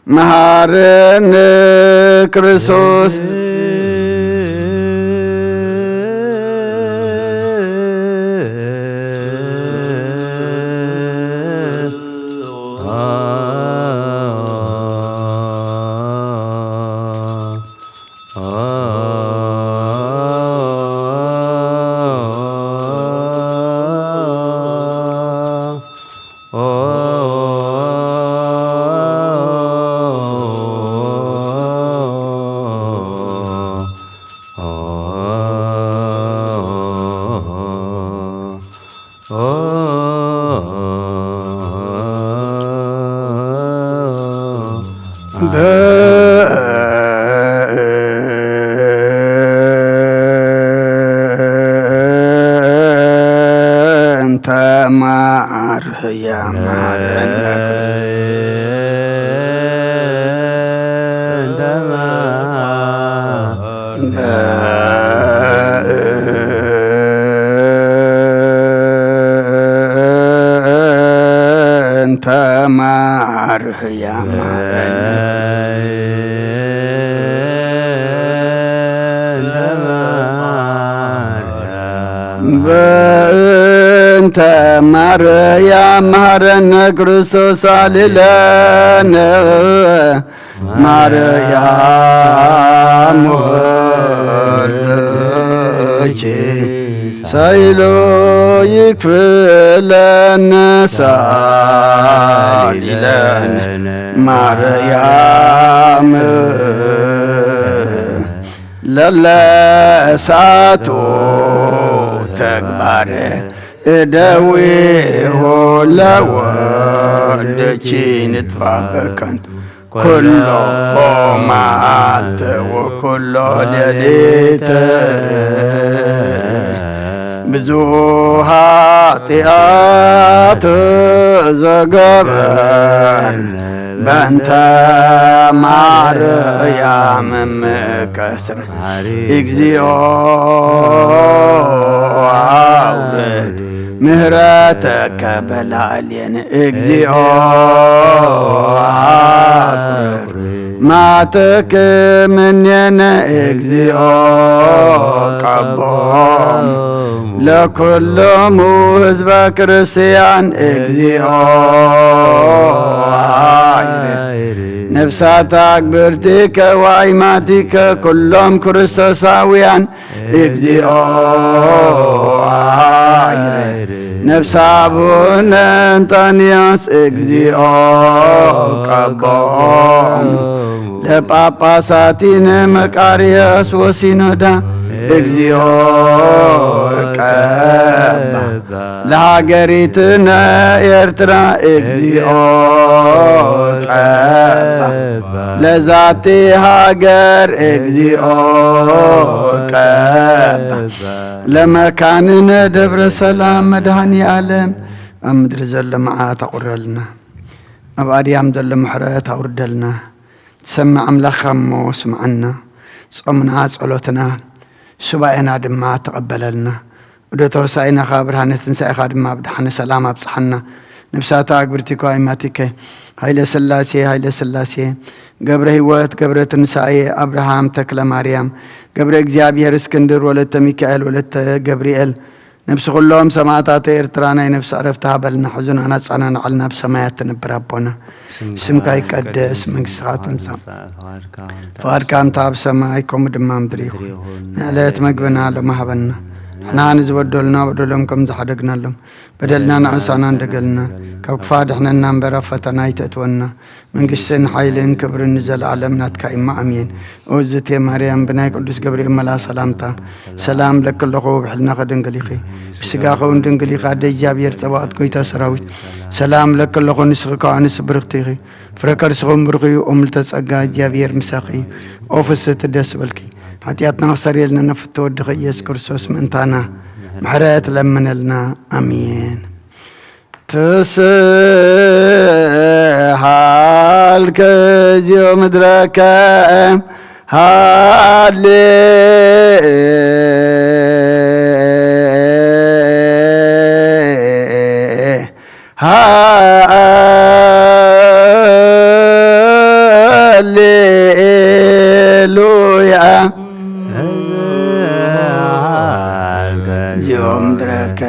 መሐረነ ክርስቶስ በእንተ ማርያም መሐረነ ክርስቶስ አልለነ ማርያም ወልደኪ ሳይሎ ይክፍለነ ሳሊለነ ማርያም ለለሳቱ ተግባረ እደዊሁ ለወልደኪ ንጥፋ በከንቱ ኩሎ መዓልተ ወኩሎ ሌሊተ ብዙ ኃጢአት ዘገበርን በእንተ ማርያም እምከስር እግዚኦ አውርድ ምህረተከ በላዕሌነ እግዚኦ አቁርር ማትክምኔነ እግዚኦ ቀቦም ለኩሎሙ ህዝበ ክርስቲያን እግዚኦ አይርድ ነፍሳት አግብርቲከ ወአይማቲከ ኩሎም ክርስቶሳውያን እግዚኦ አይርድ ነፍሰ አቡነ እንጦንዮስ እግዚኦ ቀቦም ለጳጳሳቲነ መቃርዮስ ወሲኖዳ እግዚኦ ቀባ ለሀገሪትነ ኤርትራ እግዚኦ ቀባ ለዛቲ ሀገር እግዚኦ ቀባ ለመካንነ ደብረ ሰላም መድኃኒ ዓለም ኣብ ምድሪ ዘሎ መዓት ኣቁረልና ኣብ ኣድያም ዘሎ ምሕረት ኣውርደልና ትሰምዕ ኣምላኽካ እሞ ስምዐና ጾምና ጸሎትና ሱባኤና ድማ ተቐበለልና ወደ ተወሳኢናኻ ብርሃነ ትንሣኤኻ ድማ ብድሓነ ሰላም ኣብፅሓና ነፍሳታ ኣግብርቲከ ኣይማቲከ ሃይለ ሥላሴ ገብረ ሕይወት ገብረ ትንሣኤ አብርሃም ተክለ ማርያም ገብረ እግዚአብሔር እስክንድር ወለተ ሚካኤል ወለተ ገብርኤል ነፍስ ኩሎም ሰማዕታት ኤርትራ ናይ ነፍስ ዕረፍቲ ሃበልና ሕዙናና ጻናናዓልና ብሰማያት ትነብር ኣቦና ስምካ ይቀደስ መንግሥትኻ ትምጻእ ፈቃድካ እንተ ኣብ ሰማይ ከምኡ ድማ ምድሪ ይኹን ንዕለት መግብና ሎሚ ሃበና ንሕና ንዝበደሉና በደሎም ከም ዝሓደግናሎም بدلنا نعسانا ندقلنا كوكفاد احنا ننبر فتنا يتأتونا من قسن حيلين كبر النزل عالمنا تكايم أمين أوزت يا مريم بناي قدس جبريل ملا سلامتا سلام لك الله بحلنا قدن قليقي بسقاقه وندن قليقا دي جابير تبعت كويتا سراويت سلام لك الله نسخك عنس برقتيغي فركر سغم برقي وملتسقا جابير مساقي أوفست الدس بالكي حتياتنا أخسر يلنا نفتو الدخي يسكرسوس منتانا محرات لمن لنا أمين تسحال كجيو مدرك هالي هاليلويا يوم درك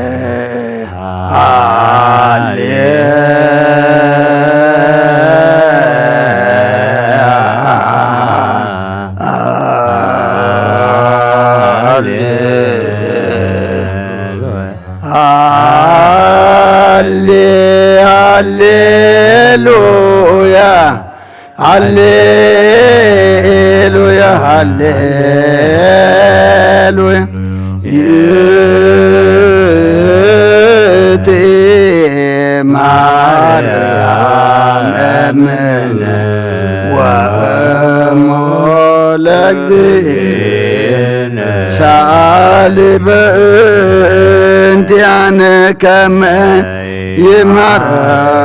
هاليلويا هاليلويا هاليلويا يتي مريم أمن ومولك دين سالب انت انا كما يمرنا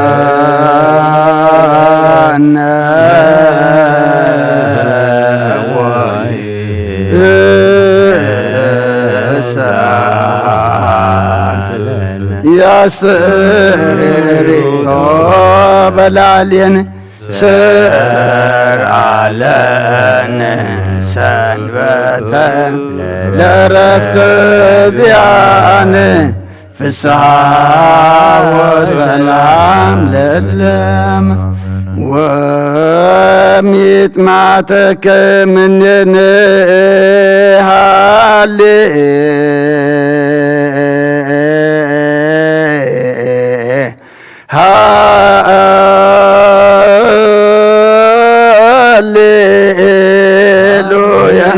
يا سرري طاب العلين سر على سنبتا لرفت ذياني في الساعة وسلام للم وميت معتك من نهالي هاليلويا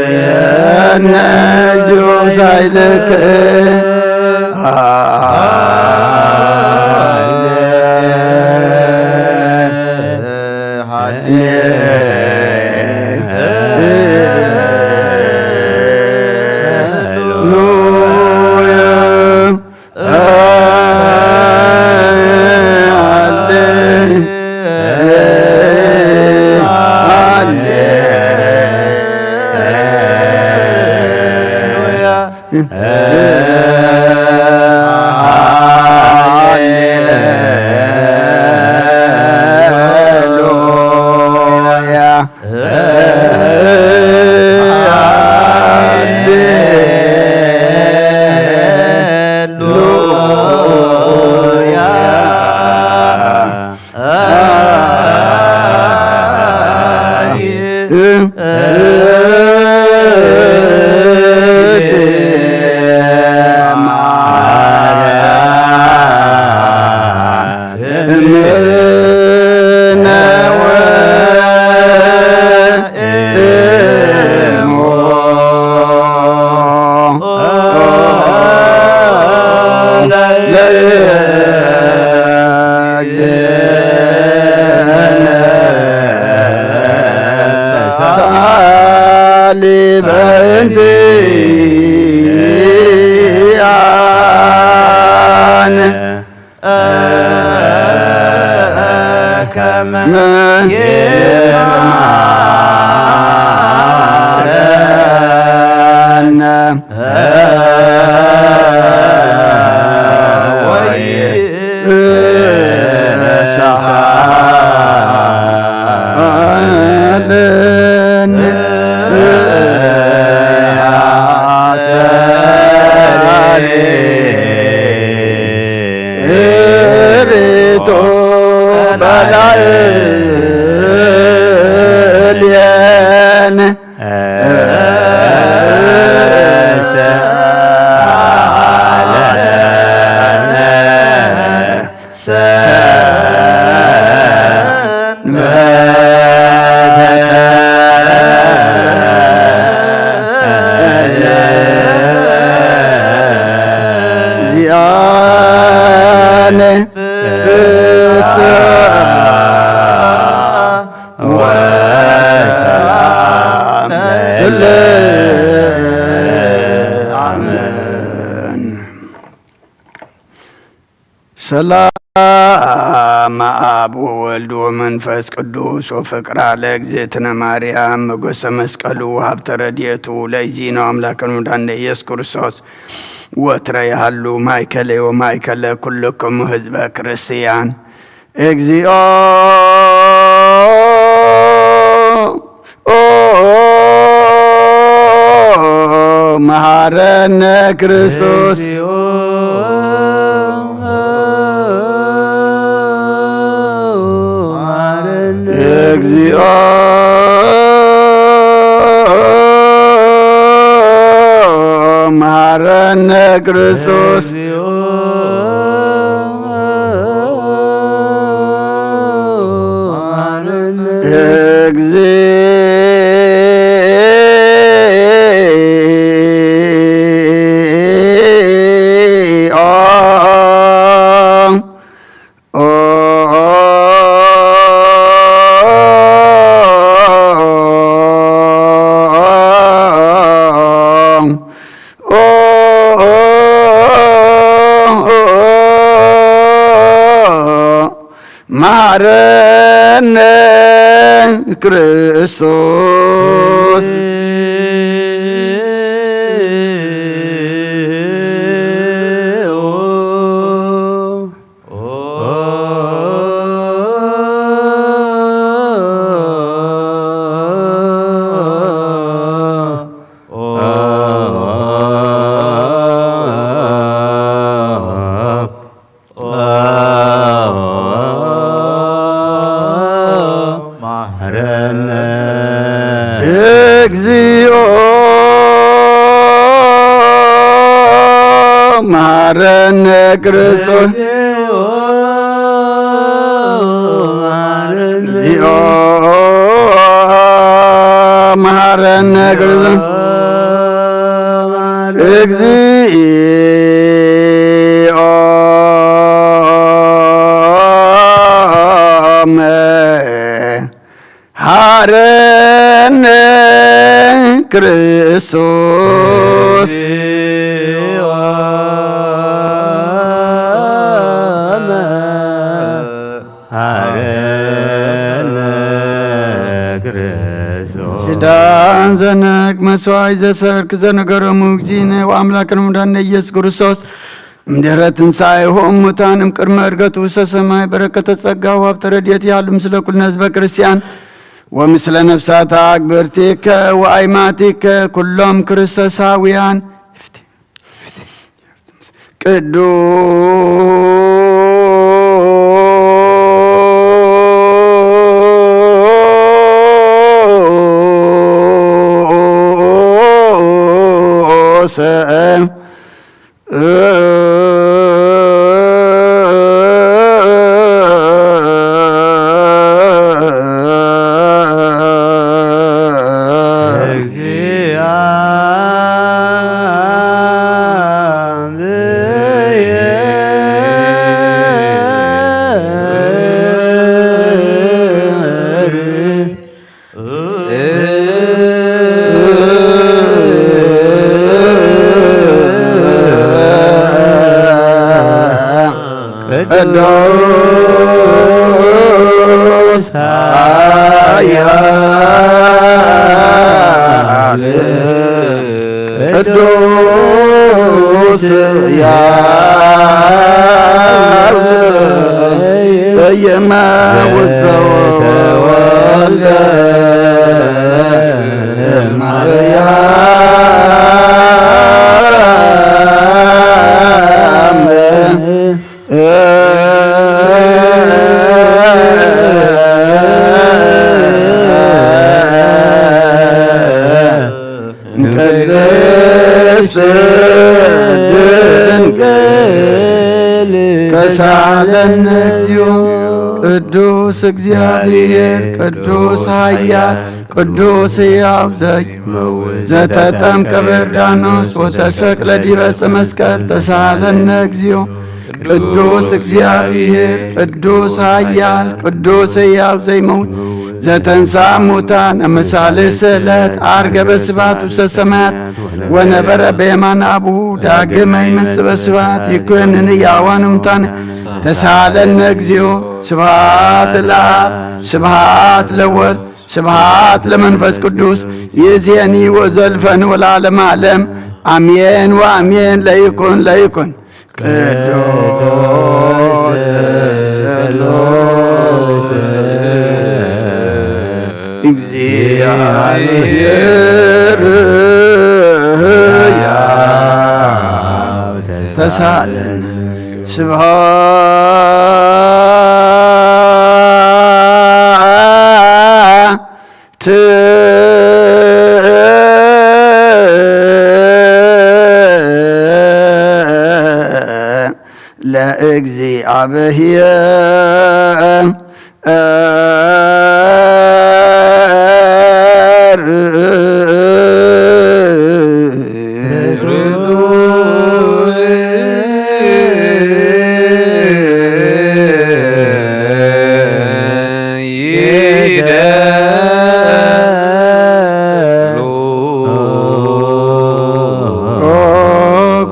يا نجو سايلك سالنا ሰላም አብ ወወልድ ወመንፈስ ቅዱስ ወፍቅር ለእግዝእትነ ማርያም ሞገሰ መስቀሉ ሀብተ ረድኤቱ ለእግዚእነ አምላክነ ወመድኃኒነ ኢየሱስ ክርስቶስ ወትረ ያህሉ ማእከለ ወማእከለ ኩልክሙ ህዝበ ክርስቲያን እግዚኦ መሐረነ ክርስቶስ እግዚኦ መሐረነ ክርስቶስ መሐረነ ክርስቶስ እግዚኦ መሐረነ ክርስቶስ እግዚኦ መሐረነ ክርስቶስ እግዚኦ መሐረነ ክርስቶስ ኪዳን ዘነቅ መስዋዕት ዘሰርክ ዘነገረሙ እግዚእነ ወአምላክነ ወመድኃኒነ ኢየሱስ ክርስቶስ እምድኅረ ትንሣኤሆሙ ሙታንም ቅድመ ዕርገቱ ውስተ ሰማይ በረከተ ጸጋው ሀብተ ረድኤት ያሉ ምስለ ኩልነ ህዝበ ክርስቲያን ወምስለ ነፍሳት አግብርቲከ ወአእማቲከ ኩሎም ክርስቶሳውያን ቅዱስ ኃያል ቅዱስ ያብ በየማወዘው ተወልደ ማርያም ቅድስት ድንግል ተሳለነ እግዚኦ ቅዱስ እግዚአብሔር ቅዱስ ኃያል ቅዱስ ሕያው ዘተጠምቀ በዮርዳኖስ ወተሰቅለ ዲበ ዕፀ መስቀል ተሳለነ እግዚኦ ቅዱስ እግዚአብሔር ቅዱስ ኃያል ቅዱስ ሕያው ዘይመውት ዘተንሥአ እሙታን እምሳልስት ዕለት ዐርገ በስብሐት ውስተ ሰማያት ወነበረ በየማነ አቡሁ ዳግመ ይመጽእ በስብሐት ይኩነን ሕያዋን ወሙታን ተሳለነ እግዚኦ ስብሐት ለአብ ስብሐት ለወልድ ስብሐት ለመንፈስ ቅዱስ ይእዜኒ ወዘልፈን ወለዓለመ ዓለም አሜን ወአሜን። ለይኩን ቅዱስ ጸሎት እግዚአብሔር ተሳለን ስብሐት ለእግዚአብሔር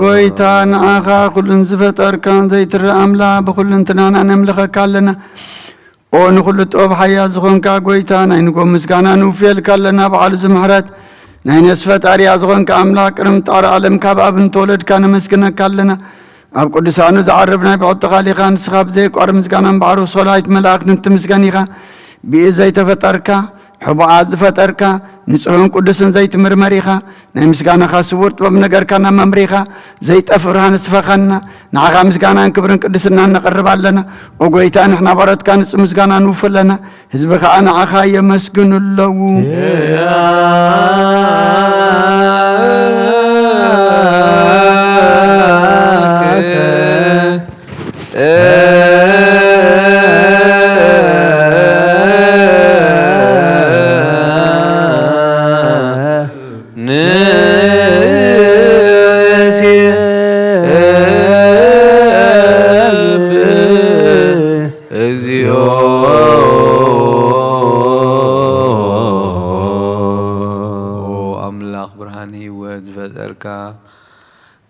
ጎይታ ንዓኻ ኩሉን ዝፈጠርካን ዘይትረአ ኣምላኽ ብኩሉን ትናና ነምልኸካ ኣለና። ኦ ንኩሉ ጥበብ ሓያል ዝኾንካ ጎይታ ናይ ንጎ ምስጋና ንውፍየልካ ኣለና። በዓሉ ዝምሕረት ናይ ነፍሲ ፈጣሪያ ዝኾንካ ኣምላኽ ቅድሚ ጣዕሪ ዓለም ካብ ኣብ እንተወለድካ ነመስግነካ ኣለና። ኣብ ቅዱሳኑ ዝዓርብ ናይ ብዕጥኻ ሊኻ ንስኻ ብዘይቋር ምስጋናን ባዕሩ ሰላይት መላእክት እንትምስገን ኢኻ ብኢድ ዘይተፈጠርካ ሕቡዓት ዝፈጠርካ ንጹሕን ቅዱስን ዘይትምርመር ኢኻ ናይ ምስጋናኻ ስውር ጥበብ ነገርካ ናብ መምሪኻ ዘይጠፍ ብርሃን ስፈኸና ንዓኻ ምስጋናን ክብርን ቅድስናን ነቐርብ ኣለና። ኦ ጎይታ ንሕና ባሮትካ ንጹህ ምስጋና ንውፍ ኣለና። ህዝቢ ከዓ ንዓኻ የመስግኑ ኣለዉ።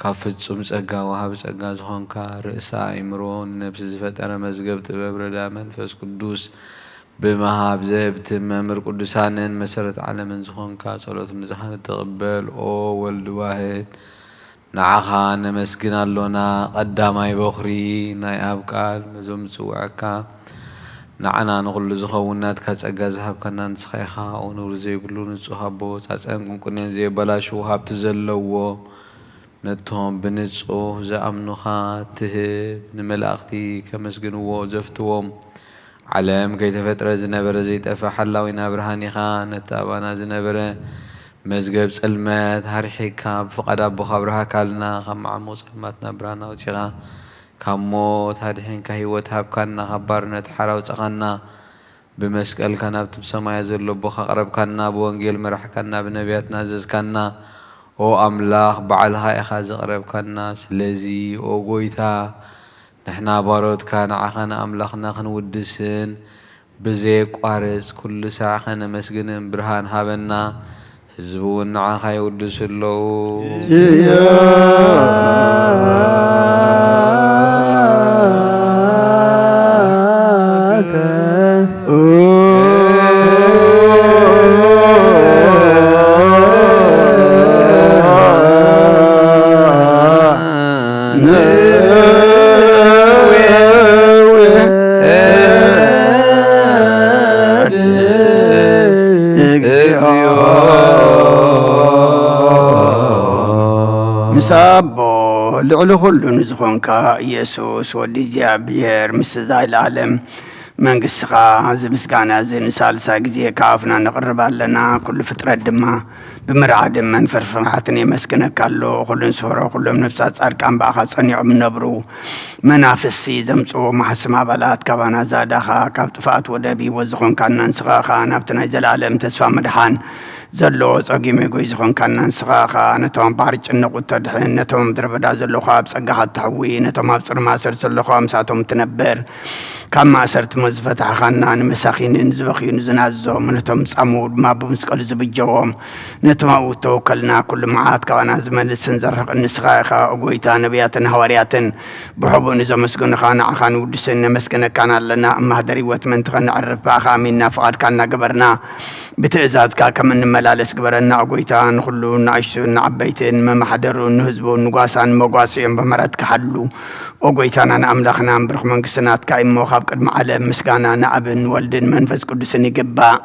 ካብ ፍጹም ጸጋ ወሃብ ጸጋ ዝኾንካ ርእሳ ኣእምሮ ነብሲ ዝፈጠረ መዝገብ ጥበብ ረዳ መንፈስ ቅዱስ ብምሃብ ዘህብቲ መምህር ቅዱሳንን መሰረት ዓለምን ዝኾንካ ጸሎት ንዝሓነ ተቐበል። ኦ ወልድ ዋሕድ ንዓኻ ነመስግን ኣሎና። ቀዳማይ በኹሪ ናይ ኣብ ቃል ነዞም ዝጽውዐካ ንዓና ንኹሉ ዝኸውን ናትካ ጸጋ ዝሃብከና ንስኻ ኢኻ። ኦ ንውሪ ዘይብሉ ንጹህ ኣቦ ጻጸን ቁንቁንን ዘይበላሽው ሃብቲ ዘለዎ ነቶም ብንጹህ ዝኣምኑኻ ትህብ ንመላእኽቲ ከመስግንዎ ዘፍትዎም ዓለም ከይተፈጥረ ዝነበረ ዘይጠፍእ ሓላዊና ብርሃን ኢኻ። ነቲ ኣባና ዝነበረ መዝገብ ጽልመት ሃሪሒካ ብፍቓድ ኣቦኻ ብርሃካልና ካብ መዓሞ ጸልማትና ብርሃን ኣውፂኻ ካብ ሞት ኣድሒንካ ህይወት ሃብካና ካብ ባርነት ሓር ኣውፅኻና ብመስቀልካ ናብቲ ብሰማያ ዘሎ ቦኻ ቐረብካና ብወንጌል መራሕካና ብነቢያት ናዘዝካና ኦ ኣምላኽ በዓልኻ ኢኻ ዘቕረብካና። ስለዚ ኦ ጎይታ ንሕና ባሮትካ ንዓኻ ንኣምላኽና ክንውድስን ብዘየቋርጽ ኩሉ ሰዓኸ ነመስግንን ብርሃን ሃበና። ህዝቢ እውን ንዓኻ ይውድሱ ኣለዉ። مسابو لعلو كل نزخونك يسوس ودي بير مسزاي العالم من قصة زمسكانا زين سالسا جزية كافنا نقرب لنا كل فترة دما بمرعد من فرفرحتني مسكنا كله كل نسورة كل نفسات أركان باخص أن يعم نبرو منافسي زمسو محسما بلاد كوانا زادخا كابتفات ودبي وزخون كان ننسخا نبتنا العالم تسفى مدحان زلوا صقيم يقول زخون كان سخاخا نتوم بارج النقود تدحين نتوم دربدا زلوا خاب صقها تحوي نتوم أبصر ما صرت زلوا خام ساتهم تنبر كما صرت مزفت عخنا مساخين نزبخين زنازهم نتوم صمود ما بمسكال زبجوهم نتوم وتوكلنا كل معات كوانا زمن السنزر النسخاخا أقويتا نبياتنا هوارياتن بحبو نزم مسكن خان عخان ودسن مسكن كان لنا أما هدري واتمن تغن عرف باخا منا فقد كان قبرنا بتعزاد كمن ملالس قبرنا أقويتا نخلو نعيشو نعبيتن ما محضرو نهزبو نقاسان مقاسين بمرات كحلو أقويتانا أملاخنا برخ من قسنات كايمو خاب قد معلم مسكانا نعبن والدن منفس قدسني قبا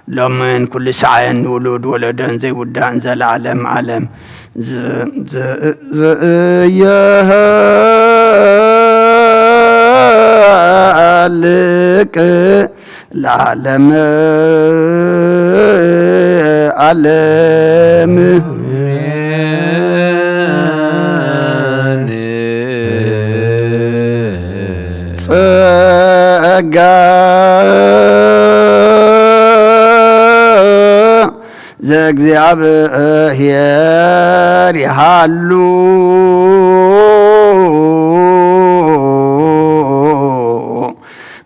لمن كل ساعة ولود ولدن زي ودان زي العالم عالم لك العالم عالم እግዚአብሔር ያሉ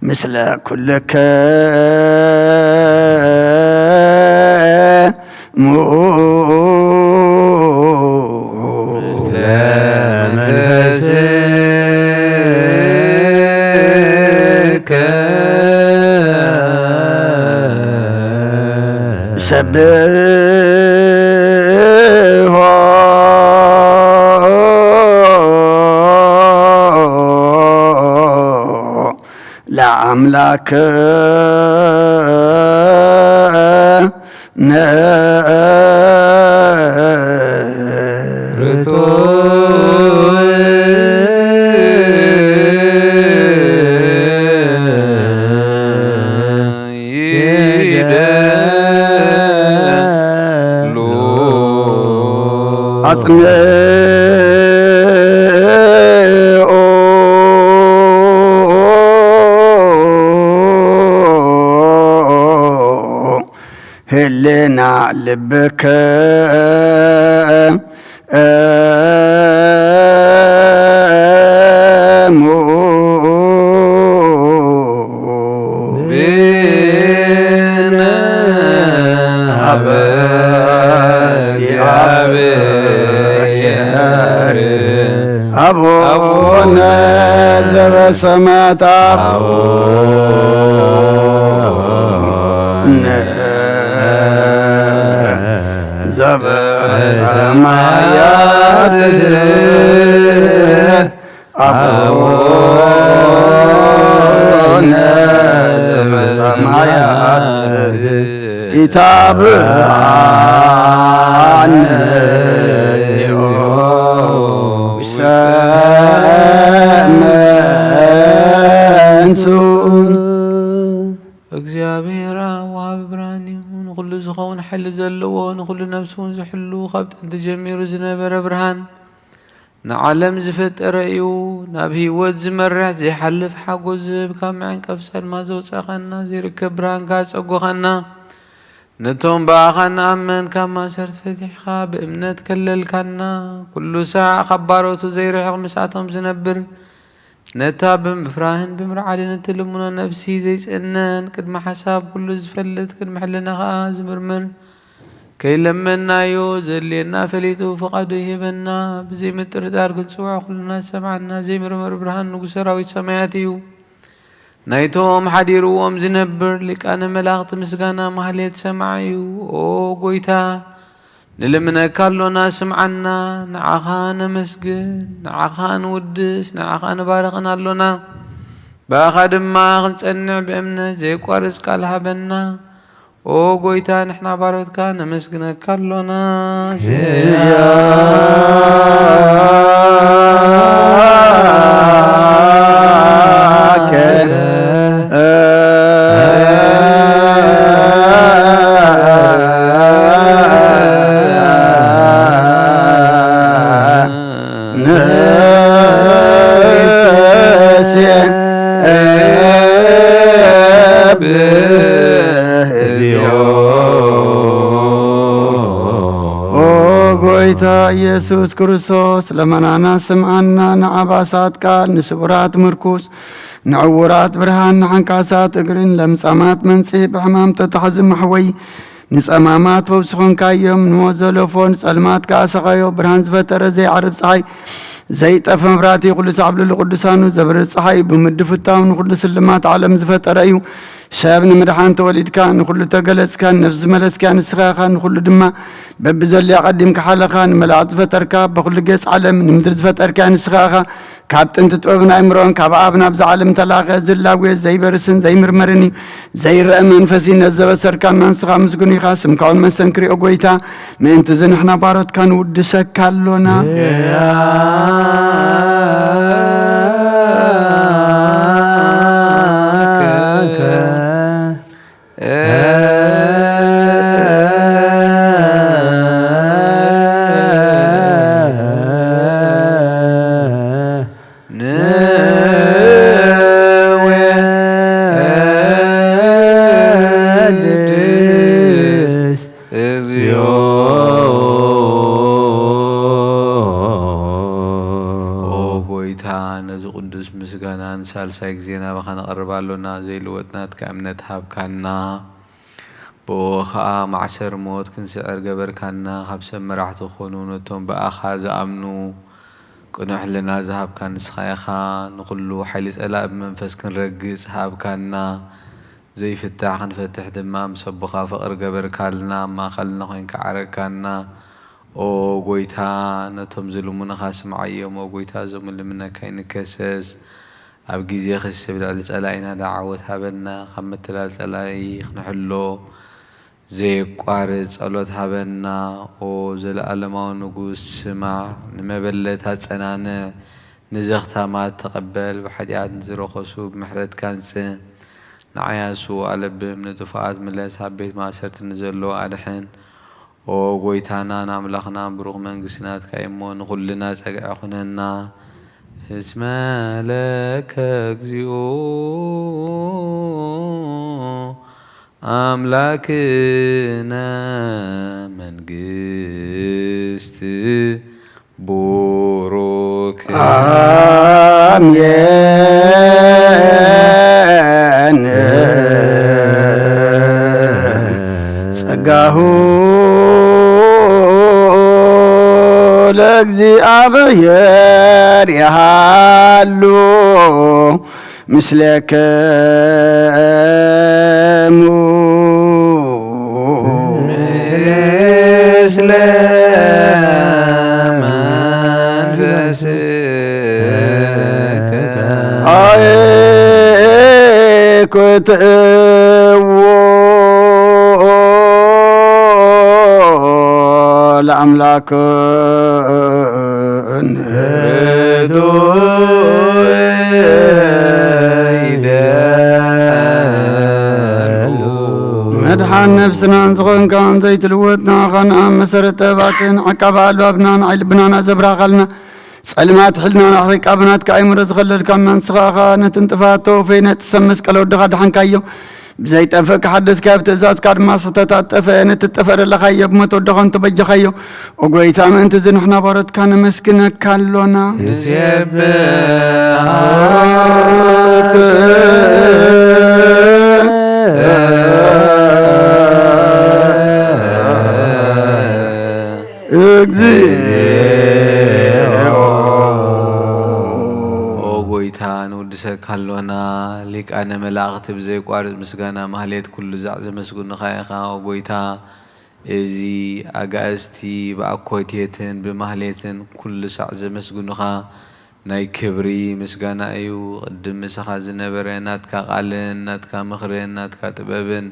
ምስለ ኩልከ سبح لأملاك هلنا لبك أبونا ذب سمات ذب سمايات أبونا ذب سمايات كتاب እግዚአብሔር ወሃብ ብርሃን ይሁን ሁሉ ዝኸውን حل ዘለዎን ሁሉ ነፍሱን ዝሕሉ ካብቲ ተጀሚሩ ዝነበረ ብርሃን ንዓለም ዝፈጠረ እዩ ናብ ህይወት ዝመርሕ ዘይሓልፍ ሓጎስ ዝህብ ካብ መዕንቀፍ ሰልማ ዘውፀኸና ዘይርከብ ብርሃን ካፀጎኸና ነቶም በኣኻን ኣመን ካብ ማሰረት ፈቲሕኻ ብእምነት ከለልካና ኩሉ ሰዓት ከባሮቱ ዘይርሕቕ ምስኣቶም ዝነብር ነታ ብምፍራህን ብምርዓልን እትልሙና ነብሲ ዘይጸነን ቅድመ ሓሳብ ኩሉ ዝፈልጥ ቅድመ ሕልናኻ ዝምርምር ከይለመናዮ ዘልየና ፈሊጡ ፍቓዱ ይህበና ብዘይ ምጥርጣር ክንፅውዖ ኩሉና ሰምዓና ዘይምርምር ብርሃን ንጉሥ ሰራዊት ሰማያት እዩ ናይቶም ሓዲርዎም ዝነብር ሊቃነ መላእኽቲ ምስጋና ማህሌት ሰማዕ እዩ ኦ ጎይታ ንልምነካ ኣሎና ስምዓና ንዓኻ ነመስግን ንዓኻ ንውድስ ንዓኻ ንባርኽን ኣሎና ብኣኻ ድማ ክንጸንዕ ብእምነት ዘይቋርጽ ቃል ሃበና ኦ ጎይታ ንሕና ባሮትካ ነመስግነካ ኣሎና ኢየሱስ ክርስቶስ ለመናና ስምዓና ንዓባሳት ቃል ንስዑራት ምርኩስ ንዕውራት ብርሃን ንሓንካሳት እግርን ለምጻማት መንጽሕ ብሕማም ተታሕዚ ማሕወይ ንጸማማት ፈውሲ ኾንካዮም ንሞት ዘለፎ ንጸልማት ከኣሰኻዮ ብርሃን ዝፈጠረ ዘይዓርብ ፀሓይ ዘይጠፈ መብራህቲ ኩሉ ሳዕብልሉ ቅዱሳኑ ዘብርህ ፀሓይ ብምድፍታው ንኩሉ ስልማት ዓለም ዝፈጠረ እዩ ሰብ ንምድሓን ተወሊድካ ንኩሉ ተገለጽካ ነፍሲ ዝመለስካ ንስኻ ኢኻ ንኩሉ ድማ በቢዘልያ ቀዲምካ ሓለኻ ንመላእክቲ ዝፈጠርካ በኩሉ ገጽ ዓለም ንምድሪ ዝፈጠርካ ንስኻ ኢኻ ካብ ጥንቲ ጥበብን ኣእምሮን ካብ ኣብ ናብዚ ዓለም ተላኸ ዝላዌ ዘይበርስን ዘይምርመርን ዘይርአ መንፈሲነት ዘበሰርካ ንስኻ ምስጉን ኢኻ ስምካ እውን መስተንክሪኦ ጎይታ ምእንቲ ዝንሕና ባሮትካ ንውድሰካ ኣሎና ሳልሳይ ጊዜና ባኻ ነቐርባሉና ዘይልወጥናትካ እምነት ሃብካና ብኡ ኸዓ ማዕሰር ሞት ክንስዕር ገበርካና ካብ ሰብ መራሕቲ ዝኾኑ ነቶም ብኣኻ ዝኣምኑ ቅኑዕ ህልና ዝሃብካ ንስኻ ኢኻ ንኹሉ ሓይሊ ጸላእ ብመንፈስ ክንረግጽ ሃብካና ዘይፍታሕ ክንፈትሕ ድማ ምስ ኣቦኻ ፍቕሪ ገበርካልና ማእኸልና ኾይንካ ዓረግካና ኦ ጐይታ ነቶም ዝልሙንኻ ስምዓዮም ኦ ጐይታ እዞም ልምነካ ይንከሰስ ኣብ ጊዜ ክስብ ልዕሊ ጸላኢና ዳዓወት ሃበና ካብ ምትላል ጸላኢ ክንሕሎ ዘይቋርጽ ጸሎት ሃበና ኦ ዘለኣለማዊ ንጉስ ስማዕ ንመበለት ኣጸናንዕ ንዘኽታማት ተቐበል ብሓጢኣት ንዝረኸሱ ብምሕረትካ ንጽእ ንዓያሱ ኣለብም ንጥፉኣት ምለስ ኣብ ቤት ማእሰርቲ ንዘለዎ ኣድሕን ኦ ጐይታና ንኣምላኽና ብሩኽ መንግሥትናትካ እሞ ንኹልና ጸግዐ ኹነና እስመ ለከ እግዚኦ አምላክነ መንግሥት ቡሩክ አሜን ጸጋሁ ለእግዚአብሔር ያሃሉ ምስለከሙ ምስለ መንፈስከ አይኩትዎ ለአምላክን መድሓን ነብስናን ዝኾንካን ዘይትልወጥና ኸንኣ መሰረተ ባትን ዓቃባ ኣልባብናን ዓይልብናና ዘብራኻልና ጸልማት ሕልናን ኣሕሪቃብናትካ ኣይሙረ ዝኸለልካ መንስኻኻ ነትንጥፋቶ ፈይነት ሰብ መስቀለ ወድኻ ድሓንካዮ ብዘይጠፍእ ክሓደስካ ብትእዛዝካ ድማ ስሕተታት ጠፍአ ነትጠፍአ ዘለኻዮ ብሞት ወድኻ እንተበጀኻዮ ኦጐይታ ምእንቲ ዝንሕና ባሮትካ ነመስግነካ ኣሎና ንውድሰካ ኣሎና ሊቃነ መላእኽቲ ብዘይቋርጽ ምስጋና ማህሌት ኩሉ ዛዕ ዘመስግኑኻ ኢኻ ኦ ጐይታ እዚ ኣጋእዝቲ ብኣኮቴትን ብማህሌትን ኩሉ ሳዕ ዘመስግኑኻ ናይ ክብሪ ምስጋና እዩ ቅድም ምሳኻ ዝነበረ ናትካ ቃልን ናትካ ምኽርን ናትካ ጥበብን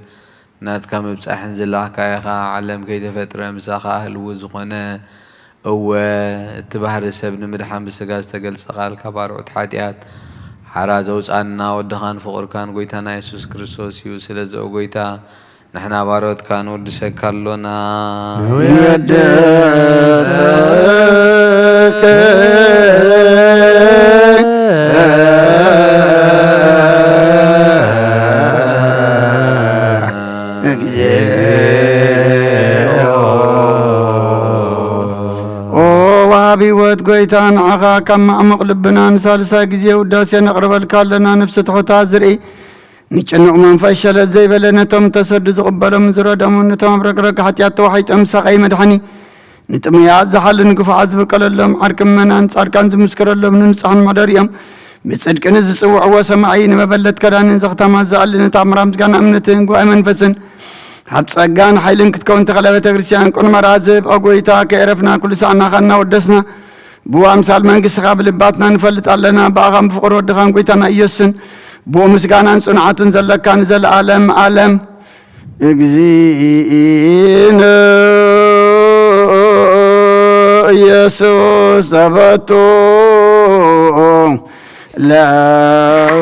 ናትካ ምብጻሕን ዝላኽካ ኢኻ ዓለም ከይተፈጥረ ምሳኻ ህልው ዝኾነ እወ እቲ ባህሪ ሰብ ንምድሓን ብስጋ ዝተገልጸ ቃል ካብ ኣርዑት ሓጢኣት ሓራ ዘውፃና ወድኻን ፍቕርካን ጐይታና ኢየሱስ ክርስቶስ እዩ ስለዚ ኦ ጐይታ ንሕና ባሮትካ ንወድሰካ ኣሎና ንወድሰከ እግዚኦ ኦ قويتا نعغا كما عمق لبنا نسالسا قزيه وداسيا نقرب الكالنا نفس تحوتا زرعي نيچنق من فشلت زي بلنتهم تسد زقبل من زرادهم نتهم بركرك حتى توحيت امسا اي مدحني نتميات زحل نقف عزب قللهم عركم منان صاركان زمسكر لهم ننصحن مداريهم بصدق نز صوع وسمعين مبلت كدان زغتا ما زال نتامرام زغان امنتن قوي منفسن حب صقان حيلن كتكون تغلبت كريستيان كون مرازب اقويتا كيرفنا كل ساعه خنا ودسنا بو امثال منقس قبل باتنا نفلط علينا باغام فقر ودخان قويتنا يسن بو مسغانان صنعتن زلكان زل عالم عالم اغزين يسوع سبتو لك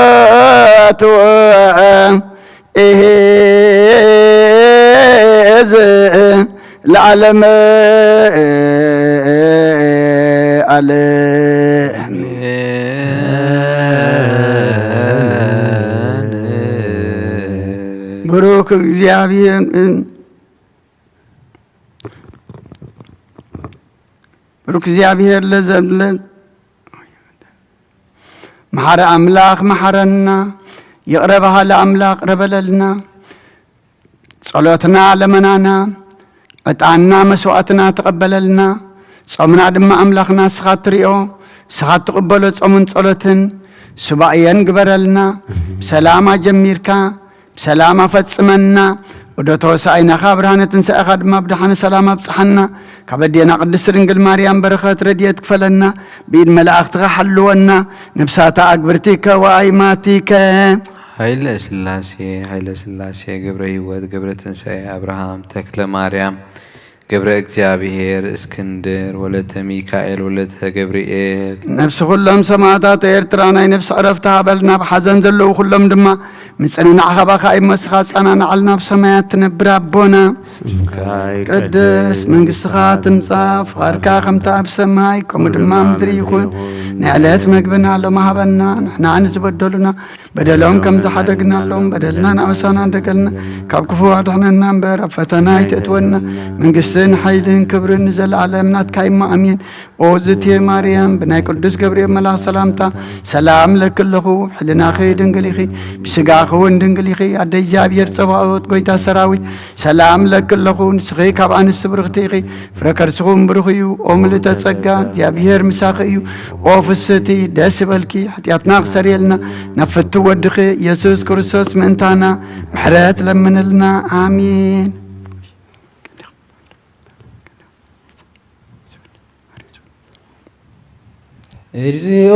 سبحات وإهز العالم عليه بروك እግዚአብሔር بروك እግዚአብሔር ለዘብለን محر أملاك محرنا يقربها لأملاك ربللنا صلاتنا لمنانا أتعنا مسواتنا تقبللنا صومنا دم أملاكنا سخات ريو سخات تقبلت صومن صلاتن سبايان قبرلنا سلامة جميركا سلامة فتسمنا ودوتو ساينا خابرهانة تنسى أخد مبدحنا سلامة بصحنا كبدينا قدس رنجل مريم بركات رديت كفلنا بيد ملاك تغحلونا نبساتا أكبرتيك وأيماتيك هايل سلاسي قبر يود قبر تنسى أبراهام تكل مريم قبر እግዚአብሔር اسكندر ولت ميكائيل ولت جبريل نفس كلهم سماعات إرترانا نفس عرفتها بلنا بحزن زلوا كلهم دما مصننا عخبا خايب مسخات أنا نعلنا بسمايات نبرابونا قدس من قصخات مصاف غاركا خمتا بسماي كم دما مدري يكون نعلات مقبنا لهم هبنا نحنا نزبدلنا بدلهم كم زحدقنا لهم بدلنا نعوسانا دقلنا كابكفوا عدحنا ننبر فتنا يتأتونا من قصين حيلين كبرن نزل على منات كايما أمين أوزتي مريم بناي قدس جبريل ملا سلامتا سلام لك اللخو حلنا خي دنقليخي بسقا خون دنقليخي عدي زابير صباوت قويتا سراوي سلام لك اللخو نسخي كابان السبرغتيخي فركر سخون برخيو أملتا تسقا زابير مساخيو أوفستي داسبالكي حتياتنا خسريلنا نفتو ودخي يسوس كرسوس منتانا محرات لمن لنا آمين إرزيو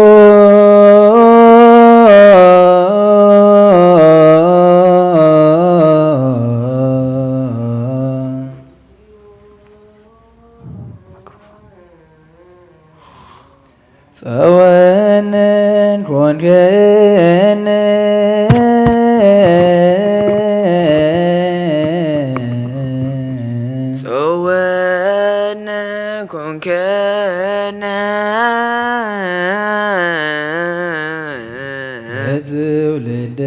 سوانن كونجن سوانن كونجن زولد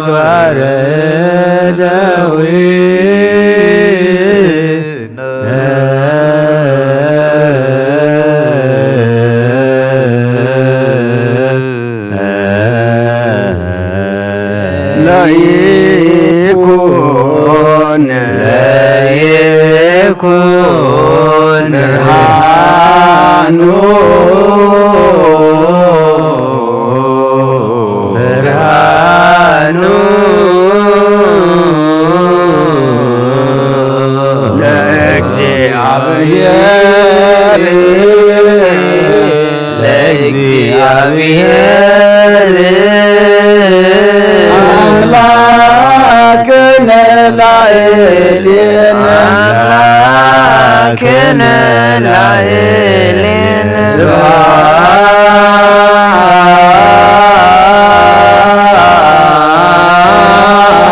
ምግባረ እደዊነ ለይኩን ብርሃኑ ለእግዚአብሔር አምላክነ ላዕሌነ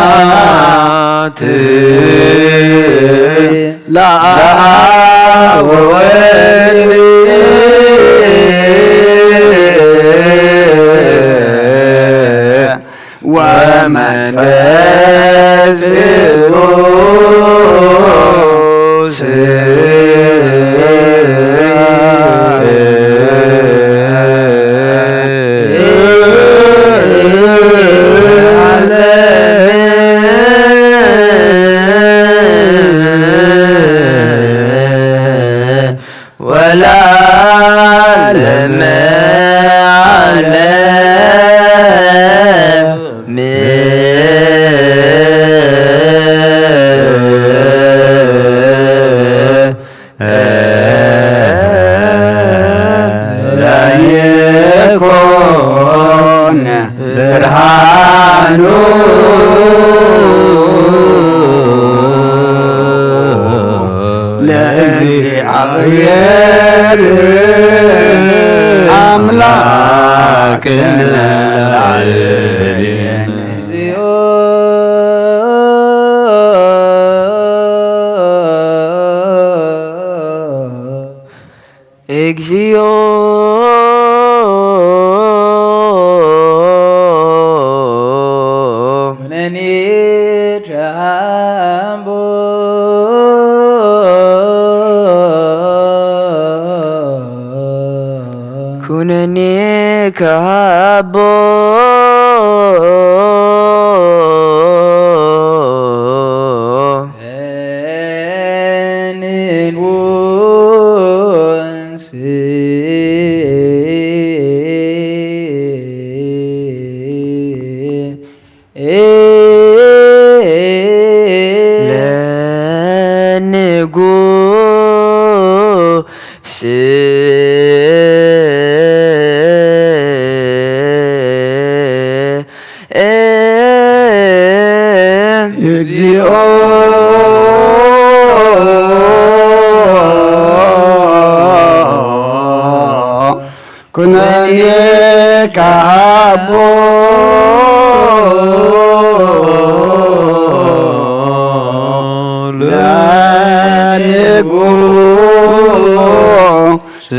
ስብሐት ለአብ ወወልድ ወመንፈስ ቅዱስ ወለዓለመ ዓለም ለይኩን ብርሃኑ ለእግዚአብሔር አምላክነ ላዕሌነ እግዚኦ ኩነኔ ጃምቦ ኩነኔ ከሃቦ እንንወንስ ለንጉስ እግዚኦ ኩነኔ ከአቦ ለንጉስ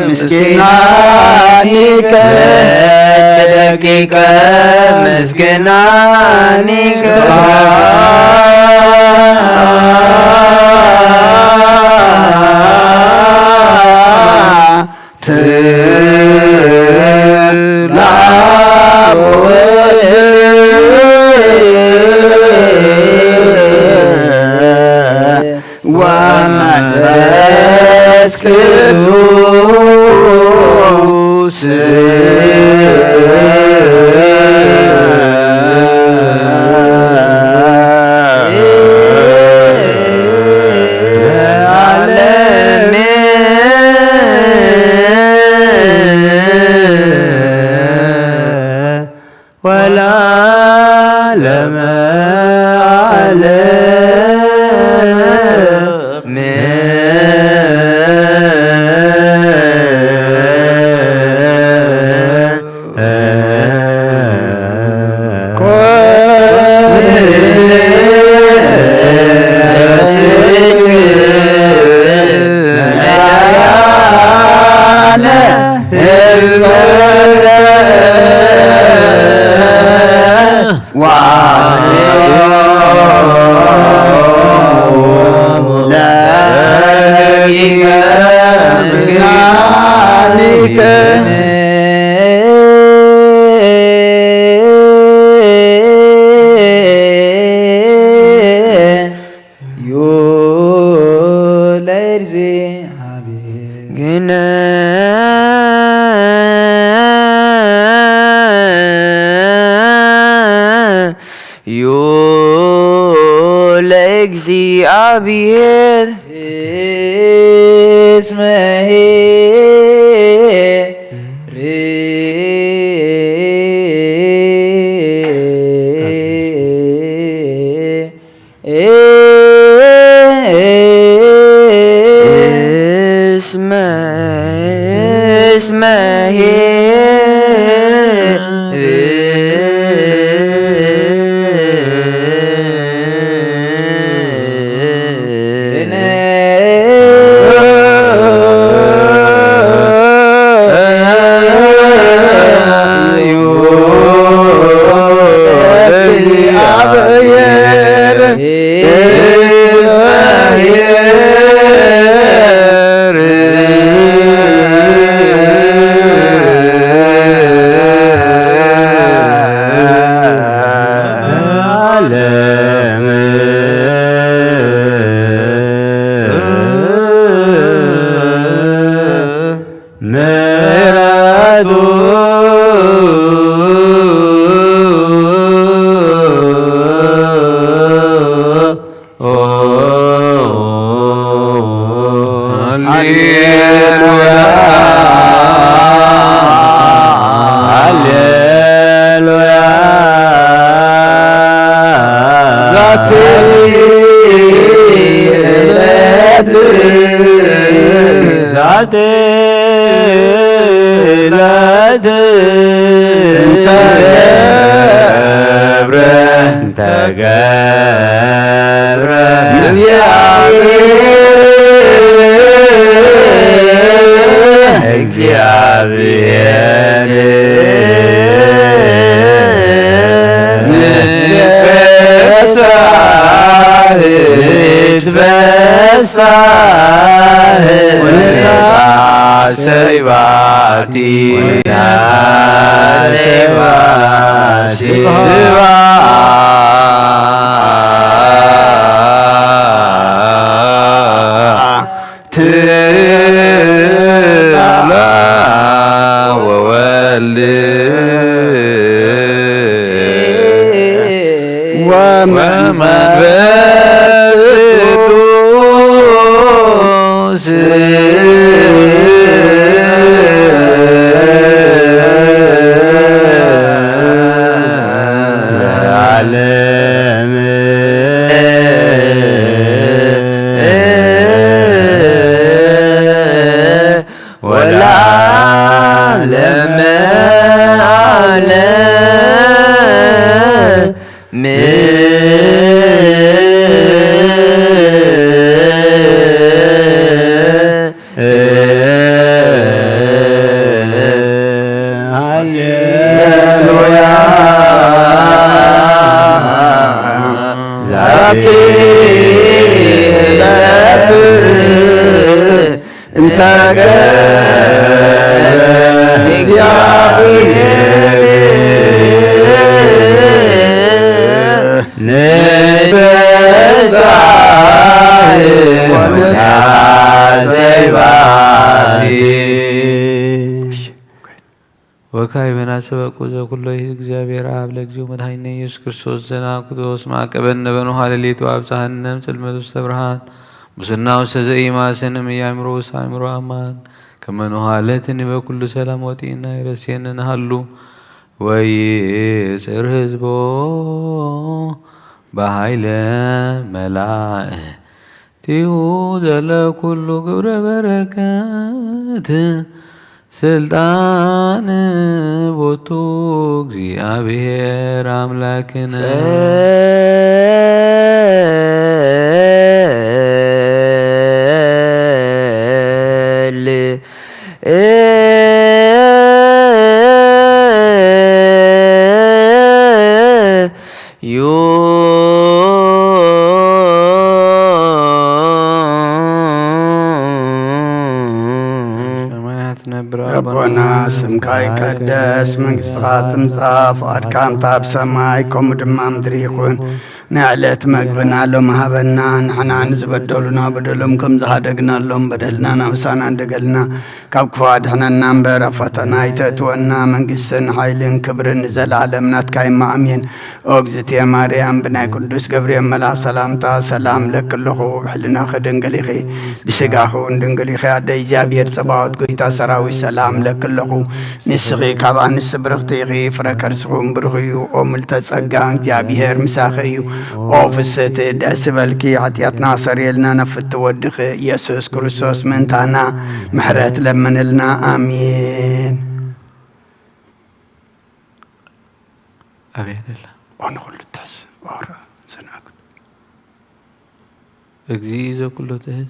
ምስኪናኒከ ደቂቀ ምስኪናኒከ ወመንፈስ ቅዱስ ወለዓለመ ዓለም ለእግዚአብሔር እስመሄ እስመሄ ተገብረ እግዚአብሔር ሰይባቲ ወወልድ ወመንፈስ ቅዱስ ለዓለም ወለዓለመ ዓለም እንተ ወካይ በናሰበቁ ዘኩሎ እግዚአብሔር አብ ለግዚኦ መድኃኒነ ኢየሱስ ክርስቶስ ዘናኩቶስ ማቀበነ በኖሃ ሌሊቱ አብጽሐነም ጽልመቱ ውስተ ብርሃን ሙስና ውስተ ዘኢማስንም ያምሮ ሳምሮ አማን ከመኖሃ ለትን በኩሉ ሰላም ወጢና ይረሴን ነሃሉ ወይ ጽር ህዝቦ በኃይለ መላእክቲሁ ዘለኩሉ ግብረ በረከት ስልጣን ቦቱ እግዚአብሔር አምላክነ ረቦና ስምካ ይቀደስ መንግሥትኻ ትምጻእ ፈቃድካ ኣብ ሰማይ ከምኡ ድማ ምድሪ ይኹን ናይ ዕለት መግብና ሎም ሃበና ንሕና ንዝበደሉና በደሎም ከም ዝሃደግናሎም በደልና ናምሳና እንደገልና ካብ ክፉ ኣድሕነና እምበር ኣብ ፈተና ኣይተእትወና መንግሥትን ሓይልን ክብርን ንዘለዓለም ናትካ ይማእሜን ኦ እግዝእትየ ማርያም ብናይ ቅዱስ ገብርኤል መልኣክ ሰላምታ ሰላም ለክለኹ ብሕልናኺ ድንግል ኢኺ ብስጋኹ ድንግል ኢኺ ኣደ እግዚኣብሔር ፀባዖት ጐይታ ሰራዊት ሰላም ለክለኹ ንስኺ ካብ ኣንስቲ ብርኽቲ ኢኺ ፍረ ከርስኹም ብሩኽ እዩ ኦ ምልተ ጸጋ እግዚኣብሔር ምሳኺ እዩ ኦ ፍስሕቲ ደስ በልኪ ኃጢአትና ሰሪየልና ነፍቲ ወድኺ ኢየሱስ ክርስቶስ ምእንታና ምሕረት ለምንልና አሜን። አቤት ኦን ሁሉታስ ወራ ሰናክ እግዚእ ዘኩሎ ትእዝ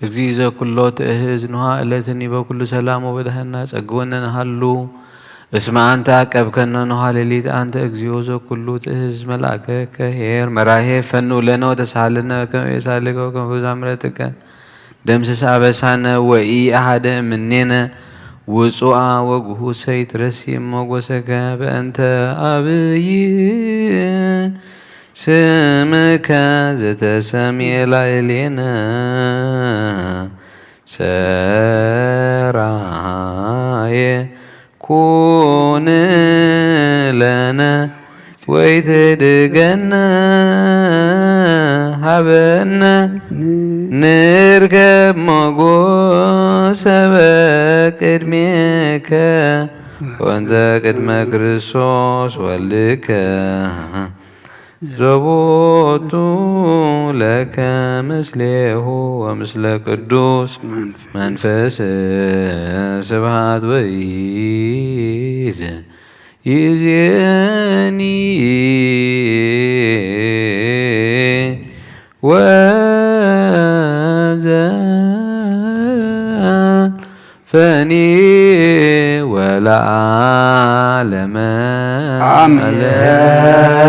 እግዚእ ዘኩሎ ትእዝ ንሃ እለትኒ በኩሉ ሰላም ወበደህና ጸግወነን ሃሉ እስመ አንተ አቀብከነ ንሃ ሌሊት አንተ እግዚኦ ዘኩሉ ትእዝ መልአከ ከሄር መራሄ ፈኑ ለነ ወተሳለነ ከመ የሳልከው ከመ በዛምረትከ ደምስስ አበሳነ ወኢ አሐደ እምኔነ ውጹአ ወጉሁሰ ይትረሲ እመጎሰከ በእንተ አብይ ስምከ ዘተሰምየ ላዕሌነ ሰራየ ኩን ለነ ወይትድገነ ሀበነ ንርከብ ሞጎሰ በቅድሜከ ወንዘ ቅድመ ክርስቶስ ወልድከ ዘቦቱ ለከ ምስሌሁ ወምስለ ቅዱስ መንፈስ ስብሐት ወይት ይእዜኒ ወዘልፈኒ ወለዓለመ አሜን።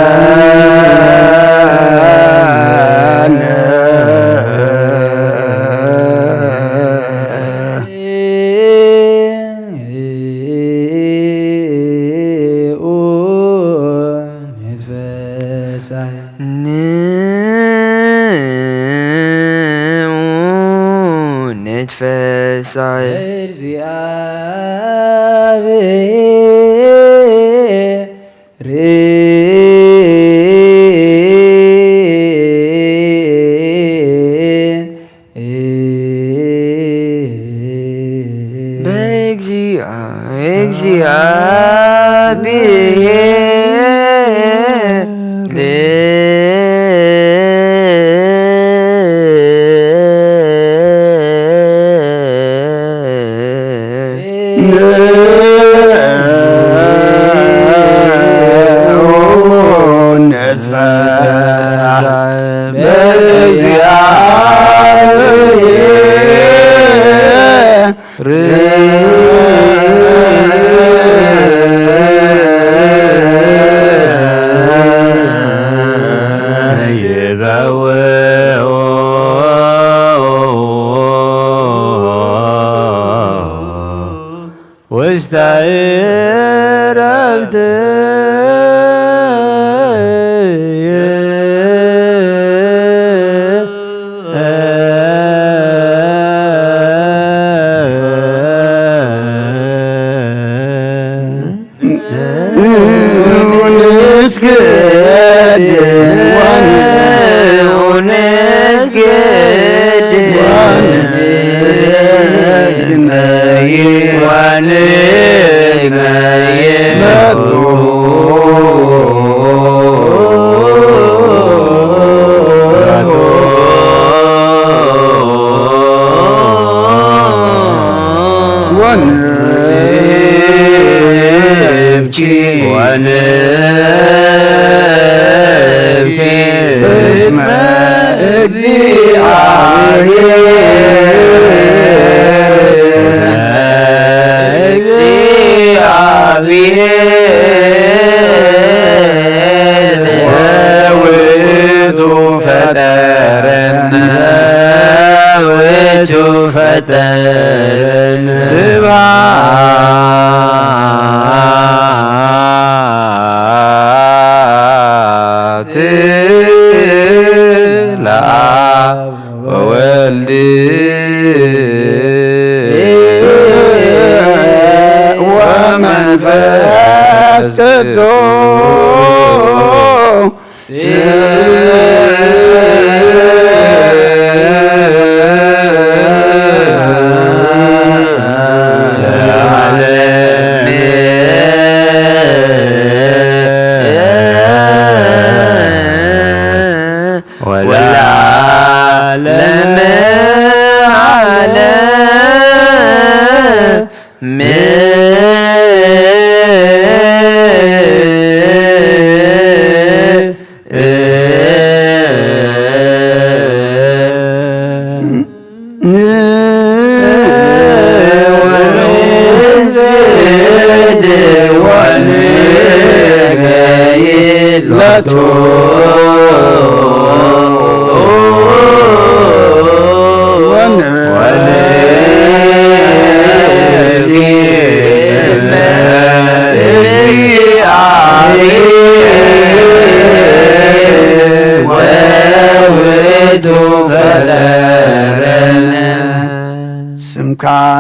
ውስተ ዕረፍት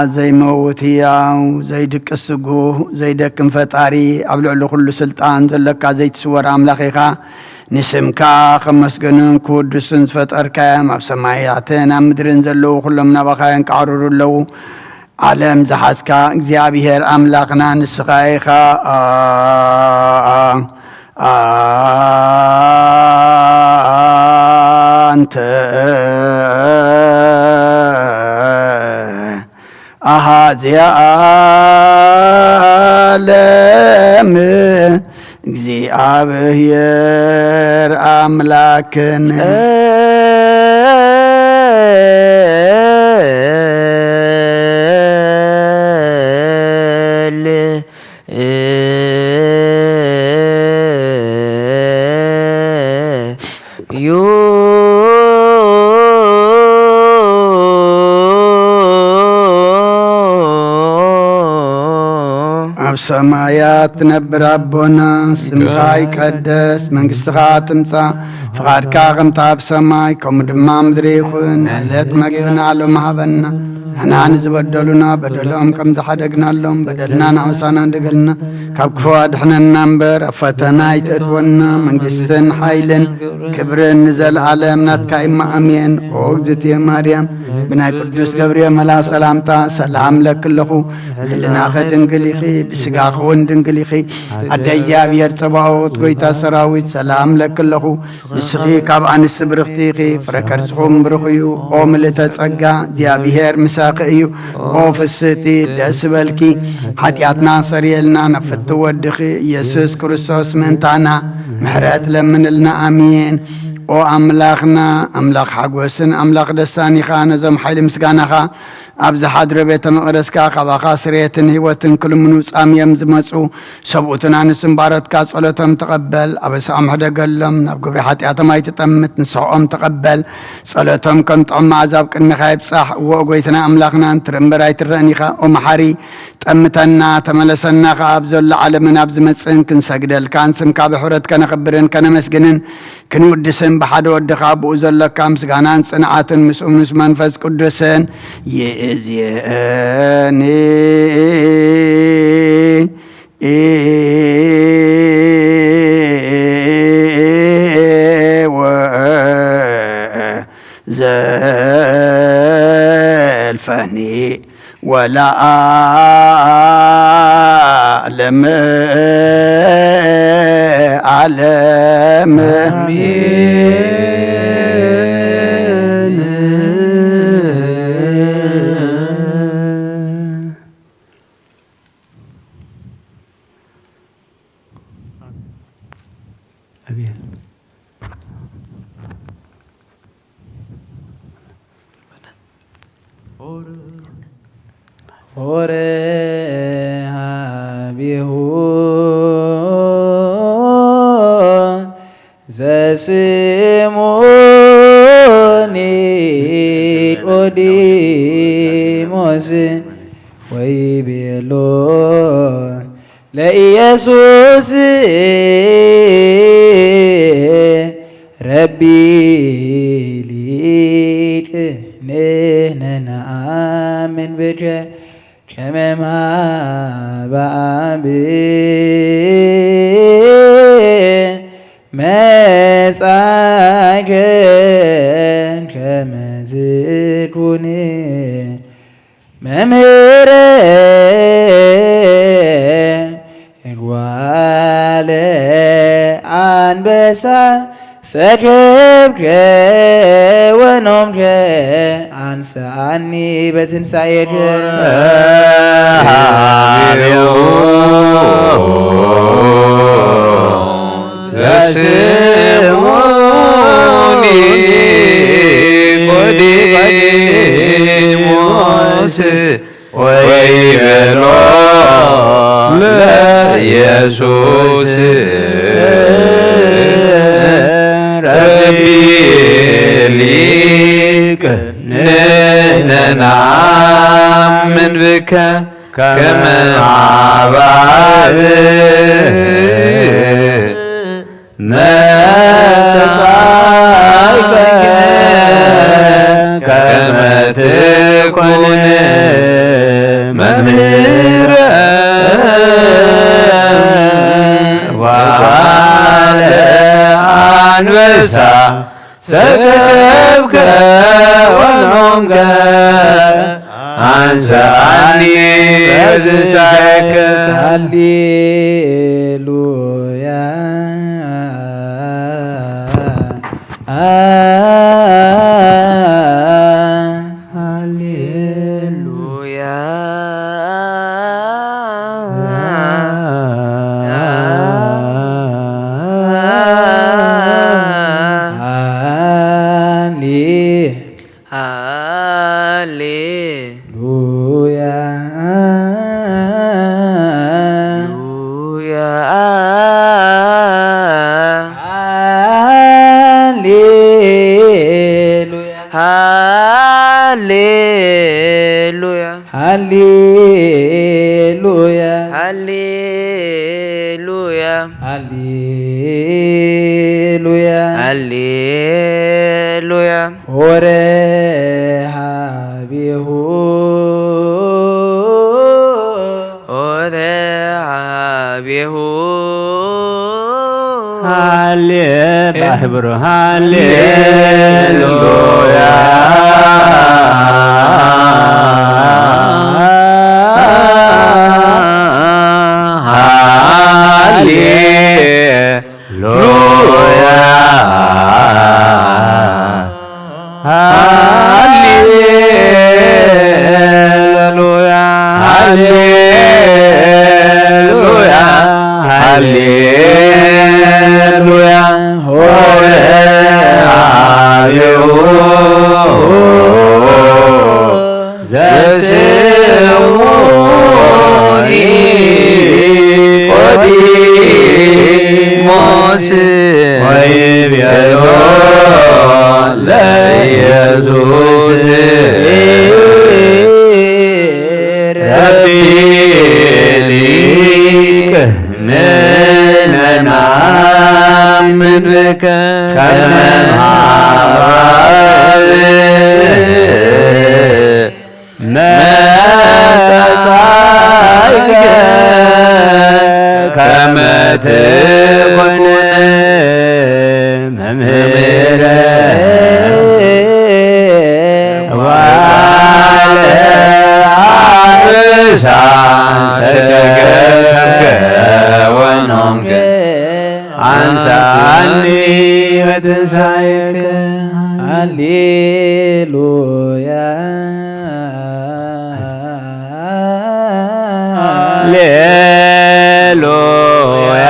زي موت ياو زي دك السجوه زي دك فطاري أبلع له كل سلطان ذلك زي تسور أملاخيخا نسمكا خمس جنون كودسن فطركا ما بسماياتنا مدرن زلو كل من بخاين كعرور له عالم زحاسكا እግዚአብሔር አምላክና ንስኻይኻ አንተ አሃዚያ ዓለም እግዚአብሔር አምላክን ሰማያት ነብር አቦና ስምካ ይቀደስ መንግሥትኻ ትምጻእ ፍቓድካ ከምቲ ኣብ ሰማይ ከምኡ ድማ ምድሪ ይኹን ዕለት መግብና ሎም ሃበና ንሕና ንዝበደሉና በደሎም ከም ዝሓደግናሎም በደልና ናዕሳና እንደገልና ካብ ክፉ ኣድሕነና እምበር ኣብ ፈተና ይትእትወና መንግሥትን ሓይልን ክብርን ንዘለዓለም ናትካ ኢማ ኣሜን ኦ እግዝእትየ ማርያም ብናይ ቅዱስ ገብርኤል መልአክ ሰላምታ ሰላም ለክለኹ ልዕልናኸ ድንግል ኢኺ ብስጋኸ እውን ድንግል ኢኺ ኣደ እግዚኣብሔር ፀባኦት ጐይታ ሰራዊት ሰላም ለክለኹ ንስኺ ካብ ኣንስቲ ብርኽቲ ኢኺ ፍረ ከርስኹም ብሩኽ እዩ ኦ ምልእተ ጸጋ እግዚኣብሔር ምሳኺ እዩ ኦ ፍስእቲ ደስ በልኪ ሓጢኣትና ሰሪየልና ነፍቲ ወድኺ ኢየሱስ ክርስቶስ ምእንታና ምሕረት ለምንልና ኣሜን ኦ ኣምላኽና ኣምላኽ ሓጐስን ኣምላኽ ደስታን ኢኻ ነዞም ሓይሊ ምስጋናኻ ኣብ ዝሓድረ ቤተ መቕደስካ ካባኻ ስርየትን ህይወትን ክልምኑ ጻምዮም ዝመፁ ሰብኡትን ኣንስትን ባረትካ ጸሎቶም ተቐበል ኣበሳኦም ሕደገሎም ናብ ግብሪ ሓጢኣቶም ኣይትጠምት ንስሕኦም ተቐበል ጸሎቶም ከም ጥዑም መዓዛብ ቅድሚኻ ይብጻሕ እዎ ጐይትና ኣምላኽና እንትርእ እምበር ኣይትረአን ኢኻ ኦ መሓሪ ጠምተና ተመለሰና ካብ ዘሎ ዓለምን ኣብ ዝመጽእን ክንሰግደልካ ንስምካ ብሕብረት ከነኽብርን ከነመስግንን ክንውድስን ብሓደ ወድኻ ብኡ ዘለካ ምስጋናን ጽንዓትን ምስኡ ምስ መንፈስ ቅዱስን ይእዜኒ ዘልፈኒ ولا أعلم ዘስሙኒ ኒቆዲሞስ ወይቤሎ ለኢየሱስ ረቢ ሊቅ ንሕነ ነአምን ብከ ከመ በአብ መጻእከ ከመ ዝኩን መምህረ እጓለ አንበሳ ሰከብከ ወኖምከ አንሳኒ በትንሣኤከ ዘስሙኒ ኒቆዲሞስ ወይቤሎ ለኢየሱስ ረቢ ሊቅ ንሕነ ነአምን ብከ ከመ በአብ መጻእከ ከመ ትኩን መምህረ እጓለ አንበሳ ሰከብከ ወኖምከ አንሳኒ በትንሣኤከ ሃሌሉያ ሃሌሉያ ሃሌሉያ ሃሌሉያ ሃሌሉያ ሃሌሉያ ሆረ ሀቤሁ ሆረ ሀቤሁ ሃሌ ባሕብሮ ሃሌሉያ ለኢየሱስ ረቢ መጻእከ ከመ ትኩን መምህረ ወለአንበሳ ሰከከ ወኖምከ አንሳኒ በትንሣኤከ ሃሌሉያ ሃሌሉያ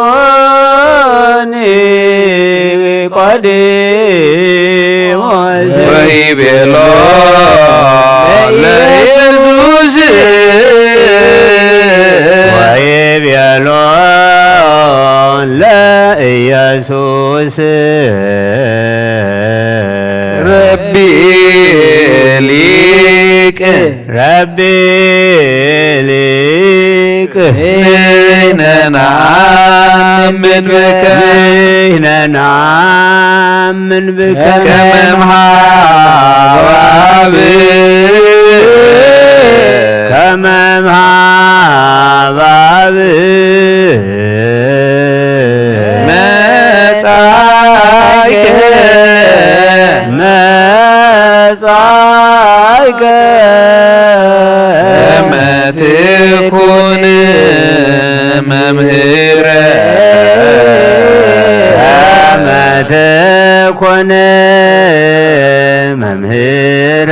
ስምዖን ኒቆዲሞስ ወይቤሎ ለኢየሱስ ለኢየሱስ ረቢ ሊቅ ንሕነናምን ብከ ከመ እምኀባብ መጻእከ ከመ ትኩን መምህረ ከመ ትኩን መምህረ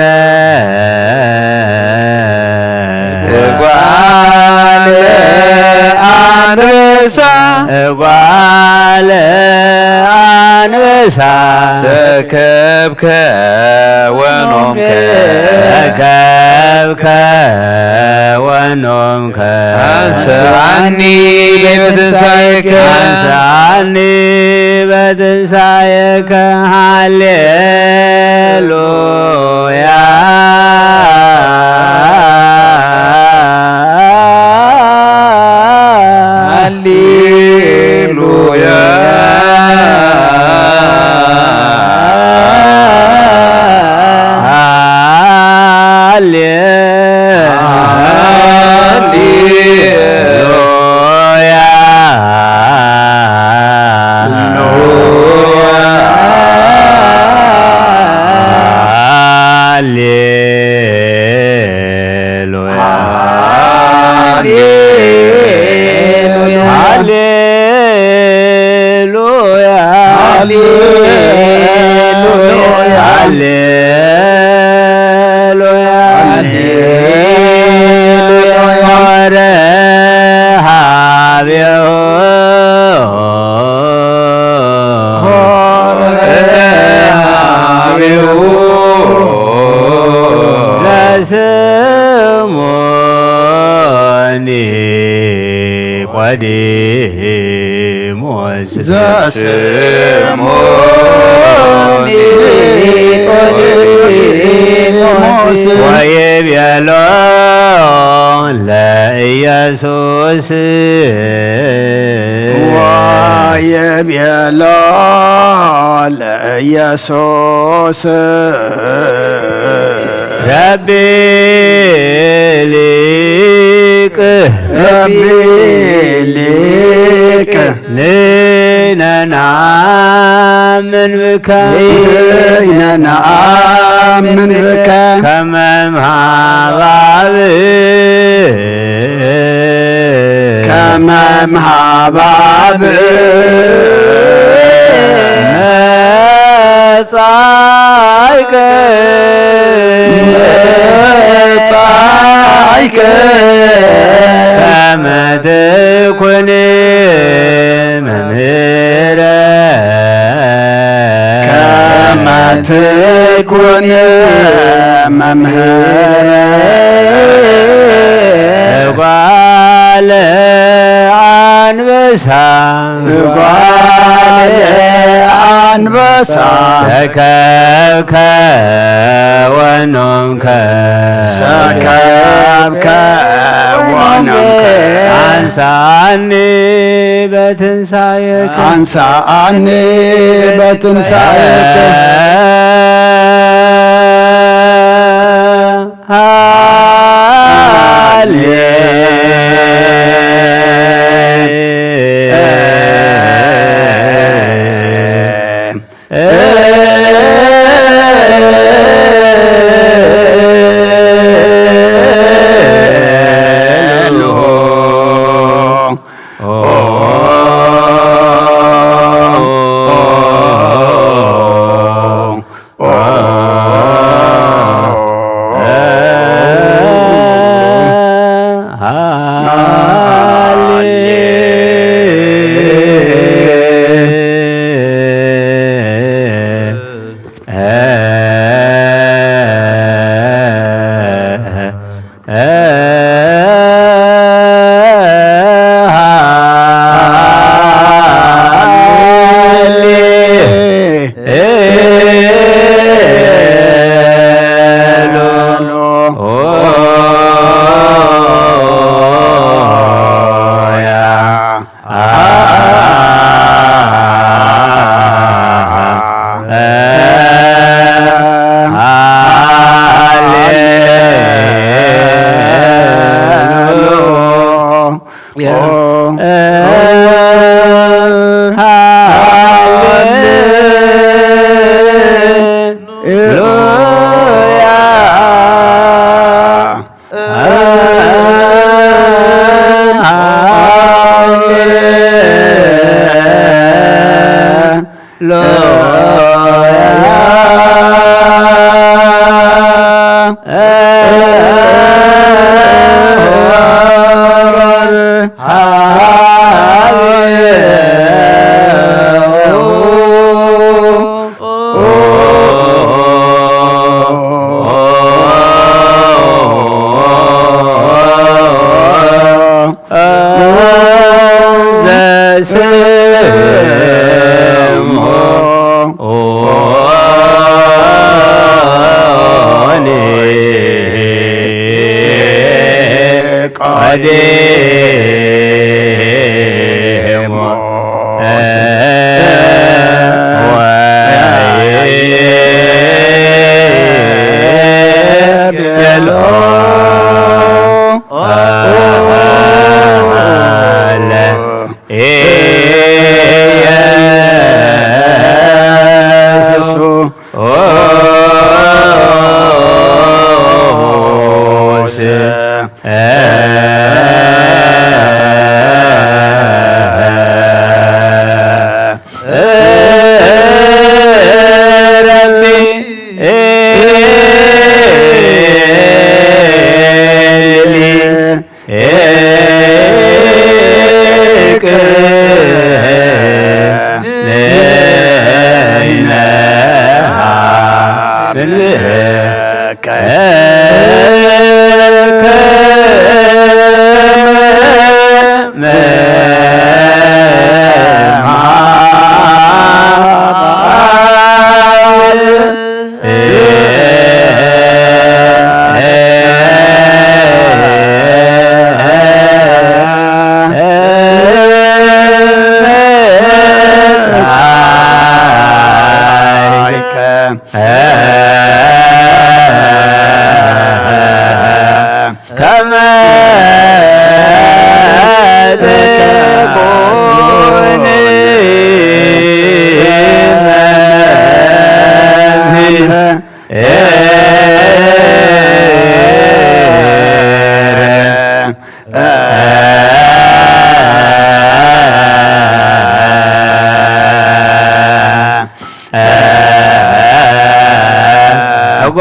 እጓለ አንበሳ ሰከብከ ወኖምከ አንሳኒ በትንሣኤከ ሃሌሉያ ሃሌሉያ ስምዖን ኒቆዲሞስ ወይቤሎ ለኢየሱስ ረቢ ሊቅ ንሕነናምን ነአምን ብከ ነአምን ብከ ከመ እምኀባብ ከመ እምኀባብ መጻእከ ከመ ትኩን መምህረ ከመ ትኩን መምህረ እጓለ አንበሳ እጓለ አንበሳ ሰከብከ ወኖምከ ሰከብከ ወኖምከ አንሳኒ በትንሣኤከ አንሳኒ በትንሣኤከ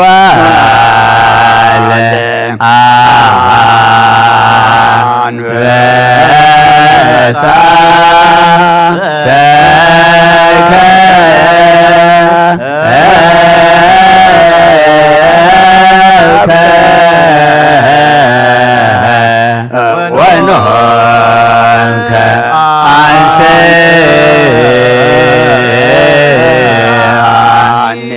እጓለ አንበሳ ሰከ ወኖንከ አንሥአኒ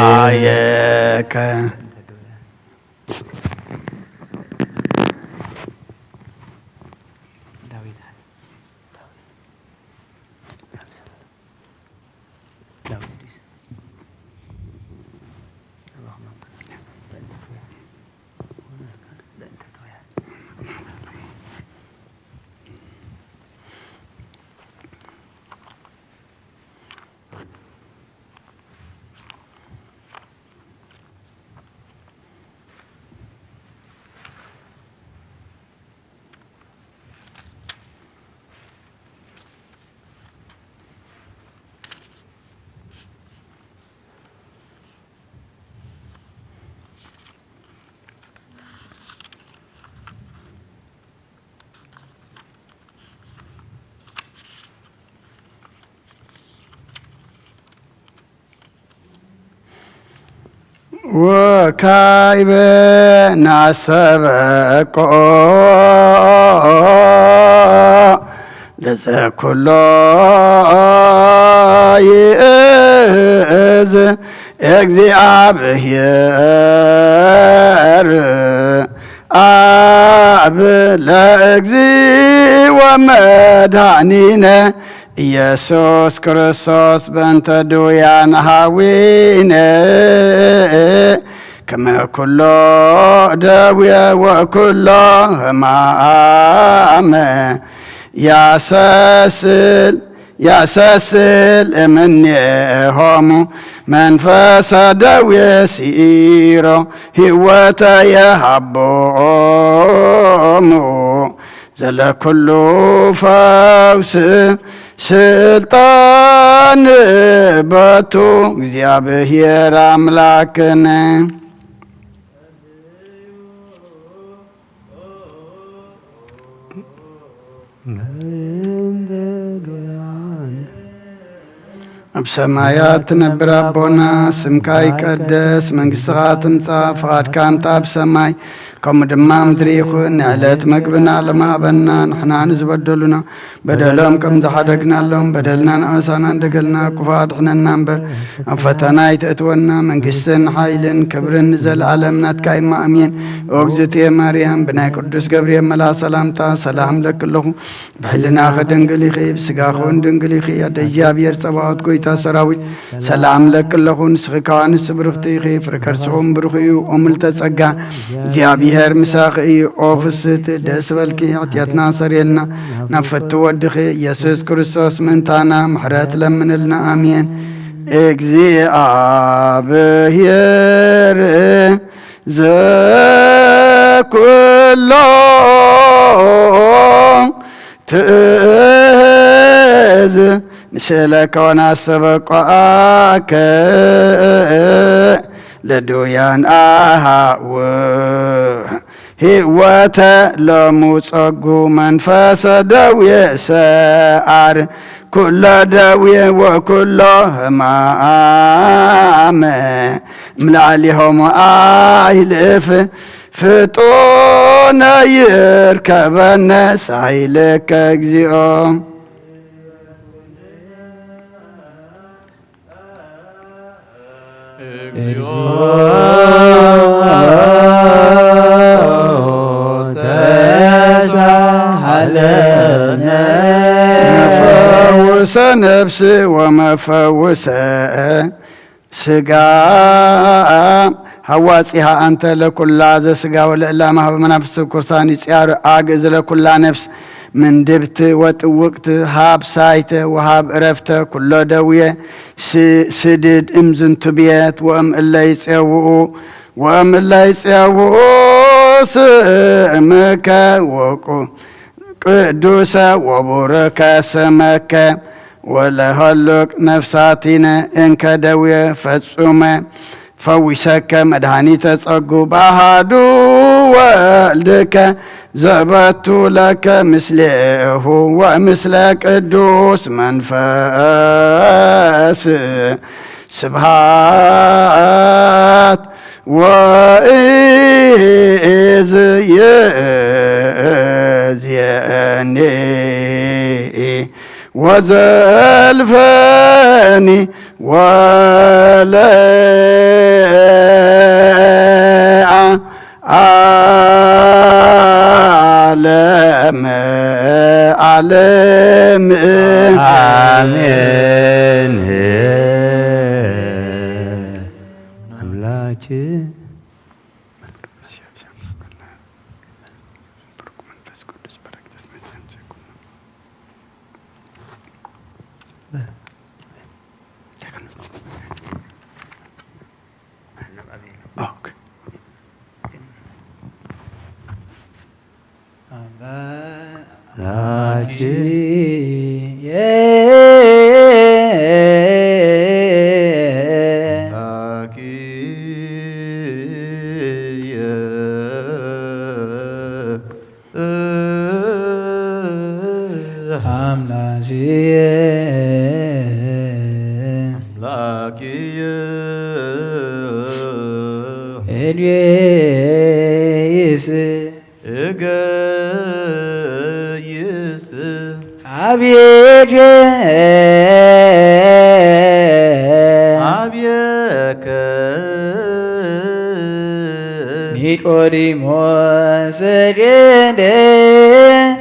በትንሣኤከ ወካይበ ናሰበቆ ለዘኩሎ ይእዝ እግዚአብሔር አብ ለእግዚ ወመድኃኒነ ኢየሱስ ክርስቶስ በእንተ ድውያን ሃዊነ ከመ ኩሎ ደዌ ወኩሎ ሕማመ ያሰስል እምኔሆሙ መንፈሰ ደዌ ሲሮ ሕይወተ የሃቦሙ ዘለኩሉ ፈውስ ስልጣን በቱ እግዚአብሔር አምላክነ ኣብ ሰማያት ትነብር ኣቦና ስምካ ይቀደስ መንግሥትኻ ትምጻእ ፍቓድካ እምታ ኣብ ሰማይ ከምኡ ድማ ምድሪ ይኹን ንዕለት መግብና ለማሃበና ንሕና ንዝበደሉና በደሎም ከም ዝሓደግናሎም በደልና ንኣመሳና እንደገልና ኩፋ ድሕነና እምበር ኣብ ፈተና ይትእትወና መንግሥትን ሓይልን ክብርን ዘለዓለም ናትካ ኢማ ኣሜን። ኦግዝእትየ ማርያም ብናይ ቅዱስ ገብርኤል መልኣክ ሰላምታ ሰላም ለክለኹ ብሕሊናኸ ድንግል ኢኺ ብስጋኹን ድንግል ኢኺ ኣደ እግዚኣብሔር ጸባዖት ጐይታ ሰራዊት ሰላም ለክለኹ ንስኺ ከዋንስ ብርኽቲ ኢኺ ፍረ ከርስኹም ብሩኽ እዩ ኦ ምልዕተ ጸጋ እግዚኣብሔር ምሳኺ እዩ ኦ ፍስሕቲ ደስ በልኪ ኃጢአትና ሰሪየልና ናብ ፈቱ ወድኺ ኢየሱስ ክርስቶስ ምንታና ምሕረት ለምንልና አሜን። እግዚአብሔር ዘኩሎ ትእዝ ንስእለከ ወናስተበቋከ ለድውያን አሃው ሕይወተ ለሙጸጉ መንፈሰ ደዌ ሰዓር ኩለ ደዌ ወኩሎ ሕማመ እምላዕሊሆሙ አይልፍ ፍጡነ ይርከበነ ሳይልከ እግዚኦ ተሳሃለነ መፈውሰ ነፍስ ወመፈውሰ ስጋ ሐዋጺሃ አንተ ለኩላ ዘስጋ ወለዕላማ በመናፍስ ኩርሳን ይጽያር አግዝ ለኩላ ነፍስ ምንድብት ወጥውቅት ሃብ ሳይተ ወሃብ ዕረፍተ ኩሎ ደውየ ስድድ እምዝንቱ ቤት ወእም እለ ይፄውኡ ስምከ ወቁ ቅዱሰ ወቡርከ ስመከ ወለሃሎቅ ነፍሳቲነ እንከ ደዌ ፈጹመ ፈዊሰከ መድኃኒተ ጸጉ ባህዱ ወልድከ ዘበቱ ለከ ምስሌሁ ወምስለ ቅዱስ መንፈስ ስብሃት ወኢዝ የዝየኒ ወዘልፈኒ ወለአ ዓለም ዓለም አሜን። አምላችን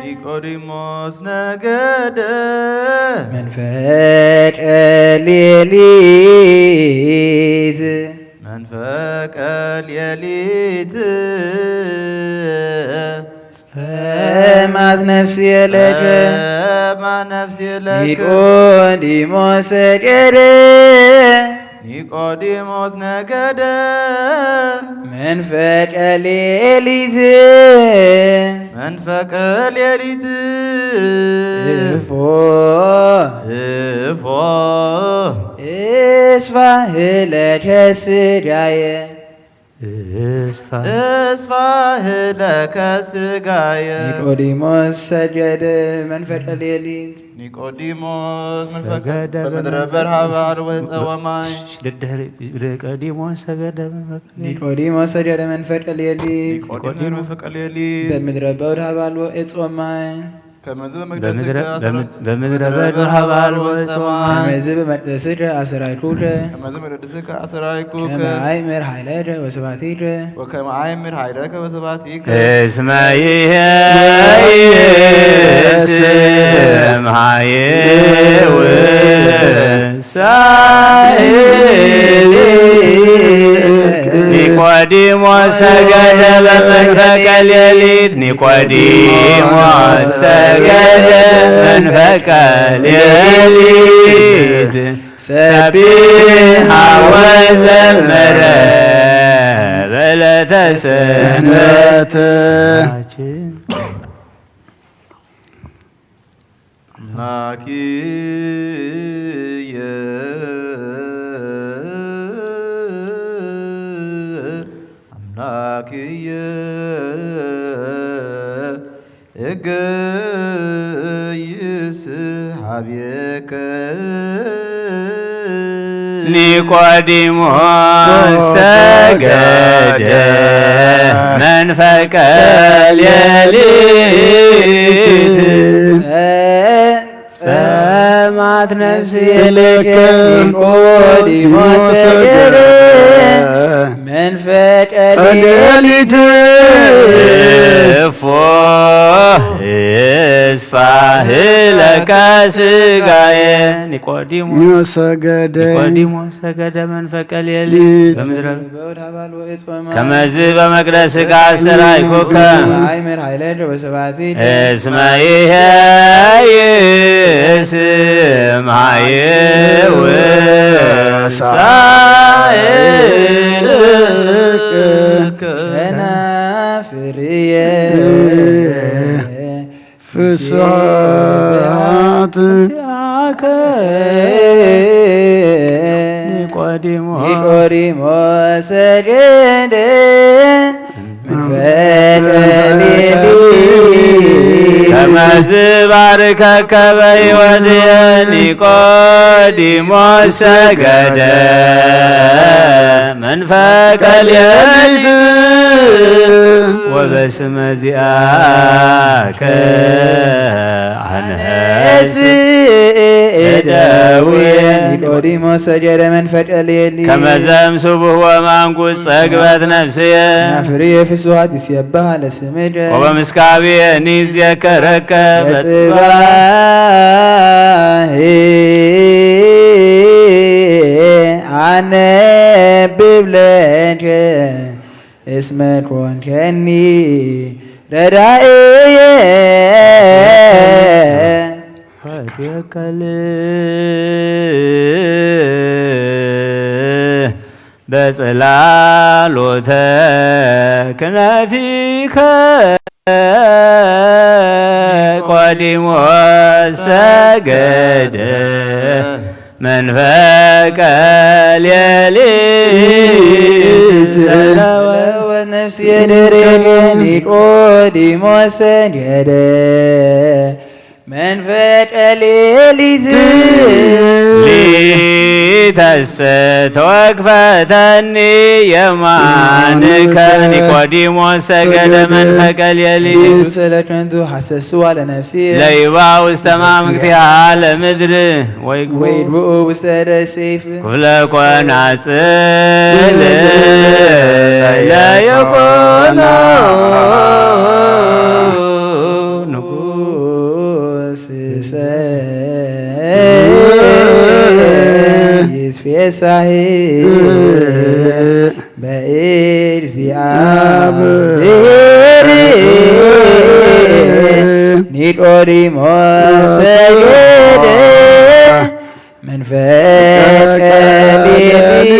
ኒቆዲሞስ ነገደ መንፈቀ ሌሊት መንፈቀ ሌሊት ጸማት ነፍሴ ለከ ኒቆዲሞስ ሰገደ ኒቆዲሞስ ነገደ መንፈቀ ሌሊት መንፈቀ ሌሊት እፎ እስፋህለከ ስጋየ እስፋህለከ ስጋየ ኒቆዲሞስ ሰገደ መንፈቀ ሌሊት ኒቆዲሞስ መንፈቀ በምድረ በረሃ በአልወ ጸወማይ ኒቆዲሞስ ሰገደ መንፈቀ ሌሊት በምድረ በረሃ በአልወ ጸወማይ በምድረ በረሃ በአልወ ጸወማይ ከመዝ በመቅደስከ አስራይኩከ ከመ አእምር ኃይለከ ወስብሐቲከ እስመ ይእዜሰ ኃይል ኒቆዲሞስ ሰገደ በመንፈቀ ሌሊት ኒቆዲሞስ ሰገደ መንፈቀ ሌሊት ሰቢሐ ወዘመረ በዕለተ ሰንበት አምላክየ እገይስ ሀቤከ ኒቆዲሞስ ሰገደ መንፈቀ ሌሊት ጸማት ነፍሴ ለከ ኒቆዲሞስ ሰገደ መንፈቀ ሌሊት እፎ እስፋህለከ ስጋየ ኒቆዲሞስ ሰገደ መንፈቀ ሌሊት ከመዝ በመቅደስከ አስተርአይኩከ እስመ ይእዜሰ ኃይል ከናፍርየ ፍስሐት ኒቆዲሞስ ሰገደ ከመዝ ባርከከ በሕይወትየ ኒቆዲሞስ ሰገደ መንፈቀ ሌሊት ወበስመ ዚአከ አንስ እደውየ ኒቆዲሞስ ሰገደ መንፈቀ ሌሊት ከመዘም ሱቡሕ ወማንኩስ ጸግበት ነፍስየ ናፍርየ ፍሱሃት ይሴብሐ ለስምከ ወበምስካብየ ንዜከረከ በጽባሕ አነብብ ለከ እስመ ኮንከኒ ረዳእየ ኀቤከል በጽላሎተ ክነፊከ ኒቆዲሞስ ሰገደ መንፈቀ ሌሊት ወነፍስየ ደረገ ኒቆዲሞስ ሰገደ መንፈቀ ሌሊት ሊተሰ ተወክፈተኒ የማንከ ኒቆዲሞስ ሰገደ መንፈቀ ሌሊት ስለከንቱ ሐሰስዋ ለነፍስየ ለይባ ውስተ ማምክቲሃ ለምድር ወይድብኡ ውስተ ደሴፍ ኩለ ቆናጽል ለየኮኖ ይትፌሳህ በእግዚአብሔር ኒቆዲሞስ ሰገደ መንፈቀ ሌሊት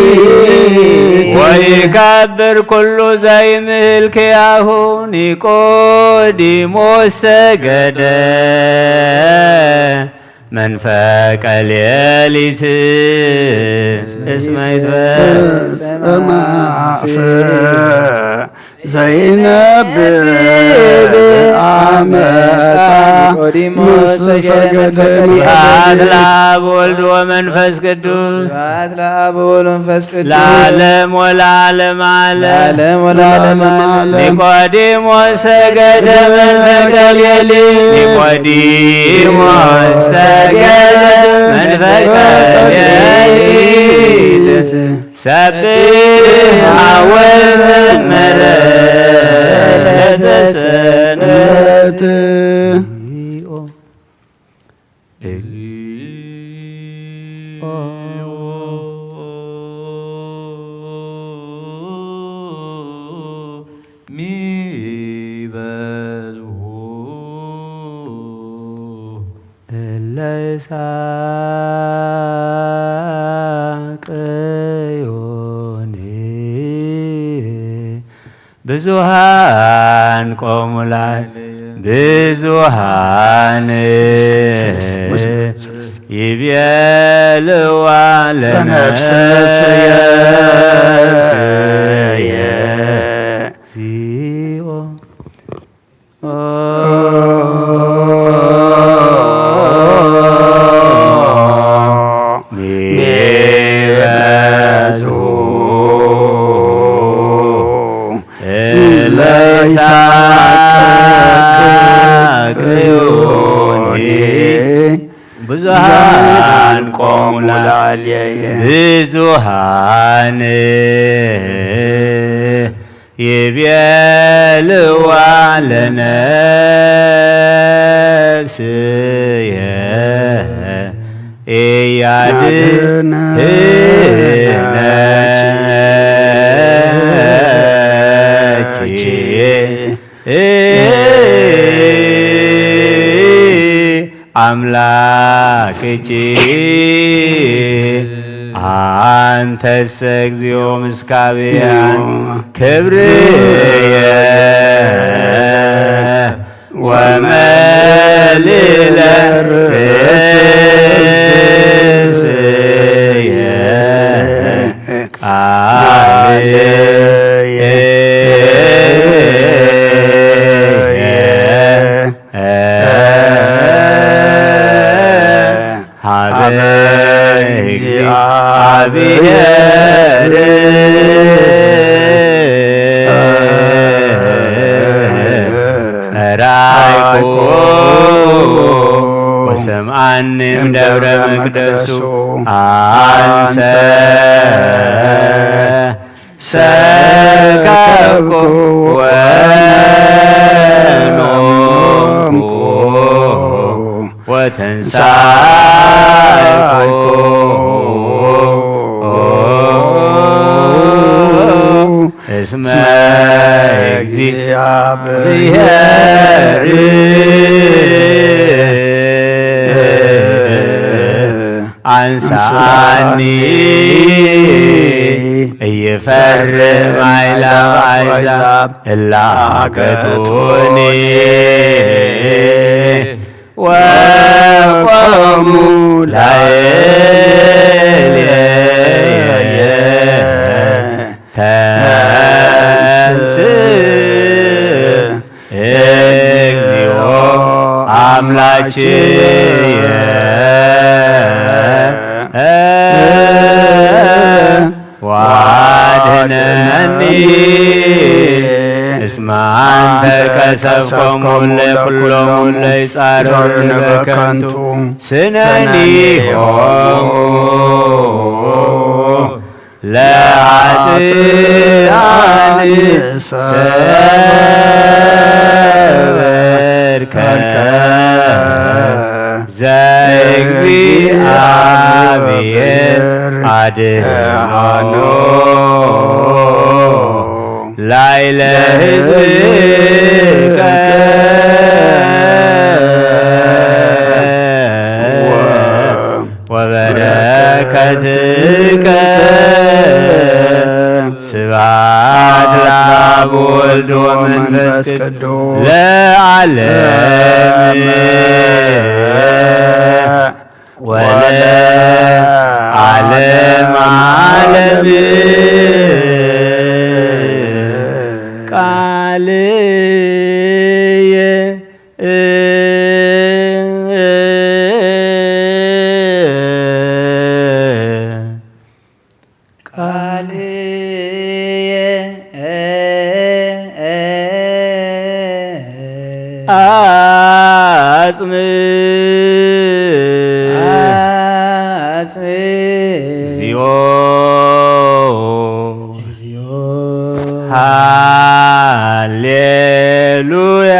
ወይከብር ኩሉ ዘይምልክያሁ ኒቆዲሞስ ሰገደ መንፈቀ ሌሊት እስመ ይትፈጸም አፈ ዘይነብብ አመፃ ኒቆዲሞስ ሰገደ ስብሐት ለአብ ወወልድ ወመንፈስ ቅዱስ ስብሐት ለአብ ወወልድ ወመንፈስ ቅዱስ ለዓለም ወለዓለመ ዓለም ኒቆዲሞስ ሰገደ መንፈቀ ሌሊት ኒቆዲሞስ ሰገደ መንፈቀ ሌሊት ሰብሐ ወዘመረ ለተሰንበት ለሳቅዮኒ ብዙሃን ቆሙላል ብዙሃን ይቤልዋ ለነፍስየ እግዚኦ ብዙሃን ቆሙላል ብዙሃን ይቤልዋ ለነፍስየ ኢያድኅነኪ አምላክኪ አንተሰ እግዚኦ ምስካብያን ክብርየ ወመልዕለ ርእስየ እግዚአብሔር ጸራይኮ ወሰምዓኒም ደብረ መቅደሱ አንሰ ሰከብኩ ወኖምኩ ወተንሣእኩ እስመ እግዚአብሔር አንሳኒ እይፈርም አእላፍ አሕዛብ እለ አገቱኒ ወቆሙ ላዕሌየ ተንሥእ እግዚኦ አምላክየ ዋድኅነኒ እስመ አንተ ቀሰፍኮሙ ለኵሎሙ ለይጻረሩ በከንቱ ስነኒሆሙ ለኃጥኣን ሰበርከ ዘእግዚአብሔር አድኅኖ ላዕለ ሕዝብከ ወበረከትከ ስብሐት ለአብ ወወልድ ወመንፈስ ቅዱስ ለዓለመ ወለዓለመ ዓለም ቃልየ አጽም እግዚኦ ሃሌሉያ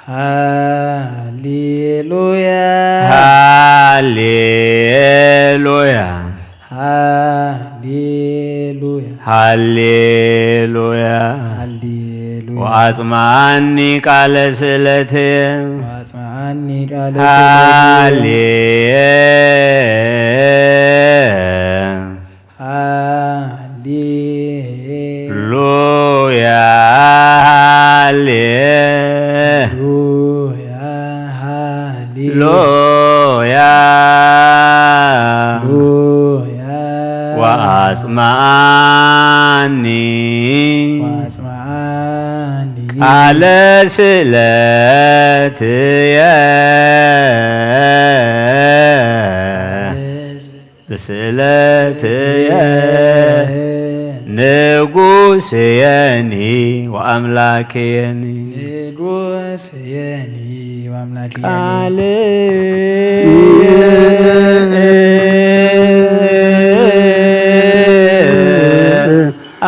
ሃሌሉያ ሃሌሉያ ሃሌሉያ ወአጽምዓኒ ቃለ ስእለትየ ሃሌሉያ ሃሌሉያ ወአጽምዓኒ ቃለ ስእለትየ ስእለትየ ንጉሥየኒ ወአምላክየኒ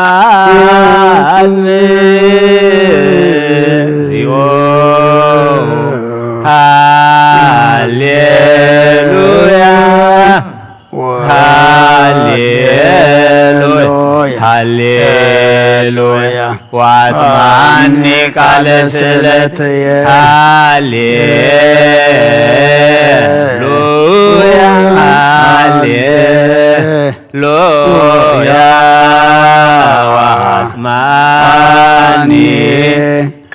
አጽም እግዚኦ ሃሌሉያ ሃሌሉያ ሃሌሉያ ወአጽምዓኒ ቃለ ስእለትየ ሃሌሉያ ሃሌሉያ ወአጽምዓኒ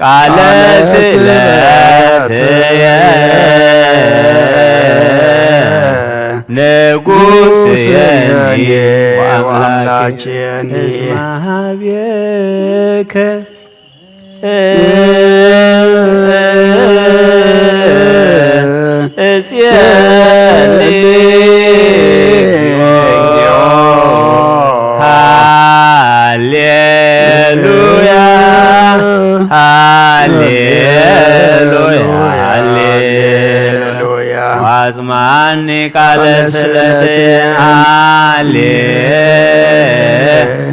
ቃለ ስእለትየ ንጉሥየኒ ወአምላክየ እስማሃቤከ ሃሌሉያ ሃሌሉያ ዋጽማኒ ቃለ ስለት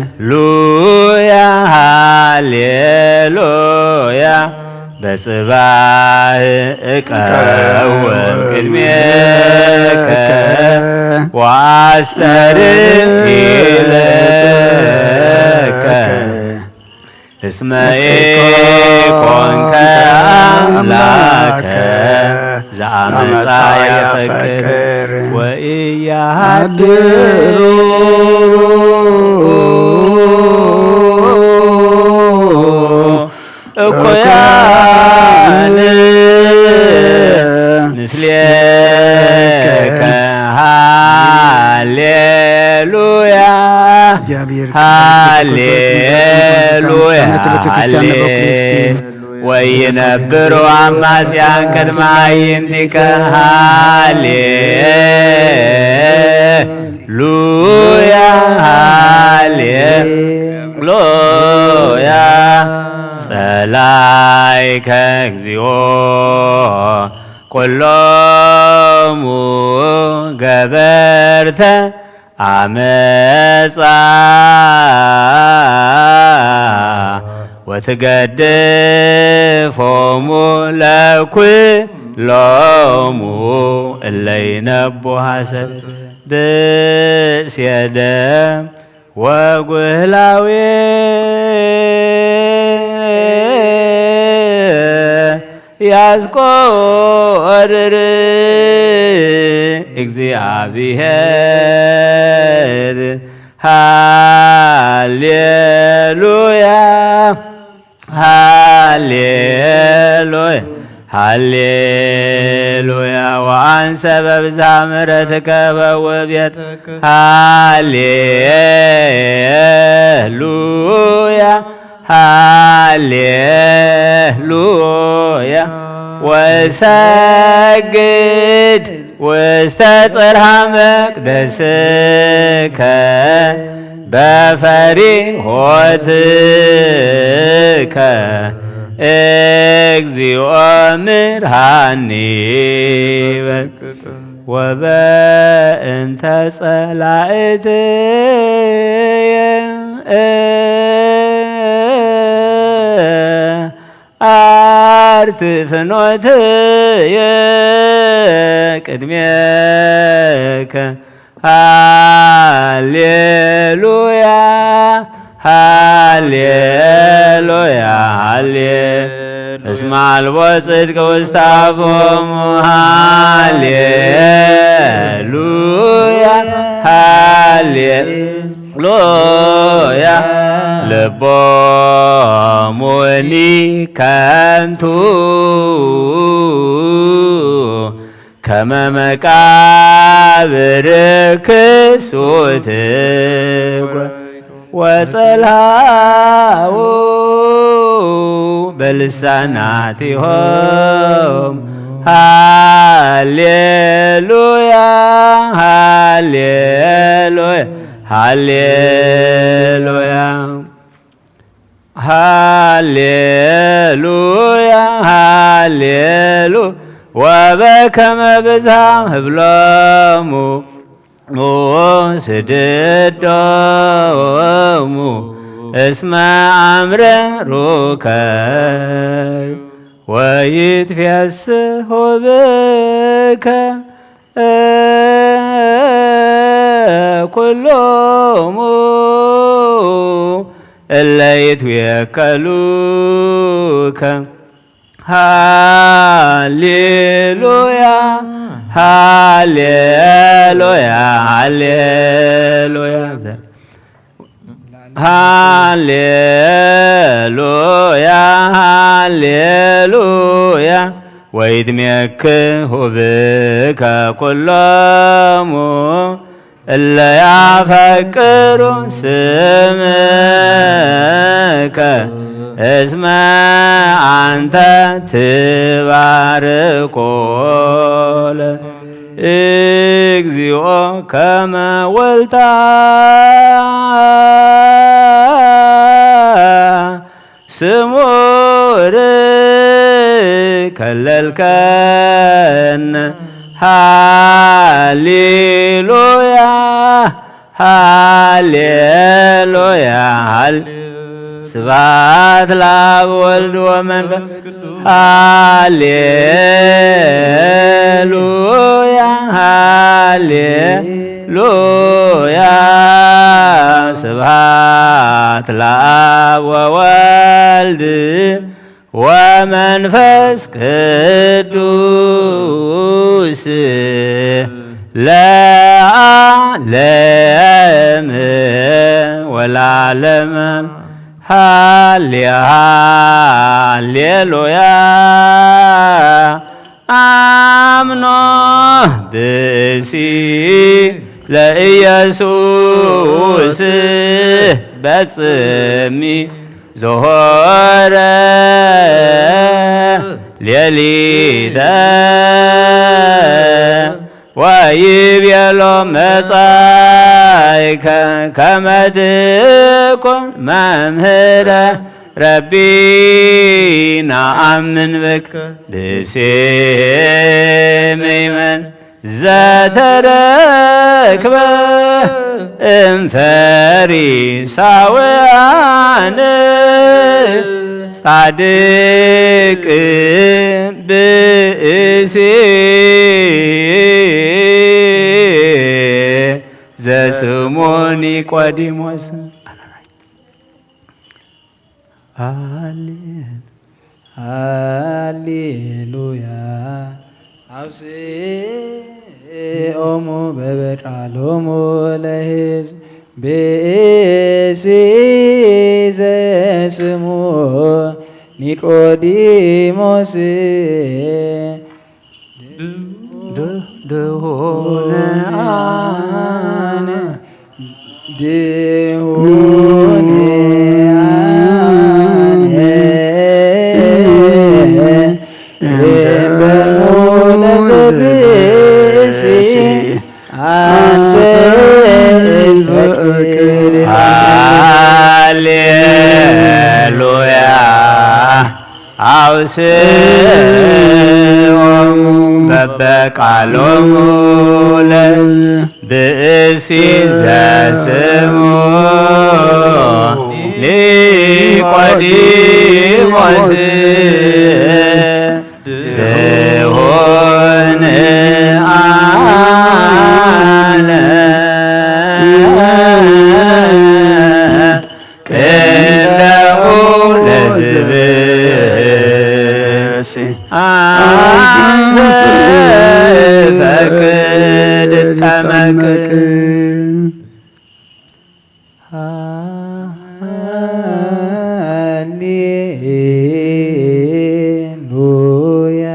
ሃሌሉያ ሃሌሉያ በጽባህ እቀወም ቅድሜከ ወአስተርይ ለከ እስመ ኢኮንከ አምላከ ዘአመፃ ያፈቅር ወኢያድሩ እኮያን ምስሌከ ሃሌሉያ ሃሌሉያ ወይነብሩ አማስያን ቅድመ አዕይንቲከ ሃሌሉያ ሃሌሉያ ጸላይከ እግዚኦ ኩሎሙ ገበርተ አመፃ ወትገድፎሙ ለኩሎሙ እለ ይነቡ ሐሰት ብእስየ ደም ወጉህላዌ ያስቆርር እግዚአብሔር ሃሌሉያ ሃሌሉያ ሃሌሉያ ወአንሰ በብዝኃ ምሕረትከ በውእቤት ሃሌሉያ ሃሌሉያ ወሰግድ ውስተ ጽርሐ መቅደስከ በፈሪሆትከ እግዚኦ ምርሃኒ ወበእንተ ጸላእትየ አርት ፍኖትየ ቅድሜከ ሃሌሉያ ሃሌሉያ እስመ አልቦ ጽድቅ ውስተ አፎሙ ሃሌሉያ ሃሌሉያ ልቦሙኒ ከንቱ ከመ መቃብር ክሱት ወጸልሃው በልሳናቲሆም ሃሌሉያ ሃሌሉያ ሃሌሉያ ሃሌሉያ ሃሌሉያ ወበከመ ብዝኃ ህብሎሙ ስድዶሙ እስመ አምረሩከ ወይትፌስሑ ብከ ኩሎሙ እለ ይትዌከሉከ ሃሌሉያ ሃሌሉያ ሃሌሉያ ሃሌሉያ ሃሌሉያ ወይትሜክሁ ብከ ኩሎሙ እለ ያፈቅሩ ስምከ እስመ አንተ ትባርኮ እግዚኦ ከመ ወልታ ስሙር ከለልከነ ሃሌሉያ ሃሌሉያ ስብሐት ለአብ ወልድ ወመንፈስ ሃሌሉያ ሃሌሉያ ስብሐት ለአብ ወወልድ ወመንፈስ ቅዱስ ለዓለም ወለዓለመ ሃሌሉያ አምኖ ብእሲ ለኢየሱስ በጽሚ ዞሆረ ሌሊተ ወይቤሎ መጻእከ ከመ ትኩን መምህረ ረቢና አምን በከ ብእሴ ምእመን ዘተረክበ እምፈሪሳውያን ጻድቅ ብእሴ ዘስሙ ኒቆዲሞስ ሃሌሉያ አውስኦሙ በበቃሎሙ ለሕዝብ ብእሲ ዘስሙ ኒቆዲሞስ ድሆነ አነ ድሆነ ሃሌሉያ አውስኦሙ በበቃሎሙ ለብእሲ ዘስሙ ኒቆዲሞስ ድሆነ አነ እነሆ ለዝብእሲ አንተ ፈቅድ ጠመቅ ሃሌሉያ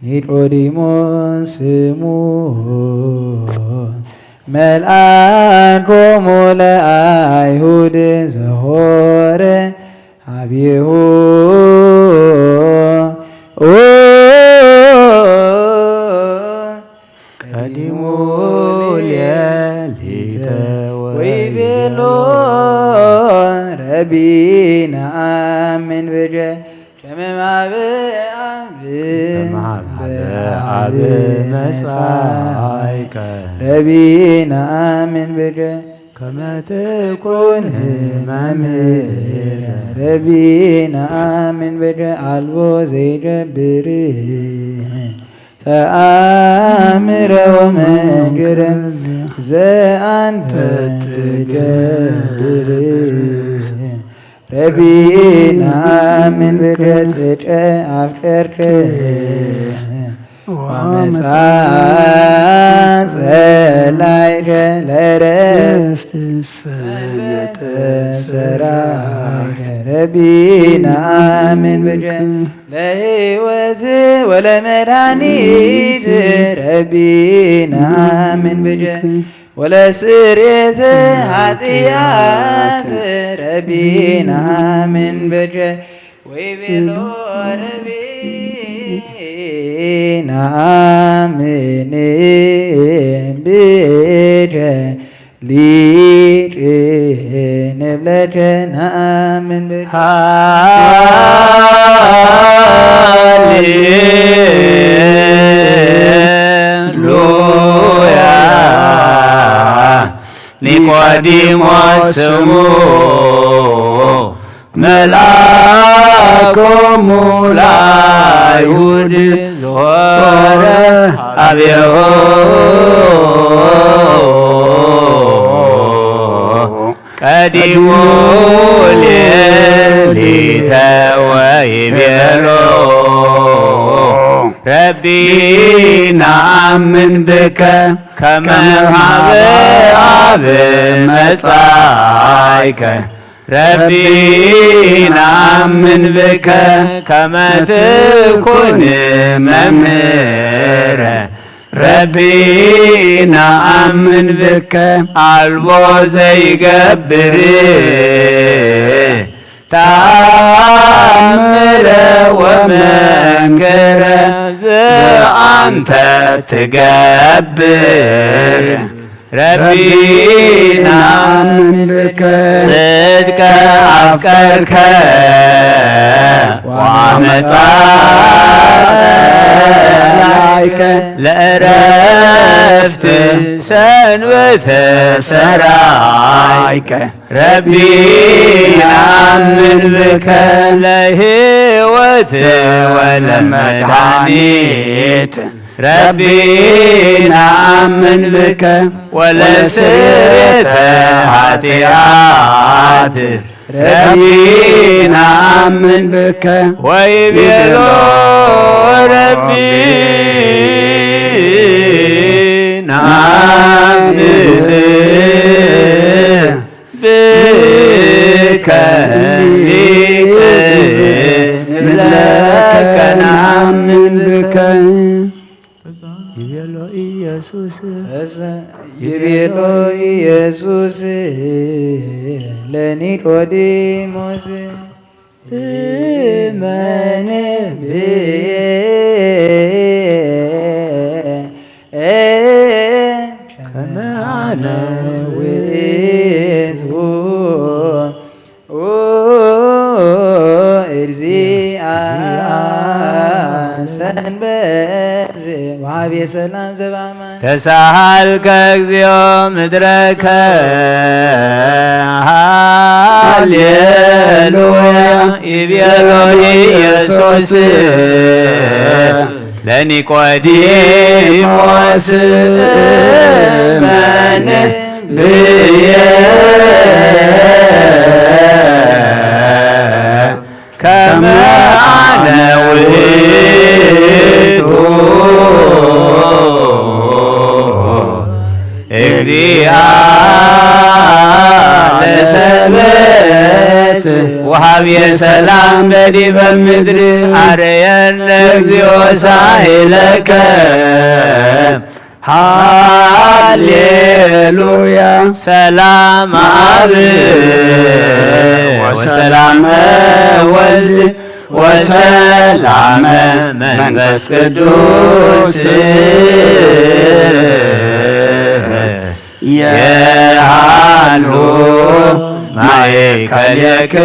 ኒቆዲሞስ ስሙ መልአኮሙ ለአይሁድ ዘሆረ ሀቤሁ ቀዲሞ ሌሊተ ወይቤሎ ረቢና አምን በጀ ሸመማብ አብ መጻእከ ረቢና አምን በጀ ከመ ትኩን መምህረ ረቢና አምን በጀ አልቦ ዘይገብር ተአምረ ወመንግረ ዘአንተ ትገብር ረቢና አምን በጀ ጽድቀ አፍቀርከ ወመጻ ጸላይከ ለዕረፍት ሰንበተ ሰራከ ረቢና አሜን በጀ ለሕይወት ወለመድኃኒት ረቢና አሜን በጀ ወለስርየት ኃጢአት ረቢና አሜን በጀ ወይቤሎ ረቢና አሜን በጀ ሊቅ ንብለከ ነአምን በጀ ሃሌሉያ ኒቆዲሞስ ስሙ መልአኮሙ ለአይሁድ ዞረ አብየሆ ቀዲሞ ሌሊተ ወይቤሎ ረቢ ነአምን ብከ ከመ ኀበ አብ መጻእከ ረቢ ነአምን ብከ ከመ ትኩን መምህረ ረቢ ነአምን ብከ አልቦ ዘይገብር ተአምረ ወመንክረ ዘአንተ ትገብር ረቢ ነአምን ብከ ጽድቀ አፍቀርከ ወአመፃ ጸላይከ ለዕረፍት ሰንበተ ሰራይከ ረቢ ነአምን ብከ ለሕይወት ወለመድኃኒት ረቢ ነአምን ብከ ወለስርየተ ኃጢአት ረቢ ነአምን ብከ ወይቤሎ ረቢ ነአምን ብከ ሊቅ ንብለከ ነአምን ብከ ይቤሎ ኢየሱስ ይቤሎ ኢየሱስ ለኒቆዲሞስ እመን ከመ አነ ውእቱ እግዚአ ሰንበት ወሀቤ ሰላም ዘበአማን ተሳሃልከ እግዚኦ ምድረከ ሃሌሉያ ይቤሎ ኢየሱስ ለኒቆዲሞስ እመን ብየ ከመ አነ ውእቱ እግዚአ ለሰንበት ወሀቤ ሰላም በዲበ ምድር አርየነ እግዚኦ ሳህለከ ሃሌሉያ ሰላም አብ ወሰላመ ወልድ ወሰላመ መንፈስ ቅዱስ የሃሉ ማእከሌክሙ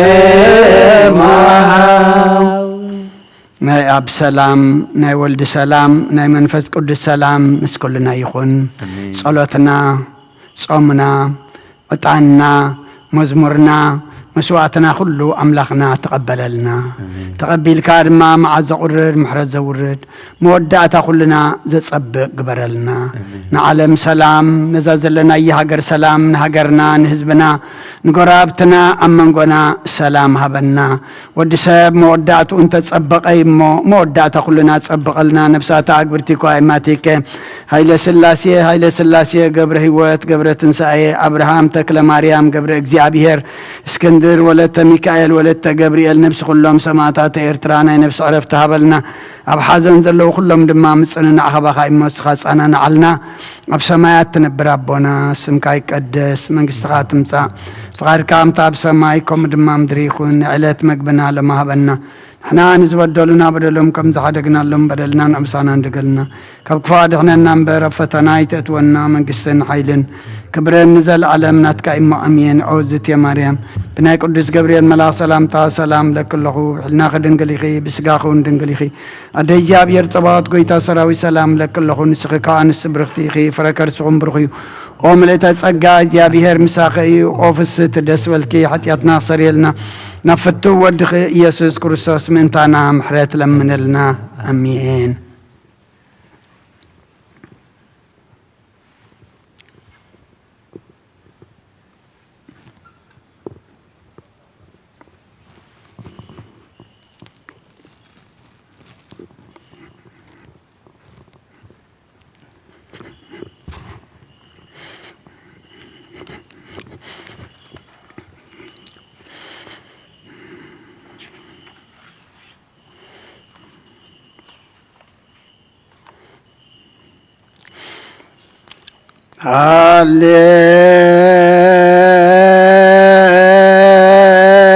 ናይ አብ ሰላም ናይ ወልድ ሰላም ናይ መንፈስ ቅዱስ ሰላም ምስ ኩልና ይኹን። ጸሎትና ጾምና ዕጣንና መዝሙርና መስዋዕትና ኩሉ አምላኽና ተቀበለልና። ተቀቢልካ ድማ መዓዝ ዘቁርድ ምሕረት ዘውርድ መወዳእታ ኩልና ዘጸብቕ ግበረልና ንዓለም ሰላም ነዛ ዘለና የሃገር ሰላም ንሃገርና ንህዝብና ንጎራብትና ኣብ መንጎና ሰላም ሃበና ወዲ ሰብ መወዳእቱ እንተጸበቐ እሞ መወዳእታ ኩልና ጸብቐልና ነብሳታ ኣግብርቲ ኳይማቲከ ሃይለ ስላሴ ገብረ ህይወት ገብረ ትንሳኤ አብርሃም ተክለ ማርያም ገብረ እግዚአብሔር እስክንድር ወለተ ሚካኤል ወለተ ገብርኤል ነብስ ኩሎም ሰማዕታት ኤርትራ ናይ ነብስ ዕረፍቲ ሃበልና ኣብ ሓዘን ዘለዉ ኩሎም ድማ ምጽንና ኣኸባኻ ይመስኻ ጻናናዓልና ኣብ ሰማያት ትነብር ኣቦና ስምካ ይቀደስ መንግሥትኻ ትምጻእ ፍቓድካ እምታ ኣብ ሰማይ ከምኡ ድማ ምድሪ ይኹን ንዕለት መግብና ለማሃበና ንሕና ንዝበደሉና በደሎም ከም ዝሓደግናሎም በደልና ንዕምሳና እንደገልና ካብ ክፉ ኣድሕነና እምበር ኣብ ፈተና ይተእትወና መንግሥትን ሓይልን ክብርን ንዘለዓለም ናትካ እሞ ኣሜን ዖዝት የማርያም ብናይ ቅዱስ ገብርኤል መልኣኽ ሰላምታ ሰላም ለክለኹ ብሕልና ድንግል ኢኺ ብስጋኹ ድንግል ኢኺ ኣደ እግዚኣብሔር ጸባኦት ጐይታ ሰራዊት ሰላም ለክለኹ ንስኺ ከዓ ንስ ብርኽቲ ኢኺ ፍረ ከርስኹም ብሩኽ እዩ ኦ ምልእተ ጸጋ እግዚኣብሔር ምሳኺ እዩ ኦ ፍስት ደስ በልኪ ሓጢኣትና ክሰርየልና ናብ ፍቱ ወድኺ ኢየሱስ ክርስቶስ ምእንታና ምሕረት ለምንልና ኣሜን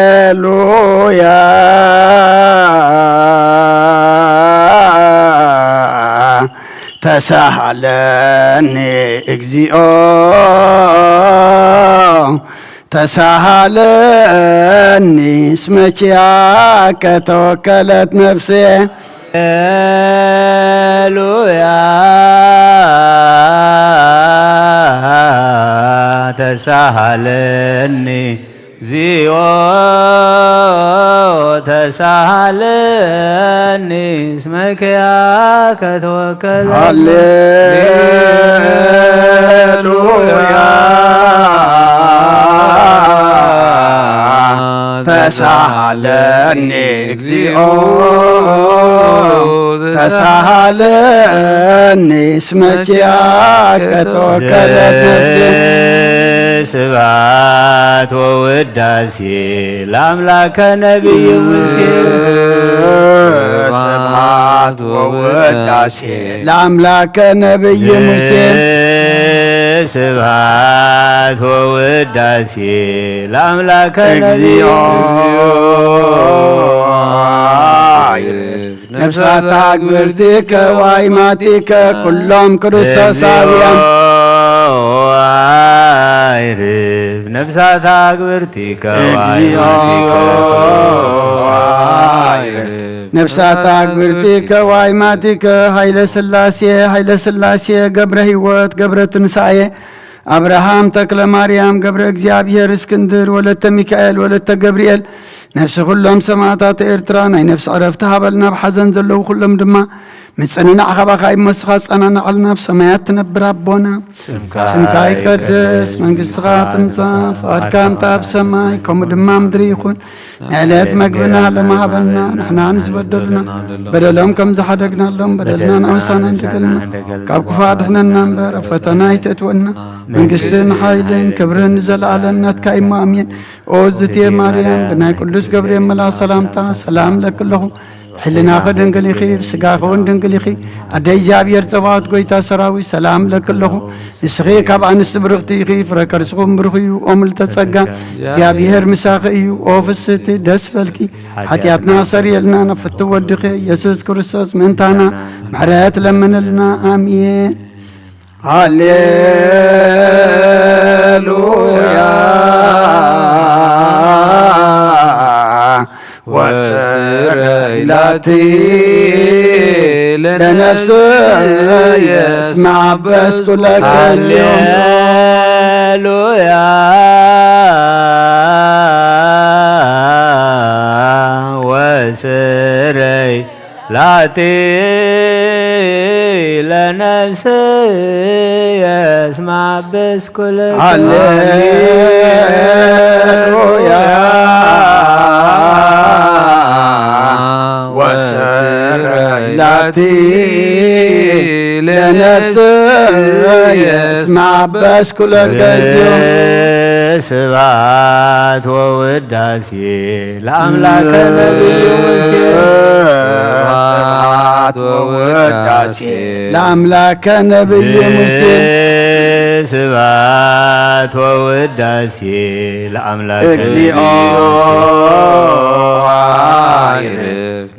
ሃሌሉያ ተሳሃለኒ እግዚኦ ተሳሃለኒ እስመችያከ ተወከለት ነፍሴ ሃሌሉያ ተሳሃለኒ እግዚኦ ተሳሃለኒ እስመኪያከ ተወከለት ሃሌሉያ ተሳሃለኒ እግዚኦ ተሳሃለኒ እስመችያከ ተወከለት ነፍሴ ስብሐት ወውዳሴ ለአምላከ ነቢይ ሙሴ ስብሐት ወውዳሴ ለአምላከ ነቢይ ሙሴ ስብሐት ወውዳሴ ለአምላከ ነቢይ ሙሴ ነፍሳት አግብርቲከ ዋይማቲከ ኩሎም ክርስቶሳውያን አይርፍ ነፍሳት አግብርቲከ ነፍሳት አግብርቲከ ዋይማቲከ ኃይለ ሥላሴ ገብረ ሕይወት ገብረ ትንሣኤ አብርሃም ተክለ ማርያም ገብረ እግዚአብሔር እስክንድር ወለተ ሚካኤል ወለተ ገብርኤል ነፍሲ ኩሎም ሰማዕታት ኤርትራ ናይ ነፍሲ ዕረፍቲ ሃበልና ብሓዘን ዘለዉ ኩሎም ድማ ምጽንና ኣኸባኻ ይመስኻ ጸናናዓልና ብሰማያት ትነብር ኣቦና ስምካ ይቀደስ መንግሥትኻ ትምጻእ ፍቓድካ እምታ ኣብ ሰማይ ከምኡ ድማ ምድሪ ይኹን ንዕለት መግብና ለማሃበልና ንሕና ንዝበደሉና በደሎም ከም ዝሓደግናሎም በደልና ንኣውሳና እንድገልና ካብ ክፉ ኣድሕነና እምበር ኣብ ፈተና ይተእትወና መንግሥትን ሓይልን ክብርን ዘለዓለም ናትካ እሞ ኣሜን ኦ እግዝእትየ ማርያም ብናይ ቅዱስ ገብርኤል መልኣኽ ሰላምታ ሰላም ለክለኹ ብሕልናኸ ድንግል ኢኺ ብስጋኸ እውን ድንግል ኢኺ ኣደ እግዚኣብሔር ጸባኦት ጐይታ ሰራዊት ሰላም ለክለኹ ንስኺ ካብ ኣንስቲ ብርኽቲ ኢኺ ፍረ ከርስኹም ብሩኽ እዩ ኦ ምልዕተ ጸጋ እግዚኣብሔር ምሳኺ እዩ ኦ ፍስቲ ደስ በልኪ ሓጢኣትና ሰሪየልና ናብ ፍቲ ወድኺ ኢየሱስ ክርስቶስ ምእንታና ምሕረት ለምንልና ኣሜን ሃሌሉያ وسريلاتي لنفسي اسمع بست لك اليوم هللويا وسريلاتي ዛቲ ለነፍስ የስማ በስኩል ሃሌሉያ ወሰረይላቲ ለነፍስ የስማ በስኩል ስብሐት ወውዳሴ ለአምላከ ነቢዩ ሙሴ ስብሐት ወውዳሴ ለአምላከ ነቢዩ ሙሴ ስብሐት ወውዳሴ ለአምላከ እግዚኦ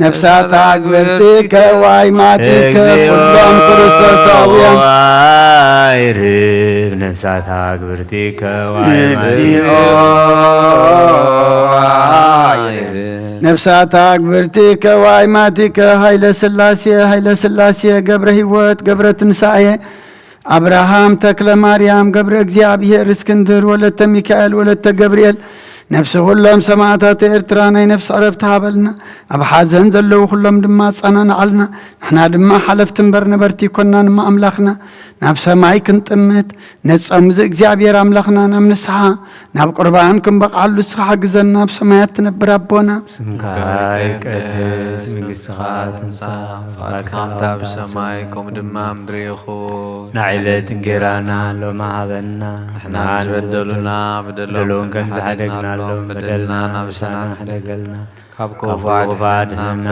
ነፍሳት አግብርቲከ ዋይማቲከ ኩሎም ክርስቶሳውያን አይርብ ነፍሳት አግብርቲከ እግዚኦ ነፍሳት አግብርቲከ ዋይማቲከ ኃይለ ሥላሴ ኃይለ ሥላሴ ገብረ ሕይወት ገብረ ትንሣኤ አብርሃም ተክለ ማርያም ገብረ እግዚአብሔር እስክንድር ወለተ ሚካኤል ወለተ ገብርኤል ነፍሲ ኩሎም ሰማዕታት ኤርትራ ናይ ነፍሲ ዕረፍቲ ሃበልና ኣብ ሓዘን ዘለዉ ኩሎም ድማ ጸናንዓልና ንሕና ድማ ሓለፍቲ እምበር ነበርቲ ይኮንና ንማ ኣምላኽና ናብ ሰማይ ክንጥምት ነጾምዚ እግዚኣብሔር ኣምላኽና ናብ ንስሓ ናብ ቁርባን ክንበቕዓሉ ንስኻ ሓግዘና ኣብ ሰማያት ትነብር ኣቦና ስምካ ይቀደስ መንግሥትኻ ትምጻእ ፈቃድካ ኣብ ሰማይ ከምኡ ድማ ምድሪ ይኹን ንዕለት እንጀራና ሎሚ ሃበና ንሕና ዝበደሉና በደሎን ከም ዝሓደግናሎም በደልና ናብሳና ሕደገልና ካብ ክፉ አድኅነና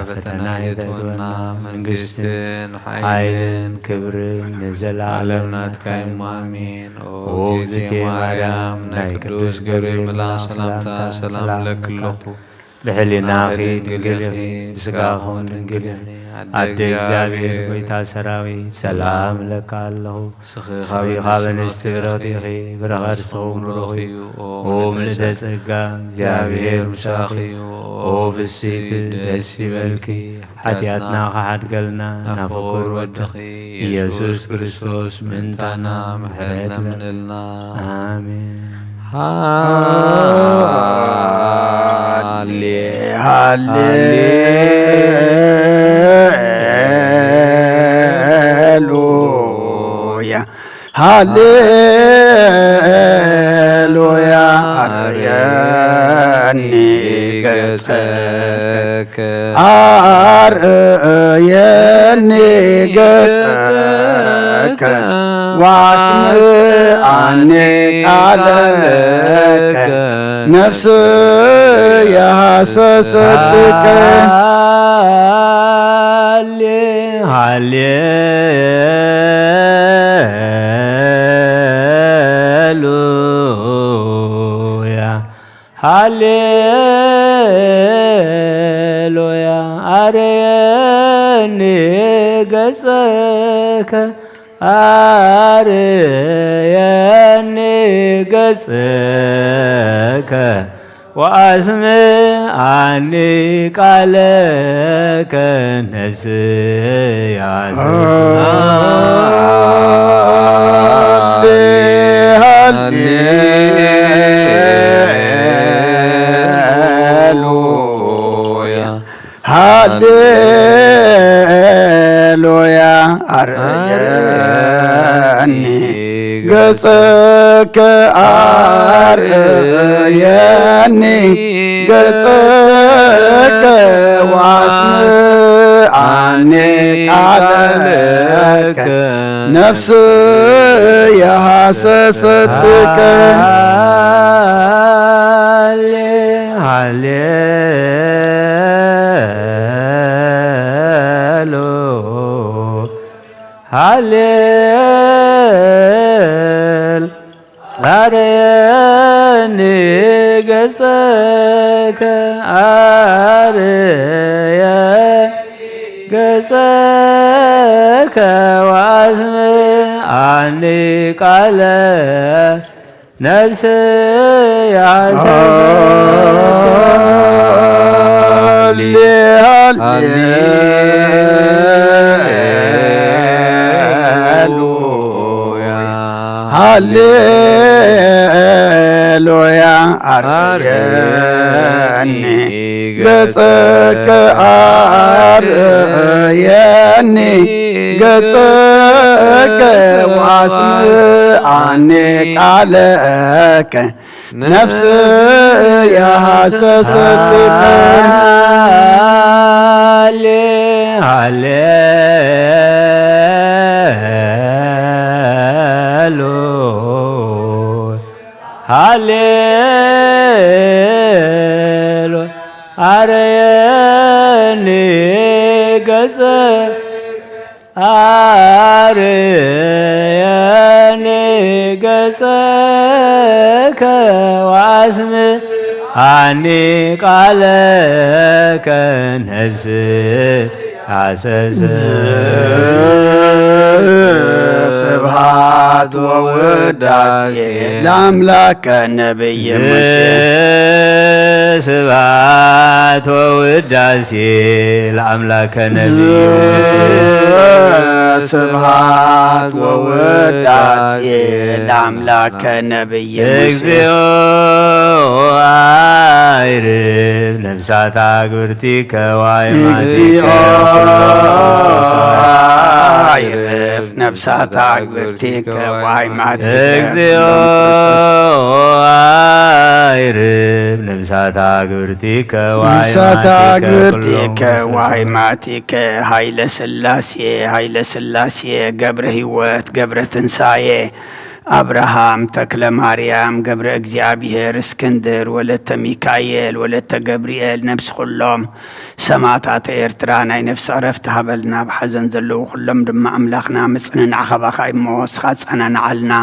ፈተና ይተውና መንግሥትን ኃይልን ክብርን ንዘለዓለም ናትካ እሙ አሜን። ኦ እግዝእትየ ማርያም ናይ ቅዱስ ገብርኤል መልአክ ሰላምታ ሰላም ለክለኹ ብሕሊናኺ ድንግል ኢኺ ብሥጋኹን ድንግል ኢኺ አደ እግዚአብሔር ጐይታ ሰራዊት ሰላም ለካ ኣለኹ ስኺኻ በንስቲ ብርኽቲ ኢኺ ብረኸት ስኹም ርኽ እዩ ኦ ምልዕተ ጸጋ እግዚአብሔር ምሳኺ እዩ ኦ ፍሲት ደስ ይበልኪ ሓጢኣትና ኸሓድገልና ናብ ፍቁር ወድኺ ኢየሱስ ክርስቶስ ምንታና ምሕረት ለምንልና አሜን። ሃሌሉያ ሃሌሉያ አርየኒ ገጸከ አርየኒ ገጸከ ዋስምዓኒ ቃለከ ነፍስ ያሰሰድከ ሃሌሉያ ሃሌሉያ አርየኒ ገጸከ አርየኒ ገጸከ ወአስምዓኒ ቃለከ ነፍስ ሃሌሉያ አርየኒ ገጸከ አርየኒ ገጸከ ወአስምዓኒ ቃለከ ነፍስ ያሐሰሰትከ አርየኒ ገጸከ አርየኒ ገጸከ ወአስምዓኒ ቃለ ነፍስ ሃሌሉያ አርየኒ ገጸከ አርየኒ ገጽከ ወአስምዓኒ ቃለከ ነፍስ ያሐሰሰትከ ሃሌሉያ አርየኒ ገጸ አርየኒ ገጸከ ወአስምዓኒ ቃለከ ነፍስ ስብሐት ወውዳሴ ለአምላከ ነቢይ ሙሴ ስብሐት ወውዳሴ ለአምላከ ነቢይ ሙሴ ስብሐት ወውዳሴ ለአምላከ ነቢይ ሙሴ እግዚኦ አይርብ ነፍሳት አግብርቲከ ወአእማዲከ አይርብ ነፍሳት አግብርቲከ ወአእማዲከ እግዚኦ አይርብ ነፍሳት አግብርቲከ ወአእማዲከ ኃይለ ሥላሴ ኃይለ ሥላሴ ገብረ ሕይወት ገብረ ትንሣኤ አብርሃም ተክለ ማርያም ገብረ እግዚአብሔር እስክንድር ወለተ ሚካኤል ወለተ ገብርኤል ነፍስ ኩሎም ሰማዕታተ ኤርትራ ናይ ነፍሲ ዕረፍቲ ሃበልና ብሓዘን ዘለዉ ኩሎም ድማ ኣምላኽና ምፅንናዕ ኸባኻ እሞ ስኻ ፀናንዓልና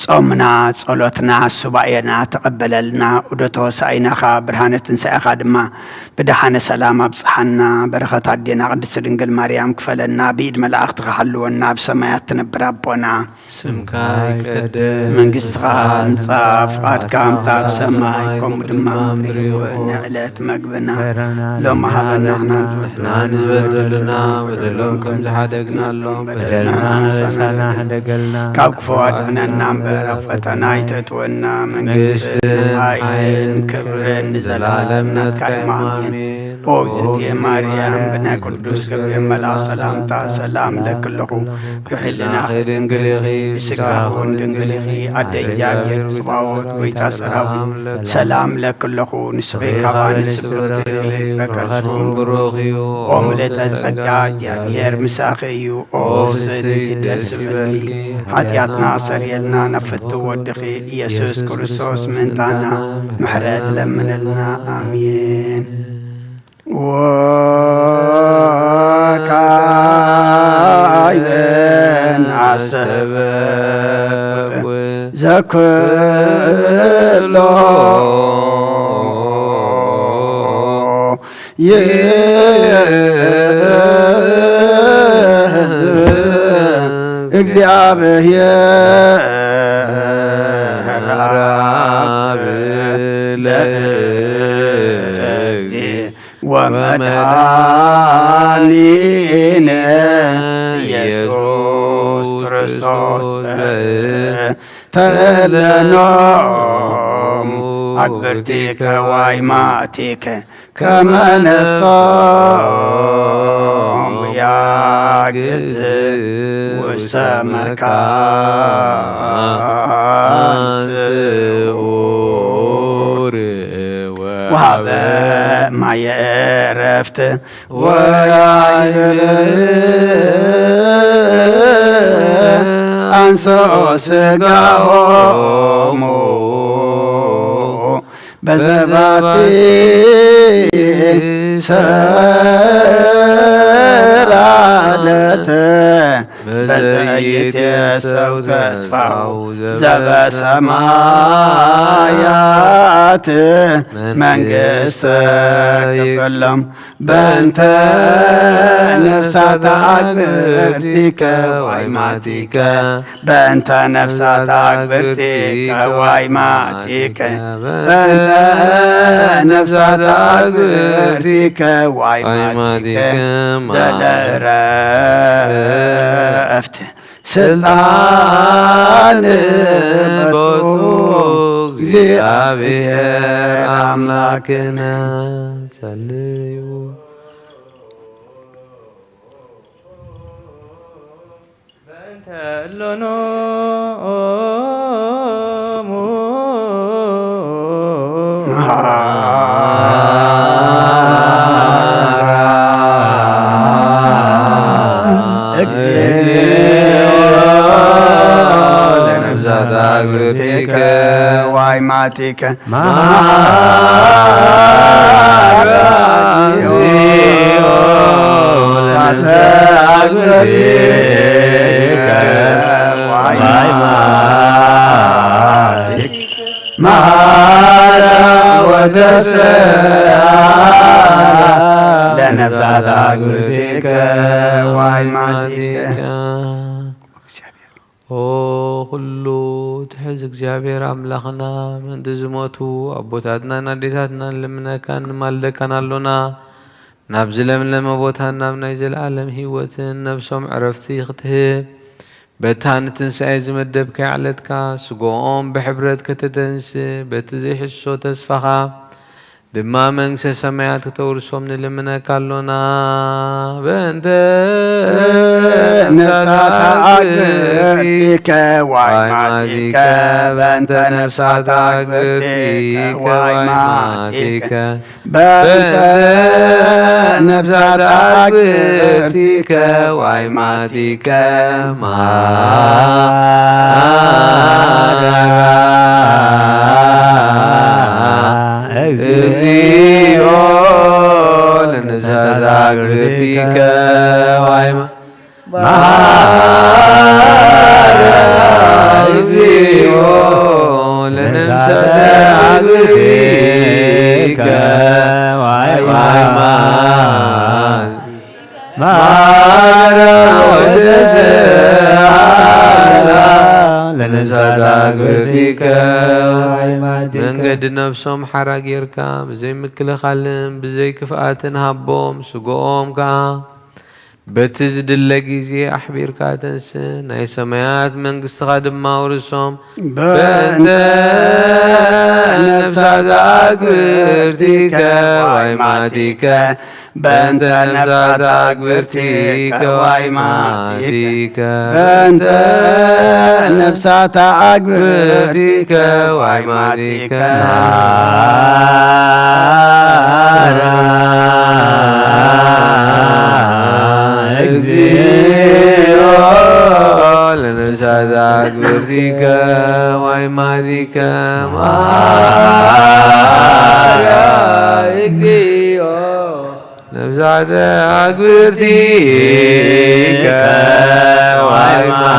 ጾምና ጸሎትና ሱባኤና ተቀበለልና ኡደቶ ሳይናኻ ብርሃነ ትንሣኤኻ ድማ ብድሓነ ሰላም ኣብፅሓና በረኸት ኣዴና ቅድስት ድንግል ማርያም ክፈለና ብኢድ መላእኽቲ ክሓልወና ብሰማያት ትነብር ኣቦና ስምካ ይቀደስ መንግስትኻ ትምጻእ ፍቓድካ እምታ ብሰማይ ከምኡ ድማ ምድሪ ይኩን ንዕለት መግብና ሎሚ ሃበና ንሕና ንዝበደሉና በደሎም ከም ዝሓደግናሎም በደልና በሳና ሓደገልና ካብ ክፉ ኣድሕነና እምበር ኣብ ፈተና ይተትወና መንግስትን ኃይልን ክብርን ንዘላለም ናትካ ኢማ አሜን። ኦ እግዝእትየ ማርያም ብናይ ቅዱስ ገብርኤል መልአክ ሰላምታ ሰላም ለክለኹ ብሕሊናኺ ድንግል ኢኺ ብስጋኹን ድንግል ኢኺ ኣደ እግዚአብሔር ጽባኦት ጎይታ ሰራዊት ሰላም ለክለኹ ንስኺ ካብ ኣንስቲ ብርክት ኢኺ በከርሱም ብሩኽ እዩ ኦ ምልዕተ ጸጋ እግዚአብሔር ምሳኺ እዩ ኦ ፍስሕቲ ደስ ይበልኪ ኃጢአትና ሰሪየልና ነፍቱ ወድኺ ኢየሱስ ክርስቶስ ምእንታና ምሕረት ለምንልና አሜን። ወካይበን አሰበ ዘክሎ እግዚአብሔር አብ ለእግዚእ ወመድኃኒነ ኢየሱስ ክርስቶስ ተለኖሙ አግብርቲከ ወአይማእቲከ ከመ ነፍሶሙ ያግዝእ ውስተ መካን ስዑር ወሀበ ማየ ዕረፍት ወያዕብር አንሥኦ ሥጋሆሙ በዘባቲ ሰራለተ በዘይትየሰው ተስፋው ዘበሰማያት መንግሥተ ክፍሎም በእንተ ነፍሳተ አግብርቲከ ወአይማእቲከ በእንተ ነፍሳተ አግብርቲከ ወአይማእቲከ በእንተ ነፍሳተ አግብርቲከ ወአይማእቲከ ዘለዕረፍት ስልጣን በቱ እግዚአብሔር አምላክነ ጸልዩ ለነፍሳት አግብርቲከ ዋይማቲከ ለነፍሳት አግብርቲከ ዋይማቲከ ኦ ኩሉ ትሕዝ እግዚአብሔር አምላኽና ምእንቲ ዝሞቱ አቦታትናን አዴታትናን ልምነካን ንማልደካን ኣሎና ናብዚ ለምለመ ቦታ ናብ ናይ ዘለኣለም ሂወትን ነብሶም ዕረፍቲ ክትህብ በታ ንትንሳኤ ዝመደብከይ ዓለትካ ስጎኦም ብሕብረት ከተተንስእ በቲ ዘይሕሶ ተስፋኻ ድማ መንግስተ ሰማያት ከተውርሶም ንልምነካ ኣሎና በእንተ ነፍሳት አግብርቲከ ዋይማቲከ በእንተ ነፍሳት አግብርቲከ ዋይማቲከ በእንተ ነፍሳት አግብርቲከ ዋይማቲከ እግዚኦ ለነፍሳት አግብርቲከ እግዚኦ ለነፍሳት አግብርቲከ ለነፍሳት አግብርቲከ መንገዲ ነብሶም ሓራ ጌርካ ብዘይ ምክልኻልን ብዘይ ክፍኣትን ሃቦም ስጎኦም ከዓ በቲ ዝድለ ጊዜ ኣሕቢርካ ተንስእ ናይ ሰማያት መንግስትኻ ድማ ውርሶም በእንተ ነፍሳት አግብርቲከ ዋይማቲከ በእንተ ነፍሳት አግብርቲከ ዋይማቲከ በእንተ ነፍሳት አግብርቲከ ዋይማቲከ እግዚኦ ለነፍሳት አግብርቲከ ዋይማቲከ እግዚኦ ነፍሳት አግብርቲከ ዋይማቲከ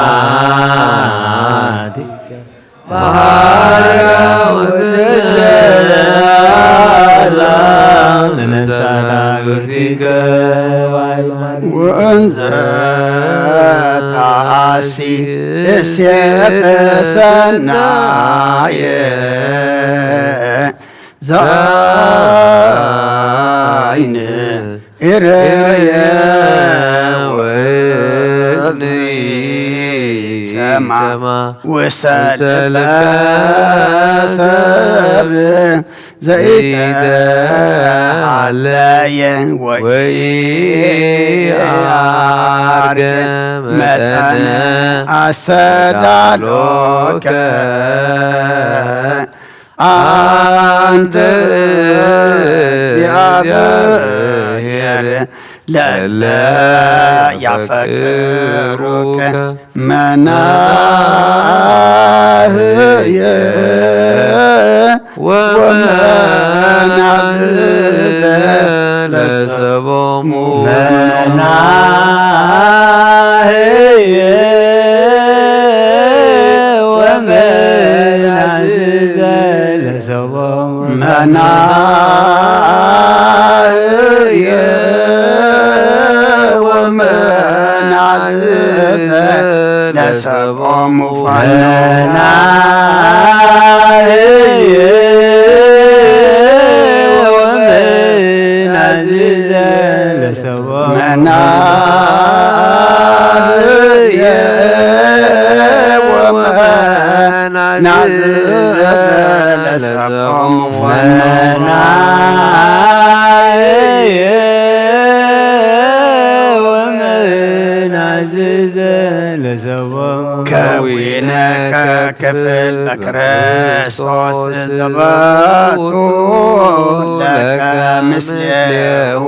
ለነፍሳት አግብርቲከ ወእንዘ ተአሲ እሴተ ሰናየ ዛይን ኢረየ ወእዝኒ ሰማ ውስተ ልበ ሰብ ዘይተሃለየ ወኢአርገ መጠነ አስተዳሎከ አንተ እግዚአብሔር ለለ ያፈቅሩከ መናህየ ወመናዝዘ ለሰቦሙ መናህየ ወመናዝዘ ለሰቦሙ መናህየ ወመናዝዘ ለሰቦሙ መናህየ ወመናዝዘ ለሰቦሙ መናህየ ወመናዝዘ ለሰቦሙ መናህየ ወመናዝዘ ለሰቦሙ ከዊነከ ክፍል በክርስቶስ ዘበቱ ለከ ምስሌሁ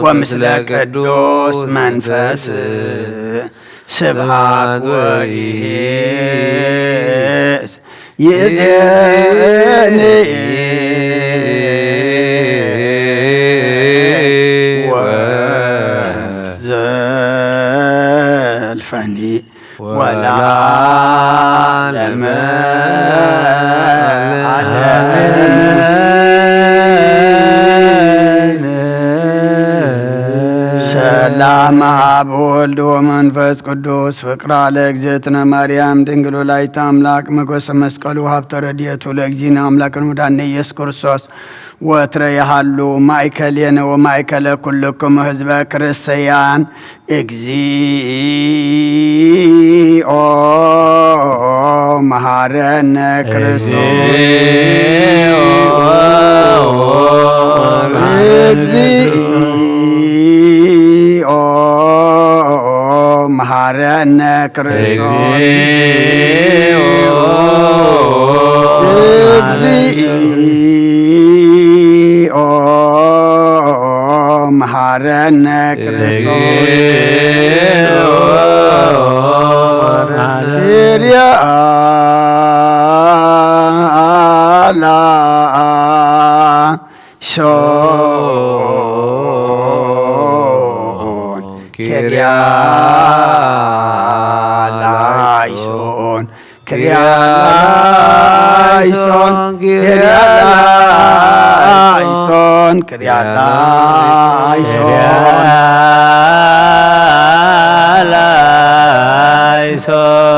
ወምስለ ቅዱስ መንፈስ ስብሐት ወይእዜሰ ይእዜኒ ወዘልፈኒ ወለዓለመ ዓለም። ሰላም አብ ወልድ ወመንፈስ ቅዱስ ፍቅራ ለእግዝእትነ ማርያም ድንግል ወላዲተ አምላክ መጎሰ መስቀሉ ሀብተ ረድኤቱ ለእግዚእነ አምላክነ ወመድኃኒነ ኢየሱስ ክርስቶስ ወትረ ያሃሉ ማእከሌነ ወማእከለ ኩልክሙ ህዝበ ክርስቲያን እግዚኦ መሐረነ ክርስቶስ እግዚኦ መሐረነ ክርስቶስ እግዚኦ መሐረነ ክርስቶስ ክርያላይሶን ክርያላይሶን ክርያላይሶን ክርያላይሶን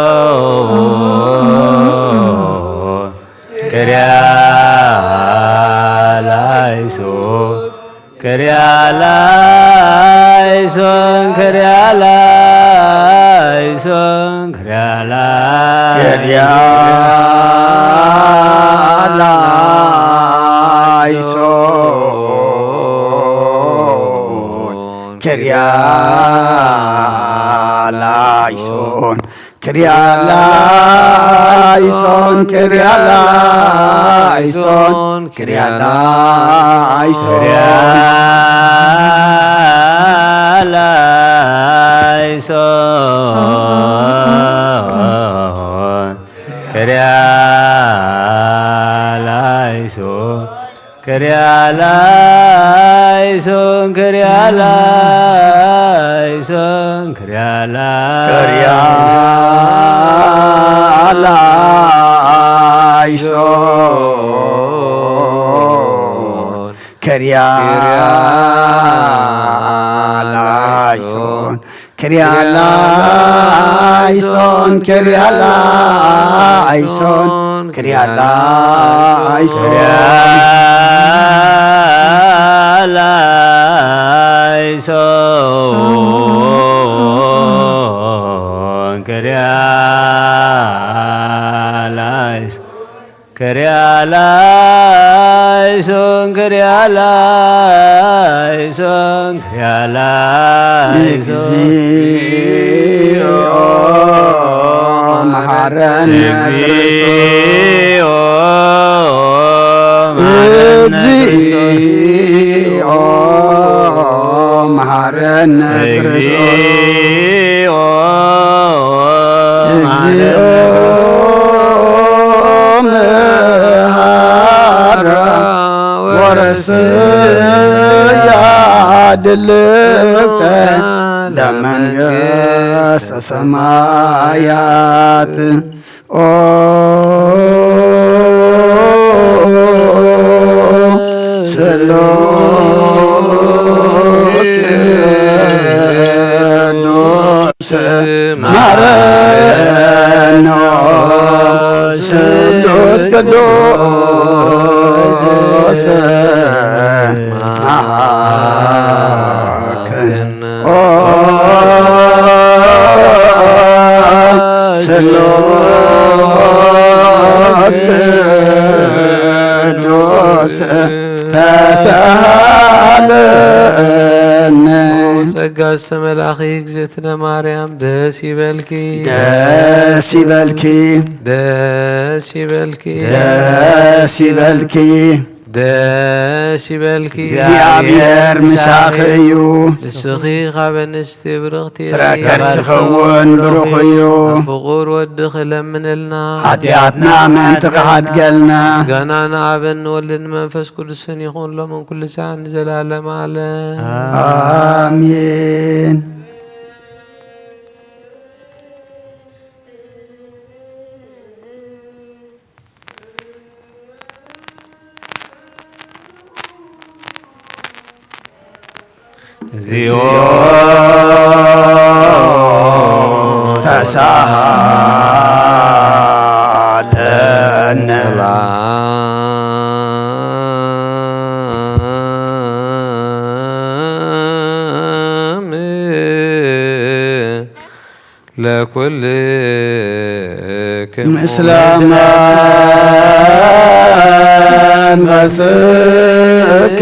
ክርያላይሶን ክርያላይሶን ክርያላይሶን ክርያላይሶን ክርያላይሶን ክርያላይሶን ክርያላይሶን ክርያላይሶን ክርያላይሶን ክርያላይሶን ክርያላይሶን ክርያላይሶን ክርያላይሶን ክርያላይሶን እግዚኦ መሐረነ እግዚኦ መሐረነ ክርስቶስ እግዚኦ ወረስያ ድልከ ለመንግሥተ ሰማያት ኦ ስሉስ ቅዱስ ማረነ ስሉስ ቅዱስ ማከን ኦ ስሉስ ቅዱስ ተሳሃለነ ጸጋ ዝተመላኺ እግዝእትነ ማርያም ደስ ይበልኪ ደስ ይበልኪ ደስ ይበልኪ ደስ ይበልኪ ደስ ይበልኪ እግዚአብሔር ምሳኺ እዩ ንስኺ ኻብ ኣንስቲ ብርኽቲ ፍረከር ዝኸውን ብሩኽ እዩ ፍቑር ወዲ ክለምነልና ሓጢኣትና ምእንቲ ክሓድገልና ጋና ንኣብን ንወልድን መንፈስ ቅዱስን ይኹን ሎምን ኩሉ ሰዓት ንዘላለም ዓለም አሜን። እግዚኦ ተሳሃለነ ለኩልክሙ ምስለ መንፈስከ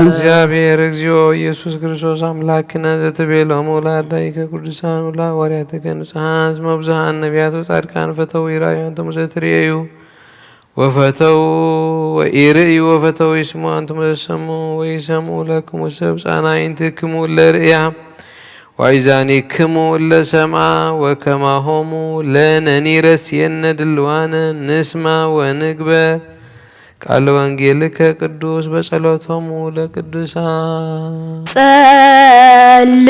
እግዚአብሔር እግዚኦ ኢየሱስ ክርስቶስ አምላክነ ዘትቤሎሙ ለአርዳኢከ ቅዱሳን ወለሐዋርያቲከ ንጹሐን እስመ ብዙኃን ነቢያት ወጻድቃን ፈተው ይራእዩ አንትሙ ዘትርእዩ ወፈተው ወኢርእዩ ወፈተው ይስሙ አንትሙ ዘትሰምዑ ወይሰምዑ ለክሙ ሰብ ጻናይንትክሙ ለርእያ ወአይዛኒክሙ ለሰምዓ ወከማሆሙ ለነኒ ረስየነ ድልዋነ ንስማ ወንግበር ቃለ ወንጌልከ ቅዱስ በጸሎቶሙ ለቅዱሳን ጸልዩ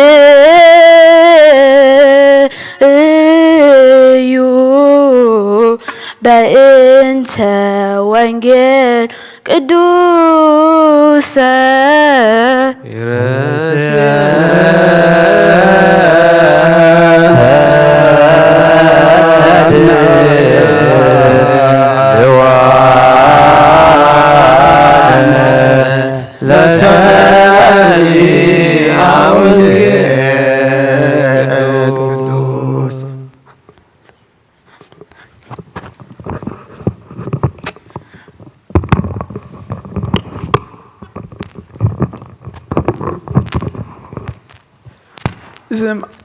በእንተ ወንጌል ቅዱሰ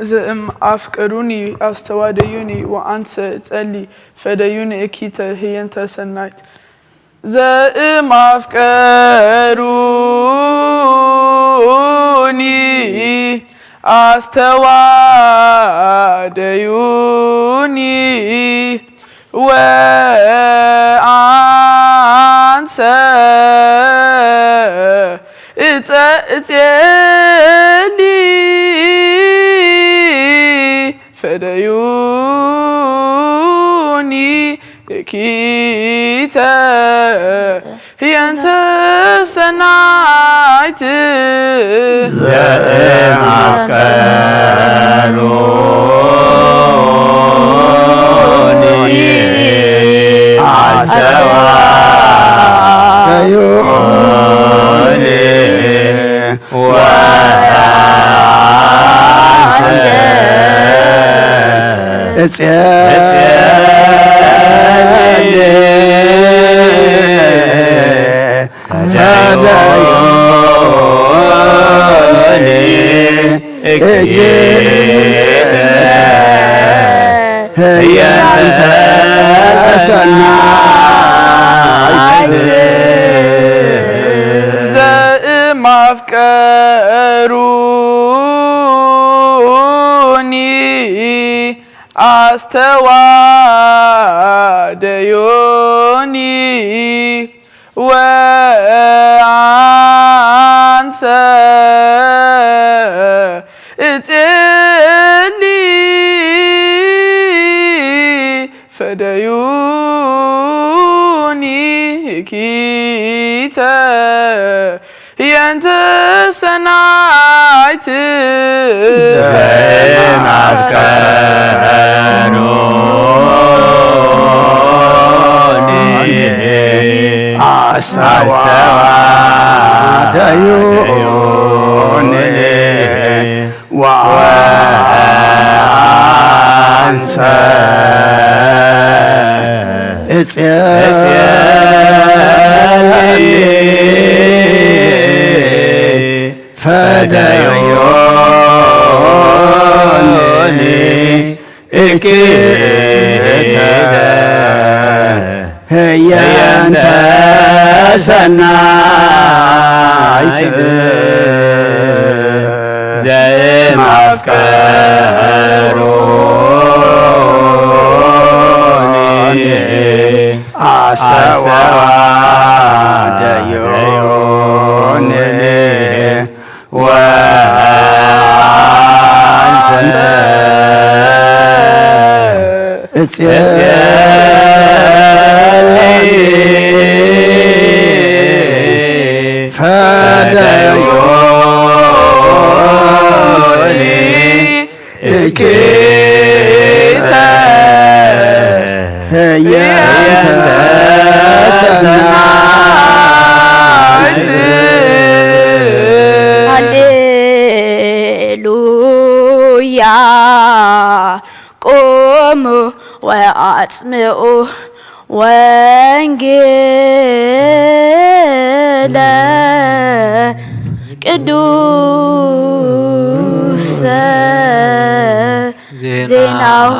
زم أفكروني أستواديوني وأنت تسألي فديوني أكيد هي أنت سنايت زم أفكروني أستواديوني وأنت تسألي فديوني كيتا هي أنت صنعت ዘእምዐከሎኒ አስተዋደዮኒ ወአንሰ أفكروني أستواديوني وأنسى اتلي فديوني كيتا هي أنت صنعت ዘእምዐከሎኒ አስተዋደዮኒ ወአንሰ እጽየኒ فديوني إكيد هي أنت سنايت زي ما أفكروني أسوى ديوني فديوني إكيتا هي أنت سنايت هللويا قوموا وأسمعوا وانجيل ቅዱስ ዜናሁ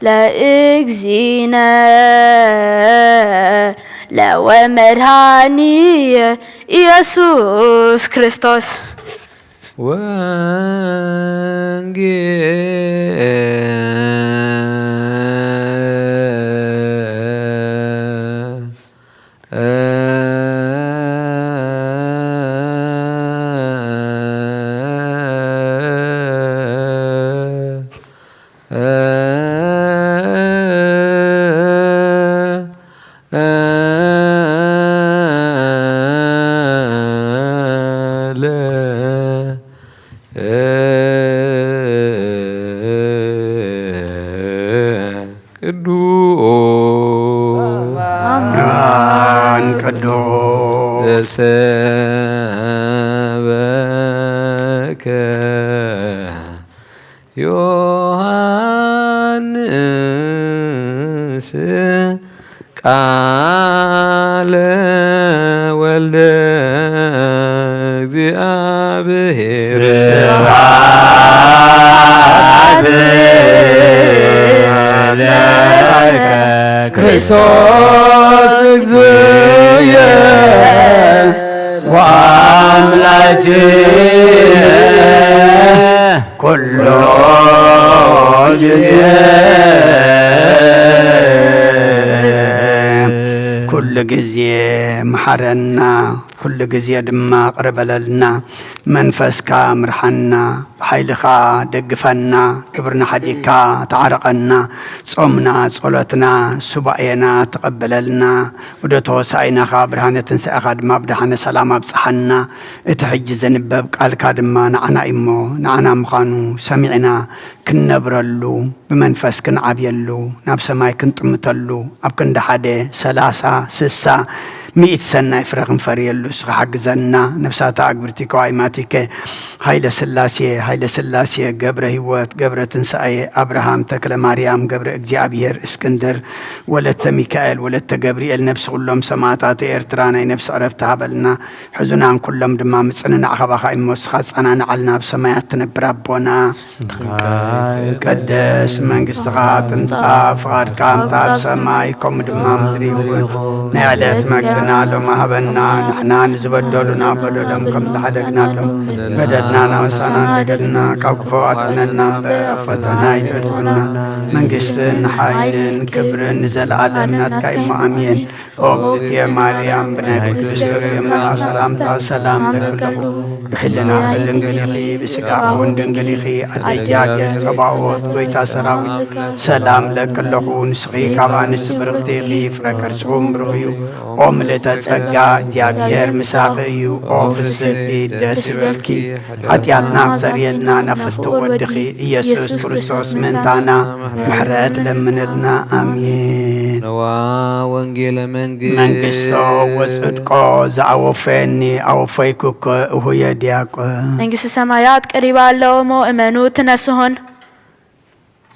ለእግዚእነ ለወመድኃኒየ ኢየሱስ ክርስቶስ ዘሰበከ ዮሐንስ ቃለ ወልደ እግዚአብሔር ስብሐት ለከ ክርስቶስ እግዚእየ ወአምላክየ ኩሎ ጊዜ ኩሉ ጊዜ መሐረና ኩሉ ጊዜ ድማ ቅርበለልና መንፈስካ ምርሐና ብሓይልኻ ደግፈና ግብርና ሓዲግካ ተዓረቐና ጾምና ጸሎትና ሱባኤና ተቐበለልና ወደ ተወሳኢናኻ ብርሃነ ትንሣኤኻ ድማ ብድሓነ ሰላም ኣብፅሓና እቲ ሕጂ ዘንበብ ቃልካ ድማ ንዓና እሞ ንዓና ምዃኑ ሰሚዕና ክንነብረሉ ብመንፈስ ክንዓብየሉ ናብ ሰማይ ክንጥምተሉ ኣብ ክንዲ ሓደ 30 60 مئة سنة يفرغ فريلو سحجزنا نفساتا أكبرتي كوايماتك هايلا سلاسية قبر هوات قبر تنساي أبراهام تكلا مريم قبر إجابير اسكندر ولدت ميكائيل ولدت جبريل نفس كلهم سماعات إرترانا نفس عرفتها بلنا حزنان كلهم دمام سننا عخبا خايم مسخص أنا نعلنا بسماعتنا بربنا قدس من قصغات انصاف غار كامتا بسمايكم دمام دريون نعلت مقبنا لهم هبنا نحنا نزبدلنا بدلهم كم تحدقنا لهم بدلنا نوسانا لقلنا كوكفواتنا برفتنا يتبتكنا من قصن حايلن كبرن نزل عالمنا تكايم أمين وقت يا مريم بنا قدس يا سلام سلام لكله بحلنا بالنقليخي بسقاون دنقليخي الدجاج الصباوت ويتا سراوي سلام لكله نسخي كابان السبرقتيغي فركر سوم برغيو وملتا تسقى ديابير مساقيو وفستي دسبلكي حتياتنا أكثريلنا نفتو ودخي إيسوس كريستوس منتانا محرات لمنلنا آمين نوا وانجيل منقصو وصدقو زعوفيني أوفيكوك وهي دياكو መንግሥተ ሰማያት ቀሪባ ኣለዎሞ እመኑ ትነስሆን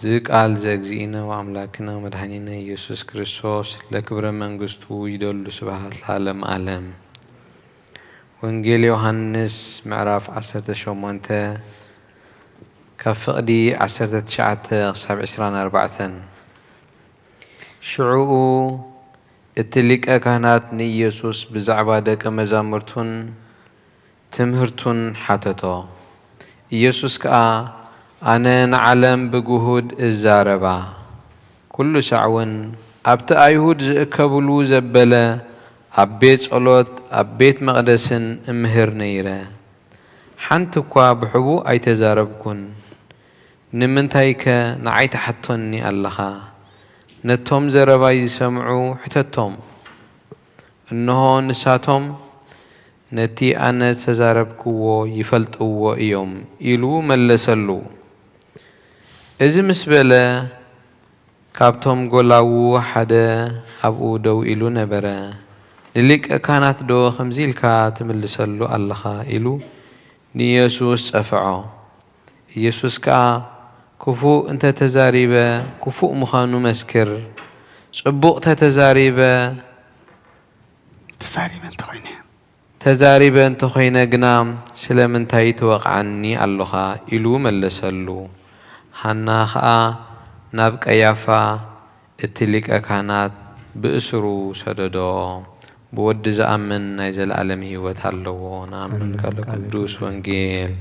ዝቃል ዘግዚእነ ወአምላክና መድኃኒነ ኢየሱስ ክርስቶስ ለክብረ መንግስቱ ይደሉ ስብሐት ለዓለም ዓለም ወንጌል ዮሐንስ ምዕራፍ 18 ካብ ፍቕዲ 19 ክሳብ 24 ሽዑኡ እቲ ሊቀ ካህናት ንኢየሱስ ብዛዕባ ደቀ መዛሙርቱን ትምህርቱን ሓተቶ። ኢየሱስ ከዓ ኣነ ንዓለም ብጉሁድ እዛረባ ኩሉ ሳዕውን ኣብቲ ኣይሁድ ዝእከብሉ ዘበለ ኣብ ቤት ጸሎት ኣብ ቤት መቕደስን እምህር ነይረ። ሓንቲ እኳ ብሕቡ ኣይተዛረብኩን። ንምንታይ ከ ንዓይ ተሓቶኒ ኣለኻ? ነቶም ዘረባይ ዝሰምዑ ሕተቶም። እነሆ ንሳቶም ነቲ ኣነ ተዛረብክዎ ይፈልጥዎ እዮም ኢሉ መለሰሉ። እዚ ምስ በለ ካብቶም ጎላዉ ሓደ ኣብኡ ደው ኢሉ ነበረ። ንሊቀ ካህናት ዶ ከምዚ ኢልካ ትምልሰሉ ኣለኻ ኢሉ ንኢየሱስ ጸፍዖ። ኢየሱስ ከዓ ክፉእ እንተተዛሪበ ክፉእ ምዃኑ መስክር፣ ጽቡቕ ተዛሪበ እንተኾይነ ግና ስለምንታይ ትወቕዓኒ ኣለኻ ኢሉ መለሰሉ። ሓና ከዓ ናብ ቀያፋ እቲ ሊቀ ካህናት ብእስሩ ሰደዶ። ብወዲ ዝኣምን ናይ ዘለዓለም ህይወት ኣለዎ። ንኣምን ካለ ቅዱስ ወንጌል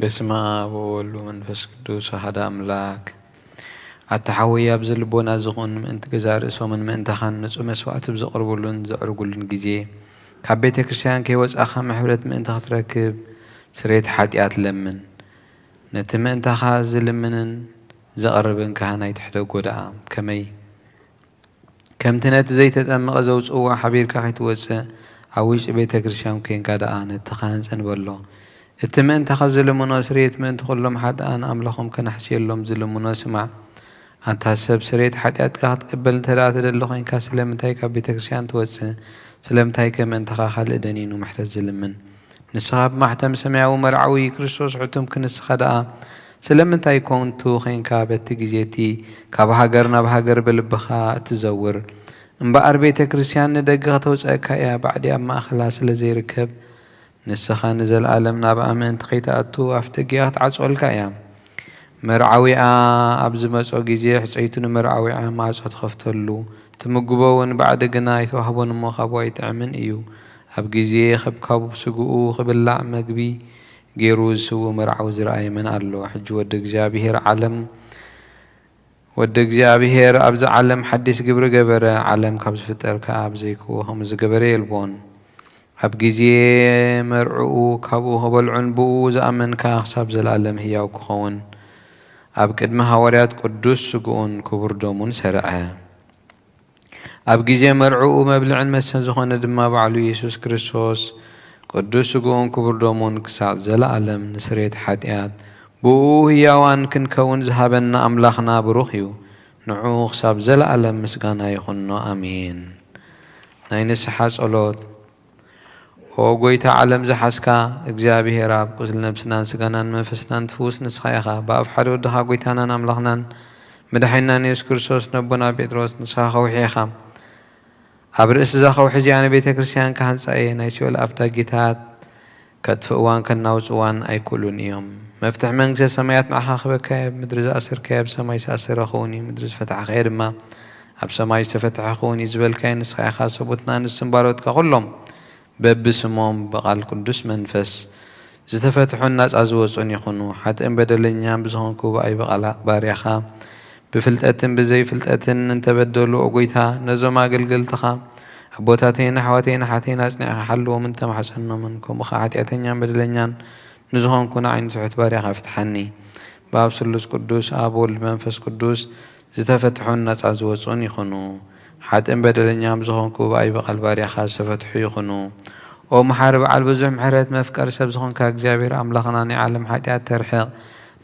በስመ አብ ወወልድ ወመንፈስ ቅዱስ አሐዱ አምላክ አተሐውያ ብዝልቦና ዝኾን ምእንቲ ገዛ ርእሶምን ምእንተኻን ንጹህ መስዋዕት ብዘቕርቡሉን ዘዕርጉሉን ጊዜ ካብ ቤተ ክርስቲያን ከይወጻኻ ምሕብረት ምእንቲ ክትረክብ ስርየት ሓጢኣት ለምን ነቲ ምእንታኻ ዝልምንን ዘቕርብን ካህናይ ትሕተ ጎዳኣ ከምቲ ነቲ ዘይተጠመቐ ዘውፅዋ ሓቢርካ ከይትወፅእ ኣብ ውሽጢ ቤተ ክርስቲያን ኮንካ ደኣ ነቲ ካህን ጸንበሎ እቲ ምእንታኻ ዝልምኖ ስርየት ምእንቲ ኩሎም ሓጥኣን ኣምላኾም ከናሕስየሎም ዝልምኖ ስማዕ ኣንታ ሰብ ስርየት ሓጢኣትካ ክትቅበል እንተደኣ ትደሊ ኮይንካ ስለምንታይ ካብ ቤተ ክርስቲያን ትወፅእ ስለምንታይ ከምእንታኻ ካልእ ደኒኑ ምሕረት ዝልምን ንስኻ ብማሕተም ሰማያዊ መርዓዊ ክርስቶስ ሕቱም ክንስኻ ደኣ ስለምንታይ ኮንቱ ኮይንካ በቲ ግዜቲ ካብ ሃገር ናብ ሃገር ብልብኻ እትዘውር እምበኣር ቤተ ክርስቲያን ንደገ ከተውፅአካ እያ ባዕዲ ኣብ ማእኸላ ስለ ዘይርከብ نسخة نزل عالم ناب أمن تخيتاتو أفتقيات عصولك يا مرعوية أبز مسعو جيزي حسيتون مرعوية ما عصو تخفتلو تمقبون بعد قنايت وحبون مخابو يتعمن إيو أب جيزي خب كابو بسقوو خبلع مقبي جيروز سو مرعو زرعي من قالو حج ودق جابهير عالم ودق جابهير أبز عالم حديث قبر قبر عالم كابز فتر كابزيكو همز قبر يلبون أب جيزي مرعو كابو هبل عنبو زأمن كاخساب زلالم هي وكخون أب كدما هوريات قدوس سقون كبر دومون سرعه أب جيزي مرعو مبلعن مسن زخون دما بعلو يسوس كريستوس قدوس سقون كبر دومون كساع زلالم نسريت حديات بو هياوان كنكون زهابنا أملاخنا بروخيو نعو خساب زلالم مسقانا يخنو أمين ناين السحاس أولوت وقويت عالم زحسكا اجزابي هراب قتل نبسنان سقانان منفسنان تفوس نسخيخا بأف حدو دها قويتانان أملاخنان مدحينان يسوس كريستوس نبونا بيدروس نسخا وحيخا أبرئس زاخو حزيان بيت كريستيان كهنساي نايسيو الأفتا جيتات كتفوان كناوزوان أي كلون يوم مفتح منجز سمايات معها خبكايب مدرز أسر كايب سماي سأسر أخوني مدرز فتح خير ما أب سماي سفتح أخوني زبل كاين نسخي خاص وبطنا نسنباروت كغلهم بب سموم بقال قدس منفس زتفتحوا الناس أزوزون يخونو حتى إن بدلنيان بزهون كوبا أي بقال باريخا بفلتأتن بزي فلتأتن انت بدلو أقويتها نزو ما قلقلتخا حبوتاتين حواتين حاتين أسنع حلو ومن تم حسنو منكم وخاحتي أتنيان بدلنيان نزوهن كنا عين تحت باريخا فتحني باب سلوس قدوس أبو المنفس قدوس زتفتحوا الناس أزوزون يخونو حتى إن بدلنيان بزهون كوبا أي بقال باريخا سفتحوا يخونو ومحارب على البزوح محرات مفكر سبزهون كاك جابير أملخناني عالم حتى ترحيق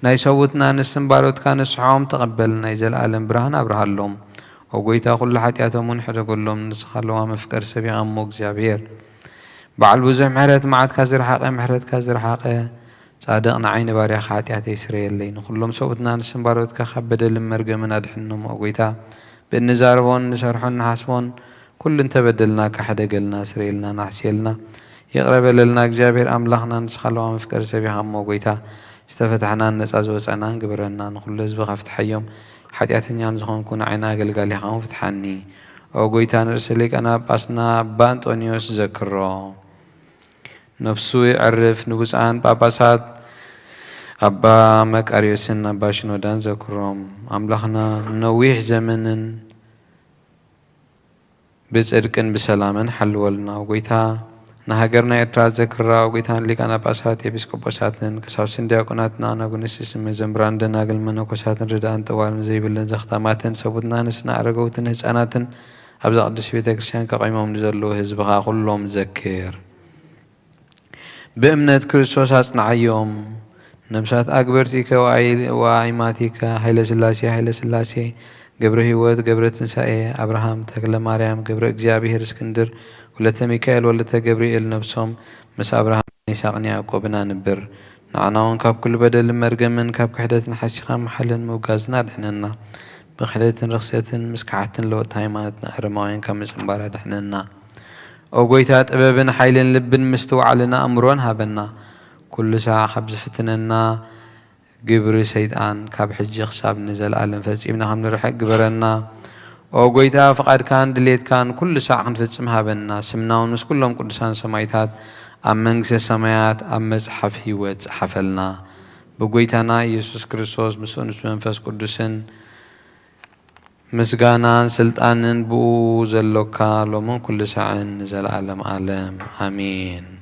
ناي صوتنا نسنباروت كان سحوم تقبل نايزل عالم برهان أبرهالهم وقويتا كل حتياتهم منحر كلهم نسخلوا مفكر سبي غموك جابير بعد البزوح محرات معاد كازر حاقه محرات كازر حاقه صادقنا عين باريخ حتياتي إسرائيل لين كلهم صوتنا نسنباروت كخبد المرقة من أدحنهم وقويتا بالنزاربون نسرحون نحسبون كل انت بدلنا كحدا قلنا إسرائيلنا نحسيلنا يقرب لنا جابير أملخنا نسخلوا مفكر سبي غموك وقويتا استفتحنا الناس أزوجنا قبرنا نقول لزبغ افتحيهم حتياتني نزخون كون عينا قلقالي خاون فتحني وقويتان رسلك أنا باسنا بانتونيوس ذكره نفسه يعرف نبوس عن باباسات أبا مكاريوسن أبا شنودان ذكرهم أملخنا نويح زمن بصدقن بسلامن حلولنا وقويتا نهاجرنا إتراز ذكرى وقيتان لك أنا بأسات يبسكوبوساتن كساوسين دياقوناتنا أنا قنسيس من براندن أقل من أكوساتن ردان طوال زي بلن زختاماتن سبوتنا نسنا أرقوتن هساناتن أبزا قدس في تكريسيان كقيمهم نزلو هزبغا كلهم ذكر بأمنة كريستوس أصنع يوم نبسات أكبرتك وعيماتك حيل سلاسي قبر هيوت قبر تنسائي أبراهام تكلا مريم قبر إجزابي هرسكندر ولتا ميكائيل ولتا جبريل نفسهم مس أبراهام يساقني يعقوبنا نبر نعناون كاب كل بدل مرقمن كاب كحدة حسيقا محل موقازنا دحننا بخدة رخصة مسكعة لو تايماتنا أرماين كمس مبارا دحننا أوقيتات أبابن حيل لبن مستوى لنا أمرون هابنا كل ساعة خبز فتننا قبر سيدان كاب حجي خساب نزل ألم فسيبنا خمنا رحق قبرنا وقويتها فقد كان دليت كان كل ساعة نفتسمها بنا سمنا ونس كلهم قدسان سمايتات أم منكس السمايات أم مزحف هيوت حفلنا بقويتنا يسوس كريستوس مسونس منفس قدسن مسقانا سلطان بو زلوكا لومن كل ساعة نزل ألم آمين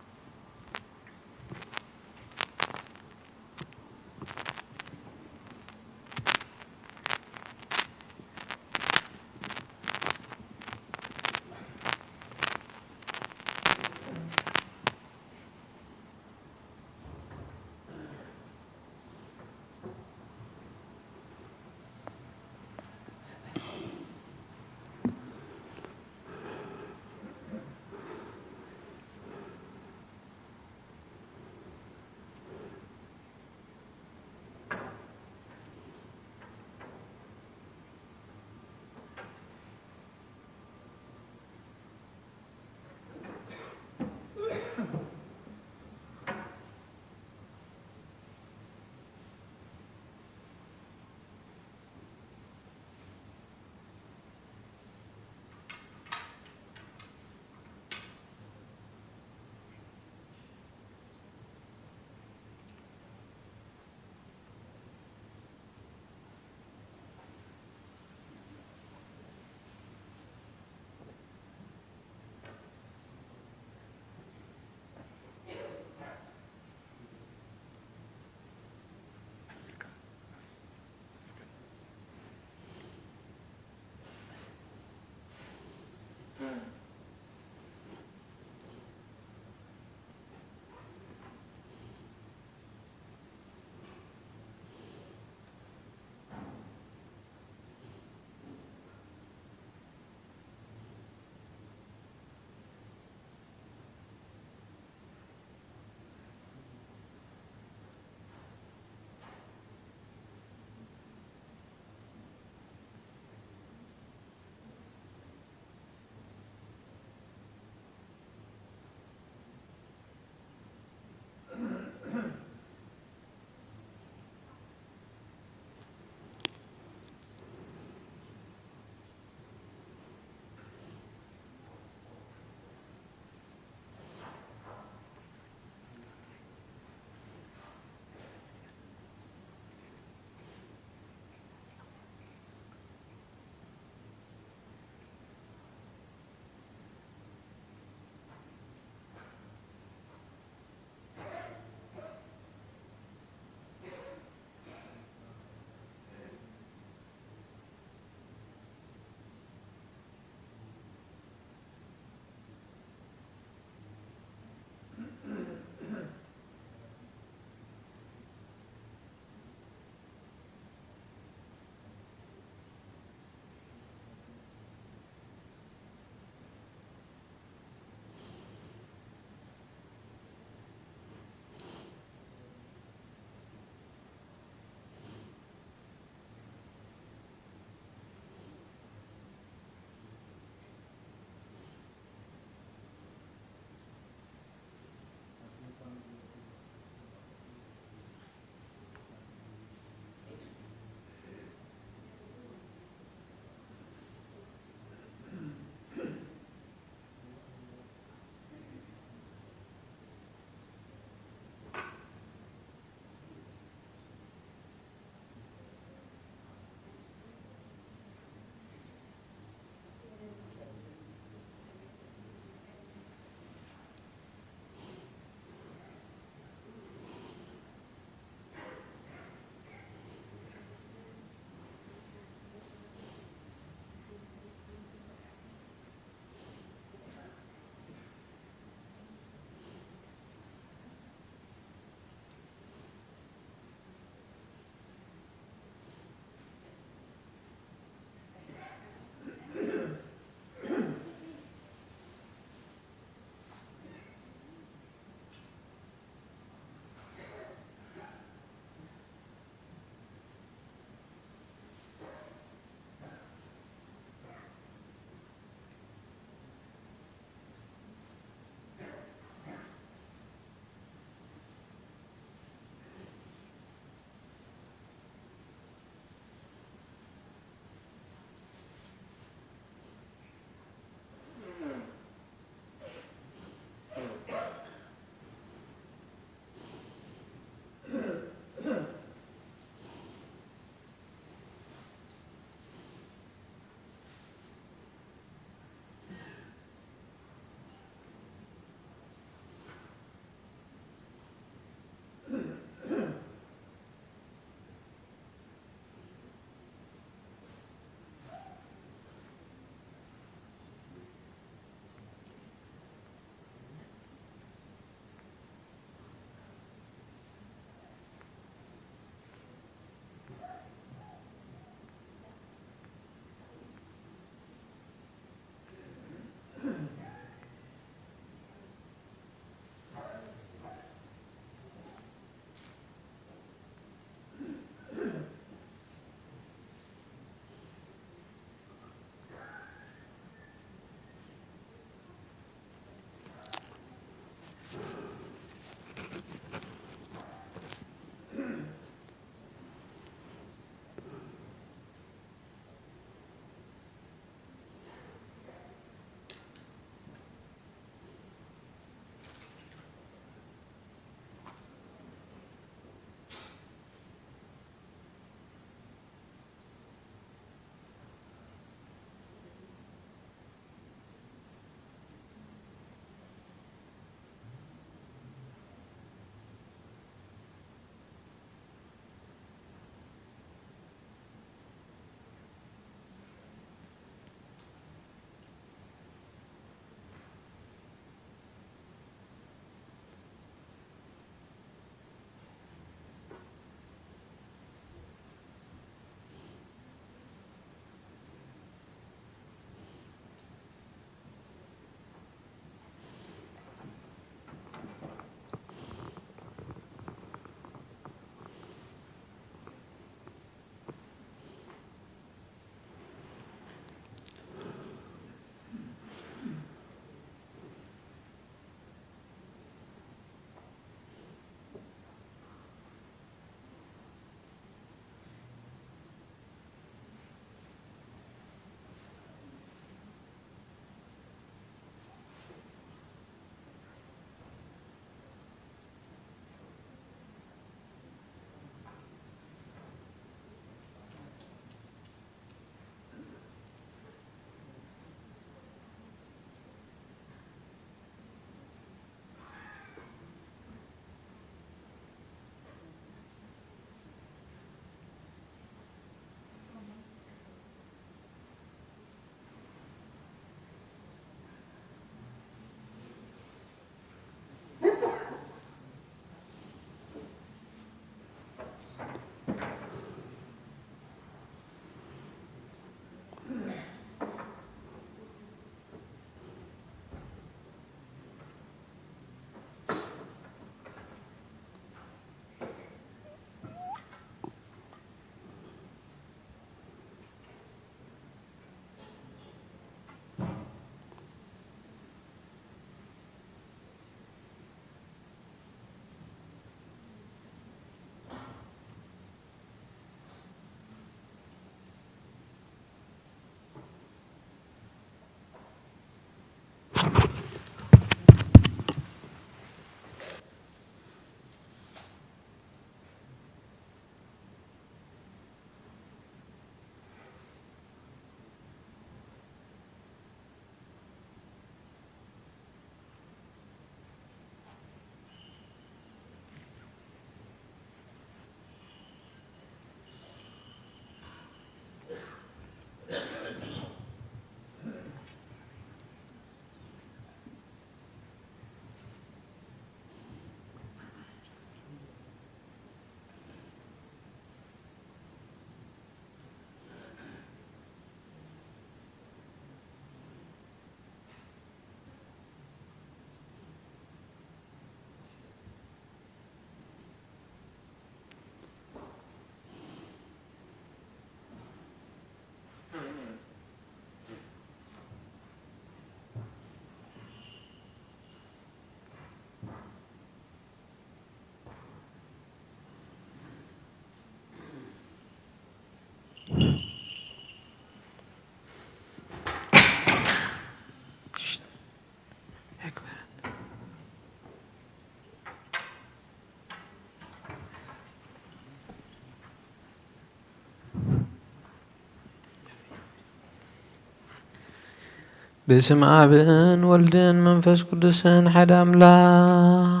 باسم آبن ولدن منفس قدسن حد أملاك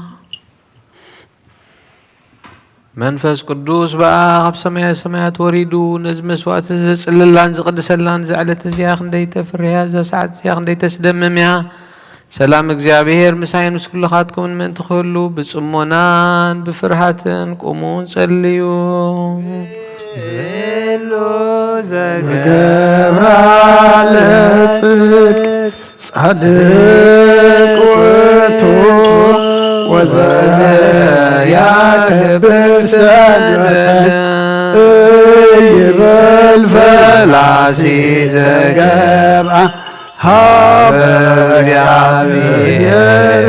منفس قدوس بقى بسماء سماوات وريدو نزم سوات زللان زقدسلان زعلت زياخ نديت فريها ز ساعات زياخ نديت سدممها سلام እግዚአብሔር مساين مسكلخاتكم من تخلو بصمونان بفرحاتن قومون صليو ሄሎ ገብራ ለጽድቅ ጻድቅ ውእቱ ወዘያከብር ሰንበተ ይበል ፈላሲ ዘገብአ ሀበ እግዚአብሔር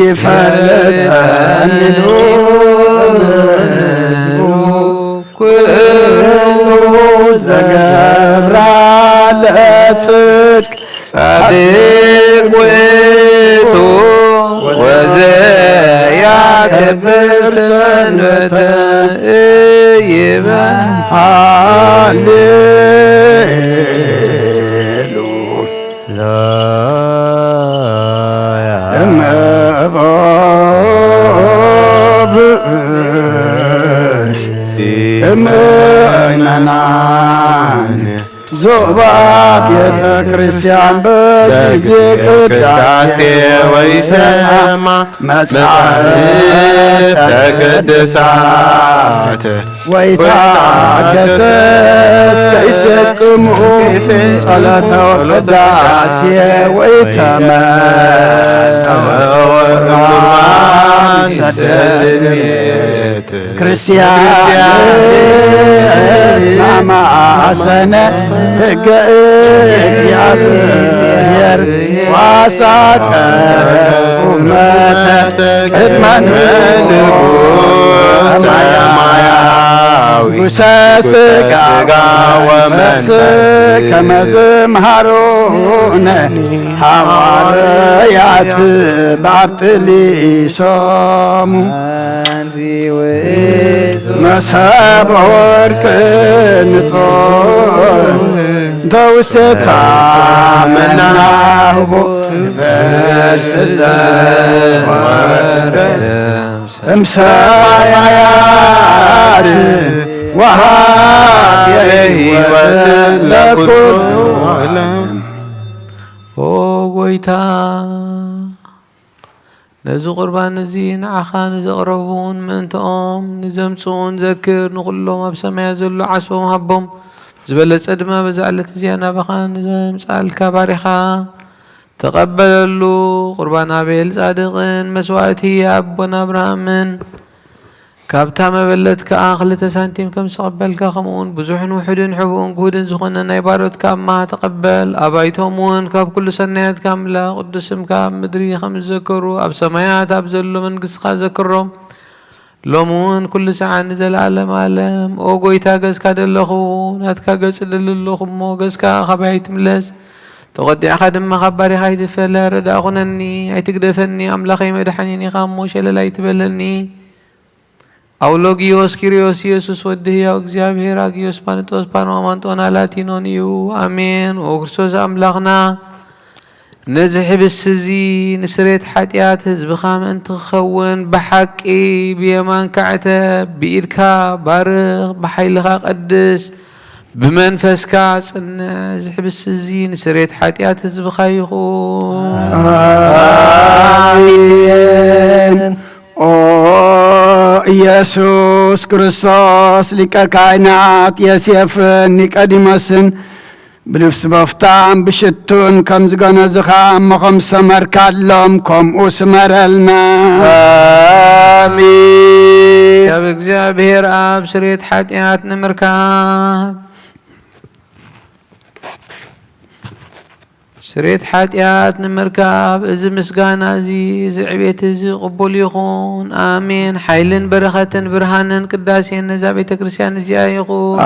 ይፈልጠንኑ ዘገብራ ለጽድቅ ጻድቅ ውእቱ ወዘያከብር ሰንበተ ይበል ሃሌሉያ እመቦብእስ እመናናን ዞባ ቤተ ክርስቲያን በጊዜ ቅዳሴ ወይሰማ መጽሐፍተ ቅዱሳት ወይታገሰስ ከይፈጽሙ ጸሎተ ቅዳሴ ወይተመጠወ ቁርባን ሰደድቤት ክርስቲያን ማማሰነ ሕገ እግዚአብሔር ዋሳጠረ ቁመተ ቅድመ ንጉሥ ሰማያዊ ጉሰስጋ ወመንፈስ ከመ ዝምሃሩነ ሐዋርያት ባብጥሊሶሙ መሰብ ወርቅ ንጹሕ ተውስታ መናህቦ በስተ ወረደ እምሰማያት ወሃብ የሕይወት ለኩሉ ኦ ጎይታ ነዚ ቁርባን እዚ ንዓኻ ንዘቕረቡን ምእንትኦም ንዘምፅኡን ዘክር ንኩሎም ኣብ ሰማያ ዘሎ ዓስቦም ሃቦም ዝበለፀ ድማ በዛ ዕለት እዚኣ ናባኻ ንዘምፃልካ ባሪኻ ተቐበለሉ ቁርባን ኣቤል ጻድቕን መስዋእቲ ኣቦና አብርሃምን ካብታ መበለት ከዓ 2 ሳንቲም ከም ዝተቐበልካ ከምኡውን ብዙሕን ውሕድን ሕቡእን ጉህድን ዝኾነ ናይ ባሮትካ እማሃ ተቐበል ኣባይቶም እውን ካብ ኩሉ ሰናያትካ ኣምላኽ ቅዱስምካ ኣብ ምድሪ ከም ዝዘከሩ ኣብ ሰማያት ኣብ ዘሎ መንግስትካ ዘክሮም ሎሚ እውን ኩሉ ሰዓት ንዘለዓለም ዓለም ኦ ጎይታ ገዝካ ደለኹ ናትካ ገጽ ደለለኹ እሞ ገዝካ ካበይ ኣይትምለስ ተቆጢዕኻ ድማ ካብ ባሪኻ ኣይትፈለ ረዳእ ኩነኒ ኣይትግደፈኒ ኣምላኸይ መድሓኒኒ ኢኻ እሞ ሸለል ኣይትበለኒ أولوغيوس كيريوس يسوس ودهيا እግዚአብሔር አጊዮስ ፓንጦስ ፓኖማንጦና ላቲኖኒዩ አሜን ኦክርስቶስ አምላኽና ነዚ ሕብስ እዚ ንስሬት ሓጢአት ህዝብኻ ምእንቲ ክኸውን ብሓቂ ብየማን ካዕተ ብኢድካ ባርኽ ብሓይልኻ ቀድስ ብመንፈስካ ጽንዕ እዚ ሕብስ እዚ ንስሬት ሓጢአት ህዝብኻ ይኹን አሜን ኦ ኢየሱስ ክርስቶስ ሊቀ ካህናት ዮሴፍን ኒቆዲሞስን ብልብስ በፍታን ብሽቱን ከም ዝገነዝኻ እሞ ከም ሰመርካሎም ከምኡ ስመረልና አሜን ኣብ እግዚአብሔር ኣብ ስሬት ሓጢአት ንምርካብ ስሬት ሓጢአት ንምርካብ እዚ ምስጋና እዚ ዕቤት እዚ ቅቡል ይኹን አሜን ሓይልን በረኸትን ብርሃንን ቅዳሴን ነዛ ቤተ ክርስቲያን እዚኣ ይኹን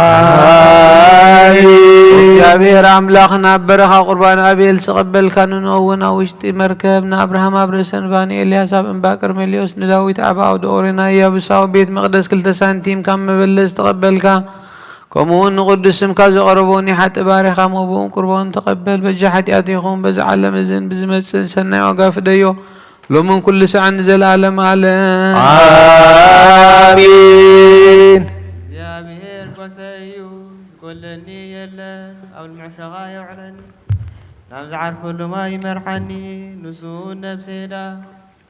እግዚአብሔር አምላኽና በረኻ ቁርባን አቤል ዝቐበልካ ንነውን ኣብ ውሽጢ መርከብ ንአብርሃም ኣብ ርእሰን ባኒ ኤልያስ ኣብ እምባ ቀርሜሌዎስ ንዳዊት ኣብ ኣውደ ኦሪና ኢያቡሳዊ ቤት መቅደስ 2 ሳንቲም ካብ መበለስ ተቐበልካ كمون نقدسم كذا قربوني حتى بارخ مبون قربان تقبل بجحت ياتيهم بزعل مزن بزمسن سنة وقاف ديو لو من كل ساعة نزل عالم عالم آمين يا بهير قسيو كلني يلا أو المعشقة يعلن نعم زعر كل ما يمرحني نسون نفسيدا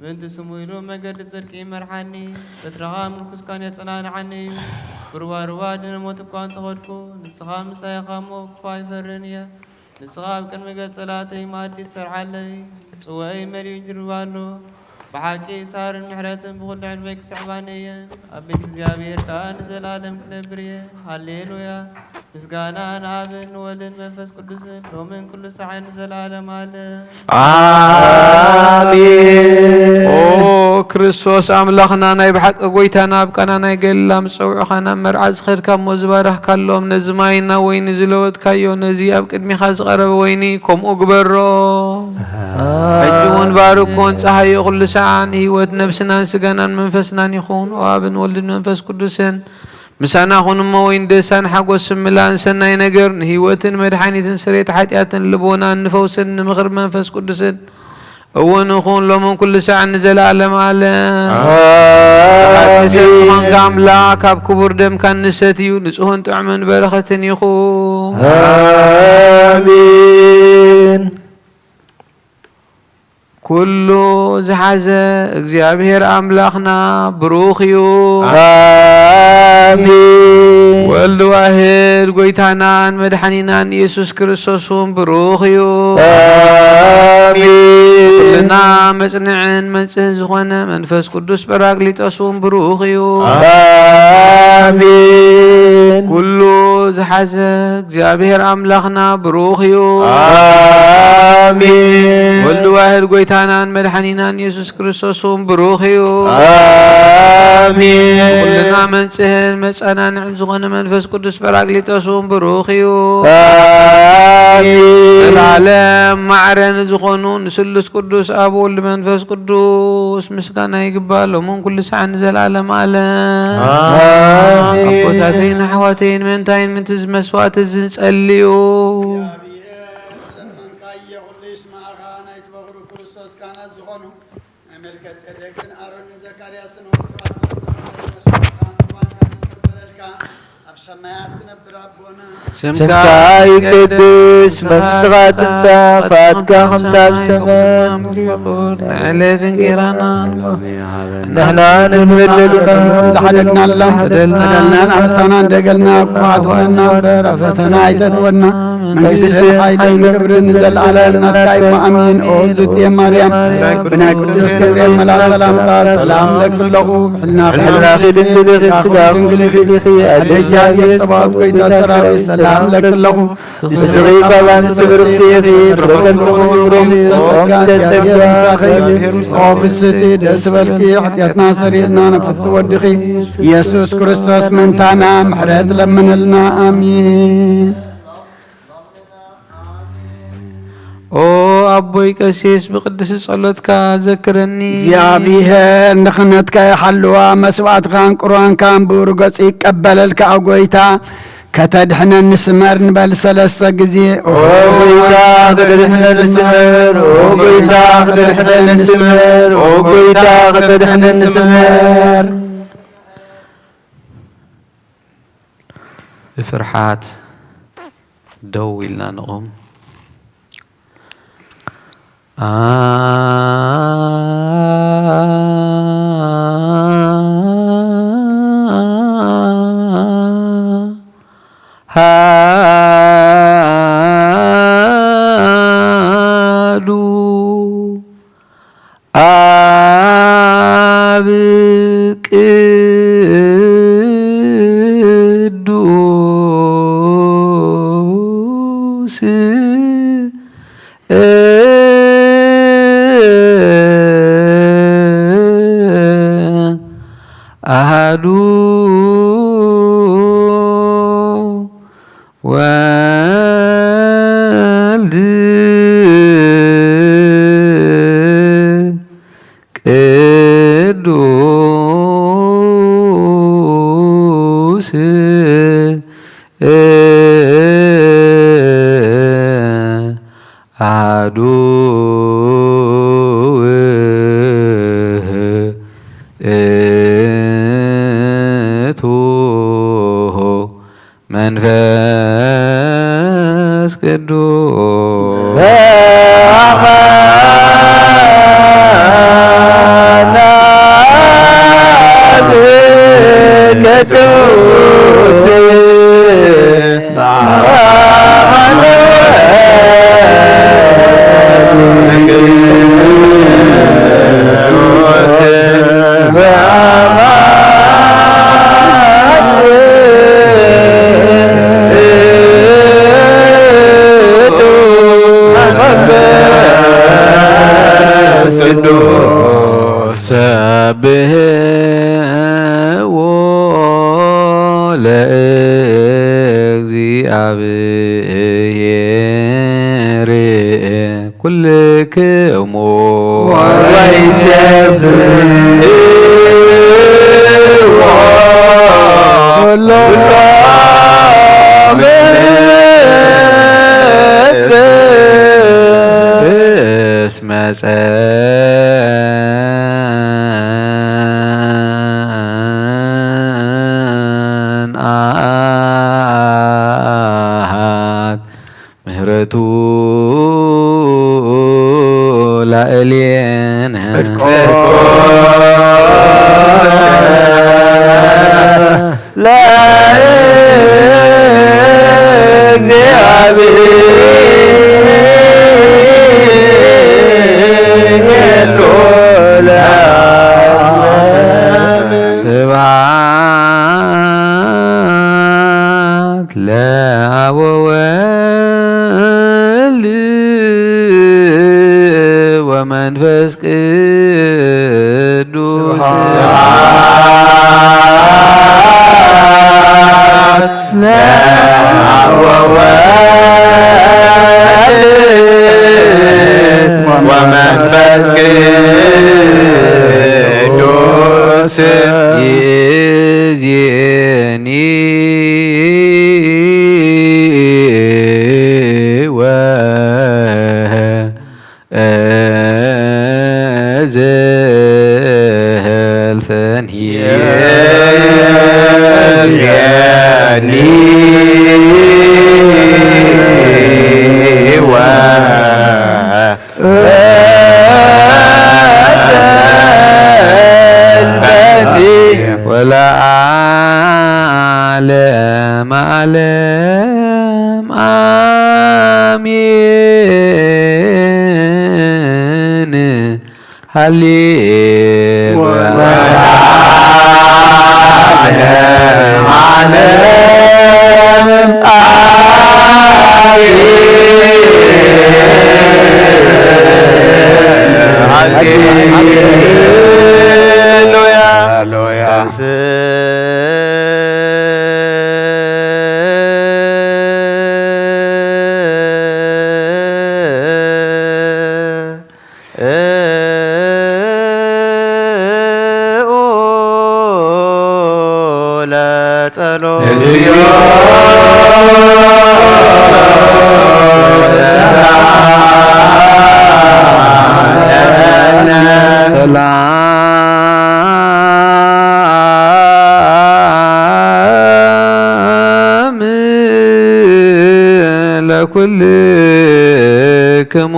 بنت سمويلو مقد صدقي مرحني تترغى من كسكان يتصنان عني بروا روا دنموت بكان تغدكو نسخا مسايقا موقفاي فرنيا نسخا بكن مقد صلاتي مادي سرعالي سوائي مريو جروالو بحاكي صار المحرات بغل علمك سعبانيا أبيك زيابير كان زلالم كنبريا هاليلويا مسقانا نابن ولن منفس قدسن ومن كل ساعة زلالم على آمين او كريستوس املاخنا ناي بحق قويتنا بقنا ناي قلام صوعخنا مرعز خير كم مزبارح كلهم نزماينا وين زلوت كايو نزي اب قدمي خاز قرب ويني كم اقبرو حجون باركون صحي كل ساعة هيوت نفسنا سقنا منفسنا يخون وابن ولد منفس قدسن مسانا خون موين دسان حقوس ملان سناي نجر هيوتن مدحانيتن سريت حاتياتن لبونا نفوسن مغرب منفس قدسن ونخون لهم كل ساعة نزل عالم عالم آمين قاملا كاب كبر دم كان نساتيو نسوهن تعمن برخة يخون آمين كله زحزة እግዚአብሔር أملاخنا بروخيو آمين والد واحد قويتانان مدحنينان يسوس كريستوسون بروخيو آمين كلنا مصنعن منصح زخونه منفس قدوس براقليطوسون بروخيو آمين كله زحزة እግዚአብሔር أملاخنا بروخيو آمين والد واحد قويتانان مدحنينان يسوس كريستوسون بروخيو آمين كلنا منصحن مصنعن زخونه منفس قدوس براقليطوسون بروخيو آمين العالم معرن زخونون سلس قدوس أب والد منفس قدوس مسكانا يقبل من كل ساعة نزل عالم عالم آمين أبوتاتين حواتين منتين من تزمسوات الزنسأليو سمك يقدس منصغة تنسى فاتك خمتاب سماء على ذنقرانا نحنا نمللنا لحدقنا الله بدلنا أمسانا دقلنا قعدونا رفتنا عيتتونا من قسس عيدين كبر نزل على النتائب أمين أوزت يا مريم بنا قدس كبرين ملا سلام لك له حلنا في دنجل في دخي أدجال يتباب قيد سرار سلام لك له سسغي بابان سبر في فرقن تقوم أوفستي دسبلكي حتياتنا سريرنا نفت ودخي يسوس كريستوس من تانا محرات لمن لنا آمين او أبوي كسيس بقدس صلاتك ذكرني يا بيها نخنتك حلوة مسوات خان قرآن كان بورقص يقبل لك أقويتا كتدحنا نسمر نبل سلسة قزي أوغيتا خدرحنا نسمر أوغيتا خدرحنا نسمر أوغيتا خدرحنا نسمر بفرحات دويلنا نقوم هادو قدوس أهدو والد قدوس አሐዱ ውእቱ መንፈስ ቅዱስ ሰብሕዎ ለእግዚአብሔር ኩልክሙ ወይሴብሕዎ እስመ ጸንዐት ምህረቱ ላዕሌነ ስብሐት ለአብ ወወልድ ወመንፈስ ቅዱስ ለአብ ወወልድ ወመንፈስ ቅዱስ ይእዜኒ ወዘልፈኒ ወለዓለመ ዓለም አሜን። ሃሌሉያ ዓለም ሰላም ለኩልክሙ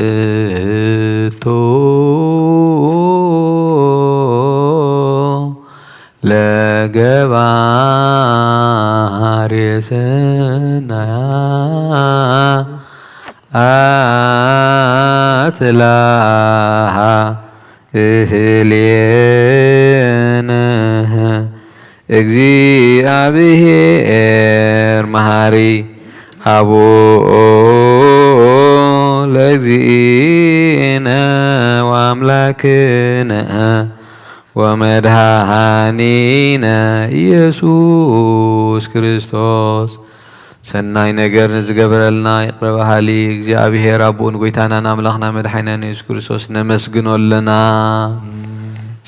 ነአኩቶ ለገባሬ ሰናያት ላሃ እህሌነ እግዚአብሔር መሐሪ አቡኦ ለእግዚእነ ወአምላክነ ወመድኃኒነ ኢየሱስ ክርስቶስ ሰናይ ነገር ንዝገበረልና ይቅረ ባህሊ እግዚአብሔር አቡን ጎይታናን አምላኽና መድኃኒና ኢየሱስ ክርስቶስ ነመስግኖለና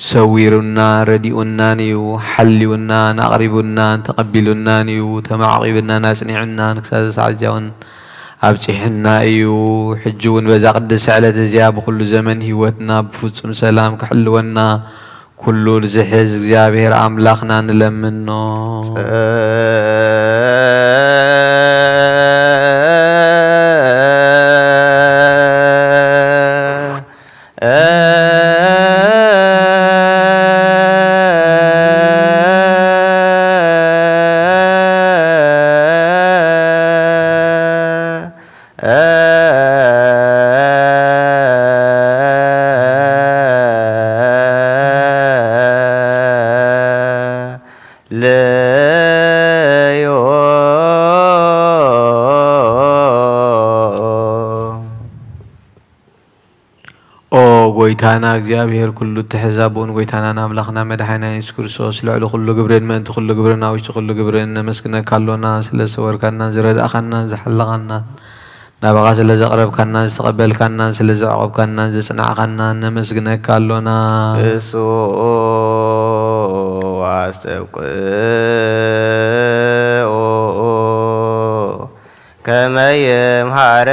ሰዊሩና ረዲኡና ንዩ ሓልዩና ናቕሪቡና ተቐቢሉና ንዩ ተማዕቂብና ናጽኒዑና ክሳብ ሰዓት ኣብፂሕና እዩ ሕጂ እውን በዛ ቅድስ ዕለት እዚኣ ብኩሉ ዘመን ህይወትና ብፍጹም ሰላም ክሕልወና ኩሉ ዝሕዝ እግዚአብሔር አምላኽና ንለምኖ ጎይታና እግዚአብሔር ኩሉ ተሕዛቡን ጎይታና አምላኽና መድኃኒና ኢየሱስ ክርስቶስ ልዕሊ ኩሉ ግብርን መንቲ ኩሉ ግብርን ውሽጢ ኩሉ ግብርን ነመስግነካሎና ስለ ሰወርካና ዝረዳእኻና ዝሓለኻና ናባኻ ስለ ዘቕረብካና ዝተቐበልካና ስለ ዘዕቆብካና ዘጽናዕኻና ነመስግነካሎና እሱ አስተብቅኦ ከመ ይምሃረነ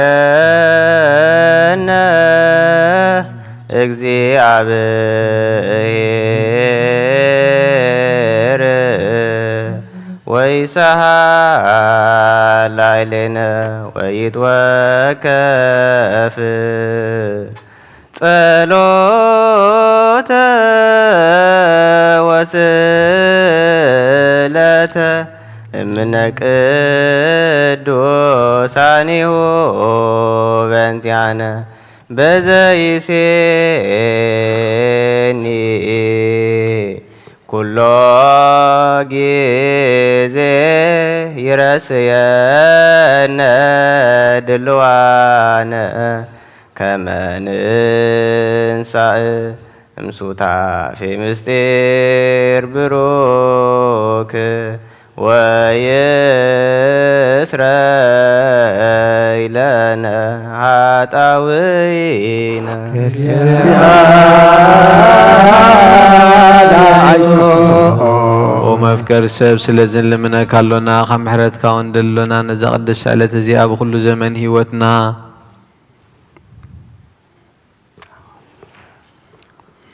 እግዚአብሔር ወይሳሃል ላዕሌነ ወይትወከፍ ጸሎተ ወስእለተ እምነ ቅዱሳኒሁ በእንቲአነ በዘይሴኒ ኩሎ ጊዜ ይረስየነ ድልዋነ ከመ ንንሣእ እምሱታፌ ምስጢር ብሩክ ወይስረይ ለነ ኃጣውኢነ መፍቀር ሰብ ስለዝን ልምነካሎና ካብ ምሕረትካ ወንደሎና ነዛ ቅድስ ዕለት እዚኣ ብኩሉ ዘመን ህይወትና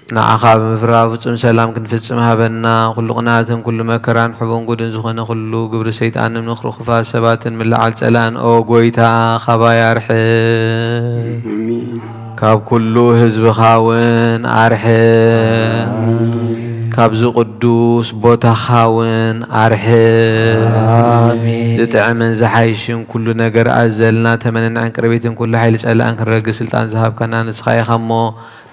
ንዓኻ ብምፍራህ ፍጹም ሰላም ክንፍጽም ሃበና ኩሉ ቅንዓትን ኩሉ መከራን ሕቦን ጉድን ዝኾነ ኩሉ ግብሪ ሰይጣንን ምኽሪ ክፋት ሰባትን ምልዓል ጸላእን ኦ ጎይታ ካባይ ኣርሕቕ ካብ ኩሉ ህዝብኻ እውን ኣርሕቕ ካብዚ ቅዱስ ቦታኻ እውን ኣርሕቕ ዝጥዕምን ዝሓይሽን ኩሉ ነገር ኣዘልና ተመነንዕን ቅርቤትን ኩሉ ሓይሊ ጸላእን ክንረግስ ስልጣን ዝሃብከና ንስኻ ኢኻ እሞ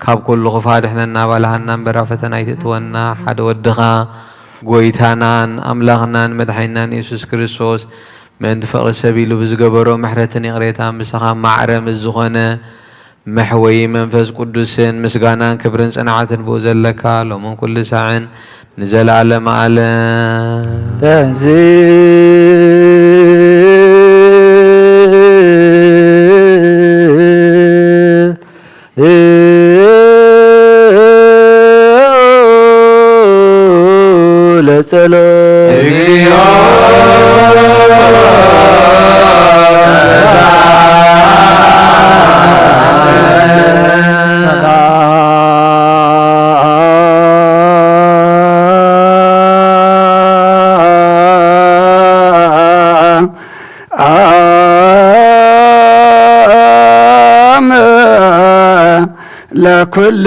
ካብ ኩሉ ክፋት ድሕነና ባልሃናን በራ ፈተና ይትእትወና ሓደ ወድኻ ጎይታናን ኣምላኽናን መድኃኒናን ኢየሱስ ክርስቶስ ምእንቲ ፍቕሪ ሰብ ኢሉ ብዝገበሮ ምሕረትን ይቕሬታን ብስኻ ማዕረም ዝኾነ መሕወይ መንፈስ ቅዱስን ምስጋናን ክብርን ጽንዓትን ብኡ ዘለካ ሎምን ኩሉ ሳዕን ንዘለዓለመ ዓለም ለኩል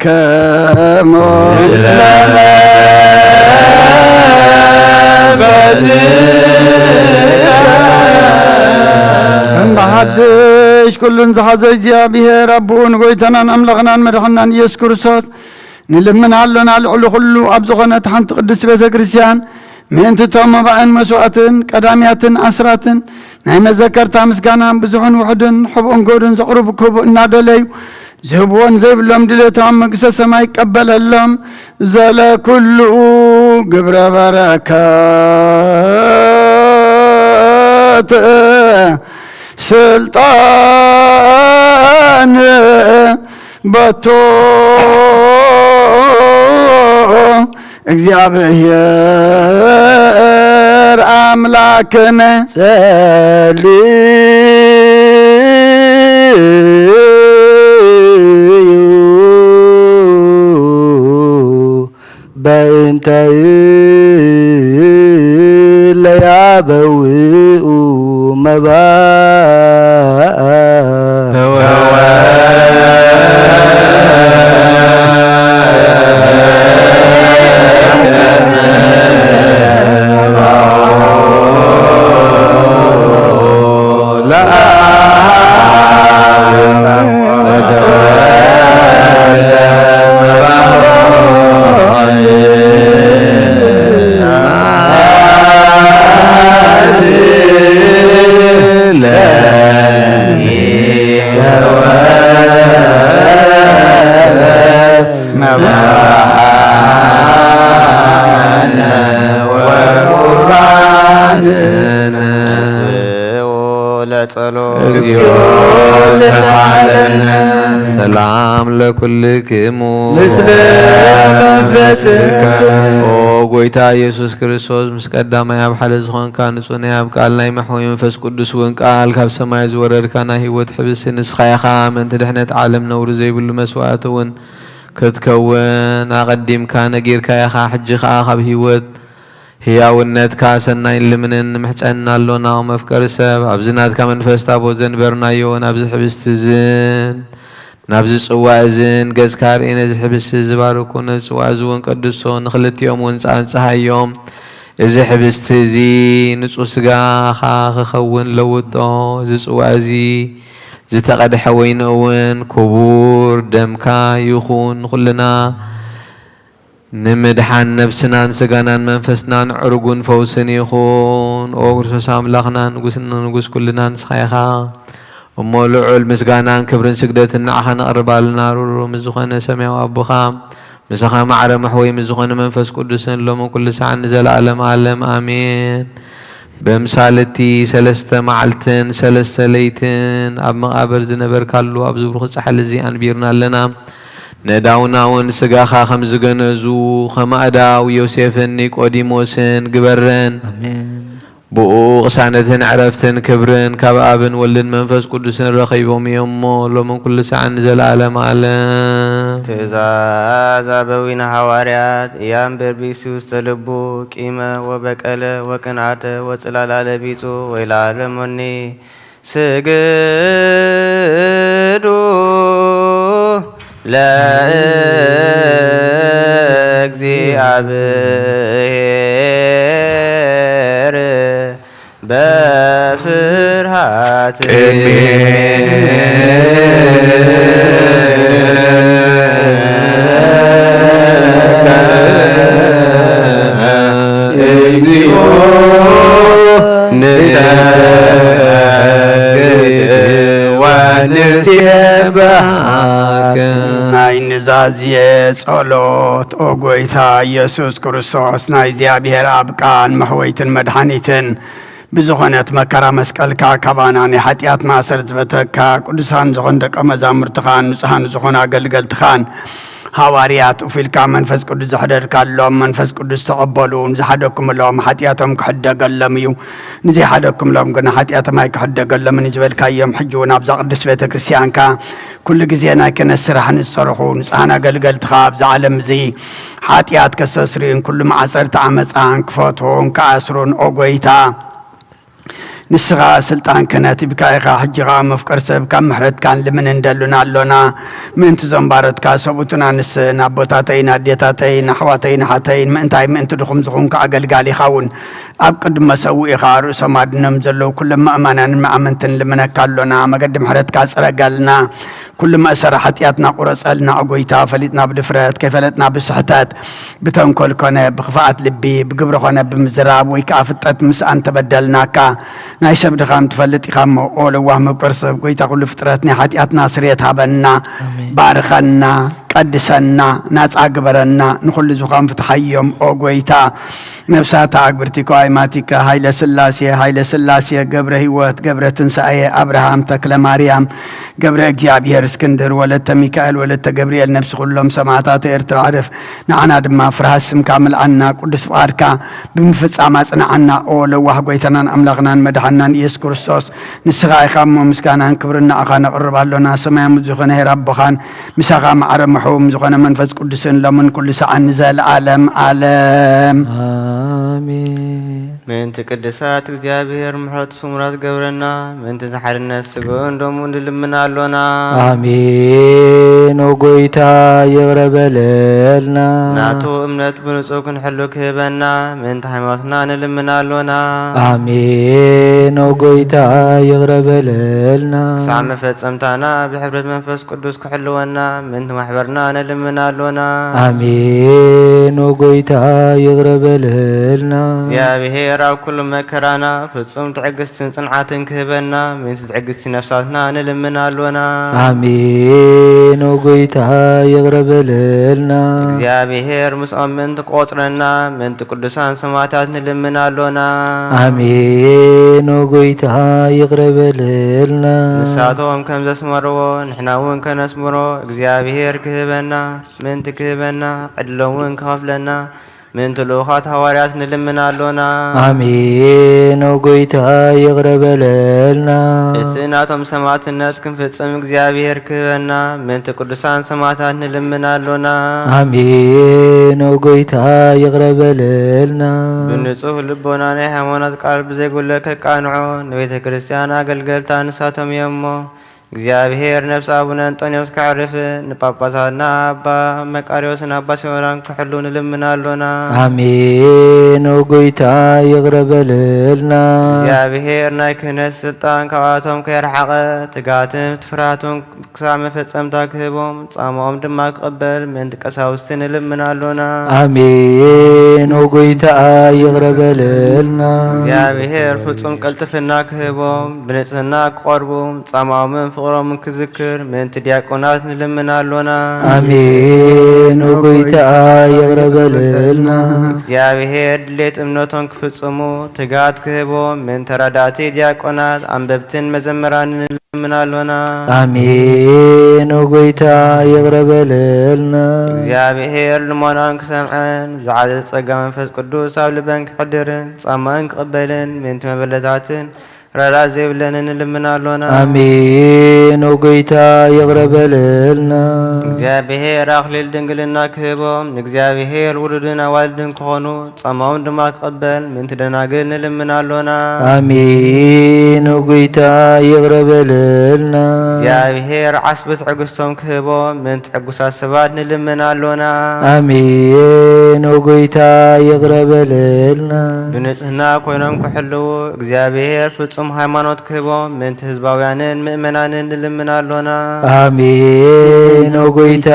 ከሞት እንባሓድሽ ኩሉን ዝሓዘ እግዚአብሔር አቡን ጎይታናን አምላኽናን መድኃኒናን ኢየሱስ ክርስቶስ ንልምናሎና ልዕሊ ኩሉ ኣብ ዝኾነት ሓንቲ ቅዱስ ቤተ ክርስቲያን ምእንቲ እቶም መባእን መስዋዕትን ቀዳምያትን ኣስራትን ናይ መዘከርታ ምስጋናን ብዙሕን ውሕድን ሕቡእን ጎድን ዘቕርቡ ክቡእ እናደለዩ ዝህብዎን ዘይብሎም ድሌቶም መንግሥተ ሰማይ ይቀበለሎም ዘለ ኩሉ ግብረ በረከት ስልጣን በቶ እግዚአብሔር አምላክነ በእንተ ለያበውኡ መባአ ሰላም ለኩልክሙ ምስለ መንፈስከ ኦ ጎይታ ኢየሱስ ክርስቶስ ምስ ቀዳማይ ኣብ ሓደ ዝኾንካ ንጹህ ናይ ኣብ ቃል ናይ መሕወይ መንፈስ ቅዱስ እውን ቃል ካብ ሰማይ ዝወረድካ ናይ ህይወት ሕብሲ ንስኻ ኢኻ ምእንቲ ድሕነት ዓለም ነውሪ ዘይብሉ መስዋዕቲ እውን ክትከውን ኣቐዲምካ ነጊርካ ኢኻ ሕጂ ከዓ ካብ ህይወት ህያውነትካ ሰናይን ልምንን ንምሕፀና ኣሎና መፍቀሪ ሰብ ኣብዚ ናትካ መንፈስ ታቦት ዘንበርናዮ ናብዚ ሕብስቲ እዝን ናብዚ ጽዋዕ እዝን ገጽካ ርኢነ እዚ ሕብስቲ ዝባርኩ ነዚ ጽዋዕ እዚ እውን ቀድሶ ንኽልቲኦም እውን ጻንጽሃዮም እዚ ሕብስቲ እዚ ንጹህ ስጋኻ ክኸውን ለውጦ እዚ ጽዋዕ እዚ ዝተቐድሐ ወይኒ እውን ክቡር ደምካ ይኹን ኩልና ንምድሓን ነብስናን ስጋናን መንፈስናን ዕርጉን ፈውስን ይኹን ኦ ክርስቶስ ኣምላኽና ንጉስና ንጉስ ኩልና ንስኻ ኢኻ እሞ ልዑል ምስጋናን ክብርን ስግደትን ንዓኻ ነቕርባልና ሩሩም ዝኾነ ሰማያዊ ኣቦኻ ምስኻ ማዕረ መሕወይ ዝኾነ መንፈስ ቅዱስን ሎሚ ኩሉ ሰዓት ንዘለኣለም ዓለም ኣሜን። በምሳለቲ ሰለስተ መዓልትን ሰለስተ ለይትን ኣብ መቓብር ዝነበርካሉ ኣብ ዝብሩኽ ጻሕሊ እዚ ኣንቢርና ኣለና ነዳውና እውን ስጋኻ ከም ዝገነዙ ከማእዳው ዮሴፍን ኒቆዲሞስን ግበረን ብኡ ቅሳነትን ዕረፍትን ክብርን ካብ ኣብን ወልድን መንፈስ ቅዱስን ረኺቦም እዮም እሞ ሎሚ ኩሉ ሰዓት ንዘለኣለም ዓለም። ትእዛዝ አበዊነ ሐዋርያት እያም በርቢሱ ውስተ ልቡ ቂመ ወበቀለ ወቅንዓተ ወጽላላ ለቢጹ ወይላለሞኒ ስግዱ ለእግዚአብሔር በፍርሃት እግዚኦ ወንሴብሐከ ናይ ንዛዝየ ጸሎት ኦ ጎይታ ኢየሱስ ክርስቶስ ናይ እግዚአብሔር ኣብ ቃል መሕወይትን መድኃኒትን ብዝኾነት መከራ መስቀልካ ካባና ናይ ኃጢአት ማእሰር ዝበተካ ቅዱሳን ዝኾን ደቀ መዛሙርትኻን ንጹሃን ዝኾኑ ኣገልገልትኻን ሐዋርያት ኡፊልካ መንፈስ ቅዱስ ዘሕደርካሎም መንፈስ ቅዱስ ተቐበሉ ንዝሓደኩምሎም ኃጢአቶም ክሕደገሎም እዩ ንዘይሓደኩምሎም ግን ኃጢአቶም ኣይክሕደገሎም ንዝበልካዮም ሕጂ እውን ኣብዛ ቅዱስ ቤተ ክርስቲያንካ ኩሉ ግዜ ናይ ክህነት ስራሕ ንዝሰርሑ ንጹሃን ኣገልገልትኻ ኣብዛ ዓለም እዚ ኃጢአት ከስተስርዩን ኩሉ ማዕፀርቲ ዓመፃን ክፈትሑን ከኣስሩን ኦ ጎይታ ንስኻ ስልጣን ክህነት ብካኢኻ ሕጂኻ መፍቀር ሰብካ ምሕረትካን ልምን እንደሉና ኣሎና ምእንቲ ዘንባረትካ ሰብኡቱና ንስን ኣቦታተይን ኣዴታተይን ኣሕዋተይን ሓተይን ምእንታይ ምእንቲ ድኹም ዝኾንካ ኣገልጋሊኻ እውን ኣብ ቅድመ ሰውኢኻ ርእሶም ኣድኖም ዘለዉ ኩሎም ምእመናንን መኣመንትን ልምነካ ኣሎና መገዲ ምሕረትካ ፅረጋልና كل ما أسر حتياتنا قرصلنا أقويتا فلتنا بدفرات كيفلتنا بسحتات بتنكل كنا بخفاءة لبي بقبر كنا بمزراب ويكافتت مس أنت بدلناك نايشب دخام تفلت إخام أول وهم برصب قويتا كل فتراتنا حتياتنا سريتها بنا بارخنا قدسنا ناس أكبرنا نخل زخام فتحيهم أقويتا نفسات أكبرتك وأيماتك هايل سلاسية قبر هيوت قبر تنسائي أبراهام تكل مريم قبر أجيابير اسكندر ولدت ميكائيل ولدت جبريل نفس كلهم سماعات ارتعرف نعنا دم فرهسم كامل عنا قدس فاركا بمفص عماسنا عنا أول وحقويتنا أملغنا مدحنا يسوع كريستوس نسخاي خام مسكانا كبرنا أخانا قرب لنا سماء مزخنا رب خان مسخا معرب محوم زخنا منفس قدسن لمن كل ساعة نزل عالم آمين من تقدسات እግዚአብሔር ምሕረት ስሙራት ገብረና من ተዛሐርነት ስጎን ደሙ እንድልምና አሎና آمين ወጎይታ ይረበለልና ናቱ እምነት ብንጹህ ክንሕሉ ክህበና من ሃይማኖትና እንልምና አሎና آمين ወጎይታ ይረበለልና ሳመ ፈጸምታና ብሕብረት መንፈስ ቅዱስ ክሕልወና من ማሕበርና እንልምና አሎና آمين ወጎይታ ይረበለልና እግዚአብሔር ኣብ ኩሉ መከራና ፍጹም ትዕግስትን ጽንዓትን ክህበና من ትዕግስቲ ነፍሳትና እንልምና አሎና آمين ወጎይታ ይረበለልና እግዚአብሔር ምስኦም ምን ትቆጽረና من ቅዱሳን ሰማዕታት እንልምና አሎና آمين ወጎይታ ይረበለልና ንሳቶም ከም ዘስመርዎ ንሕና እውን ከነስምሮ እግዚአብሔር ክህበና من ትክህበና ዕድሎውን ክኸፍለና من تلوخات حواريات نلمنا لنا آمين وقويت يغربلنا اتناتهم سماعت الناس كن في تسمى እግዚአብሔር كبنا من تقدسان سماعتات نلمنا لنا آمين وقويت يغربلنا بنصوح لبونا نحمونات قلب زي قول لك قانعو نبيت كريستيان أقل تانساتهم يمو እግዚአብሔር ነፍስ አቡነ አንጦንዮስ ካዕርፍ ንጳጳሳትና አባ መቃርዮስን አባ ሲሆናን ክሕሉን ልምናሎና አሜን ወጎይታ ይግረበልና እግዚአብሔር ናይ ክህነት ስልጣን ካብኣቶም ከይርሓቐ ትጋትን ትፍራቱን ክሳብ መፈጸምታ ክህቦም ጻሞኦም ድማ ክቕበል ምእንቲ ቀሳውስትን ልምናሎና አሜን ወጎይታ ይግረበልና እግዚአብሔር ፍጹም ቅልጥፍና ክህቦም ብንጽህና ክቆርቡ ጻሞኦም ፍቅሮም ክዝክር ምእንቲ ዲያቆናት ንልምናሎና አሜን ወጎይታ ይግረበልና እግዚአብሔር ድሌት እምነቶም ክፍጽሙ ትጋት ክህቦም ምእንቲ ተራዳእቲ ዲያቆናት አንበብትን መዘምራን ንልምናሎና አሜን ወጎይታ ይግረበልና እግዚአብሔር ልመናን ክሰምዐን ዝዓለ ጸጋ መንፈስ ቅዱስ ኣብ ልበን ክሕድርን ጻማን ክቕበልን ምእንቲ መበለታትን ረዳ ዘይብለንን ልምናሎና አሜን ወጎይታ ይግረበልና እግዚአብሔር አክሊል ድንግልና ክህቦም ንእግዚአብሔር ውሉድን አዋልድን ክኾኑ ጻማውን ድማ ክቕበል ምእንቲ ደናግል ንልምናሎና አሜን ወጎይታ ይግረበልና እግዚአብሔር ዓስቢ ትዕግስቶም ክህቦም ምእንቲ ሕጉሳት ሰባት ንልምናሎና አሜን ወጎይታ ይግረበልና ብንጽህና ኮይኖም ክሕልው እግዚአብሔር ፍጹም ሃይማኖት ክህቦም ምእንቲ ህዝባውያንን ምእመናንን ንልምናሎና አሜን ወጎይታ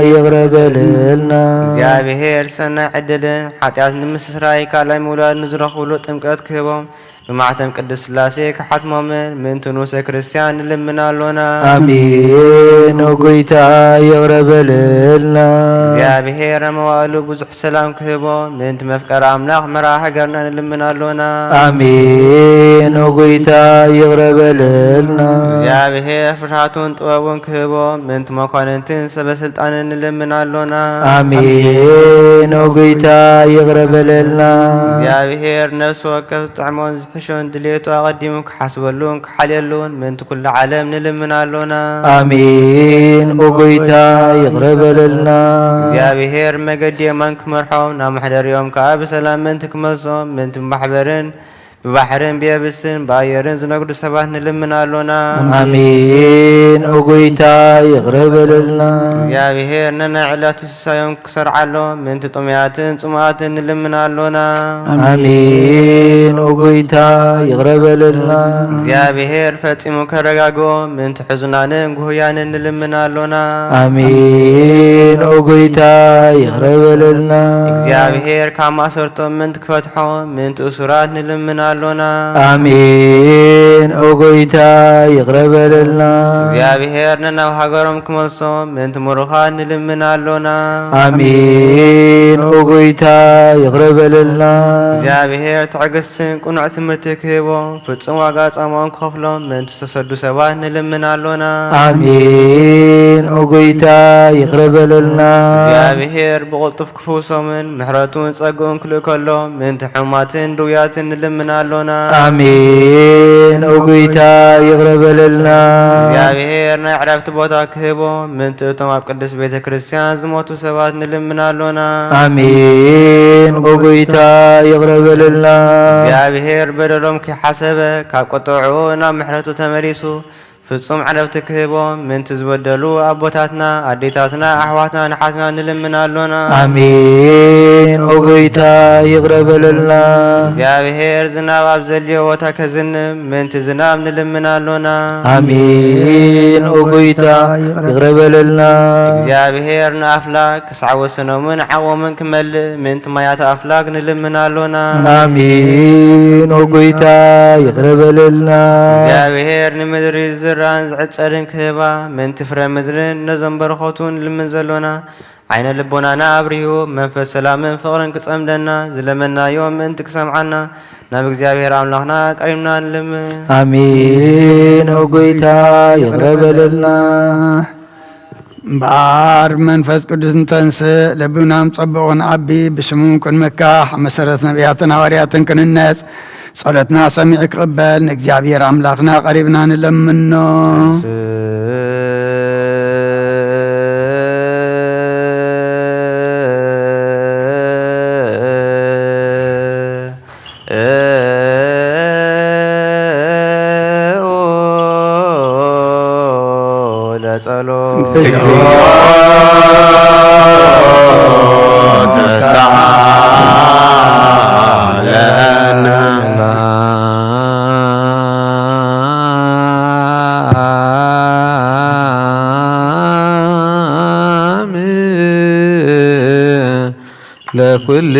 ይግረበልና እግዚአብሔር ሰናይ ዕድልን ኃጢአት ንምስስራይ ካልኣይ ምውላድ ንዝረኽብሉ ጥምቀት ክህቦም بمعتم قدس سلاسي كحتمومن من تنوس كريستيان لمنالونا آمين وقويتا يغربلنا እግዚአብሔር መዋሉ ብዙሕ ሰላም ክህቦም من تمفكر أملاخ مراح قرنا لمنالونا آمين وقويتا يغربلنا እግዚአብሔር ፍርሃቱን ጥበቡን ክህቦም من تمكاننትን ሰበስልጣን لمنالونا آمين وقويتا يغربلنا እግዚአብሔር ነፍስ ወከፍ ጥዕሞን حشون دليتو أقدمك حسبلون كحليلون من كل عالم نلمنالونا آمين وقويتا يغرب لنا እግዚአብሔር መገድ የማንክ መርሖም ናብ ማሕደር ዮም ካብ ሰላም ምንት ክመዞም ምንት ማሕበርን ببحرن بيبسن بايرن زنقد سبات نلمنالونا آمين أقويتا يغرب لنا እግዚአብሔር ነናዕላቱ ሲሳዮም ክሰርዓሎ ምንቲ ጦምያትን ጽማትን ንልምናሎና آمين أقويتا يغرب لنا እግዚአብሔር ፈጺሙ ከረጋጎ ምንቲ ሕዙናንን ጉህያንን ንልምናሎና آمين أقويتا يغرب لنا እግዚአብሔር ካብ ማሰርቶም ምንቲ ክፈትሖ ምንቲ እሱራት ንልምናሎና آمين أقويتا يغرب لنا እግዚአብሔር ነናብ ሃገሮም ክመልሶ ምንቲ ምሩኻት ንልምናሎና آمين أقويتا يغرب لنا እግዚአብሔር ትዕግስትን ቁኑዕ ትምህርቲ ክህቦ ፍጹም ዋጋ ጻማውን ክኸፍሎም ምንቲ ዝተሰዱ ሰባት ንልምናሎና آمين أقويتا يغرب لنا እግዚአብሔር ብቕልጡፍ ክፍውሶምን ምሕረቱን ጸግኡን ክልእ ከሎ ምንቲ ሕሙማትን ድውያትን ንልምናሎና آمين أقويتا يغرب لنا እግዚአብሔር ናይ ዕረፍቲ ቦታ ክህቦ ምንቲ እቶም ኣብ ቅዱስ ቤተ ክርስቲያን ዝሞቱ ሰባት ንልምናሎና آمين أقويتا يغرب لنا እግዚአብሔር በደሎም ከይሓሰበ ካብ ቆጥዑ ናብ ምሕረቱ ተመሊሱ ፍጹም ዕረፍቲ ክህቦ ምንቲ ዝበደሉ ኣቦታትና ኣዴታትና ኣሕዋትና ንሓትና ንልምናሎና آمين أقويتا يغرب لنا እግዚአብሔር ዝናብ ኣብ ዘልዮ ቦታ ከዝንብ ምንቲ ዝናብ ንልምናሎና آمين أقويتا يغرب لنا እግዚአብሔር ንኣፍላግ ክሳዕ ወሰኖምን ዓቕሞምን ክመልእ ምንቲ ማያት ኣፍላግ ንልምናሎና آمين أقويتا يغرب لنا እግዚአብሔር ንምድሪ ዝራን ዝዕጸድን ክህባ ምንቲ ፍረ ምድርን ነዞም በረኸቱን ልምን ዘሎና ዓይነ ልቦናና ኣብርሂቡ መንፈስ ሰላምን ፍቕርን ክጸምደና ዝለመናዮም ምእንቲ ክሰምዓና ናብ እግዚአብሔር ኣምላኽና ቀሪብና ንልምን آمين أقويتا يغرب لنا بار منفس قدس تنسى لبنا مصبغون عبي بسمون كن مكاح مسرت نبياتنا ورياتن كن الناس صلتنا سميع قبل نجابير أملاقنا قريبنا نلمنه لكلكم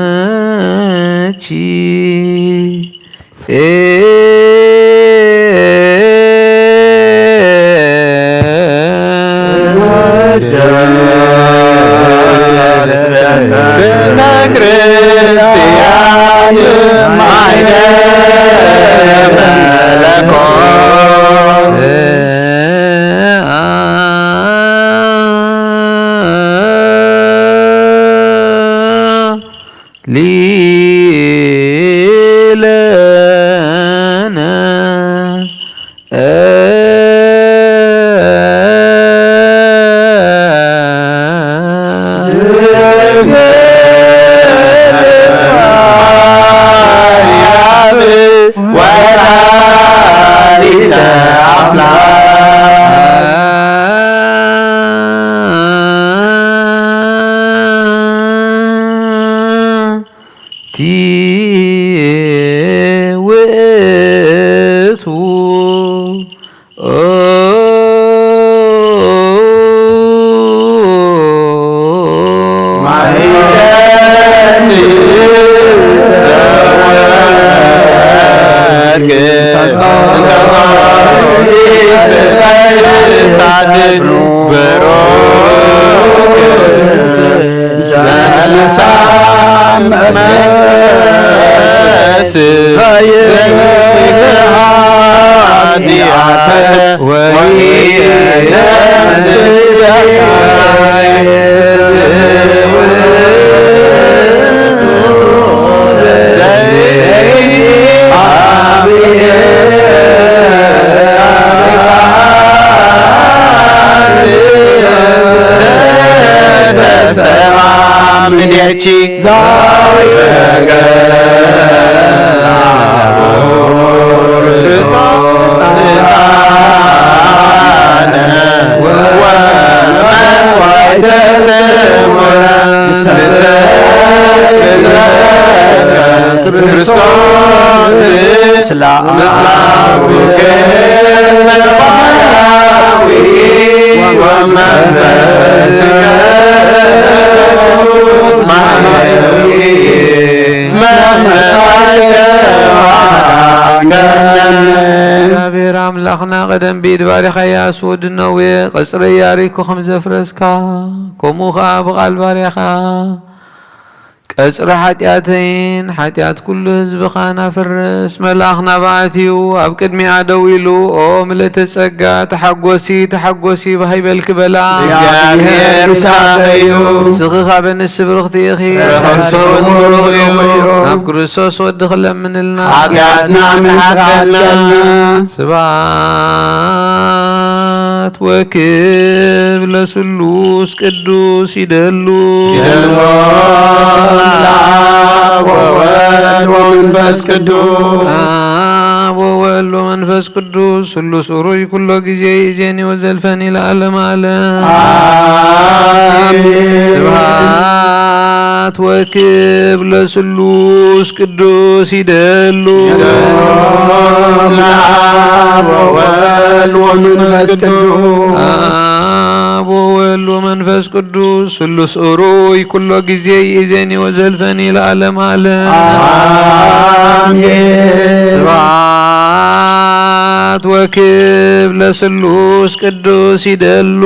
መለቺ ክርስቲያን ማይነ መለኮት ሊለነ ውእቱ እግዚአብሔር አምላኽና ቀደም ቢድ ባሪኻያ ስወድነዌ ቐጽረ ያሪኩ ከም ዘፍረስካ ከምኡ ኸዓ ብቓል ባሪኻ ቀጽረ ሓጢአተይን ሓጢአት ኩሉ ህዝብኻ ናፍርስ መልኣኽ ናባኣትዩ ኣብ ቅድሚኣ ደው ኢሉ ኦ ምልእተ ጸጋ ተሓጐሲ ተሓጐሲ ባሂበል ክበላ እግዚአብሔር ይሳቀዩ ስኺኻ በንስ ብርኽቲ ኢኺ ናብ ክርስቶስ ወዲ ክለምንልና ሓጢአትና ምሕረትና ስብሐት ወክብር ለስሉስ ቅዱስ ይደሉ ወወልድ ወመንፈስ ቅዱስ አብ ወወልድ ወመንፈስ ቅዱስ ስሉስ ሩይ ኩሎ ጊዜ ይእዜኒ ወዘልፈኒ ለዓለመ ዓለም አሜን። ስብሐት ወክብር ለስሉስ ቅዱስ ይደሉ አብ ወወልድ ወመንፈስ ቅዱስ አብ ወወልድ ወመንፈስ ቅዱስ ስሉስ ሩይ ኩሎ ጊዜ ይእዜኒ ወዘልፈኒ ለዓለመ ዓለም አሜን። ስብሐት ወክብር ለስሉስ ቅዱስ ይደሉ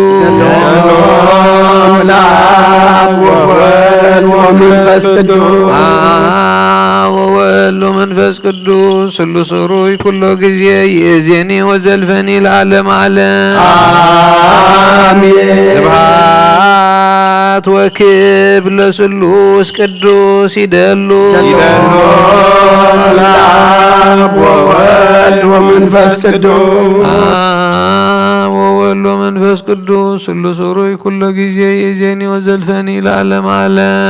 አብ ወወልድ ወመንፈስ ቅዱስ አብ ወወልድ ወመንፈስ ቅዱስ ስሉስ ሩይ ኩሎ ጊዜ ይእዜኒ ወዘልፈኒ ለዓለመ ዓለም አሜን። ስብሐት ወክብር ለስሉስ ቅዱስ ይደሉ አብ ወወልድ ወመንፈስ ቅዱስ አብ ወወልድ ወመንፈስ ቅዱስ ስሉስ ሩይ ኩሎ ጊዜ ይእዜኒ ወዘልፈኒ ለዓለመ ዓለም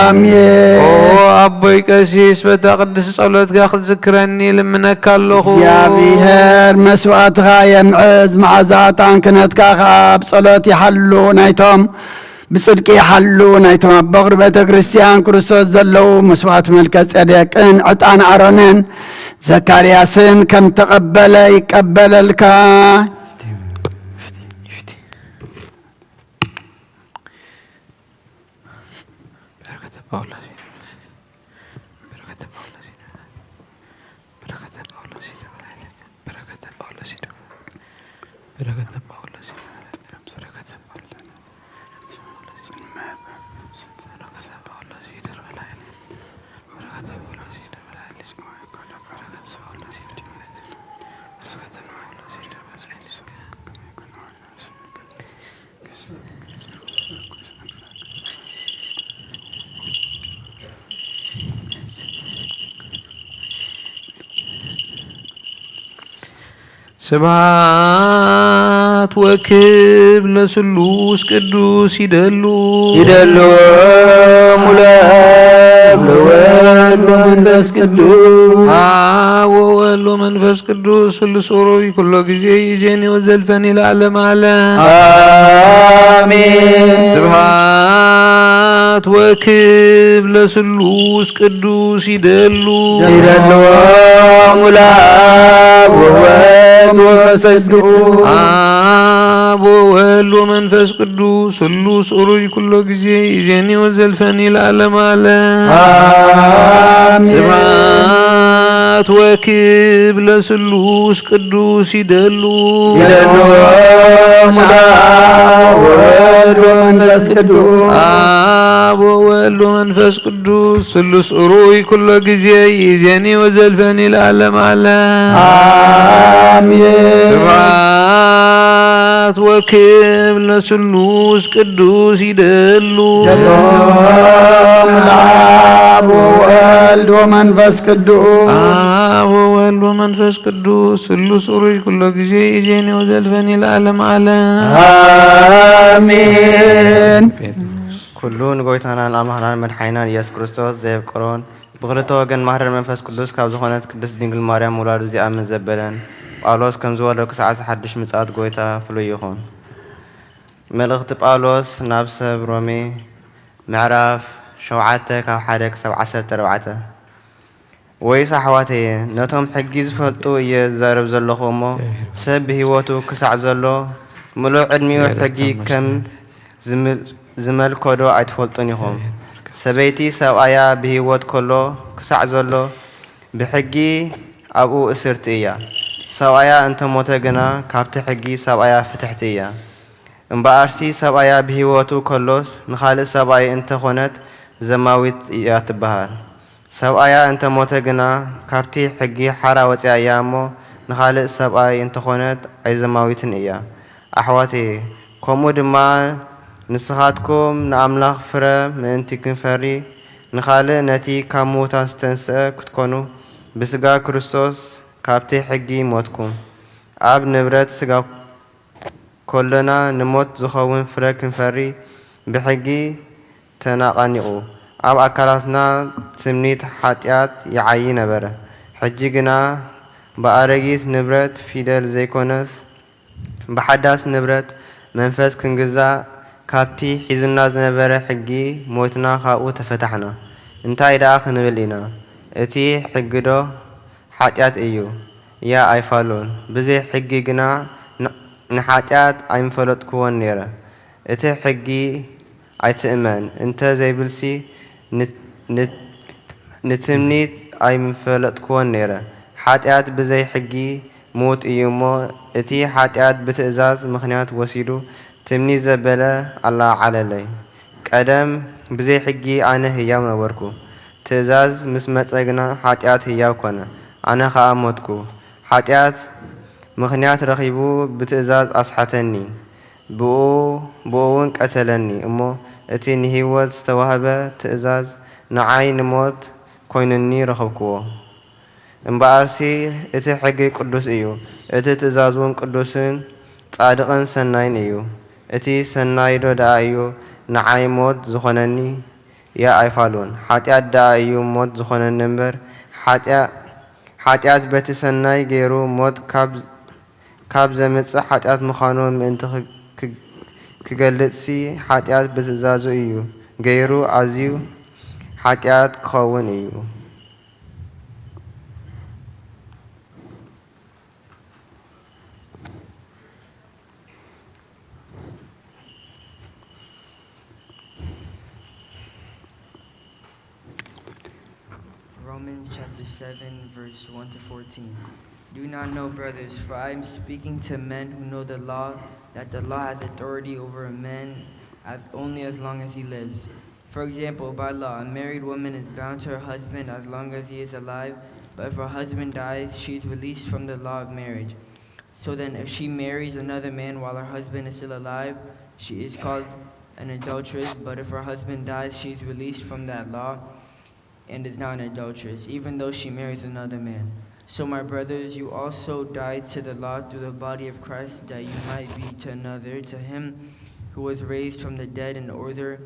አሜን። ኦ አቦይ ቀሲስ በታ ቅዱስ ጸሎትካ ክትዝክረኒ ልምነካ ኣለኹ እግዚአብሔር መስዋዕትኻ የምዕዝ መዓዛታን ክነትካ ካብ ጸሎት ይሓሉ ናይቶም ብጽድቂ ይሓሉ ናይቶም ኣብ በቕሪ ቤተ ክርስቲያን ክርስቶስ ዘለዉ መስዋዕት መልከ ጼዴቅን ዕጣን አሮንን ዘካርያስን ከም ተቐበለ ይቀበለልካ ስብሐት ወክብ ለስሉስ ቅዱስ ይደሉ ለአብ ለወልድ ወመንፈስ ቅዱስ አብ ወወልድ ወመንፈስ ቅዱስ ስሉስ ኦሮይ ኩሎ ጊዜ ይዜኒ ወዘልፈኒ ለዓለመ ዓለም አሜን። ስብሐት ወክብ ለስሉስ ቅዱስ ይደሉ ለአብ ወወልድ ወመንፈስ ቅዱስ አብ ወወልድ ወመንፈስ ቅዱስ ስሉስ ኦሮይ ኩሎ ጊዜ ይዜኒ ወዘልፈኒ ለዓለመ ዓለም አሜን። ስብሐት ወክብ ለስሉስ ቅዱስ ይደሉ ለአብ ወወልድ ወመንፈስ ቅዱስ አብ ወወልድ ወመንፈስ ቅዱስ ስሉስ ኦሮይ ኩሎ ጊዜ ይዜኒ ወዘልፈኒ ለዓለመ ዓለም አሜን። ስብሐት ወክብ ለስሉስ ቅዱስ ይደሉ ለአብ ወወልድ ወመንፈስ ቅዱስ አብ ወወልድ ወመንፈስ ቅዱስ ስሉስ ኦሮይ ኩሎ ጊዜ ይዜኒ ወዘልፈኒ ለዓለመ ዓለም አሜን። ኩሉ ንጎይታና ንኣምላኽናን መድሓኒናን ኢየሱስ ክርስቶስ ዘየፍቅሮን ብክልተ ወገን ማህደር መንፈስ ቅዱስ ካብ ዝኾነት ቅድስት ድንግል ማርያም ውላዱ ዝኣምን ዘበለን ጳውሎስ ከም ዝበሎ ክሳዕ ሓድሽ ምጽኣት ጎይታ ፍሉይ ይኹን። መልእኽቲ ጳውሎስ ናብ ሰብ ሮሜ ምዕራፍ 7 ካብ 1 ክሳብ 14 ወይስ ኣሕዋተየ ነቶም ሕጊ ዝፈልጡ እየ ዝዛረብ ዘለኹ እሞ ሰብ ብሂወቱ ክሳዕ ዘሎ ምሉእ ዕድሚኡ ሕጊ ከም ዝመልከዶ ኣይትፈልጡን ኢኹም። ሰበይቲ ሰብኣያ ብሂወት ከሎ ክሳዕ ዘሎ ብሕጊ ኣብኡ እስርቲ እያ። ሰብኣያ እንተሞተ ግና ካብቲ ሕጊ ሰብኣያ ፍትሕቲ እያ። እምበኣርሲ ሰብኣያ ብሂወቱ ከሎስ ንኻልእ ሰብኣይ እንተኾነት ዘማዊት እያ ትበሃል። ሰብኣያ እንተሞተ ግና ካብቲ ሕጊ ሓራ ወፅያ እያ እሞ ንኻልእ ሰብኣይ እንተኾነት ኣይዘማዊትን እያ። ኣሕዋተየ ከምኡ ድማ ንስኻትኩም ንኣምላኽ ፍረ ምእንቲ ክንፈሪ ንኻልእ ነቲ ካብ ምዉታን ዝተንስአ ክትኮኑ ብስጋ ክርስቶስ ካብቲ ሕጊ ሞትኩም። ኣብ ንብረት ስጋ ኮለና ንሞት ዝኸውን ፍረ ክንፈሪ ብሕጊ ተናቐኒቑ። ኣብ ኣካላትና ትምኒት ሓጢኣት ይዓዪ ነበረ። ሕጂ ግና ብኣረጊት ንብረት ፊደል ዘይኮነስ ብሓዳስ ንብረት መንፈስ ክንግዛእ ካብቲ ሒዙና ዝነበረ ሕጊ ሞትና ካብኡ ተፈታሕና። እንታይ ደኣ ክንብል ኢና? እቲ ሕጊ ዶ ሓጢኣት እዩ? ያ ኣይፋሎን። ብዘይ ሕጊ ግና ንሓጢኣት ኣይምፈለጥክዎን ነይረ። እቲ ሕጊ ኣይትእመን እንተ ዘይብልሲ ንትምኒት ኣይምፈለጥክዎን ነይረ። ሓጢኣት ብዘይ ሕጊ ሞት እዩ እሞ እቲ ሓጢኣት ብትእዛዝ ምኽንያት ወሲዱ ትምኒት ዘበለ ኣላዓለለይ። ቀደም ብዘይ ሕጊ ኣነ ህያው ነበርኩ። ትእዛዝ ምስ መፀ ግና ሓጢኣት ህያው ኮነ። ኣነ ኸኣ ሞትኩ። ሓጢኣት ምኽንያት ረኺቡ ብትእዛዝ ኣስሓተኒ፣ ብኡ እውን ቀተለኒ እሞ እቲ ንህይወት ዝተዋህበ ትእዛዝ ንዓይ ንሞት ኮይኑኒ ረኸብክዎ። እምበኣርሲ እቲ ሕጊ ቅዱስ እዩ። እቲ ትእዛዝ እውን ቅዱስን ጻድቕን ሰናይን እዩ። እቲ ሰናይ ዶ ደኣ እዩ ንዓይ ሞት ዝኾነኒ? ያ ኣይፋሎን። ሓጢኣት ደኣ እዩ ሞት ዝኾነኒ እምበር ሓጢኣት በቲ ሰናይ ገይሩ ሞት ካብ ዘምጽእ ሓጢኣት ምዃኑ ምእንቲ ክገልጽሲ ሓጢኣት ብትእዛዙ እዩ ገይሩ ኣዝዩ ሓጢኣት ክኸውን እዩ። Romans chapter 7, verse 1 to 14. Do you not know, brothers, for I am speaking to men who know the law, that the law has authority over a man only as long as he lives. For example, by law, a married woman is bound to her husband as long as he is alive, but if her husband dies, she is released from the law of marriage. So then, if she marries another man while her husband is still alive, she is called an adulteress, but if her husband dies, she is released from that law and is now an adulteress, even though she marries another man. So, my brothers, you also died to the law through the body of Christ, that you might be to another, to him who was raised from the dead in order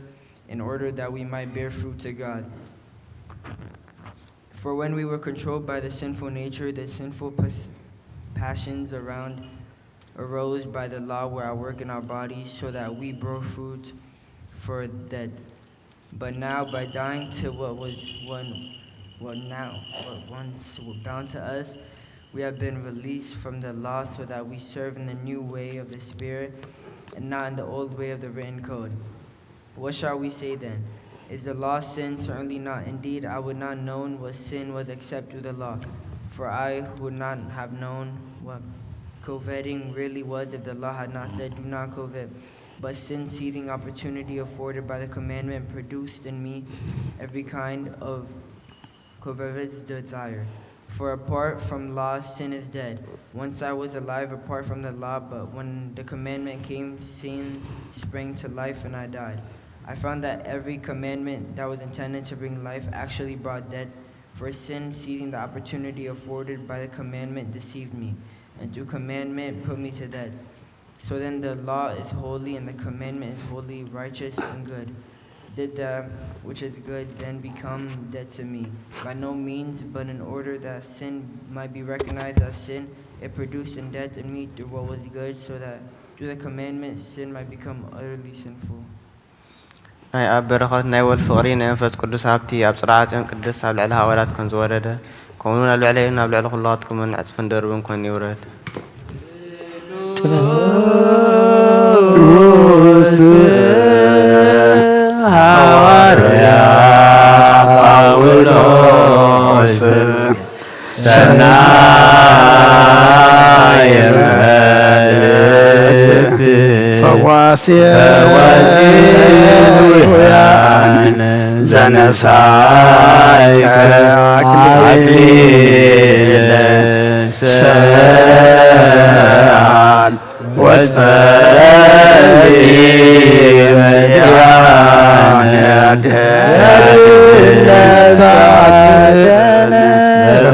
that we might bear fruit to God. For when we were controlled by the sinful nature, the sinful passions arose by the law were at work in our bodies, so that we bore fruit for dead. But now, by dying to what once bound to us, we have been released from the law, so that we serve in the new way of the Spirit, and not in the old way of the written code. What shall we say then? Is the law sin? Certainly not. Indeed, I would not have known what sin was except through the law. For I would not have known what coveting really was if the law had not said, do not covet. But sin, seizing opportunity afforded by the commandment, produced in me every kind of covetous desire. For apart from law, sin is dead. Once I was alive apart from the law, but when the commandment came, sin sprang to life and I died. I found that every commandment that was intended to bring life actually brought death. For sin, seizing the opportunity afforded by the commandment, deceived me, and through commandment put me to death. So then the law is holy, and the commandment is holy, righteous, and good. Did that which is good then become dead to me? By no means, but in order that sin might be recognized as sin, it produced in death in me through what was good, so that through the commandment sin might become utterly sinful. ናይ ኣብ በረኸት ናይ ወልፊ ፍቕሪ ናይ መንፈስ ቅዱስ ሃብቲ ኣብ ጽርዓ ጽዮን ቅድስ ኣብ ልዕሊ ሃዋርያት ከም ዝወረደ ከምኡ ኣብ ልዕለይን ኣብ ልዕሊ ኩላትኩምን ዕጽፍን ደርብን ኮይኑ ይውረድ። ሃዋርያ ጳውሎስ ሰናየ መልእክት ፈዋሴ ውያን ዘነሳይከ አክሊለ ሰአል ወጸልይ መድኃኔ ለዛተነ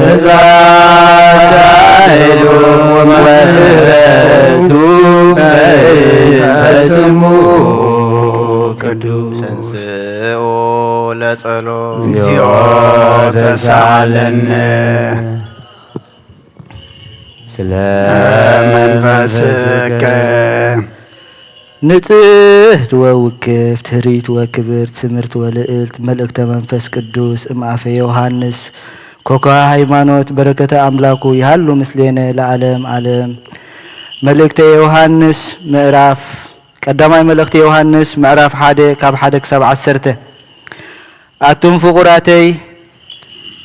በዛይሉ ወምህረቱ በስሙ ቅዱስ ተንሥኡ ለጸሎት እግዚኦ ተሳለነ ስለ መንፈስከ ንጽሕት ወውክፍት ህሪት ወክብርት ትምህርት ወልዕልት መልእክተ መንፈስ ቅዱስ እምአፈ ዮሐንስ ኮካ ሃይማኖት በረከተ አምላኩ ይሃሉ ምስሌነ ለዓለም ዓለም። መልእክተ ዮሐንስ ምዕራፍ ቀዳማይ መልእክተ ዮሐንስ ምዕራፍ 1 ካብ 1 ክሳብ 10 አቱም ፍቁራተይ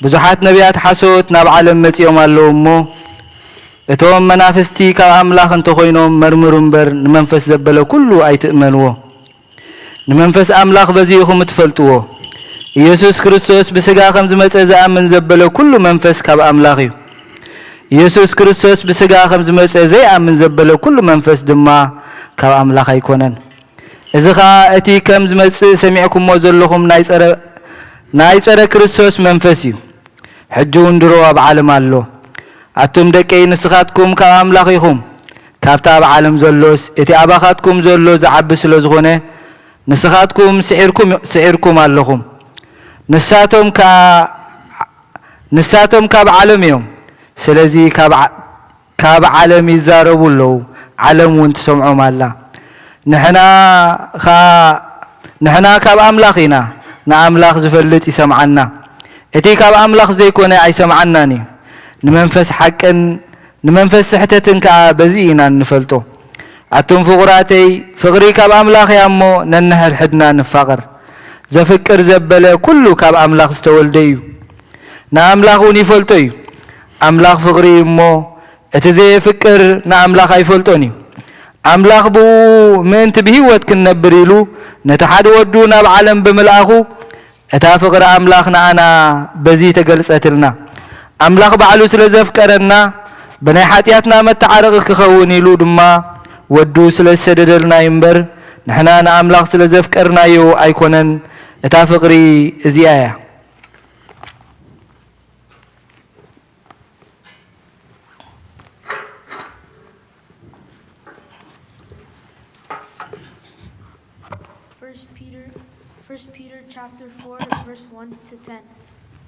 ብዙሓት ነቢያት ሓሶት ናብ ዓለም መጺኦም ኣለዉ እሞ እቶም መናፍስቲ ካብ ኣምላኽ እንተኾይኖም መርምሩ እምበር ንመንፈስ ዘበለ ኩሉ ኣይትእመንዎ። ንመንፈስ ኣምላኽ በዚኹም ትፈልጥዎ። ኢየሱስ ክርስቶስ ብስጋ ከም ዝመጸ ዝኣምን ዘበለ ኩሉ መንፈስ ካብ ኣምላኽ እዩ። ኢየሱስ ክርስቶስ ብስጋ ከም ዝመጸ ዘይኣምን ዘበለ ኩሉ መንፈስ ድማ ካብ ኣምላኽ ኣይኮነን። እዚ ኸኣ እቲ ከም ዝመጽእ ሰሚዕኩሞ ዘለኹም ናይ ጸረ ክርስቶስ መንፈስ እዩ። ሕጂ እውን ድሮ ኣብ ዓለም ኣሎ። ኣቱም ደቀይ ንስኻትኩም ካብ ኣምላኽ ኢኹም። ካብቲ ኣብ ዓለም ዘሎስ እቲ ኣባኻትኩም ዘሎ ዝዓቢ ስለ ዝኾነ ንስኻትኩም ስዒርኩም ኣለኹም። ንሳቶም ካብ ዓለም እዮም። ስለዚ ካብ ዓለም ይዛረቡ ኣለዉ፣ ዓለም እውን ትሰምዖም ኣላ። ንሕና ካብ ኣምላኽ ኢና፣ ንኣምላኽ ዝፈልጥ ይሰምዓና። እቲ ካብ ኣምላኽ ዘይኮነ ኣይሰምዓናን እዩ። ንመንፈስ ሓቅን ንመንፈስ ስሕተትን ከዓ በዚ ኢና ንፈልጦ። ኣቱም ፍቁራተይ ፍቕሪ ካብ ኣምላኽ እያ እሞ ነንሕድሕድና ንፋቐር። ዘፍቅር ዘበለ ኩሉ ካብ ኣምላኽ ዝተወልደ እዩ። ንኣምላኽ እውን ይፈልጦ እዩ ኣምላኽ ፍቕሪ እሞ እቲ ዘይፍቅር ንኣምላኽ ኣይፈልጦን እዩ ኣምላኽ ብኡ ምእንቲ ብህይወት ክንነብር ኢሉ ነቲ ሓደ ወዱ ናብ ዓለም ብምልኣኹ እታ ፍቕሪ ኣምላኽ ንኣና በዚ ተገልጸትልና ኣምላኽ ባዕሉ ስለ ዘፍቀረና ብናይ ሓጢኣትና መተዓረቒ ክኸውን ኢሉ ድማ ወዱ ስለ ዝሰደደልና እምበር ንሕና ንኣምላኽ ስለ ዘፍቀርናዮ ኣይኮነን እታ ፍቕሪ እዚኣ እያ First Peter chapter 4 verse 1 to 10.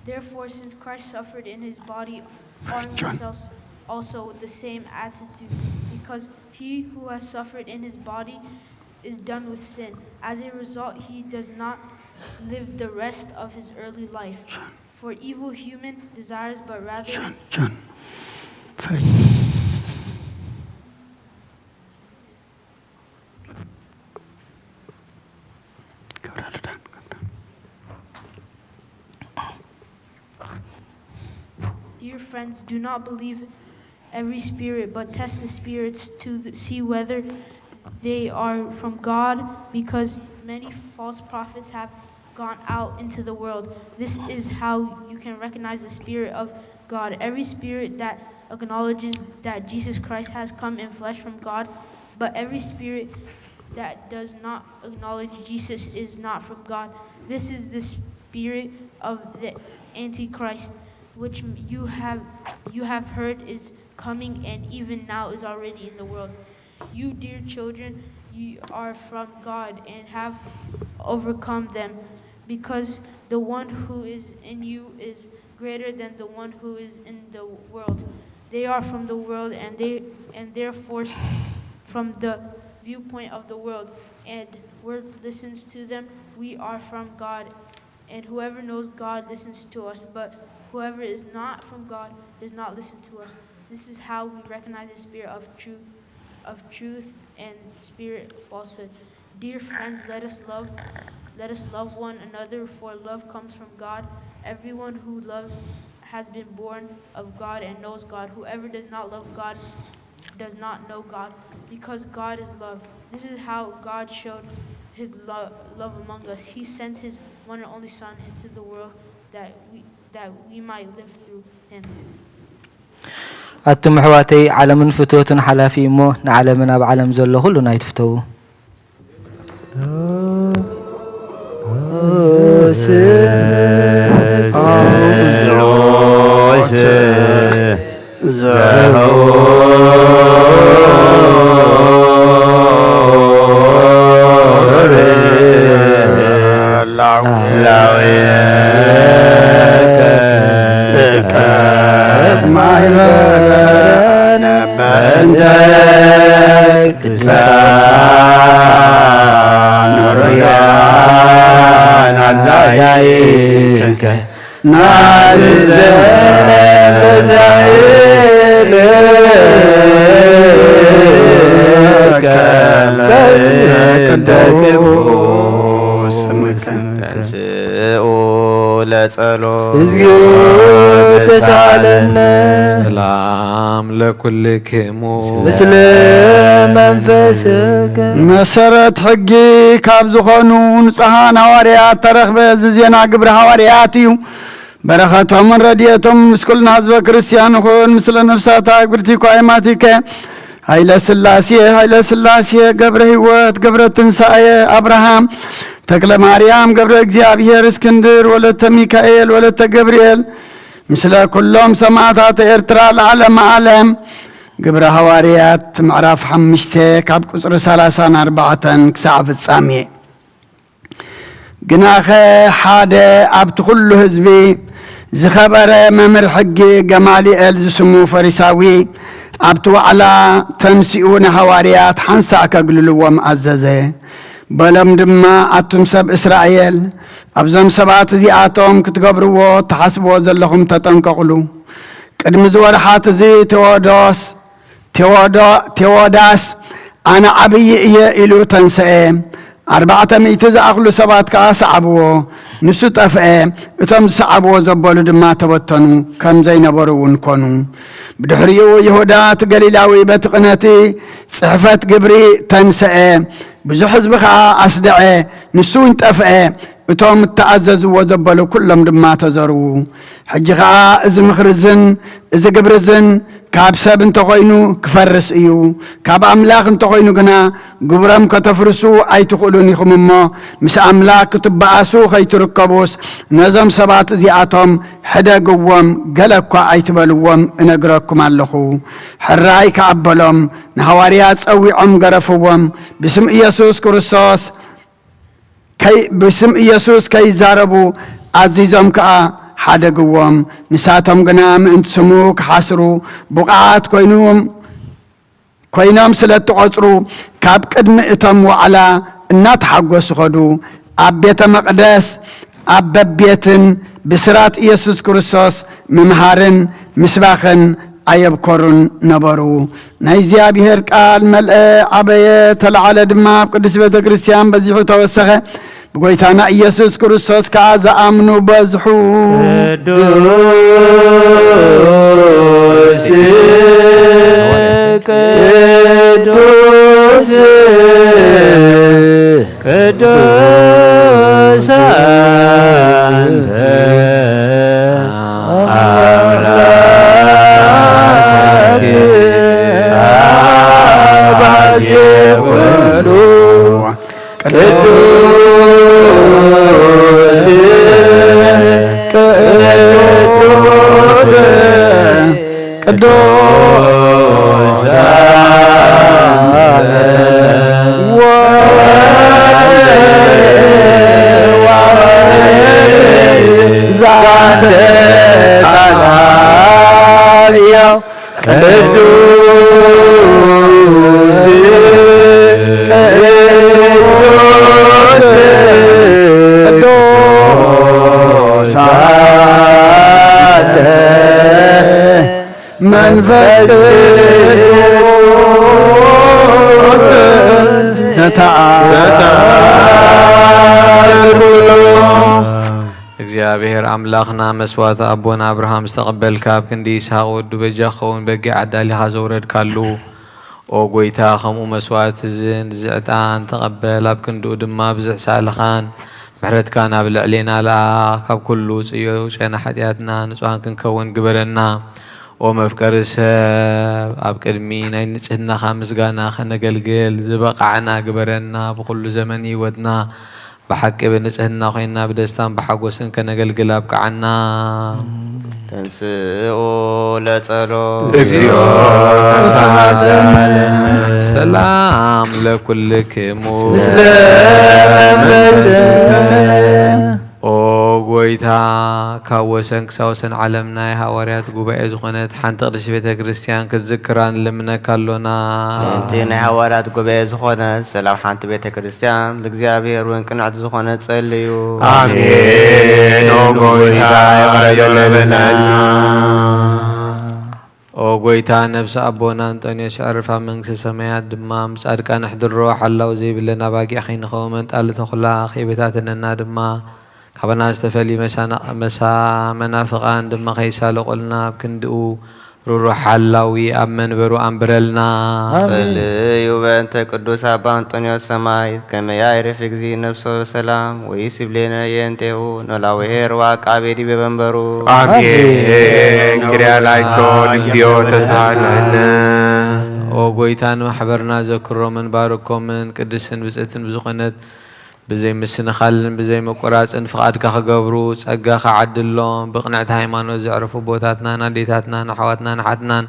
Therefore, since Christ suffered in his body, arm yourselves also with the same attitude, because he who has suffered in his body is done with sin. As a result, he does not live the rest of his early life for evil human desires, but rather Dear friends, do not believe every spirit, but test the spirits to see whether they are from God, because many false prophets have gone out into the world. This is how you can recognize the Spirit of God. Every spirit that acknowledges that Jesus Christ has come in flesh from God, but every spirit that does not acknowledge Jesus is not from God. This is the spirit of the Antichrist, which you have heard is coming and even now is already in the world. You, dear children, you are from God and have overcome them, because the one who is in you is greater than the one who is in the world. They are from the world and therefore from the viewpoint of the world, and word listens to them. We are from God, and whoever knows God listens to us, but whoever is not from God does not listen to us. This is how we recognize the spirit of truth and spirit of falsehood. Dear friends, let us love one another, for love comes from God. Everyone who loves has been born of God and knows God. Whoever does not love God does not know God, because God is love. This is how God showed his love among us. He sent his one and only Son into the world that we might live through him. أتم حواتي علم فتوت حلافي مو نعلمنا بعلم زل كل نايت فتو ሰላም ለኩልክሙ ምስለ መንፈስከ መሰረት ሕጊ ካብ ዝኾኑ ንጹሓን ሐዋርያት ተረኽበ ዜና ግብረ ሐዋርያት እዩ በረኸቶምን ረድኤቶም ምስ ኩልና ህዝበ ክርስቲያን ይኹን ምስለ ነፍሳት ግብርቲ ኳይማቲከ ኃይለ ሥላሴ ገብረ ሕይወት ገብረ ትንሣኤ አብርሃም ተክለ ማርያም ገብረ እግዚአብሔር እስክንድር ወለተ ሚካኤል ወለተ ገብርኤል ምስለ ኩሎም ሰማዕታት ኤርትራ ለዓለመ ዓለም ግብረ ሐዋርያት ምዕራፍ 5 ካብ ቁጽሪ 34 ክሳብ ፍጻሜ ግናኸ ሓደ ኣብቲ ኩሉ ህዝቢ ዝኸበረ መምህር ሕጊ ገማሊኤል ዝስሙ ፈሪሳዊ ኣብቲ ዋዕላ ተንሲኡ ንሐዋርያት ሓንሳእ ከግልልዎም ኣዘዘ በለም ድማ ኣቱም ሰብ እስራኤል ኣብዞም ሰባት እዚኣቶም ክትገብርዎ ተሓስብዎ ዘለኹም ተጠንቀቕሉ ቅድሚ ዝወርሓት እዚ ቴዎዳስ ኣነ ዓብዪ እየ ኢሉ ተንስአ 400 ዝኣኽሉ ሰባት ከዓ ሰዓብዎ ንሱ ጠፍአ እቶም ዝሰዓብዎ ዘበሉ ድማ ተበተኑ ከም ዘይነበሩ እውን ኮኑ ብድሕሪኡ ይሁዳ ገሊላዊ በቲ ቅነቲ ጽሕፈት ግብሪ ተንስአ ብዙሕ ህዝቢ ከዓ ኣስደዐ ንሱ እውን ጠፍአ እቶም ተኣዘዝዎ ዘበሉ ኩሎም ድማ ተዘርዉ ሕጂ ከዓ እዚ ምኽርዝን እዚ ግብርዝን ካብ ሰብ እንተኾይኑ ክፈርስ እዩ ካብ ኣምላኽ እንተኾይኑ ግና ግብሮም ከተፍርሱ ኣይትኽእሉን ኢኹም እሞ ምስ ኣምላኽ ክትበኣሱ ከይትርከቡስ ነዞም ሰባት እዚኣቶም ሕደግዎም ገለ እኳ ኣይትበልዎም እነግረኩም ኣለኹ ሕራይ ከኣበሎም ንሐዋርያት ፀዊዖም ገረፍዎም ብስም ኢየሱስ ክርስቶስ بسم إيسوس كي زاربو عزيزهم كا حدقوهم نساتهم قنام انت سموك حسرو بقعات كوينوم سلت عصرو كاب قدم اتم وعلا النات حقو سخدو عبيت مقدس عببيتن بسرات إيسوس كريستوس ممهارن مسباخن أيبكرن نبرو نيزيا بهر قال ملء عبية تلعال دماء قدس بيت كريستيان بزيحو توسخه بقويتانا إيسوس كريستوس كعز آمنوا بزحو قدوس قدوس قدوس أنت أملاك أبعد يقولوا قدوس ذات العالية من እግዚአብሔር አምላኽና መስዋዕት አቦና አብርሃም ዝተቀበል ካብ ክንዲ ይስሐቅ ወዱ በጃኸውን በጊ ዓዳሊኻ ዘውረድካሉ ኦ ጎይታ ከምኡ መስዋዕት እዝን ዝዕጣን ተቐበል ኣብ ክንድኡ ድማ ብዙሕ ሳልኻን ምሕረትካ ናብ ልዕሌና ለኣኽ ካብ ኩሉ ፅዮ ጨና ሓጢኣትና ንጹሃን ክንከውን ግበረና ኦ መፍቀሪ ሰብ ኣብ ቅድሚ ናይ ንጽህናኻ ምስጋና ኸነገልግል ዝበቃዕና ግበረና ብኩሉ ዘመን ህይወትና بحق بنصحنا خوينا بدستان بحقوسن كنገልግል አብቃዓና ተንስኡ ለጸሎት ሰላም ለኩልክሙ ኦ ጎይታ ካብ ወሰን ክሳብ ወሰን ዓለም ናይ ሃዋርያት ጉባኤ ዝኾነት ሓንቲ ቅድስት ቤተ ክርስቲያን ክትዝክራን ልምነካሎና እቲ ናይ ሃዋርያት ጉባኤ ዝኾነት ሰላም ሓንቲ ቤተ ክርስቲያን ብእግዚአብሔር እውን ቅንዕቲ ዝኾነት ጸልዩ አሜን ኦ ጎይታ ይቅረበለና ኦ ጎይታ ነብሲ አቦና አንጦኒዮስ ዕርፋ መንግስተ ሰማያት ድማ ጻድቃን ሕድሮ ሓላው ዘይብለና ባጊዕ ኸይንኸው መንጣል ተኹላ ኸይበታትነና ድማ ካብና ዝተፈሊ መሳ መናፍቃን ድማ ኸይሳለቆልና ኣብ ክንድኡ ሩሩሕ ሓላዊ ኣብ መንበሩ ኣንብረልና ጸልዩ በእንተ ቅዱስ አባ አንጦኒዮስ ሰማዕት ከመ ያዕርፍ እግዚእ ነፍሶ በሰላም ወይስብሌነ የእንቴሁ ኖላዊ ኄር ወዐቃቤ ዲበ መንበሩ አሜን ክሪያ ላይሶን እግዚኦ ተሳሃለነ ኦ ጎይታ ንማሕበርና ዘክሮምን ባርኮምን ቅድስትን ብፅዕትን ብዝኾነት بزي مسنخالن بزي مقراصن فقادك خغبرو صغاخ عدلهم بقنعت هيمانوت زعرفو بوتاتنا ناديتاتنا نحواتنا نحاتنا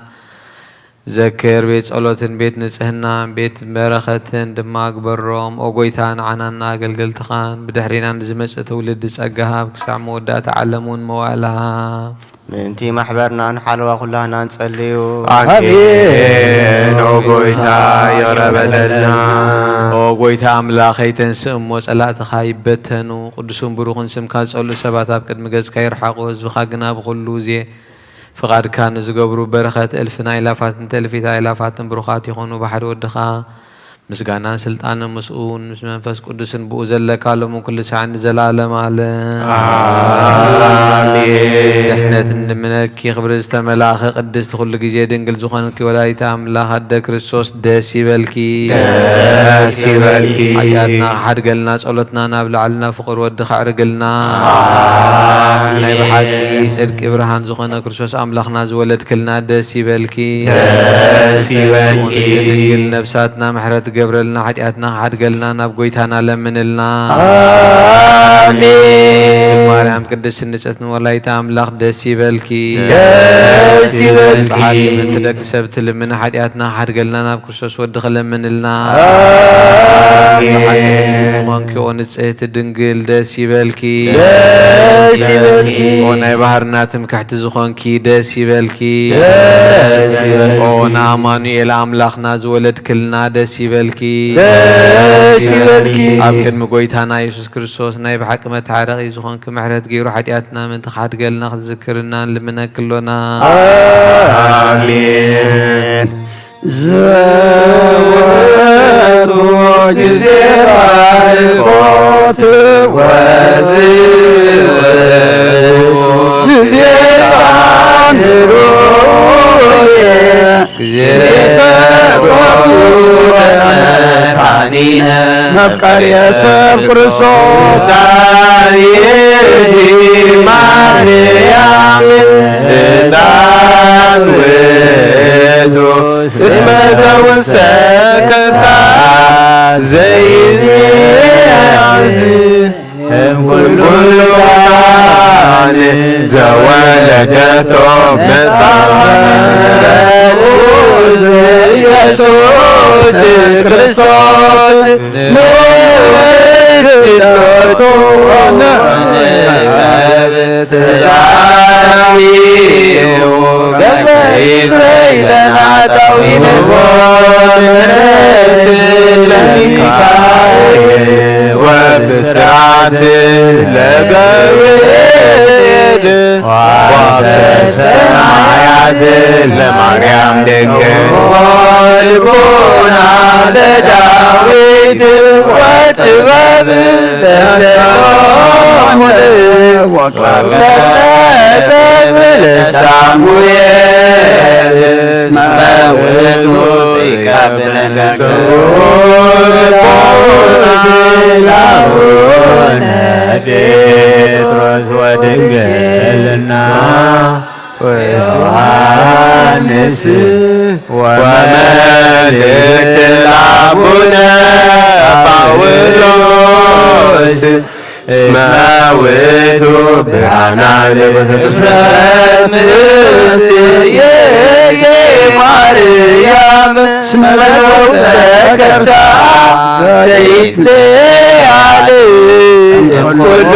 ذكر بيت صلوتن بيت نصحنا بيت برختن دما غبروم او غويتان عنانا غلغلتخان بدحرينا نزمص تولد صغاها بكسع مودا تعلمون موالها منتي محبرنا نحلوا كلنا نصليو አሜን ኦ ጎይታ ይቅረበለና ኦ ጎይታ አምላኸይ ተንስእሞ ጸላእትኻ ይበተኑ ቅዱስን ብሩኽን ስምካ ዝጸሉ ሰባት ኣብ ቅድሚ ገጽካ ይርሓቑ ህዝብኻ ግና ብኩሉ ዜ ፍቓድካ ንዝገብሩ በረኸት እልፍን ኣእላፋትን ተልፊት ኣእላፋትን ብሩኻት ይኾኑ ብሓደ ወድኻ مسجانا سلطان مسؤول مس منفس قدس بؤ زلك علم كل ساعة زلالة معلم آمين إحنا منك خبر استملاخ قدس كل جزء دنقل زخانك ولا يتعم لا حد كريستوس داسي بالكي حياتنا حد قلنا صلتنا نابل علنا فقر ودخ عرقلنا ناي بحقي صدق إبراهام زخانا كريستوس أملاخنا زولد كلنا داسي بالكي نفساتنا محرت قبر لنا حياتنا حد قلنا نبقيتنا لمن لنا آمين مريم قدس النجسن ولا يتعم لاخ داسي بالكي بحق من تدق سبت لمن حياتنا حد قلنا نبكرسوس ودخل لمن لنا آمين وانك ونتسهت الدنقل داسي بالكي وناي بحرنا تمكحت زخونكي داسي بالكي ونا مانوئيل أملاخنا زولد كلنا داسي بالكي أبكن مقويتنا يسوس كريستوس ناي بحق متعرق يزخونك محرت غيرو حياتنا من تخات قلنا ذكرنا لمنا كلنا آمين زواتو جزير القوت وزير جزير عن رؤية نفكر يسب كرسوس تعيدي مريم دانويدو اسم زوسكسا زيني عزيز كل وعن زولدته مصعب يسوس كريستوس نويتو ونبتزعيو قبل لنا طويل بورت الميكائيل وبسرعة لقويد وبسمايات لمريم دنقل قلبنا لداويد وطباب لسموه وقلب لسامويل اسماويته سيكابنا بيتروس ودنقلنا ويوحنس وملك العبنا باولوس اسماويته برعنا لبخفرات يا مريم اسمك ساعة زيت لي عليه كله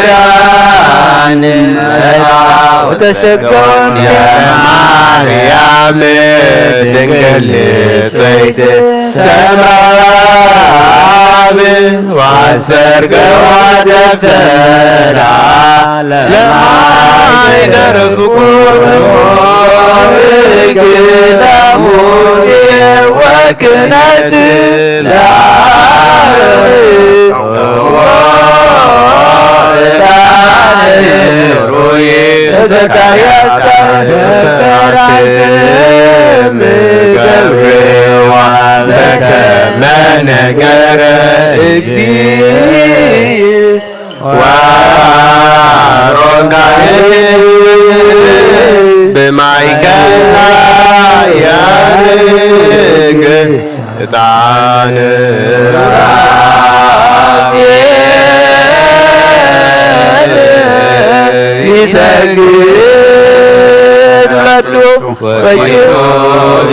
يعني وتسكن يا مريم دنقل صيت سماء وعسر قواد فترى لما يدرف كل موسى وكنت لا زكريا سم قبري وعندك ما نقر اكزي وارونغاني بمايكا يا رجل تعال يسجد مطلوب ويقول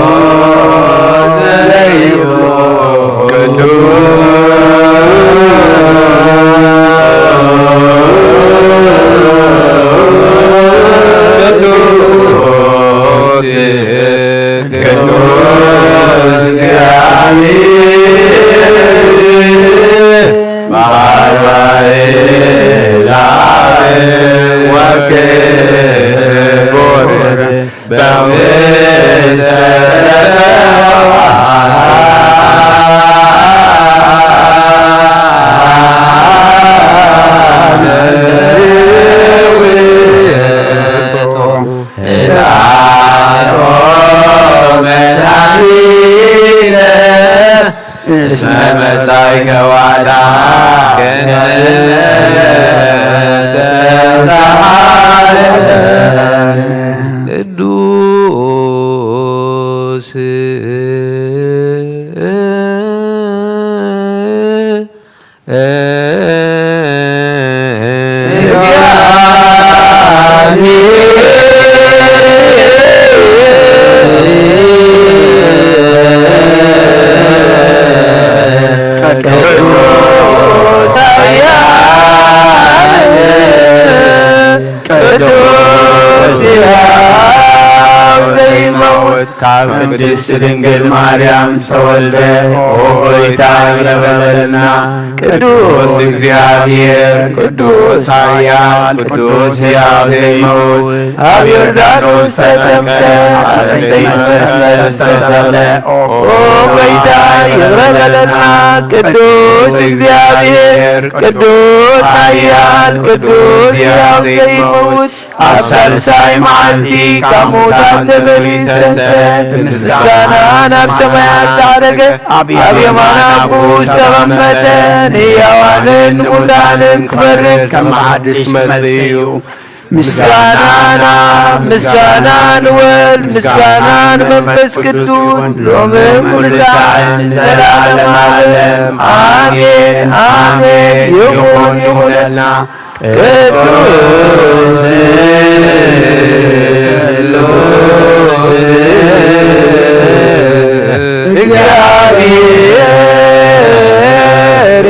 يسارون زليبو وكيل ቅድስት ድንግል ማርያም ተወልደ ሆይታ ይረበለልና ቅዱስ እግዚአብሔር ቅዱስ ኃያል ቅዱስ ሕያው ዘይመውት አብ ዮርዳኖስ ተጠምቀ ተሰለ ሆይታ ይረበለልና ቅዱስ እግዚአብሔር ቅዱስ ኃያል ቅዱስ ሕያው ዘይመውት አብሳልሳይ መዓልቲ ካብ ሙታን ተፈልሰሰ ምስጋና ናብ ሰማያት ዛረገ ኣብ የማነ አቡ ዝተቐመጠ ንሕያዋንን ሙታንን ክፈርድ ከም መዓድሽ መጽኡ ምስጋናና ምስጋና ንወልድ ምስጋና ንመንፈስ ቅዱስ ሎምን ኩሉ ሰዓት ዘለዓለም ዓለም አሜን አሜን ይሁን ይሁነና ቅዱስ ስሉስ እግዚአብሔር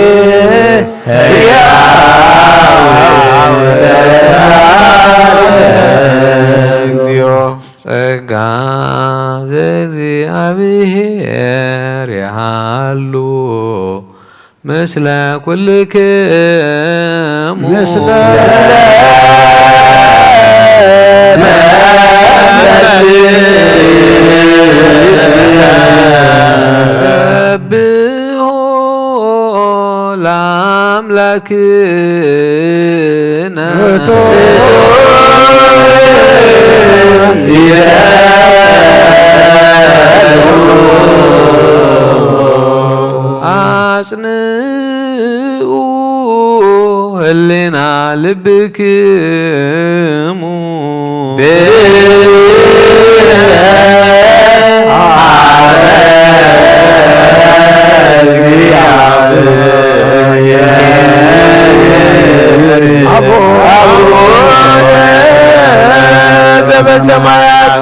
ሕያው ለዘላለሙ ጸጋ ዘእግዚአብሔር ያሃሉ ምስለ ኩልክሙ ምስለ ሰብሖ ለአምላክነ አጽንዑ ህሊና ልብክሙ ዘበሰማያት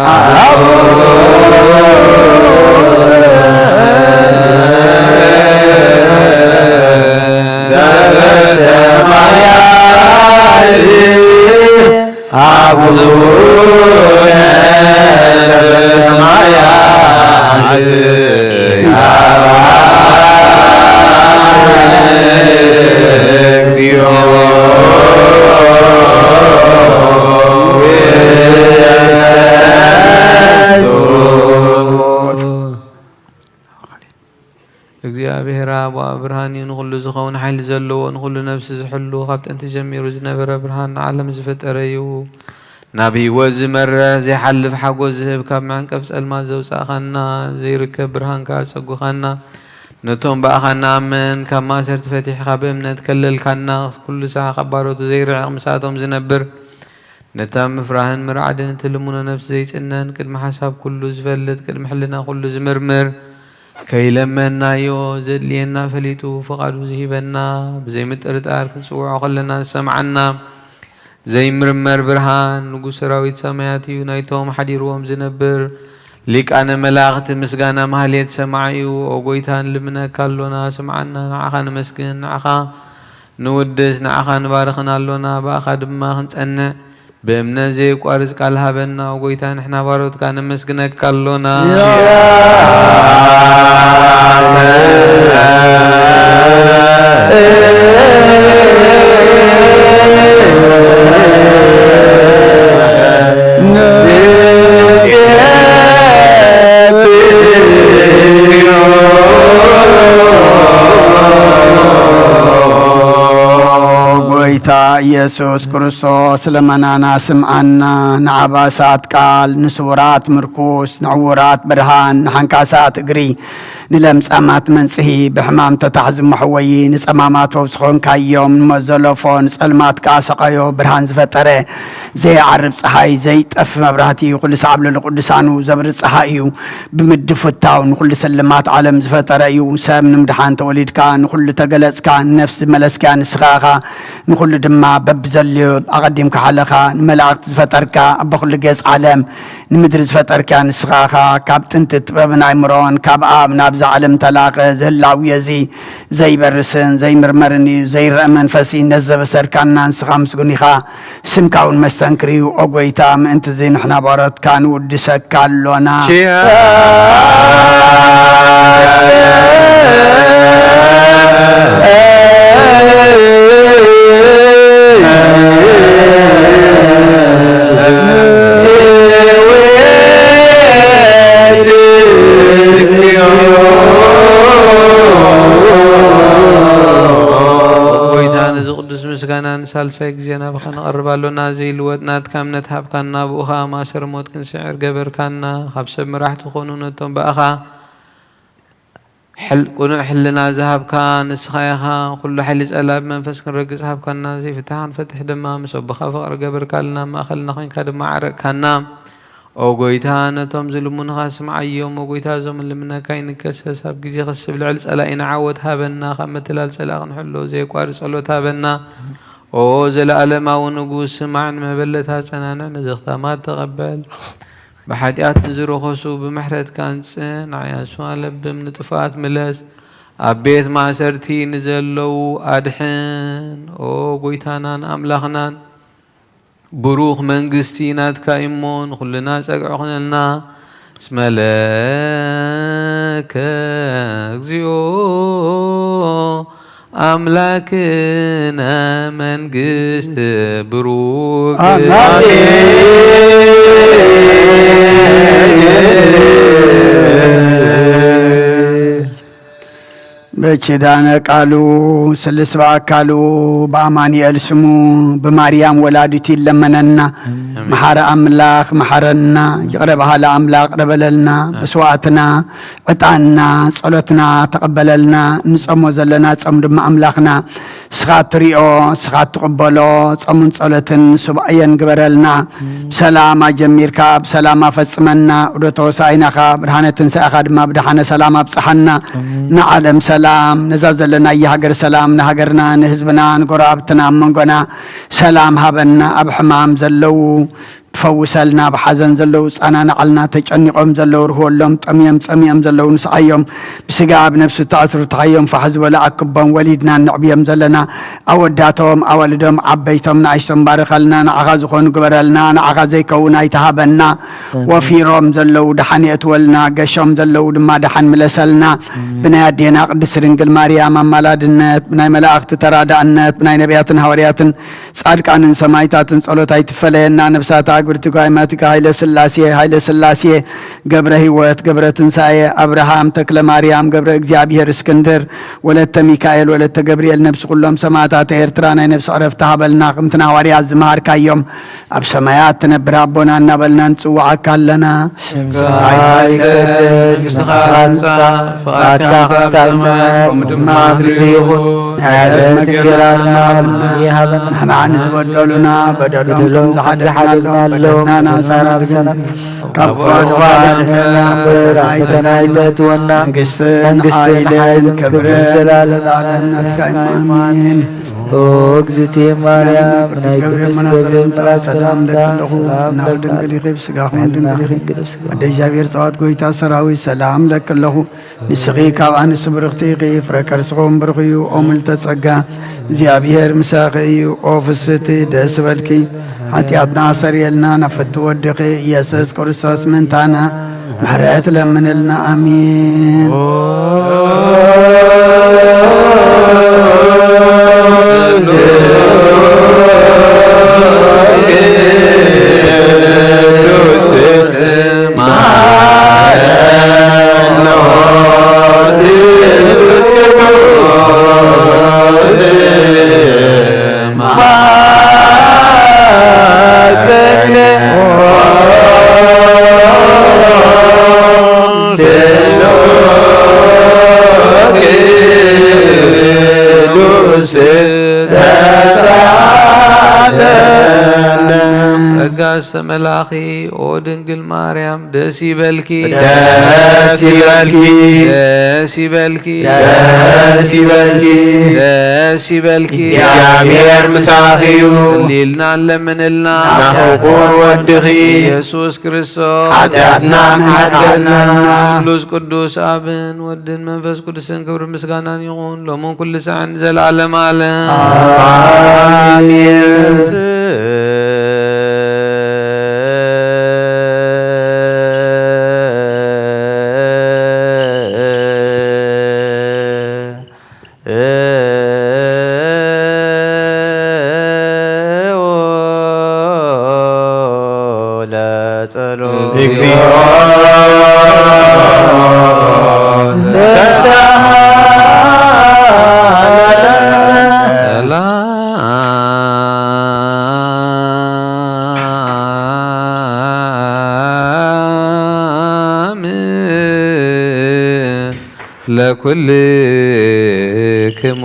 እግዚአብሔር አብ ብርሃን እዩ ንኩሉ ዝኸውን ሓይሊ ዘለዎ ንኩሉ ነብሲ ዝሕሉ ካብ ጥንቲ ጀሚሩ ዝነበረ ብርሃን ንዓለም ዝፈጠረ እዩ ናብ ህይወት ዝመርሕ ዘይሓልፍ ሓጎስ ዝህብ ካብ መዕንቀፍ ጸልማት ዘውፃእኻና ዘይርከብ ብርሃንካ ፀጉኻና ነቶም በኣኻና ኣመን ካብ ማእሰርቲ ፈቲሕኻ ብእምነት ከለልካና ኩሉ ሰዓት ካብ ባሮቱ ዘይርሕቕ ምሳቶም ዝነብር ነታ ምፍራህን ምርዓድን እትልሙኖ ነብሲ ዘይፅነን ቅድሚ ሓሳብ ኩሉ ዝፈልጥ ቅድሚ ሕልና ኩሉ ዝምርምር ከይለመናዮ ዘድልየና ፈሊጡ ፈቃዱ ዝሂበና ብዘይ ምጥርጣር ክንፅውዖ ከለና ዝሰምዓና ዘይምርመር ብርሃን ንጉስ ሰራዊት ሰማያት እዩ ናይቶም ሓዲርዎም ዝነብር ሊቃነ መላእኽቲ ምስጋና ማህሌት ሰማዕ እዩ ኦጎይታ ንልምነካ ኣሎና ስምዓና ንዓኻ ንመስግን ንዓኻ ንውድስ ንዓኻ ንባርኽና ኣሎና ብኣኻ ድማ ክንፀንዕ بأمنا زي قارز قالها بنا وقويتا نحنا باروت كان مسكنك كالونا ጎይታ ኢየሱስ ክርስቶስ ለመናና ስምዓና ንዓባሳት ቃል ንስውራት ምርኩስ ንዕውራት ብርሃን ንሓንካሳት እግሪ ንለምጻማት መንጽሂ ብሕማም ተታሕዚ መሕወይ ንጸማማት ወብስኾንካዮም ንመዘለፎ ንጸልማት ካሰቐዮ ብርሃን ዝፈጠረ ዘይዓርብ ፀሓይ ዘይጠፍ መብራህቲ ኩሉ ሰዓብ ለቅዱሳኑ ዘብር ፀሓይ እዩ ብምድፍታው ንኩሉ ሰለማት ዓለም ዝፈጠረ እዩ ሰብ ንምድሓን ተወሊድካ ንኩሉ ተገለጽካ ነፍስ መለስካ ንስኻኻ ንኩሉ ድማ በብዘልዮ ኣቐዲምካ ሓለኻ ንመላእክት ዝፈጠርካ ኣብ ኩሉ ገጽ ዓለም ንምድሪ ዝፈጠርካ ንስኻኻ ካብ ጥንቲ ጥበብን ኣይምሮን ካብ ኣብ ናብዛ ዓለም ተላኸ ዘህላዊ እዚ ዘይበርስን ዘይምርመርን እዩ ዘይረአ መንፈሲ ነዘበሰርካና ንስኻ ምስጉን ኢኻ ስምካ እውን መስተንክር እዩ ኦ ጎይታ ምእንቲ እዚ ንሕና ባሮትካ ንውድሰካ ኣሎና ምስጋናን ሳልሳይ ጊዜና በኻ ነቐርባሎና ዘይልወጥናት ካምነት ሃብካና ብኡኻ ማሰር ሞት ክንስዕር ገበርካና ካብ ሰብ መራሕቲ ዝኾኑ ነቶም በኣኻ ቁኑዕ ሕልና ዝሃብካ ንስኻ ኢኻ ኩሉ ሓይሊ ጸላብ መንፈስ ክንረግጽ ሃብካና ዘይፍትሓን ፈትሕ ድማ ምስ ኣቦኻ ፍቕሪ ገበርካልና ማእኸልና ኮይንካ ድማ ዓረቕካና ኦ ጎይታ ነቶም ዝልሙንኻ ስምዓዮም ኦ ጎይታ እዞም ልምነካ ይንከሰስ ኣብ ግዜ ክስብ ልዕል ጸላኢና ዓወት ሃበና ካብ መትላል ጸላቕ ንሕሎ ዘይቋርፅ ጸሎት ሃበና ኦ ዘለኣለማዊ ንጉስ ስማዕን መበለታ ጸናንዕ ንዝኽታማት ተቐበል ብሓጢኣት ንዝረኸሱ ብምሕረትካ ንጽን ንዓያሱ ኣለብም ንጥፋት ምለስ ኣብ ቤት ማእሰርቲ ንዘለዉ ኣድሕን ኦ ጎይታናን ኣምላኽናን ብሩኽ መንግስቲ ናትካ እሞን ኩልና ጸግዑ ኹነልና ስመለከ እግዚኦ ኣምላክነ መንግስት ብሩክ በኪዳነ ቃሉ ስልስባ አካሉ በአማኑኤል ስሙ በማርያም ወላዲቱ ይለመነና መሐረ አምላክ መሐረና ይቅረ ባህለ አምላክ ረበለልና መስዋዕትና ዕጣንና ጸሎትና ተቀበለልና ንጾሞ ዘለና ጾም ድማ አምላክና ስኻት ሪኦ ስኻት ተቀበሎ ጾሙን ጸሎትን ሱባኤን ግበረልና ሰላም አጀሚርካ በሰላም አፈጽመና ወደቶ ሳይናኻ ብርሃነትን ሳይኻ ድማ ብድሓነ ሰላም አብጽሐና ንዓለም ሰላም ነዛዘለና የሀገር ሰላም ነሀገርና ነህዝብና ንጎራብትና መንጎና ሰላም ሃበና ኣብ ሕማም ዘለው فوسلنا بحزن زلو صانانا علنا تጨنقوم زلو رهولم طميم زلو نسعيوم بسقاب نفس تأثر تحيوم فحز ولا أكبهم وليدنا نعبيهم زلنا أوداتهم أولدهم عبيتهم نعيشهم بارخلنا نعغازخون قبرلنا نعغازيكونا يتهابنا وفي روم زلو دحن يتولنا قشوم زلو دما دحن ملسلنا بنا يدينا قدس رنقل مريم ملاد النت بنا ملاأخت ترادع النت بنا نبياتنا هورياتن صادقان سمايتاتن صلوتاي تفلينا نفساتا قرتك ايماتك هايل سلاسي قبر هيوت قبر تنساي ابراهام تكل مريم قبر እግዚአብሔር اسكندر ولت ميكائيل ولت جبريل نفس كلهم سماعات ኤርትራና ነፍስ عرفتها بلنا قمتنا وريا زمار كايوم اب سمايات تنبر ربنا نبلنا نصوعك لنا احنا نزودلنا بدلهم زحدنا بدلنا نصارى بسنة كفوان عيتنا إلتونا نقستن عيلين كبرين للعالم كإمامين أوكزتي مريم نايكبرين منافرين ترى سلام لك ناخدن قليخي بسقاخون دن قليخي ودي جابير طوات قويتا سراوي سلام لك له نسغيكا وان سبرختيقي فركر سقوم برغيو أمل تسقا زيابير مساقي أوفستي دسبالكي حتياتنا سريلنا نفت ودقي يسوس كرسوس منتانا محرات لمن لنا امين ተመላኺ ኦ ድንግል ማርያም ደስ ይበልኪ ደስ ይበልኪ ደስ ይበልኪ ደስ ይበልኪ ደስ ይበልኪ እግዚአብሔር ምሳኺዩ ሊልና ለምንልና ናፍቁር ወድኺ ኢየሱስ ክርስቶስ ኃጢአትና ምሕረትና ቅዱስ ቅዱስ አብን ወድን መንፈስ ቅዱስን ክብር ምስጋናን ይሁን ሎሞን ኩል ሰዓን ዘላለም ዓለም አሜን። ለኩልክሙ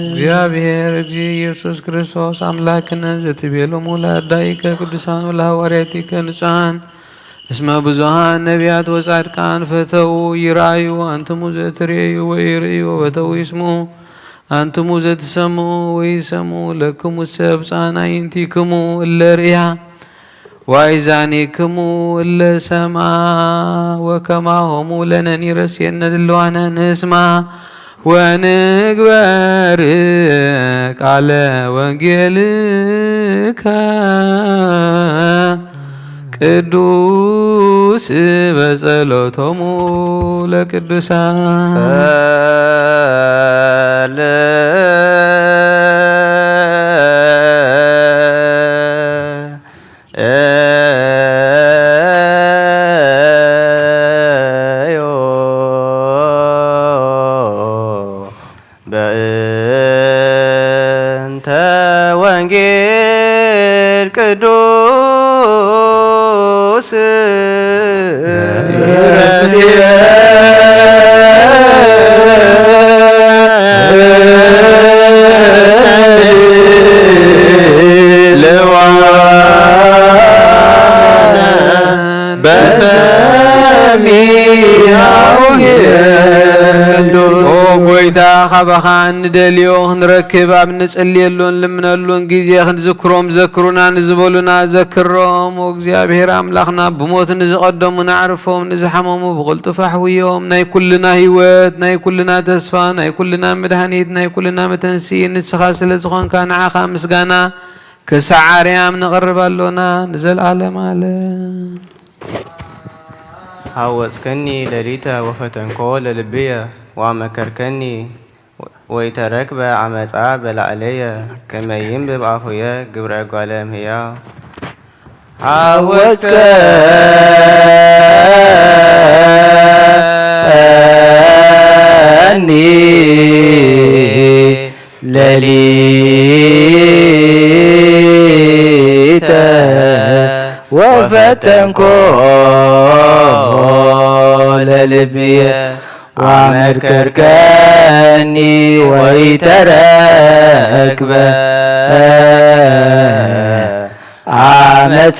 እግዚአብሔር እግዚእ ኢየሱስ ክርስቶስ አምላክነ ዘትቤሎሙ ለአርዳኢከ ቅዱሳን ወለሐዋርያቲከ ንጹሐን እስመ ብዙኃን ነቢያት ወጻድቃን ፈተው ይርአዩ አንትሙ ዘትሬዩ ወይርእዩ ወፈተው ይስምዑ አንትሙ ዘትሰምዑ ወይሰምዑ ለክሙ ሰብ ጻናይንቲክሙ እለ ርእያ ዋይዛኒክሙ እለ ሰማ ወከማሆሙ ለነኒ ረስየነ ድልዋነ ንስማ ወንግበር ቃለ ወንጌልከ ቅዱስ በጸሎቶሙ ለቅዱሳን በእንተ ወንጌል ቅዱስ ጎይታ ካባኻ እንደልዮ ክንረክብ ኣብ ንጽልየሉን ልምነሉን ጊዜ ክንዝክሮም ዘክሩና ንዝበሉና ዘክሮም እግዚአብሔር ኣምላኽና ብሞት ንዝቐደሙ ንዕርፎም ንዝሓመሙ ብቕልጡፍ ኣሕውዮም ናይ ኩልና ህይወት ናይ ኩልና ተስፋ ናይ ኩልና መድሃኒት ናይ ኩልና መተንሲ ንስኻ ስለ ዝኾንካ ንዓኻ ምስጋና ክሳዕ ኣርያም ነቕርብ ኣሎና ንዘለኣለም ዓለም ሃወፅከኒ ሌሊተ ወፈተንኮ ለልብየ ወመከርከኒ ወይተረክበ ዓመፃ በላዕለየ ከመይንብብ ኣፉየ ግብረ ጓለ እምሕያው ሃወፅከኒ ሌሊተ ወፈተንኮ ለልብየ ወመከርከኒ ወይተረክበ ዓመፃ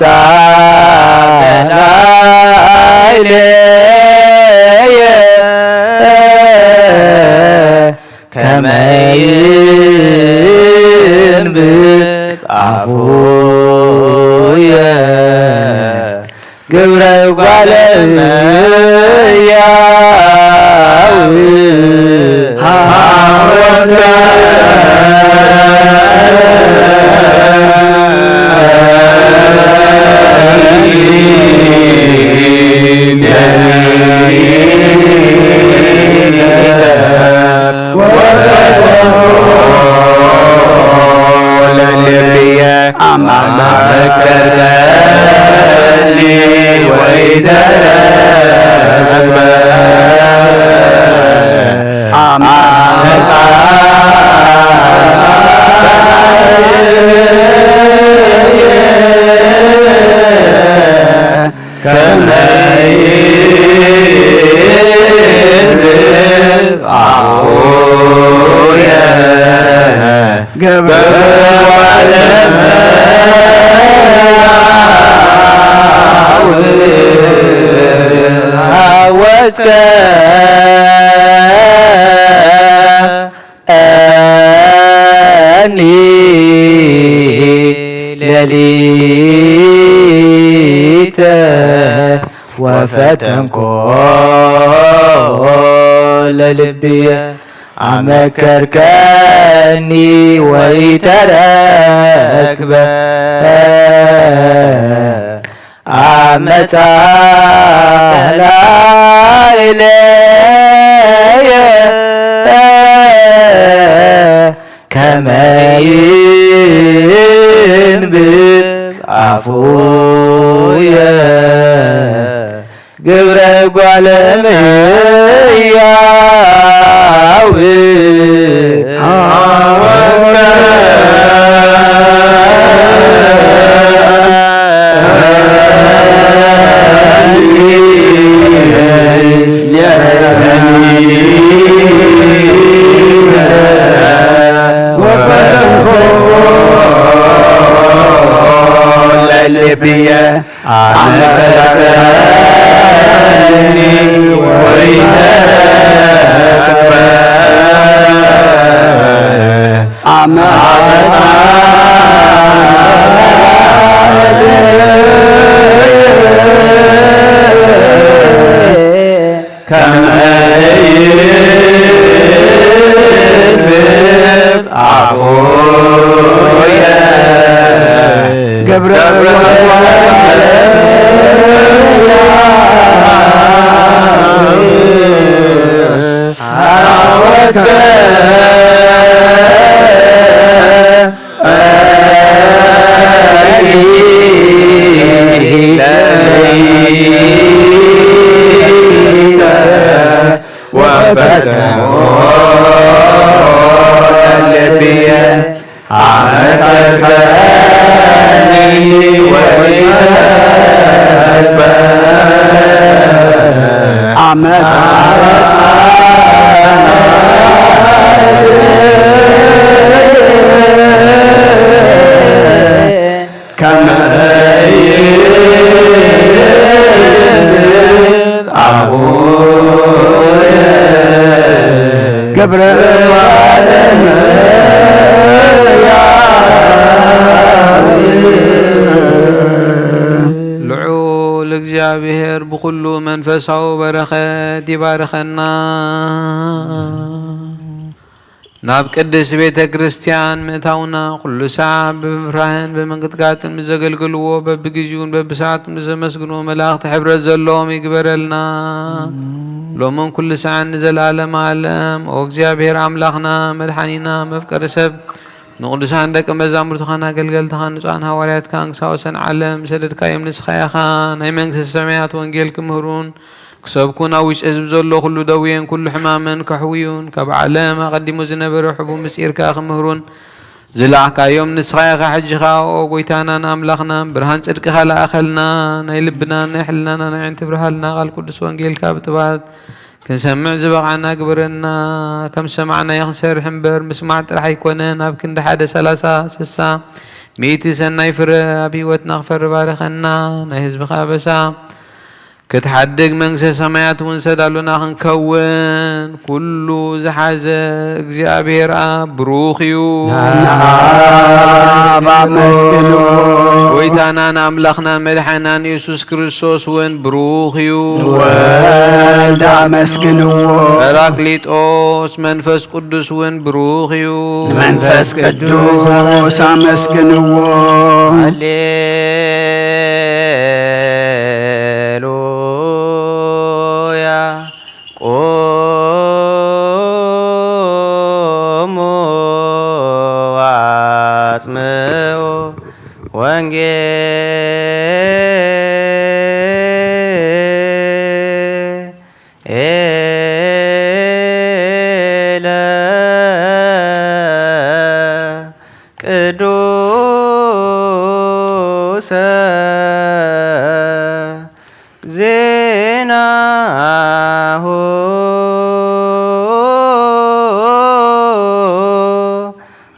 በላዕለየ ከመይንብብ አፉየ ግብረ ጓለ እምሕያው ፈተንኮ ለልብየ አመከርከኒ ወይተረክበ አመፃ ላዕለየ ከመ ይንብብ አፉየ ግብረ እጓለ እመሕያው ለልብየ አመከርከኒ ወይተረክበ አመፃ ከመ ይንብብ አፉየ ገብረ ወፈተንኮ ለልብየ አመከርከኒ ወይተረክበ አመፃ ከመ ይንብብ አፉየ ገብረ እጓለ እመሕያው ልዑል እግዚአብሔር ብኩሉ መንፈሳዊ በረኸት ይባርከና ናብ ቅድስ ቤተ ክርስቲያን ምእታውና ኩሉ ሰዓት ብፍራህን ብምንቅጥቃጥን ብዘገልግልዎ በብግዚኡን በብሰዓቱን ብዘመስግንዎ መላእኽቲ ሕብረት ዘለዎም ይግበረልና ሎምን ኩሉ ሰዓት ንዘለዓለመ ዓለም ኦ እግዚአብሔር አምላኽና መድሓኒና መፍቀሪ ሰብ ንቅዱሳን ደቀ መዛሙርትኻን ኣገልገልትኻን ንጹኣን ሃዋርያትካ ክሳብ ወሰን ዓለም ሰደድካዮም ንስኻ ኢኻ ናይ መንግስቲ ሰማያት ወንጌል ክምህሩን ክሰብኩን ኣብ ውሽጢ ህዝቢ ዘሎ ኩሉ ደውየን ኩሉ ሕማምን ከሕውዩን ካብ ዓለም ኣቐዲሙ ዝነበረ ሕቡብ ምስጢርካ ክምህሩን ዝለኣኽካዮም ንስኻ ኢኻ ሕጂኻ ኦ ጎይታናን ኣምላኽና ብርሃን ጽድቅኻ ለኣኸልና ናይ ልብናን ናይ ሕልናና ናይ ዕንቲ ብርሃልና ቃል ቅዱስ ወንጌልካ ብጥባት ክንሰምዕ ዝበቕዓና ግብረና ከም ሰማዕናዮ ክንሰርሕ እምበር ምስማዕ ጥራሕ ኣይኮነን ኣብ ክንዲ 1 30 60 ሚእቲ ሰናይ ፍረ ኣብ ሂወትና ክፈሪ ባረኸና ናይ ህዝብኻ በሳ ክትሓድግ መንግስቲ ሰማያት እውን ሰዳሉና ክንከውን ኩሉ ዝሓዘ እግዚአብሔር ኣብ ብሩኽ እዩ አመስግንዎ ጎይታናን አምላኽናን መድሓኒናን ኢየሱስ ክርስቶስ እውን ብሩኽ እዩ ወልድ አመስግንዎ ጰራቅሊጦስ መንፈስ ቅዱስ እውን ብሩኽ እዩ መንፈስ ቅዱስ አመስግንዎ ቅዱሰ ዜናሁ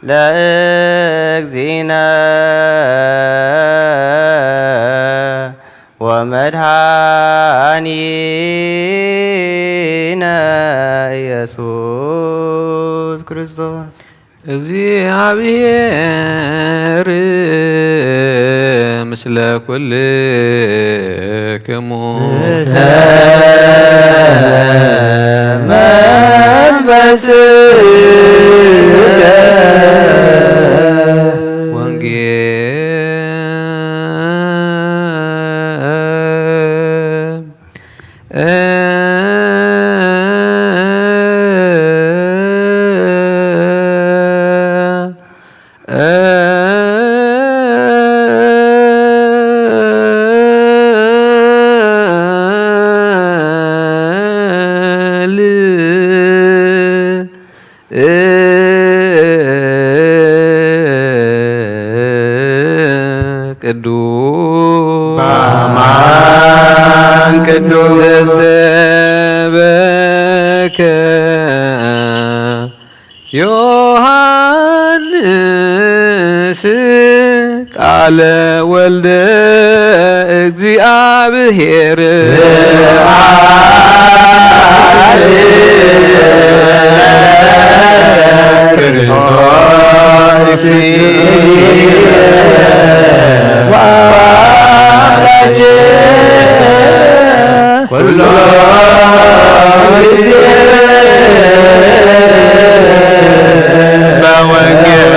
ለእግዚእነ ወመድኃኒነ ኢየሱስ ክርስቶስ እግዚአብሔር ምስለ ኩልክሙ ተሸክሙ ቅዱስ አማን ቅዱስ ሰበከ ዮሐንስ ቃለ ወልደ እግዚአብሔር ክርስቶስ ኩሎ ጊዜ በወንጌል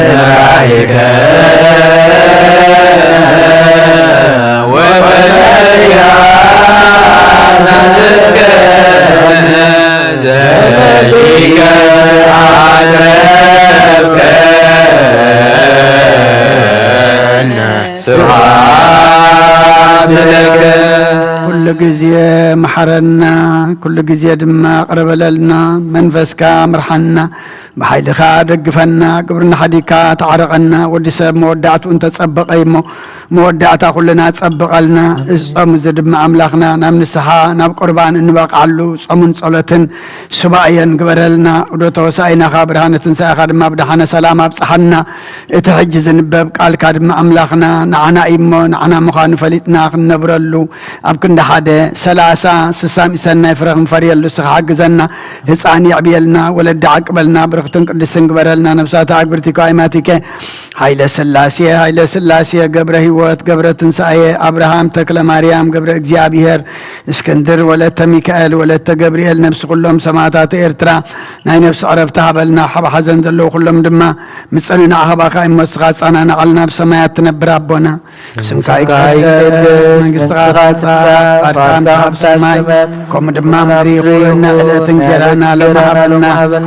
መራሒከ ወበነቢያት ናዘዝከ ዘሊከ አቅረብከነ ስብሐት ለከ ኩሉ ግዜ መሐረና ኩሉ ግዜ ድማ ቅረበለልና መንፈስካ ምርሐና ብሓይልኻ ደግፈና ግብርና ሓዲካ ተዓረቐና ወዲ ሰብ መወዳእቱ እንተፀበቐ እሞ መወዳእታ ኩልና ፀብቐልና እዚ ፆም እዚ ድማ ኣምላኽና ናብ ንስሓ ናብ ቁርባን እንበቕዓሉ ፆሙን ጸሎትን ሱባኤን ግበረልና ወዶ ተወሳኢናኻ ብርሃነ ትንሳኤኻ ድማ ብድሓነ ሰላም ኣብፅሓና እቲ ሕጂ ዝንበብ ቃልካ ድማ ኣምላኽና ንዓና እሞ ንዓና ምዃኑ ፈሊጥና ክንነብረሉ ኣብ ክንዲ ሓደ 30 60 ሰናይ ፍረ ክንፈርየሉ ስኻ ሓግዘና ህፃን ይዕብየልና ወለዲ ዓቅበልና ብርክትን ቅዱስን ግበረልና ነብሳት ኣግብርቲካ ኣይማቲከ ሃይለ ስላሴ ገብረ ህይወት ገብረ ትንሳኤ አብርሃም ተክለ ማርያም ገብረ እግዚአብሔር እስክንድር ወለተ ሚካኤል ወለተ ገብርኤል ነብስ ኩሎም ሰማዕታት ኤርትራ ናይ ነብስ ዕረፍቲ ሃበልና ሓባ ሓዘን ዘለዉ ኩሎም ድማ ምፀንና ኣኸባኻ ይመስኻ ፃናናዓልና ብሰማያት ትነብር ኣቦና ስምካ ይቀደስ መንግስትኻ ትምፃእ ቃልካ ኣብ ሰማይ ከምኡ ድማ ምድሪ ይኹን ዕለት እንጀራና ሎሚ ሃበና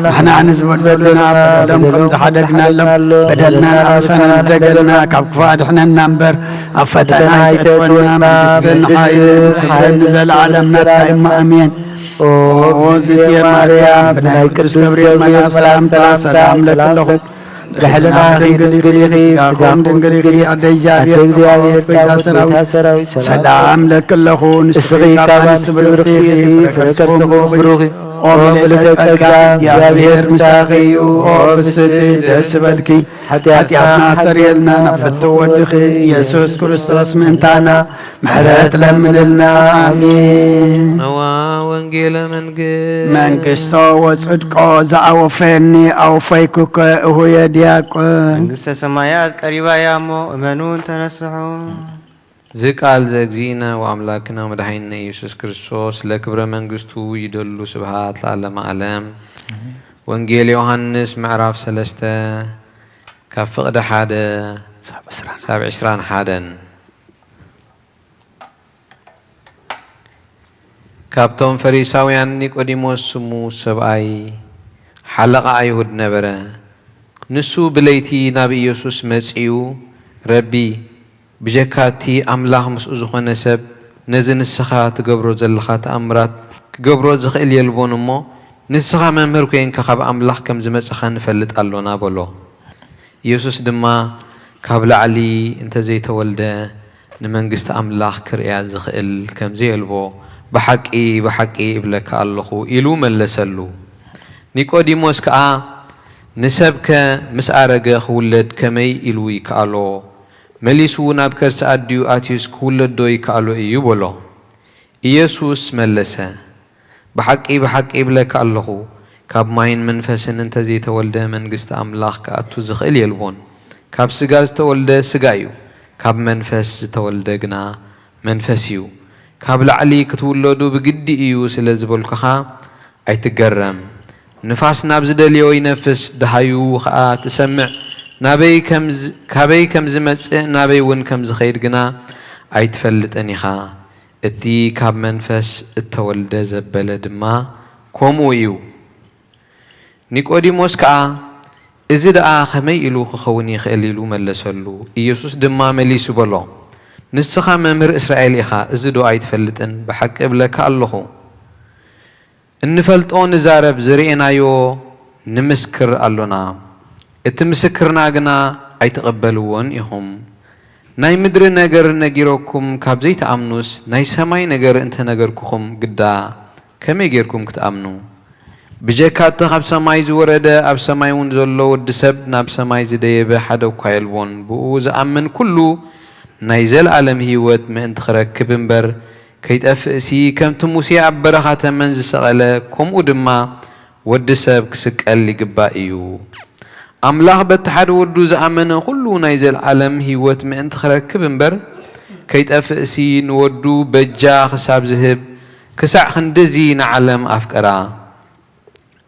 ንሕና ንዝበደሉና በደሎም ከም ዝሓደግናሎም በደልና ንኣምሳና ንደገልና ካብ ክፉእ ኣድሕነና እምበር ኣብ ፈተና ይእትወና መንግስትን ሓይልን ክብርን ንዘለዓለም ናትካ እሞ ኣሜን ኦ ዝትየ ማርያም ብናይ ቅዱስ ገብርኤል መልኣክ ሰላምታ ሰላም ለክለኹ ድሕልና ድንግል ስጋኹም ድንግል ኣደ እግዚኣብሔር ኮይታ ሰራዊት ሰላም ለክለኹ ንስኺ ካብ ኣንስቲ ብርኽቲ ፍረከርስኹም ብሩኽ ኦ ምልዕተ ጸጋ እግዚኣብሔር ምሳኺ እዩ ኦ ፍስቲ ደስ በልኪ ሓጢኣትና ሰሪየልና ናፍቲ ወድኺ ኢየሱስ ክርስቶስ ምእንታና ምሕረት ለምንልና ኣሜን ነዋ ወንጌለ መንግስቶ ወጽድቆ ዘኣወፈየኒ ኣወፈይኩከ እሁየ ዲያቆን መንግስተ ሰማያት ቀሪባ እያ እሞ እመኑን ተነስሑ ዝ ቃል ዘእግዚእና ወአምላክና ወመድኃኒና ኢየሱስ ክርስቶስ ለክብረ መንግስቱ ይደሉ ስብሃት ለዓለመ ዓለም ወንጌል ዮሐንስ ምዕራፍ 3 ካብ ፍቕዲ 1 ሳብ 21 ካብቶም ፈሪሳውያን ኒቆዲሞስ ስሙ ሰብኣይ ሓለቓ አይሁድ ነበረ ንሱ ብለይቲ ናብ ኢየሱስ መጺኡ ረቢ ብጀካቲ ኣምላኽ ምስኡ ዝኾነ ሰብ ነዚ ንስኻ ትገብሮ ዘለኻ ተኣምራት ክገብሮ ዝኽእል የልቦን እሞ ንስኻ መምህር ኮይንካ ካብ ኣምላኽ ከም ዝመጽኻ ንፈልጥ ኣሎና በሎ ኢየሱስ ድማ ካብ ላዕሊ እንተዘይተወልደ ንመንግስቲ ኣምላኽ ክርያ ዝኽእል ከም ዘየልቦ ብሓቂ ይብለካ ኣለኹ ኢሉ መለሰሉ ኒቆዲሞስ ከዓ ንሰብከ ምስ ኣረገ ክውለድ ከመይ ኢሉ ይከኣሎ መሊሱ ናብ ከርሲ ኣድዩ ኣትዩስ ክውለድ ዶ ይከኣሎ እዩ በሎ ኢየሱስ መለሰ ብሓቂ ይብለካ ኣለኹ ካብ ማይን መንፈስን እንተዘይተወልደ መንግስቲ ኣምላኽ ክኣቱ ዝኽእል የልቦን ካብ ስጋ ዝተወልደ ስጋ እዩ ካብ መንፈስ ዝተወልደ ግና منفسيو كابل علي كتولدو بجدي إيو سلزبول كخا أي تجرم نفاس نابز دليو ينفس دهايو خا تسمع نابي كمز مس نابي ون كمز خير جنا أي تفلت أنيخا التي كاب منفس التولد زبلد ما كومو إيو نيكوديموس كا إذا دعا خمي إلو خوني خليلو ملسلو يسوس دما مليسو بلو نسخة ممر إسرائيل إخا إذا دعا يتفلتن بحق إبلك اللهو النفلت أون زارب زرينا يو نمسكر اللونا اتمسكرنا جنا أي تقبلون إهم ناي مدر نجر نجيركم كابزي تأمنوس ناي سماي نجر انت نجركم قدا كم يجيركم كتأمنو بجاكات تخب سماي زورد أب سماي ونزلو الدسب ناب سماي زدي بحدو كايلون بوز أمن كله نايزل عالم هيوت ما انت خرك بنبر كيت أفسي كم تموسي عبرخات منز سغلا كم ودما والدسب كسك اللي قبائيو أملاح بتحد ودو زأمن كله نايزل عالم هيوت ما انت خرك بنبر كيت أفسي نودو بجا خساب زهب كسع خندزي نعلم أفكرا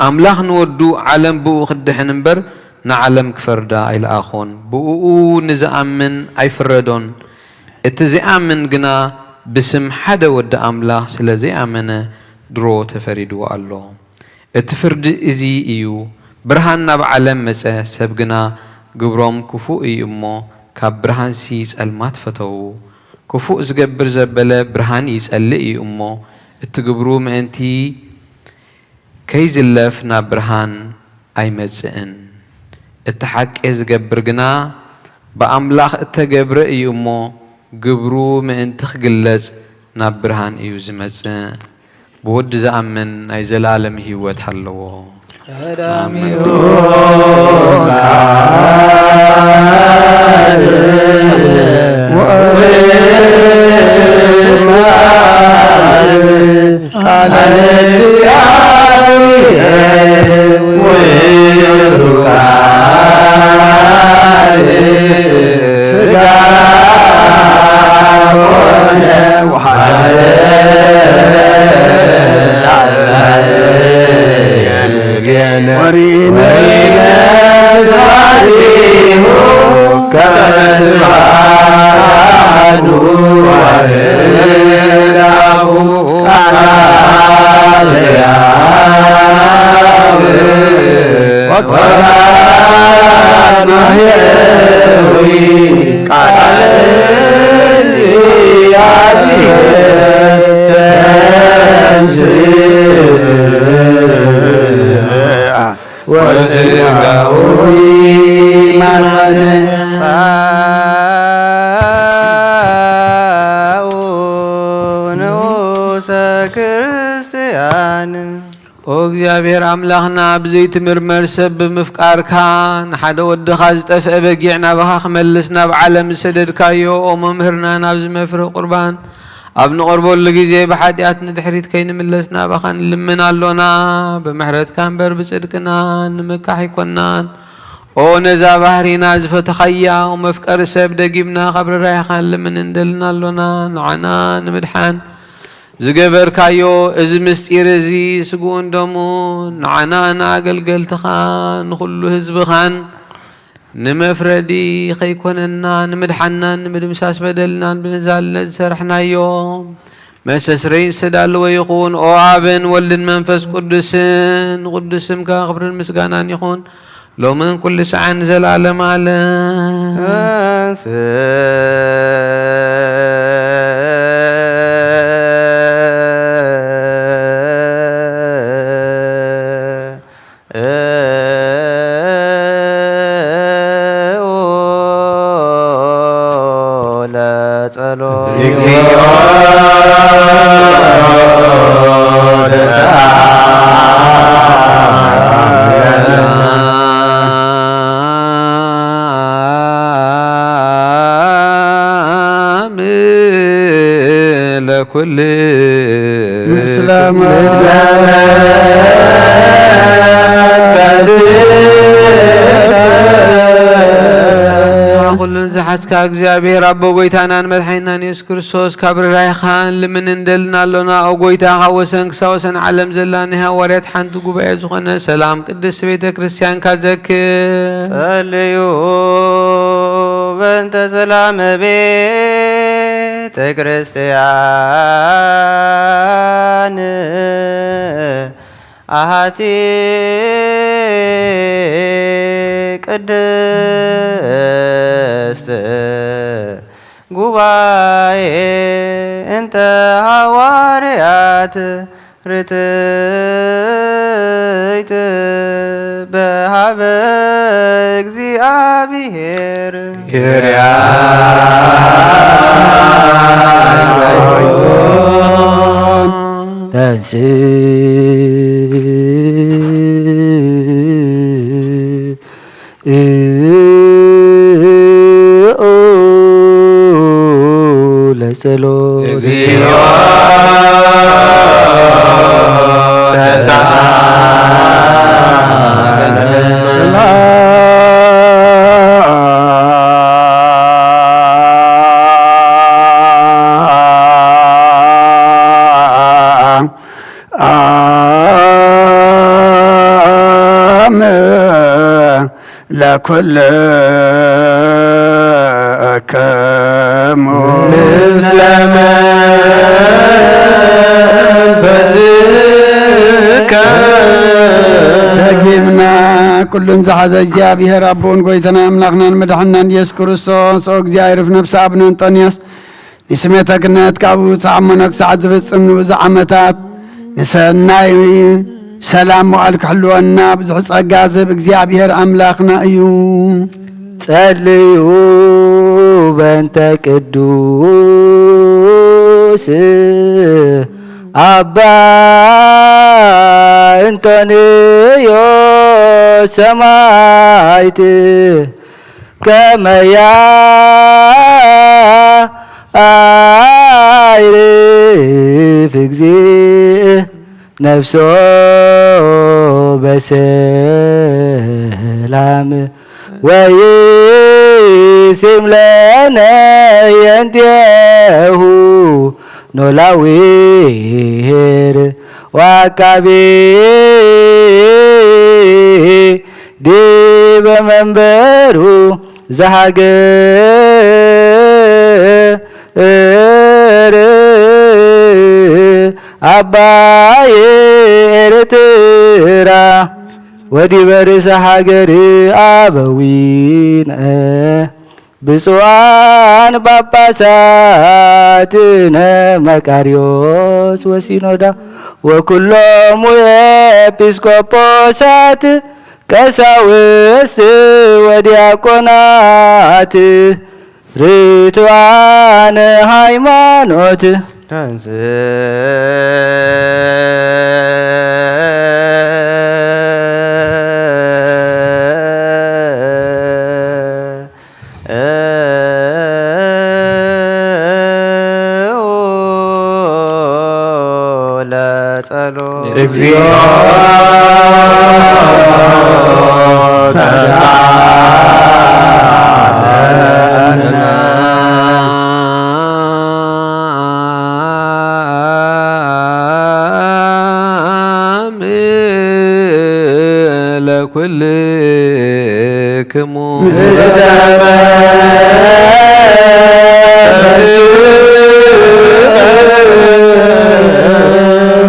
أملاح نودو عالم بو خدح نمبر نعلم كفردا إلى آخون بو نزأمن أي فردون اتزأمن جنا بسم حدا ود أملاح سلزي أمنه درو تفريدو الله اتفرد إزي إيو برهان بعلم مسا سبجنا جبرام كفو إيمو كبرهان سيس المات فتو كفو زجبر زبلة برهان يسأل إيمو اتجبرو ما أنتي كيز اللفنا برهان أي مزئن اتحق إز جبرجنا بأملاخ اتجبر إيمو جبرو ما أنت خجلز نبرهان إيوز مزئن بود زأمن أي زلالم هيوت حلوه እግዚአብሔር አምላኽና ብዘይቲ ምርመር ሰብ ብምፍቃርካ ንሓደ ወድኻ ዝጠፍአ በጊዕ ናባኻ ክመልስ ናብ ዓለም ዝሰደድካዮ ኦ መምህርና ናብ ዝመፍርህ ቁርባን ኣብ ንቐርበሉ ግዜ ብሓጢኣት ንድሕሪት ከይንምለስ ናባኻ ንልምን ኣሎና ብምሕረትካ እምበር ብፅድቅና ንምካሕ ይኮናን ኦ ነዛ ባህሪና ዝፈተኸያ መፍቀሪ ሰብ ደጊምና ካብ ርራይኻ ንልምን እንደልና ኣሎና ንዓና ንምድሓን ዝገበርካዮ እዚ ምስጢር እዚ ስጉኡን ደሙ ንዓና ንኣገልገልትኻ ንኩሉ ህዝብኻን ንመፍረዲ ከይኮነና ንምድሓና ንምድምሳስ በደልናን ብንዛልነት ዝሰርሕናዮ መሰስረይን ዝተዳለወ ይኹን ኦ ኣብን ወልድን መንፈስ ቅዱስን ቅዱስምካ ክብርን ምስጋናን ይኹን ሎምን ኩሉ ሰዓን ዘላለም ኣለ كل مسلم كل زحتك እግዚአብሔር አቦ ጎይታናን መድኃኒትናን ኢየሱስ ክርስቶስ ካብርራይኻን ልምን እንደልናሎና ኦ ጎይታኻ ወሰን ክሳብ ወሰን ዓለም ዘላኒ ሃዋርያት ሓንቲ ጉባኤ ዝኾነ ሰላም ቅድስት ቤተ ክርስቲያን ካዘክር ጸልዩ በእንተ ሰላም ቤተ ክርስቲያን አሃቲ ቅድስት ጉባኤ እንተ ሐዋርያት ርትዕት በሃበ እግዚአብሔር ኪርያ ተንስ ለጸሎት እግዚኦ ለኩልክሙ ምስለ መንፈስከ ደጊምና ኩሉን ዝሓዘ እግዚአብሔር አቦን ጎይተና አምላኽናን መድኃኒትናን ኢየሱስ ክርስቶስ ኦ እግዚአብሔር ነፍሲ አቡነ አንጦንዮስ ንስሜተ ክህነት ካብኡ ተኣመኖ ክሳዕ ዝፍጽም ንብዙ ዓመታት ንሰናይ ሰላም መዋዕል ክሕልወና ብዙሕ ጸጋ ዝህብ እግዚአብሔር አምላኽና እዩ። ጸልዩ በእንተ ቅዱስ አባ እንጦንዮስ ሰማዕት ከመ ያዕርፍ እግዚእ ነፍሶ በሰላም ወይሲም ለነ የንቲሁ ኖላዊ ኄር ወአቃቤ ዲበ መንበሩ ዘሃገር አባየ ኤርትራ ወዲበ ርእሰ ሃገር አበዊነ ብፁዓን ጳጳሳትነ መቃርዮስ ወሲኖዳ ወኩሎሙ ኤጲስቆጶሳት ቀሳውስት ወዲያቆናት ርቱዓነ ሃይማኖት ተንስ ለጸሎት እግዚኦ ለኩልክሙ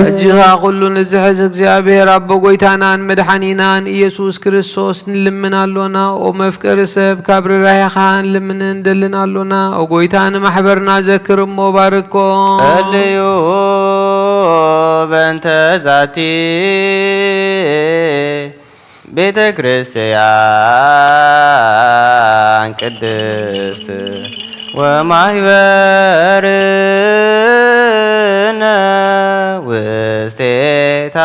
እጅኻ ኩሉ ንዝሕዝ እግዚአብሔር አቦ ጎይታናን መድኃኒናን ኢየሱስ ክርስቶስ ንልምናሎና ኦ መፍቀሪ ሰብ ካብ ርራይኻን ልምን እንደልናሎና ኦ ጎይታን ማሕበርና ዘክር እሞ ባርኮ ጸልዩ በእንተ ዛቲ ቤተ ክርስቲያን ቅድስት ወማህበርነ ውስቴታ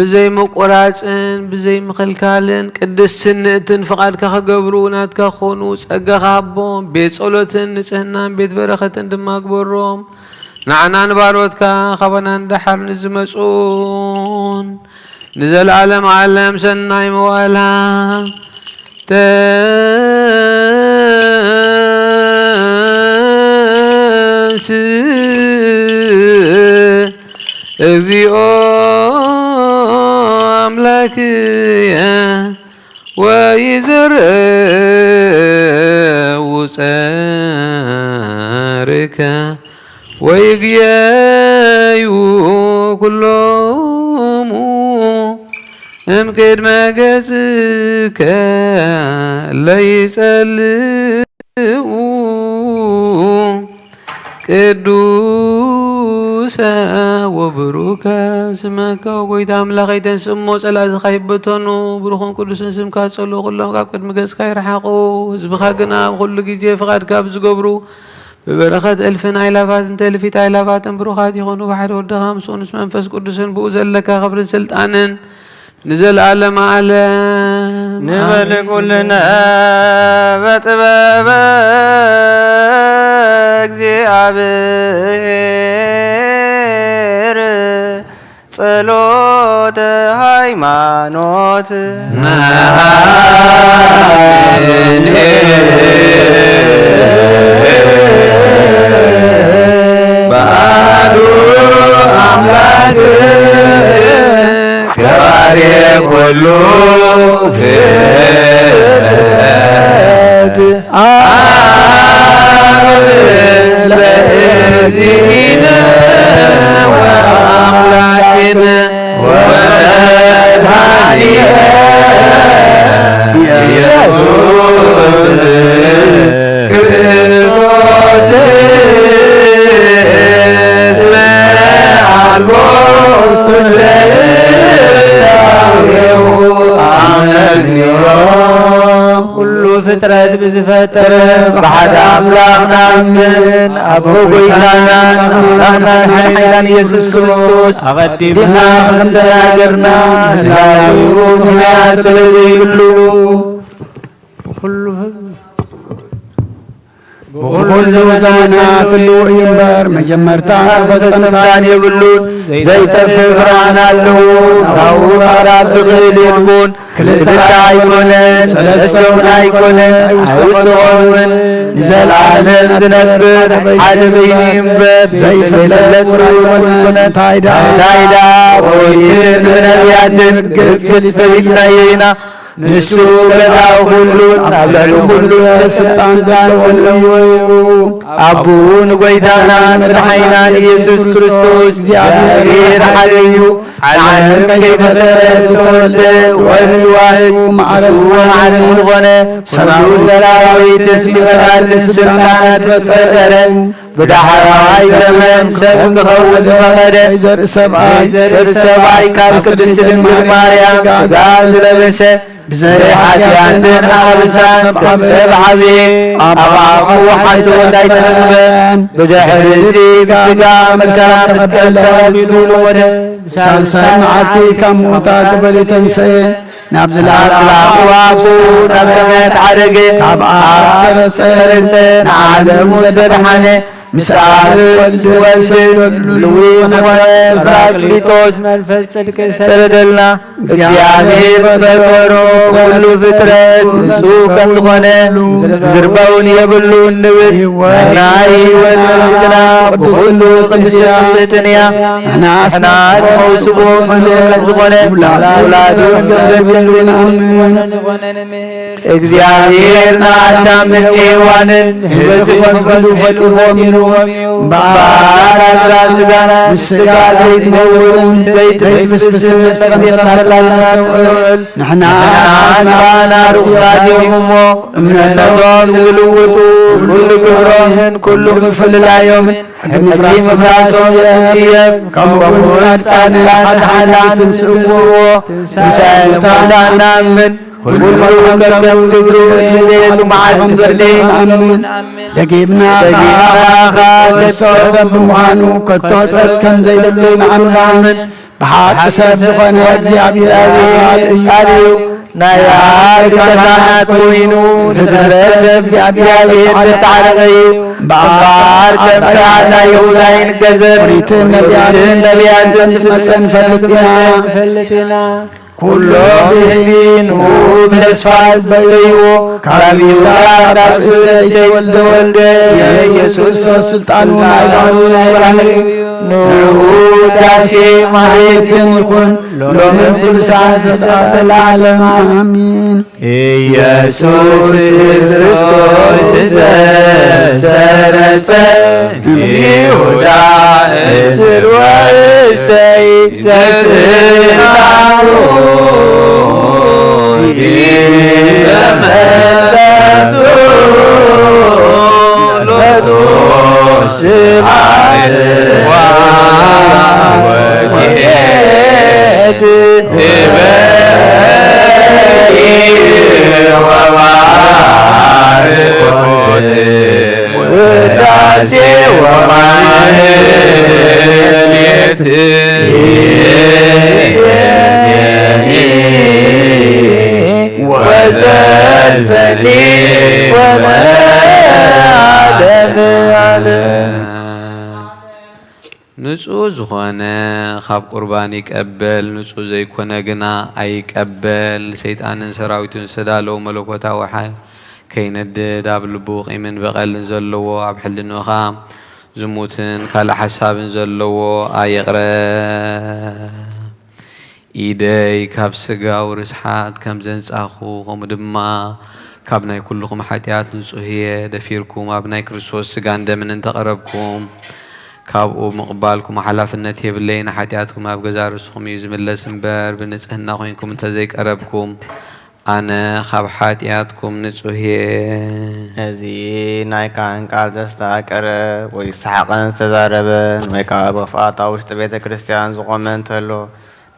بزي مقراصن بزي مخلكالن قدس سنتن فقادك خغبرو ناتك خونو صغخابو بيت صلوتن نصحنان بيت برختن دما غبروم نعنا نباروتك خبنا ندحر نزمصون نزل عالم عالم سناي موالا እግዚኦ አምላክየ ወይዝርኡ ጸርከ ወይግየዩ ኩሎሙ እምቅድመ ገጽከ ለይጸልኡ ቅዱሰ ወብሩከ ስመከ ወጎይታ አምላኸ ይተንስሞ ጸላእትኻ ይበተኑ ብሩኽን ቅዱስን ስምካ ጸልኡ ኩሎም ካብ ቅድሚ ገጽካ ይረሓቑ ህዝብኻ ግና ብኩሉ ግዜ ፍቓድካ ብዝገብሩ ببركة ألفين آلاف تلفيت آلاف بروخات يخونوا بحر ودها مسون اسم منفس قدس بؤزل لك خبر سلطان نزل عالم عالم نبل كلنا بطبابك زيابير ጸሎተ ሃይማኖት ባሉ አምላክ ገባሬ ኩሉ ፍጥረት ለእግዚእነ ወአምላክነ ወመድኃኒነ ኢየሱስ ክርስቶስ እስመ አልቦ ሁሉ ፍጥረት ብዝፈጠረ ብሓደ አምላኽ ናምን አብ ጎይታና አምላኽናን ሓይላን ኢየሱስ ክርስቶስ ኣቐዲምና ከምተናገርና ህላዊኡ ምክንያት ስለዘይብሉ بكل زمانات اللوء ينبر مجمرتا ፈጸምታን የብሉን ዘይተፍብራን ኣለውን ካብኡ ምዕራብ ብኽእል የልቡን ክልተ ኣይኮነን ሰለስተውን ኣይኮነን ኣይውስኾምን ንዘለዓለም ዝነብር ሓደ በይኑ እምበር ዘይፍለጥ ኮነ ታይዳ ወይትን ብነቢያትን ግልግል ፈሊጥናየ ኢና ንሱ ገዛው ሁሉን ኣብ ልዕሊ ሁሉ ስልጣን ዘለዎ አቡን ጎይታናን መድኃኒናን ኢየሱስ ክርስቶስ እግዚአብሔር ሓደ እዩ ዓለም ከይፈጠረ ዝተወልደ ወልድ ዋሕድ ዓለም ዝኾነ ሰብኡ ሰራዊት ሲፈታትን ስልጣናት ፈጠረ ብዳሕራይ ዘመን ሰብ ክኸውን ዝፈቐደ ዘርኢ ሰብኣይ ካብ ቅድስቲ ድንግል ማርያም ሥጋ ዝለበሰ ብዘይ ኃጢአትን ኣበሳን ሰብ ዓብየ ኣብ ኣፉ ሓሶት ኣይተረኽበን ብድሕሪ እዚ ብሥጋ መከራ መስቀል ተቐቢሉ ወደ ሳልሳይ መዓልቲ ካብ ሙታን ተበሊተንሰየ ናብ ዝለዓለ ኣዕዋፉ ናብ ሰማያት ዓረገ ካብ ኣብ ሰረፀ ንዓለሙ ዘድሓነ ምስ ኣብ ወልድ ልውይ ዝኾነ ጰራቅሊጦስ መንፈስ ጽድቂ ሰደደልና እግዚአብሔር ፈጠሮ ኩሉ ፍጥረት ንጹሕ ከም ዝኾነ ዝርበውን የብሉን ንብል ናይ ሕይወት መልእኽትና ብኩሉ ቅድስቲ ስምዕትን እያ ንሕና መውስቦ ምሉእ ከም ዝኾነ ውላዱን ዘፍልውን ኣምን እግዚአብሔር ንኣዳምን ሔዋንን ህዝቦም በሉ ፈጢሮም በአራራ ስጋና ስጋ ዘይትነውርን ዘይትብስብስን ነፍስናላናስተውዕል ንሕና ስማና ርቑሳት ዮምሞ እምነቶም ዝልውጡ ኩሉ ግብሮምን ኩሉ ምፍልላዮምን ሕጊ ምፍራሶም የንስየፍ ከምኡውን ጻድቃን ሓላትን ስእስዎ ትንሣኤ ሙታን ናምን ሁሉ ከከም ግብሩ ዝቤሉ መዓልቲ ዘርደይ ኣምን ደጊምና ከቶ ሰብ ብምዃኑ ከቶ ጸጽ ከም ዘይደለይ ንዓምን بحق سب قنادي أبي نايا كزانات وينو نترسب زيابير بتعرغي بار كمساعنا يوزاين قزر وريت النبيات مسن فلتنا كل بهزين وبنسفاز بيو كراميولا رأس سي ولد يسوس سلطانون عيدانون نوداسي مهيتن يكون لومن كل ساعة العالم آمين يسوس كريستوس سرسن يهودا اسر وإسي سسنارو ንጹህ ዝኾነ ካብ ቁርባን ይቀበል ንጹህ ዘይኮነ ግና ኣይቀበል ሰይጣንን ሰራዊቱን ዝተዳለዉ መለኮታዊ ሓይል ከይነድድ ኣብ ልቡ ቂምን በቐልን ዘለዎ ኣብ ሕልንኻ ዝሙትን ካልእ ሓሳብን ዘለዎ ኣየቕረብ ኢደይ ካብ ስጋው ርስሓት ከም ዘንጻኹ ከምኡ ድማ ካብ ናይ ኩልኩም ሓጢኣት ንጹህ እየ ደፊርኩም ኣብ ናይ ክርስቶስ ስጋን ደምን እንተቐረብኩም ካብኡ ምቕባልኩም ሓላፍነት የብለይ ንሓጢኣትኩም ኣብ ገዛ ርስኹም እዩ ዝምለስ እምበር ብንጽህና ኮይንኩም እንተዘይቀረብኩም ኣነ ካብ ሓጢኣትኩም ንጹህ እየ እዚ ናይ ካህን ቃል ዘስተኣቀረ ወይ ሰሓቐን ዝተዛረበን ወይ ከዓ ብኽፍኣት ኣብ ውሽጢ ቤተ ክርስቲያን ዝቆመ እንተሎ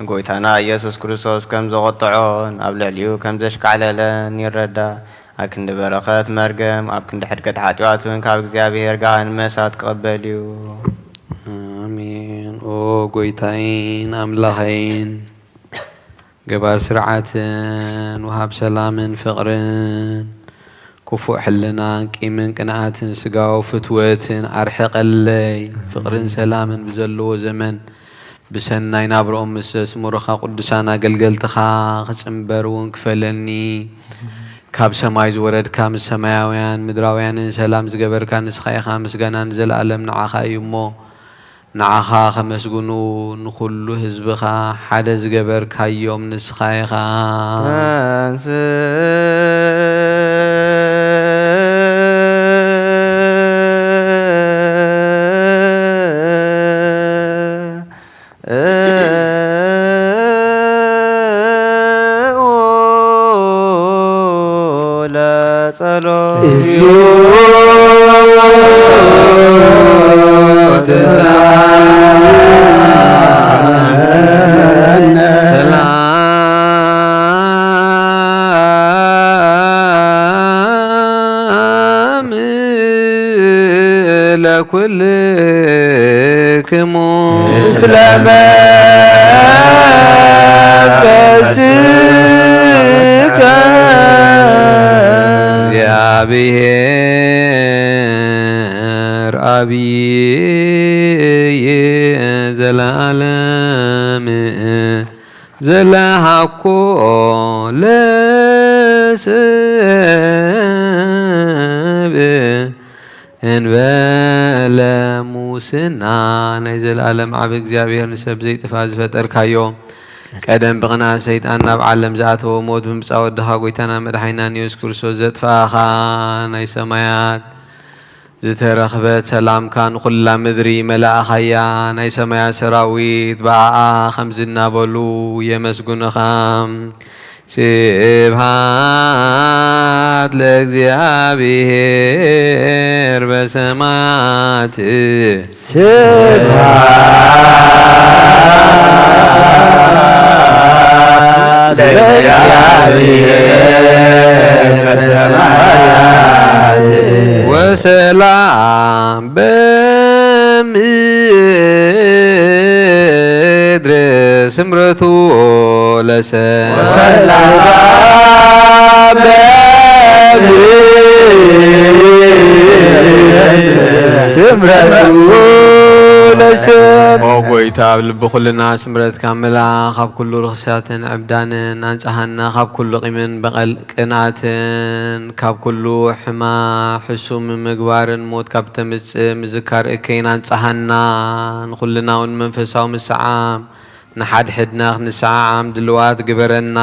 ንጎይታና ኢየሱስ ክርስቶስ ከም ዘቆጥዖን ኣብ ልዕሊኡ ከም ዘሽካዕለለን ይረዳእ ኣብ ክንዲ በረኸት መርገም ኣብ ክንዲ ሕድገት ሓጢኣትን ካብ እግዚኣብሔር ጋር ንመሳት ክቕበል እዩ አሜን ኦ ጎይታይን ኣምላኸይን ገባር ስርዓትን ወሃብ ሰላምን ፍቕርን ክፉእ ሕልናን ቂምን ቅንኣትን ስጋዊ ፍትወትን ኣርሕቐለይ ፍቕርን ሰላምን ብዘለዎ ዘመን ብሰናይ ናብሮኦም ምስ ዘስሙሩኻ ቅዱሳን ኣገልገልትኻ ክፅምበር እውን ክፈለኒ ካብ ሰማይ ዝወረድካ ምስ ሰማያውያን ምድራውያንን ሰላም ዝገበርካ ንስኻ ኢኻ ምስጋናን ዘለኣለም ንዓኻ እዩ እሞ ንዓኻ ከመስግኑ ንኩሉ ህዝብኻ ሓደ ዝገበርካዮም ንስኻ ኢኻ لكلكم اسلام فسك يا بهر أبي زلالم زلهكو لسب እንበለ ሙስና ናይ ዘለኣለም ዓብ እግዚኣብሔር ንሰብ ዘይጥፋ ዝፈጠርካዮ ቀደም ብቕና ሰይጣን ናብ ዓለም ዝኣተወ ሞት ብምብፃ ወድኻ ጎይታና መድሓኒና ኢየሱስ ክርስቶስ ዘጥፋእኻ ናይ ሰማያት ዝተረኽበት ሰላምካ ንኩላ ምድሪ መላእኻያ ናይ ሰማያት ሰራዊት ብኣኣ ከም ዝናበሉ የመስጉንኻ ስብሃት ለእግዚአብሔር በሰማያት ስብሃት ለእግዚአብሔር በሰማያት ወሰላም በምድር ስምረቱ ለሰብ ስምረቱ ለሰብ ጎይታ ኣብ ልቢ ኩልና ስምረት ካምላ ካብ ኩሉ ርክሳትን ዕብዳንን አንጻሃና ካብ ኩሉ ቂምን በቀል ቅናትን ካብ ኩሉ ሕማ ሕሱም ምግባርን ሞት ካብ ተምጽእ ምዝካር እከይን አንጻሃና ንኩልና እውን መንፈሳዊ ምስዓም ንሓድሕድና ክንሰዓዓም ድልዋት ግበረና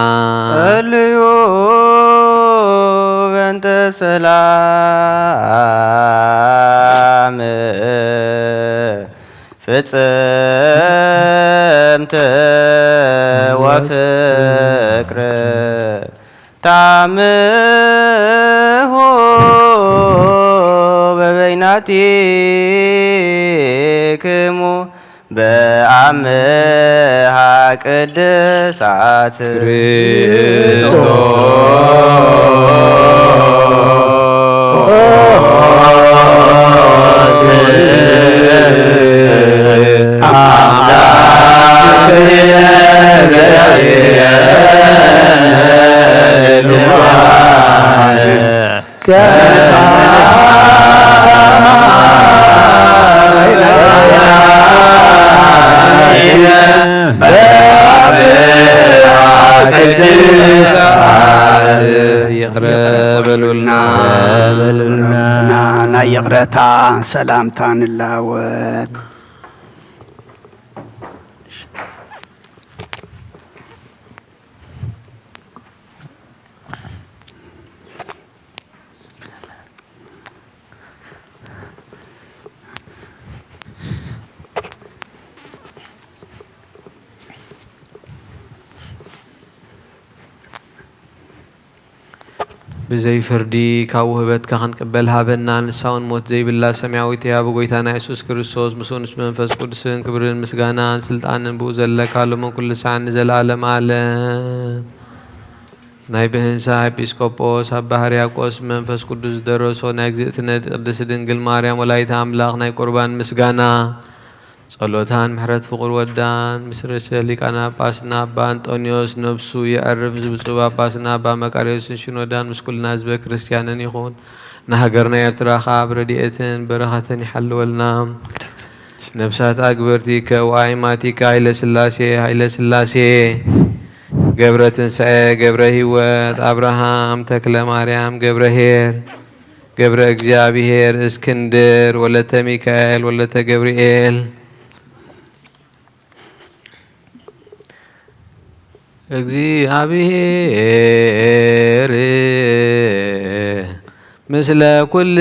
ጸልዩ በእንተ ሰላም ፍጽምት ወፍቅር ታምሁ በበይናቲክሙ በአምሃ ቅድሳት ናይ ይቕረታ ሰላምታ ንላወት بزي فردي كاو هبت كان قبل هابنا نساون موت زي بالله سماويت يا بغيتنا يسوع كريستوس مسون اسم منفس قدسن كبرن مسغانا سلطان بوزل كالو من كل ساعه زلالم عالم ናይ ብህንሳ ኤጲስቆጶስ አባ ሕርያቆስ መንፈስ ቅዱስ ደረሶ ናይ እግዝእትነት ቅድስት ድንግል ማርያም ወላዲተ አምላክ ናይ ቁርባን ምስጋና ጸሎታን ምሕረት ፍቅር ወዳን ምስረሰ ሊቃና ጳጳስና አባ አንጦኒዮስ ነፍሱ የዕርፍ ዝብፁዕ ጳጳስና አባ መቃርዮስ ሽኖዳን ምስኩልና ህዝበ ክርስቲያንን ይኹን ንሃገርና ኤርትራ ካብ ረድኤትን በረኸትን ይሓልወልና ነፍሳት አግበርቲከ ወአይማቲከ ኃይለ ሥላሴ ገብረ ትንሣኤ ገብረ ሕይወት አብርሃም ተክለ ማርያም ገብረ ኄር ገብረ እግዚአብሔር እስክንድር ወለተ ሚካኤል ወለተ ገብርኤል እግዚአብሔር ምስለ ኩልክሙ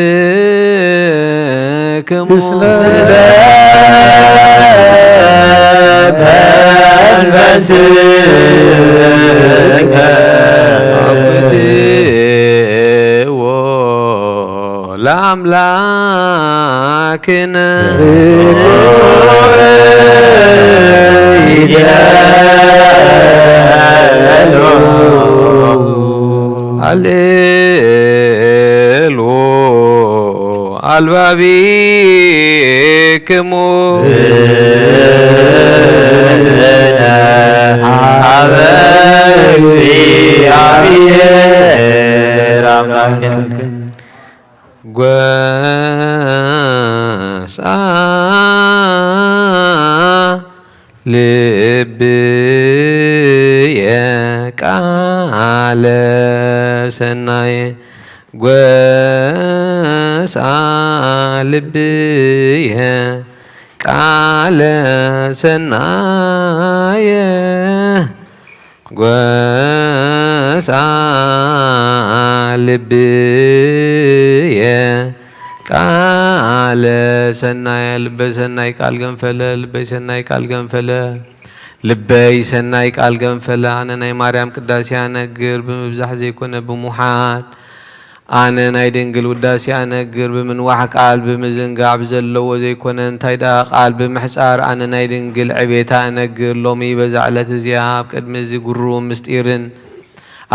ለአምላክነ አሌሉ አልባቢክሙ አበ እግዚአብሔር አምላክነ ጐሳ ልብየ ቃለ ሰናየ ጐሳ ልብየ ቃለ ሰናየ ጐሳ ልብየ ቃለ ሰናየ ልበይ ሰናይ ቃል ገንፈለ ልበይ ሰናይ ቃል ገንፈለ ልበይ ሰናይ ቃል ገንፈለ አነ ናይ ማርያም ቅዳሴ አነግር ብምብዛሕ ዘይኮነ ብሙሓን አነ ናይ ድንግል ውዳሴ አነግር ብምንዋሕ ቃል ብምዝንጋዕ ብዘለዎ ዘይኮነ እንታይ ዳ ቃል ብምሕፃር አነ ናይ ድንግል ዕቤታ አነግር ሎሚ በዛ ዕለት እዚኣ ኣብ ቅድሚ እዚ ጉሩም ምስጢርን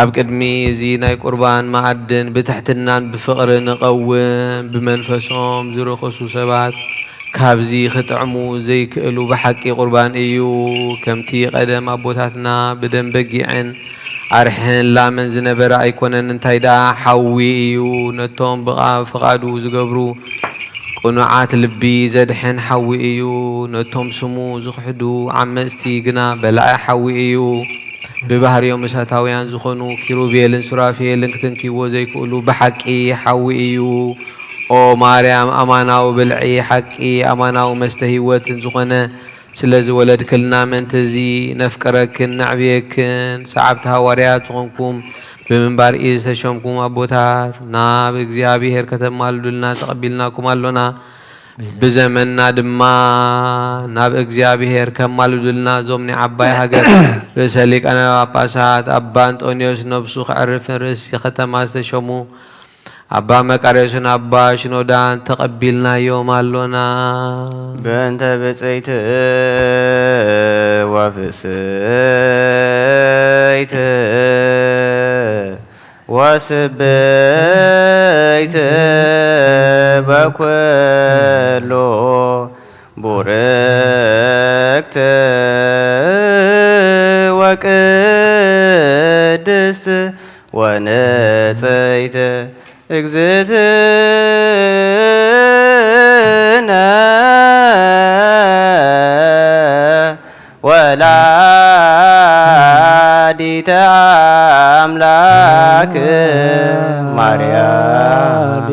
ኣብ ቅድሚ እዚ ናይ ቁርባን ማዕድን ብትሕትናን ብፍቕሪ ንቐውም ብመንፈሶም ዝረኸሱ ሰባት ካብዚ ክጥዕሙ ዘይክእሉ ብሓቂ ቁርባን እዩ ከምቲ ቀደም ኣቦታትና ብደም በጊዕን ኣርሕን ላመን ዝነበረ ኣይኮነን እንታይ ደኣ ሓዊ እዩ ነቶም ብፍቓዱ ዝገብሩ ቁኑዓት ልቢ ዘድሕን ሓዊ እዩ ነቶም ስሙ ዝኽሕዱ ዓመፅቲ ግና በላዒ ሓዊ እዩ ብባህርዮም እሳታውያን ዝኾኑ ኪሩቤልን ሱራፌልን ክትንኪዎ ዘይክእሉ ብሓቂ ሓዊ እዩ ኦ ማርያም ኣማናዊ ብልዒ ሓቂ ኣማናዊ መስተ ህይወትን ዝኾነ ስለ ዝወለድክልና መንተዚ ነፍቀረክን ነዕብየክን ሰዓብቲ ሃዋርያት ዝኾንኩም ብምንባር ኢድ ዝተሸምኩም ኣቦታት ናብ እግዚኣብሔር ከተማልዱልና ተቐቢልናኩም ኣሎና ብዘመንና ድማ ናብ እግዚኣብሔር ከማልዱልና እዞም ናይ ዓባይ ሃገር ርእሰ ሊቃነ ጳጳሳት ኣባ አንጦንዮስ ነብሱ ክዕርፍን ርእሲ ከተማ ዝተሸሙ አባ መቃርዮስን አባ ሽኖዳን ተቀቢልናዮም አሎና በእንተ ብፅይት ወፍስይት ወስበይት በኩሎ ቡርክት ወቅድስት ወንጽይት እግዝእትነ ወላዲተ አምላክ ማርያም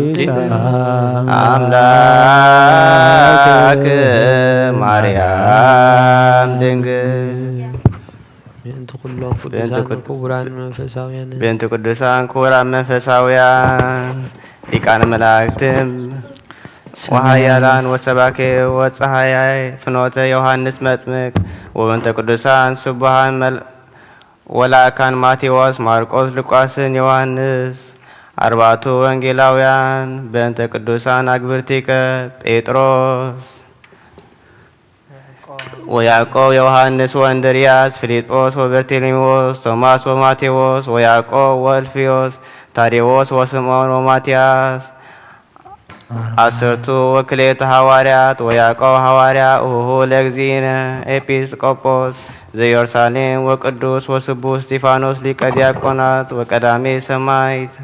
አምላክ ማርያም ድንግል በእንተ ቅዱሳን ክቡራን መንፈሳውያን ሊቃነ መላእክትም ወኃያላን ወሰባኬ ወፀሐያይ ፍኖተ ዮሐንስ መጥምቅ ወበእንተ ቅዱሳን ስቡሃን ወላእካን ማቴዎስ ማርቆስ ሉቃስን ዮሐንስ አርባዕቱ ወንጌላውያን በእንተ ቅዱሳን አግብርቲከ ጴጥሮስ ወያዕቆብ ዮሐንስ ወእንድርያስ ፊልጶስ ወበርቴሌሜዎስ ቶማስ ወማቴዎስ ወያዕቆብ ወእልፍዮስ ታዴዎስ ወስምዖን ወማትያስ አሰርቱ ወክልኤቱ ሐዋርያት ወያዕቆብ ሐዋርያ እሁሁ ለእግዚእነ ኤጲስቆጶስ ዘኢየሩሳሌም ወቅዱስ ወስቡሕ እስጢፋኖስ ሊቀ ዲያቆናት ወቀዳሜ ሰማዕት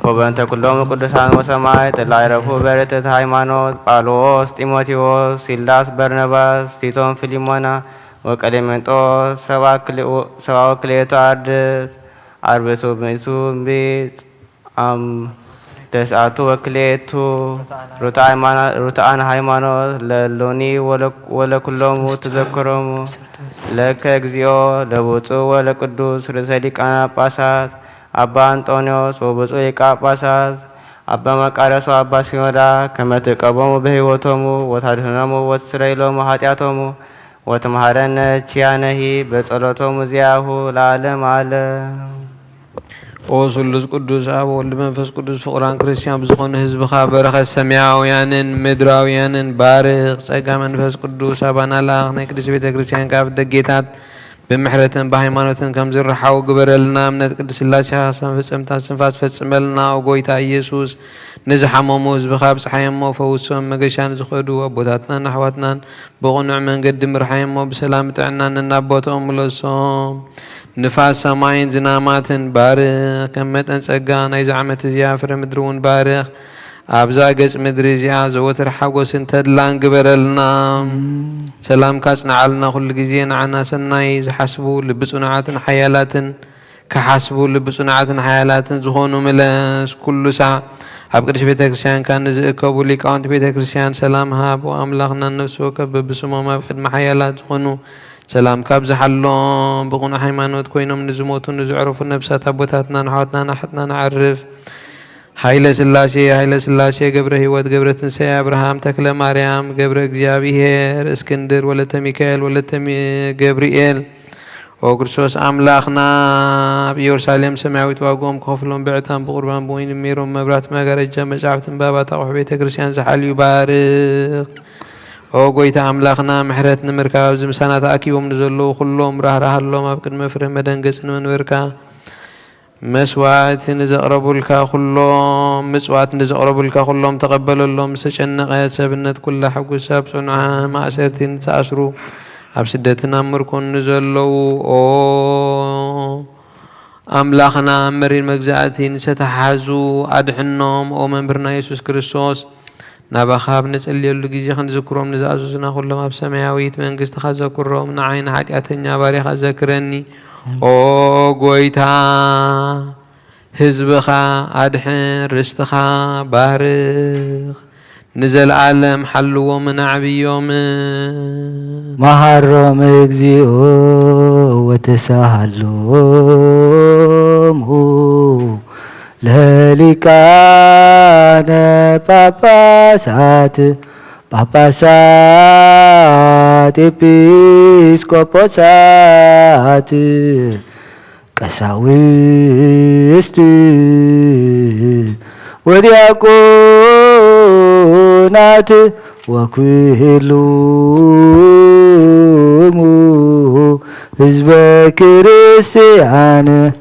ወበእንተ ኩሎሙ ቅዱሳን ወሰማዕት እለ ዐረፉ በርትዕት ሃይማኖት ጳውሎስ ጢሞቴዎስ ሲላስ በርናባስ ቲቶን ፊሊሞና ወቀሌሜንጦስ ሰብአ ወክልኤቱ አርድእት አርብዕቱ ምእቱ ቤት ተስዓቱ ወክልኤቱ ሩትዓን ሃይማኖት ለሎኒ ወለኩሎሙ ትዘክሮሙ ለከ እግዚኦ ለብፁዕ ወለቅዱስ ርእሰ ሊቃነ ጳጳሳት አባ አንጦንዮስ ወብፁዕ ሊቀ ጳጳሳት አባ መቃርዮስ ወአባ ሲኖዳ ከመ ትዕቀቦሙ በሕይወቶሙ ወታድኅኖሙ ወትስረይሎሙ ኃጢአቶሙ ወትምሃረነ ኪያነሂ በጸሎቶሙ ዚአሁ ለዓለመ ዓለም። ኦ ስሉስ ቅዱስ አብ ወልድ መንፈስ ቅዱስ ፍቁራን ክርስቲያን ብዝኾኑ ህዝብኻ በረኸት ሰማያውያንን ምድራውያንን ባርኽ ጸጋ መንፈስ ቅዱስ አባና ላኽ ናይ ቅድስት ቤተ ክርስቲያን ካብ ደጌታት ብምሕረትን ብሃይማኖትን ከም ዝረሓው ግበረልና እምነት ቅድስት ሥላሴኻ ፍጽምታ ስንፋስ ፈጽመልና ኦ ጎይታ ኢየሱስ ንዝሓመሙ ህዝብኻ ብፅሓየሞ ፈውሶም መገሻን ዝኸዱ ኣቦታትናን ኣሕዋትናን ብቕኑዕ መንገዲ ምርሓየሞ ብሰላም ጥዕናን እናቦቶኦም ምለሶም ንፋስ ሰማይን ዝናማትን ባርኽ ከም መጠን ጸጋ ናይዚ ዓመት እዚኣ ፍረ ምድሪ እውን ባርኽ ኣብዛ ገጽ ምድሪ እዚኣ ዘወትር ሓጎስን ተድላን ግበረልና ሰላምካ ጽንዓልና ኩሉ ግዜ ንዓና ሰናይ ዝሓስቡ ልቢ ጽኑዓትን ሓያላትን ክሓስቡ ልቢ ጽኑዓትን ሓያላትን ዝኾኑ መለስ ኩሉ ሳዕ ኣብ ቅድስት ቤተ ክርስቲያንካ ንዝእከቡ ሊቃውንቲ ቤተ ክርስቲያን ሰላም ሃብ ኣምላኽና ነፍሲ ወከፍ በብስሞም ኣብ ቅድሚ ሓያላት ዝኾኑ ሰላም ካብ ዝሓሎም ብቕኑዕ ሃይማኖት ኮይኖም ንዝሞቱ ንዝዕረፉ ነብሳት ኣቦታትናን ኣሕዋትናን ኣሓትናን ዓርፍ ኃይለ ሥላሴ ገብረ ሕይወት ገብረ ትንሣኤ አብርሃም ተክለ ማርያም ገብረ እግዚአብሔር እስክንድር ወለተ ሚካኤል ወለተ ገብርኤል ኦ ክርስቶስ አምላኽና ብኢየሩሳሌም ሰማያዊት ዋግኦም ክኸፍሎም ብዕታን ብቁርባን ብወይኒ ሜሮም መብራት መጋረጃ መጻሕፍትን ባባት ኣቑሑ ቤተ ክርስቲያን ዝሓልዩ ባርኽ ኦ ጎይታ አምላኽና ምሕረት ንምርካብ ዝምሳና ተኣኪቦም ንዘለዉ ኩሎም ራህራሃሎም ኣብ ቅድመ ፍርህ መደንገጽ ንመንበርካ مسوات نزقربوا لك كلهم مسوات نزقربوا لك كلهم تقبلوا لهم سجنق سبنت كل حق سب صنعها مع سيرتين تأسروا أبسدتنا مركون نزلوا أملاخنا مرين مجزاتين ستحازوا أدحنهم أو من برنا يسوع كريستوس نبخاب نسأل يلو جيزي خنذكرهم نزازوزنا كلهم بسماويت من قست خذكرهم نعين حاتياتنا باريخ ذكرني او غويتا حزبخا أدحن رستخا بارخ نزل عالم حلو من عبيوم مهرم اكزيو وتسهلهم للكان باباسات إبيسكوبوسات قساوست ودياقونات وكلهم حزب كريستيان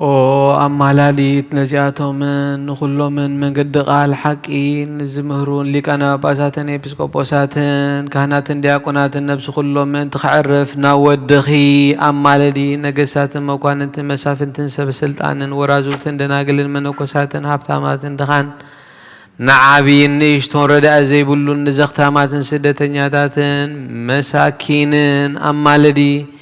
او أمالاليت نزياتهم نخلو من قد قال حقين زمهرون لكنا باساتن إبسكوبوساتن كهناتن دياقوناتن نفس خلو من تخعرف ناودخي أمالالي نقساتن موقانتن مسافنتن سبسلطانن ورازوتن دناقلن منوكوساتن هابتاماتن دخان نعابين نيشتون رداء زيبولون نزختاماتن سدتنياتاتن مساكينن أمالالي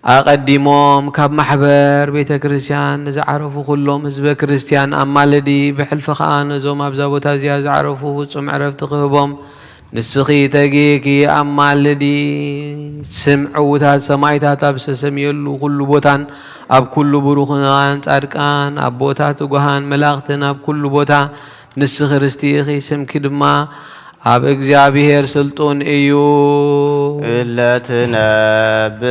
أقدمهم كاب محبر بيت كريستيان نزعرفوا كلهم حزب كريستيان أمالدي بحلف خان زوم أبزابو تازيا زعرفوا وصم عرفت قهبهم نسخي تجيكي أمالدي سمعوا تاز سمايتات أبس سميلو كل بوتان أب كل بروخان تاركان أب بوتات وجهان ملاقتن أب كل بوتا نسخ رستيخي سم كدما أب إجزابير سلطون إيو إلا تنبرو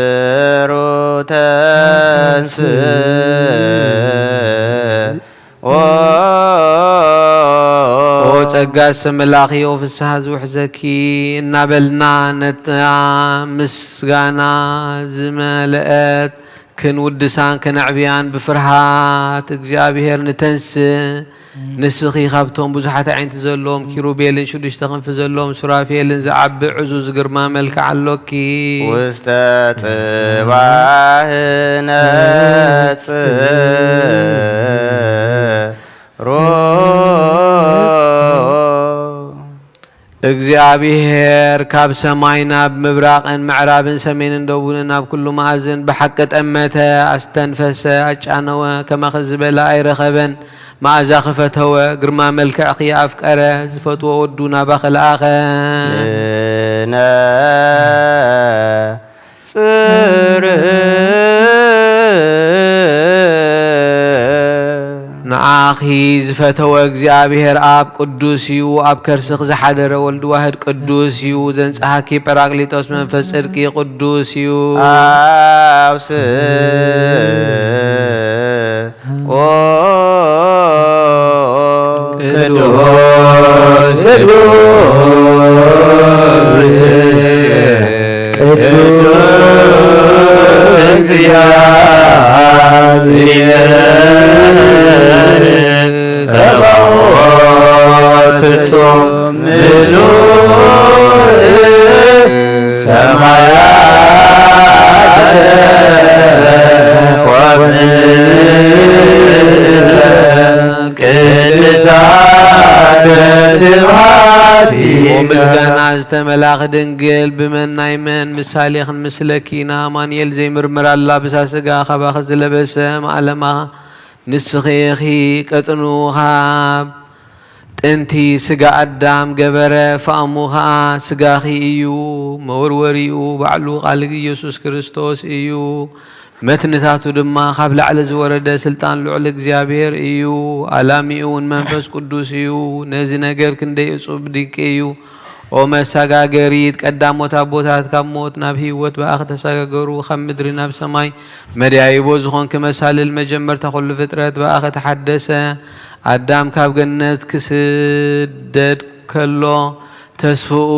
تنسى وتقاس ملاقي وفي السهز وحزكي نابلنا نتا مسغانا زملات كن ودسان كن عبيان بفرحات إجزابير نتنسى نسخي خابتهم بزحات عين تزلهم كيروبيلن شدش تغنف زلهم سرافيلن زعب عزوز قرما ملك علوكي وستات باهنات رو እግዚአብሔር ካብ ሰማይና ብምብራቅን ምዕራብን ሰሜንን ደቡብን ናብ ኩሉ ማዕዝን ብሓቀት እመተ ኣስተንፈሰ ኣጫነወ ከመኸ ዝበለ ኣይረኸበን ማእዛ ክፈተወ ግርማ መልክዕ ኣፍቀረ ዝፈትዎ ወዱ ናባኸ ለኣኸ ጽር ንኣኺ ዝፈተወ እግዚአብሔር ኣብ ቅዱስ እዩ ኣብ ከርስኽ ዝሓደረ ወልዲ ዋህድ ቅዱስ እዩ ዘንፀሓኪ ጰራቅሊጦስ መንፈስ ጽድቂ ቅዱስ እዩ ኣውስ ቅዱስ ቅዱስ እግዚአብሔር ጸባዖት ፍጹም ምሉእ ሰማያት ወምድር ቅድሳት ስብሐቲከ ወምስጋና ዝተመላኽ ድንግል ብመናይ መን ምሳሌኽን ምስለኪና አማኑኤል ዘይምርምር ኣላ ብሳስጋ ኸባኺ ዝለበሰ ማዕለማ ንስኺኺ ቀጥኑ ኻብ ጥንቲ ስጋ ኣዳም ገበረ ፈኣሙ ኸዓ ስጋኺ እዩ መወርወሪኡ ባዕሉ ቃል ኢየሱስ ክርስቶስ እዩ متنتاتو دما خاب لعل زورد سلطان لعل እግዚአብሔር እዩ አላሚውን መንፈስ ቅዱስ እዩ ነዚ ነገር ክንደይ እጹብ ድንቅ እዩ ኦ መሰጋገሪት ቀዳሞት አቦታት ካብ ሞት ናብ ህይወት በአኽ ተሰጋገሩ ከም ምድሪ ናብ ሰማይ መድያይቦ ዝኾን ከመሳልል መጀመርታ ኩሉ ፍጥረት በአኽ ተሐደሰ አዳም ካብ ገነት ክስደድ ከሎ ተስፍኡ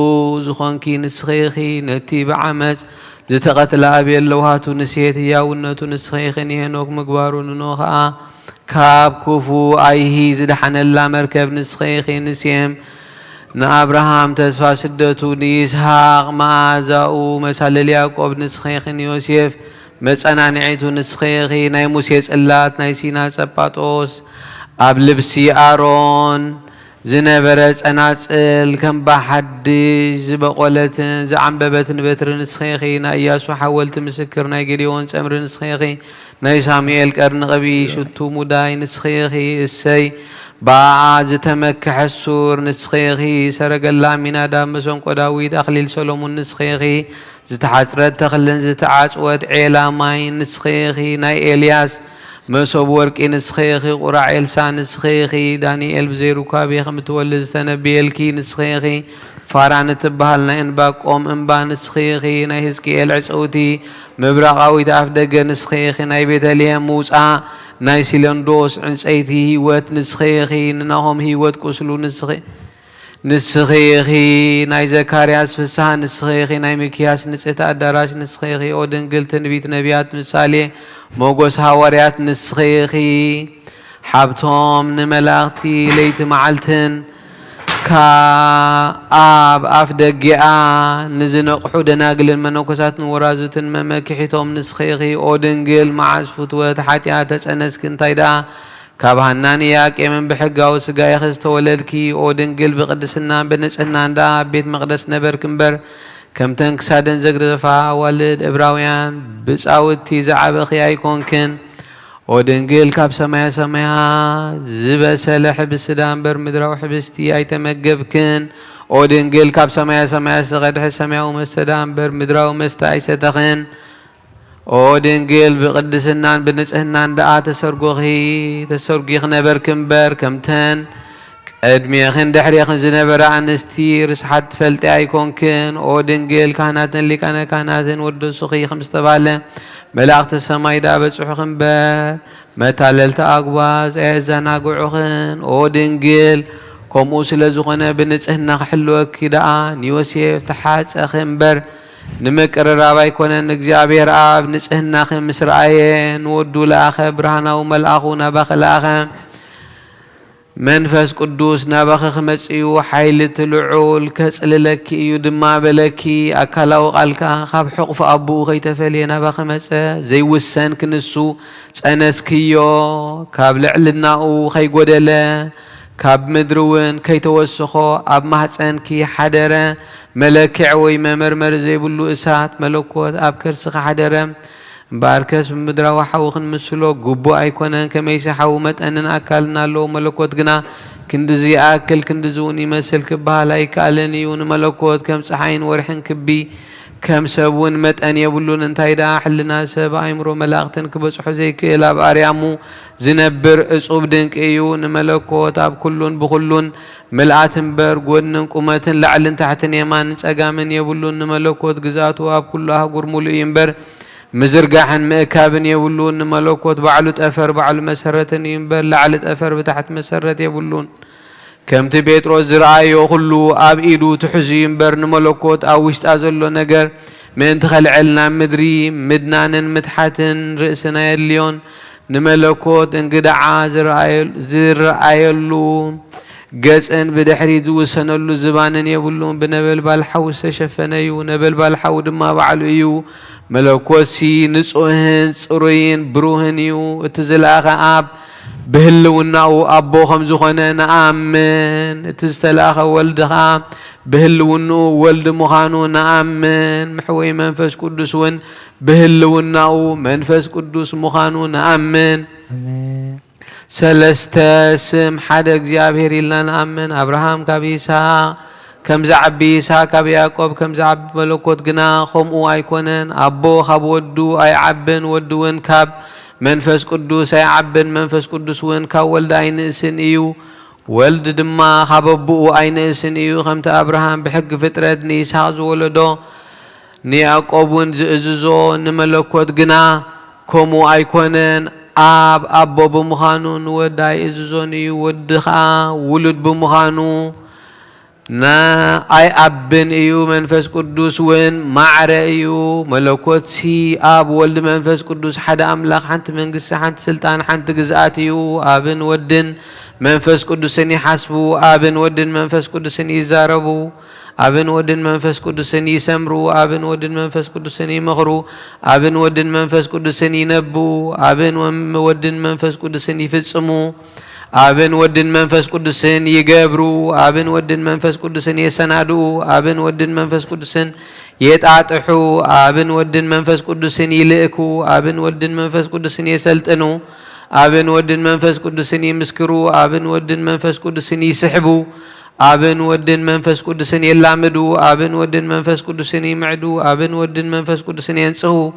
ዝኾንኪ ንስኺኺ ነቲ በዓመፅ ዝተቀተለ አብየ ለውሃቱ ንስየት ያውነቱ ንስኺኺን ሄኖክ ምግባሩ ንኖኸ ካብ ኩፉ አይሂ ዝደሐነላ መርከብ ንስኺኺ ንስየም ንአብርሃም ተስፋ ስደቱ ንይስሐቅ መዓዛኡ መሳለል ያዕቆብ ንስኺኺን ዮሴፍ መጸናንዒቱ ንስኺኺ ናይ ሙሴ ጽላት ናይ ሲና ጸጳጦስ ኣብ ልብሲ አሮን ዝነበረ ጸናጽል ከም ባሐድሽ ዝበቆለትን ዝዓንበበትን በትሪ ንስኺኺ ናይ ኢያሱ ሓወልቲ ምስክር ናይ ጌዴዎን ጸምሪ ንስኺኺ ናይ ሳሙኤል ቀርኒ ቀቢ ሽቱ ሙዳይ ንስኺኺ እሰይ ባዓ ዝተመክሐ ሱር ንስኺኺ ሰረገላ ሚናዳብ መሰንቆ ዳዊት አኽሊል ሰሎሞን ንስኺኺ ዝተሓጽረት ተኽልን ዝተዓጽወት ዔላ ማይ ንስኺኺ ናይ ኤልያስ መሶብ ወርቂ ንስኺኺ ቁራዕ ኤልሳ ንስኺኺ ዳንኤል ብዘይሩካቤ ከም እትወልድ ዝተነብየልኪ ንስኺኺ ፋራን እትበሃል ናይ እንባቆም እምባ ንስኺኺ ናይ ሕዝቅኤል ዕፀውቲ ምብራቃዊት ኣፍ ደገ ንስኺኺ ናይ ቤተልሔም ምውፃእ ናይ ሲለንዶስ ዕንፀይቲ ህይወት ንስኺኺ ንናሆም ህይወት ቁስሉ ንስኺኺ ናይ ዘካርያስ ፍስሐ ንስኺኺ ናይ ሚክያስ ንጽሕቲ አዳራሽ ንስኺኺ ኦ ድንግል ትንቢት ነቢያት ምሳሌ ሞጎስ ሐዋርያት ንስኺኺ ሓብቶም ንመላእኽቲ ለይቲ መዓልትን ካብ አፍ ደጊኣ ንዝነቕሑ ደናግልን መነኮሳትን ወራዙትን መመክሒቶም ንስኺኺ ኦ ድንግል መዓዝ ፍትወት ሓጢአት ተጸነስኪ እንታይ ደኣ ካብ ሃናንያ ቄምን ብሕጋዊ ስጋይኺ ዝተወለድኪ ኦ ድንግል ብቅድስና ብንጽህና እንዳ ቤት መቅደስ ነበርክ እምበር ከምተን ክሳደን ዘግዘፋ ኣዋልድ ዕብራውያን ብፃውቲ ዝዓበኺ ኣይኮንክን ኦ ድንግል ካብ ሰማያ ሰማያ ዝበሰለ ሕብስቲ ዳንበር ምድራዊ ሕብስቲ ኣይተመገብክን ኦ ድንግል ካብ ሰማያ ሰማያ ዝተቐድሐ ሰማያዊ መስተ ዳንበር ምድራዊ መስተ ኣይሰተኽን ኦ ድንግል ብቅድስናን ብንጽህናን ደኣ ተሰርጊኽ ነበርክ እምበር ከምተን ቅድሜኽን ድሕሪኽን ዝነበራ ኣንስቲ ርስሓት ትፈልጢ ኣይኮንክን ኦ ድንግል ካህናትን ሊቃነ ካህናትን ወደሱኺ ከም ዝተባሃለ መላእኽቲ ሰማይ ዳ በጽሑኽ እምበር መታለልቲ ኣግባዝ ኣየዘናግዑኽን ኦ ድንግል ከምኡ ስለ ዝኾነ ብንጽህና ክሕልወኪ ደኣ ንዮሴፍ ተሓፀኺ እምበር ንምቅርራብ ኣይኮነን እግዚአብሔር ኣብ ንጽህናኺ ምስ ረአየ ንወዱ ለኣኸ ብርሃናዊ መልአኹ ናባኸ ለኣኸ መንፈስ ቅዱስ ናባኸ ክመጽኡ ሓይሊ ትልዑል ከጽልለኪ እዩ ድማ በለኪ ኣካላዊ ቃልካ ካብ ሕቑፉ ኣቦኡ ከይተፈልየ ናባኸ መጸ ዘይውሰን ክንሱ ጸነስክዮ ካብ ልዕልናኡ ከይጎደለ ካብ ምድሪ እውን ከይተወስኾ ኣብ ማህፀንኪ ሓደረ መለክዕ ወይ መመርመሪ ዘይብሉ እሳት መለኮት ኣብ ከርስኻ ሓደረ እምበኣርከስ ብምድራዊ ሓዊ ክንምስሎ ግቡእ ኣይኮነን ከመይሲ ሓዊ መጠንን ኣካልን ኣለዎ መለኮት ግና ክንዲዚ ይኣክል ክንዲዚ እውን ይመስል ክበሃል ኣይከኣለን እዩ ንመለኮት ከም ፀሓይን ወርሕን ክቢ ከም ሰብ እውን መጠን የብሉን እንታይ ደኣ ሕልና ሰብ ኣእምሮ መላእኽትን ክበፅሖ ዘይክእል ኣብ ኣርያሙ ዝነብር እጹብ ድንቂ እዩ ንመለኮት ኣብ ኩሉን ብኩሉን ምልኣት እምበር ጎድንን ቁመትን ላዕልን ታሕትን የማንን ፀጋምን የብሉን ንመለኮት ግዛቱ ኣብ ኩሉ ኣህጉር ሙሉእ እዩ እምበር ምዝርጋሕን ምእካብን የብሉን ንመለኮት ባዕሉ ጠፈር ባዕሉ መሰረትን እዩ እምበር ላዕሊ ጠፈር ብታሕቲ መሰረት የብሉን ከምቲ ጴጥሮስ ዝረአዮ ኩሉ ኣብ ኢዱ ትሕዙ እምበር ንመለኮት ኣብ ውሽጣ ዘሎ ነገር ምእንቲ ኸልዕልና ምድሪ ምድናንን ምትሓትን ርእስና የድልዮን ንመለኮት እንግዳዓ ዝረአየሉ ገጽን ብድሕሪት ዝውሰነሉ ዝባንን የብሉን ብነበልባል ሓዊ ዝተሸፈነ እዩ ነበልባል ሓዊ ድማ ባዕሉ እዩ መለኮሲ ንጹህን ጽሩይን ብሩህን እዩ እቲ ዝለኣኸ ኣብ ብህልውናኡ ኣቦ ከም ዝኾነ ነኣምን እቲ ዝተለኣኸ ወልድኻ ብህልውንኡ ወልዲ ምዃኑ ነኣምን ምሕወይ መንፈስ ቅዱስ እውን ብህልውናኡ መንፈስ ቅዱስ ምዃኑ ነኣምን ሰለስተ ስም ሓደ እግዚአብሔር ኢልና ነኣምን አብርሃም ካብ ይስሐቅ كم زعبي إسحاق أب يعقوب كم زعب ملكوت جنا خمو أيكونن أبو خب ودو أي عبن ودوين كاب منفس قدوس أي عبن منفس قدوس وين كاب ولد عين إسن إيو ولد دما خببو عين إسن إيو خمت أبراهام بحق فترة إسحاق ولدو ني يعقوب زئززو نملكوت جنا كمو أيكونن أب أبو بمخانو وداي إززوني ودخا ولد بمخانو نا أي أبن إيو منفس قدوس وين معر إيو ملكوت سي أب ولد منفس قدوس حدا أملاك حنت من قصة حنت سلطان حنت قزات إيو أبن ودن منفس قدوسني حسبو أبن ودن منفس قدوسني زاربو أبن ودن منفس قدوسني سمرو أبن ودن منفس قدوسني مغرو أبن ودن منفس قدوسني نبو أبن ودن منفس قدوسني فتصمو أبن ودن منفس قدوسن يجبرو أبن ودن منفس قدوسن يسنادو أبن ودن منفس قدوسن يتعطحو أبن ودن منفس قدوسن يلئكو أبن ودن منفس قدوسن يسلطنو أبن ودن منفس قدوسن يمسكرو أبن ودن منفس قدوسن يسحبو أبن ودن منفس قدوسن يلامدو أبن ودن منفس قدوسن يمعدو أبن ودن منفس قدوسن ينصحو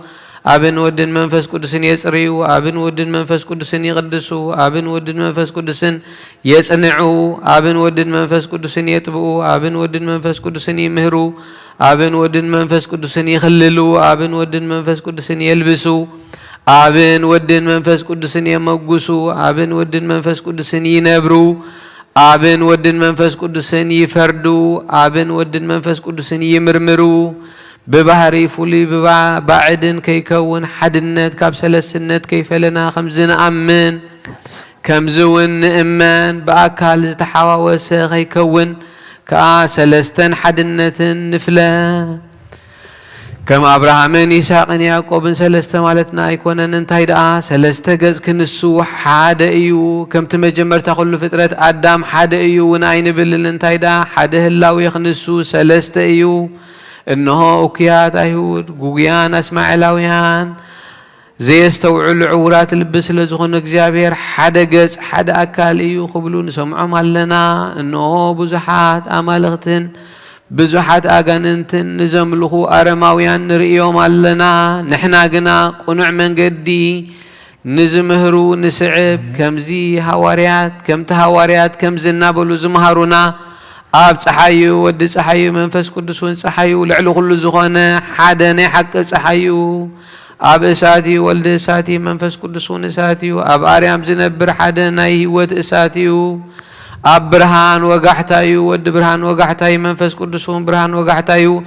أبن ودن منفس قدسن يسريو أبن ودن منفس قدسن يقدسو أبن ودن منفس قدسن يصنعو أبن ودن منفس قدسن يتبعو أبن ودن منفس قدسن يمهرو أبن ودن منفس قدسن يخللو أبن ودن منفس قدسن يلبسو أبن ودن منفس قدسن يمغسو أبن ودن منفس قدسن ينبرو أبن ودن منفس قدسن يفردو أبن ودن منفس قدسن يمرمرو ببحري فولي بعدن كيكون حدنت كاب سلسنت كيف لنا خمزنا أمن كمزون نأمن بأكال زتحاوس كيكون كسلستن حدنت نفلا كما أبراهام إسحاق يعقوب سلسته مالتنا يكونن انتهيدا سلسته جز كنسو حدا إيو كم تمجمر تقول فترة آدم حدا إيو ونعين بالل انتهيدا حدا هلا ويخنسو سلسته إيو إنه أوكيات أيهود جوجيان إسماعيلاويان زي استوعوا العورات اللبس لزغن إجزابير حدا جز حدا أكل إيو قبلون سمعهم لنا إنه بزحات أمالغتن بزحات أجاننتن نزملخو أرماويان نريهم لنا نحنا جنا قنع من قدي نزمهرو نسعب كم زي هواريات كم تهواريات كم زنا بلو زمهرونا أب صحيو ود صحيو منفس قدس وين صحيو لعلو كل زغانة حدا نحق صحيو أب إساتي ولد إساتي منفس قدس وين إساتيو أب أريام زنبر حدا ناي ود إساتيو أب برهان وقحتايو ود برهان وقحتاي منفس قدس وين برهان وقحتايو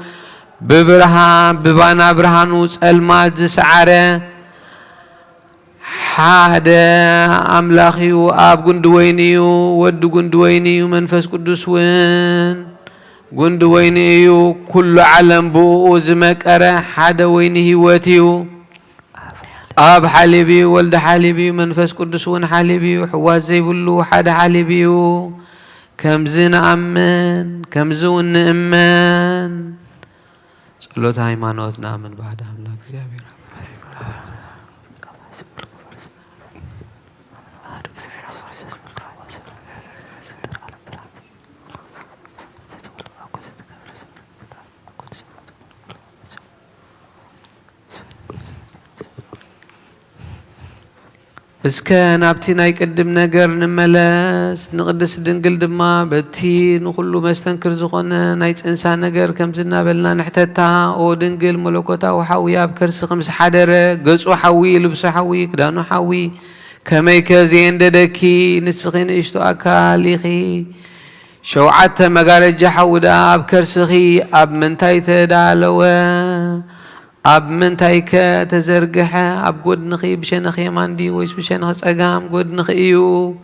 ببرهان ببانا برهان وسألمات سعره حدا أملاخيو أب قندوينيو ود قندوينيو منفس قدس وين قندوينيو كل علم بو زمك أرى حدا وينه واتيو أب حالبي ولد حالبي منفس قدس وين حالبي حواز زي بلو حدا حالبيو كم زين أمن كم زون نأمن صلوت هايمانوتنا من بعد أملاك زيابير اسكان ابتنا يقدم نجر نملس نقدس دنقل دما بتي نخلو مستنكر زخنا نايت انسان نجر كم زنا بلنا نحتتا او دنقل ملوكوتا وحاوي ابكرس خمس حدره قصو حوي لبس حوي كدانو حوي كميك زين ددكي نسخين اشتو اكاليخي شوعت مقارج حودا ابكرسخي اب منتاي تدالوا أب من تايك تزرقها أب قد نخي بشنخي ماندي ويش بشنخ أقام قد نخيو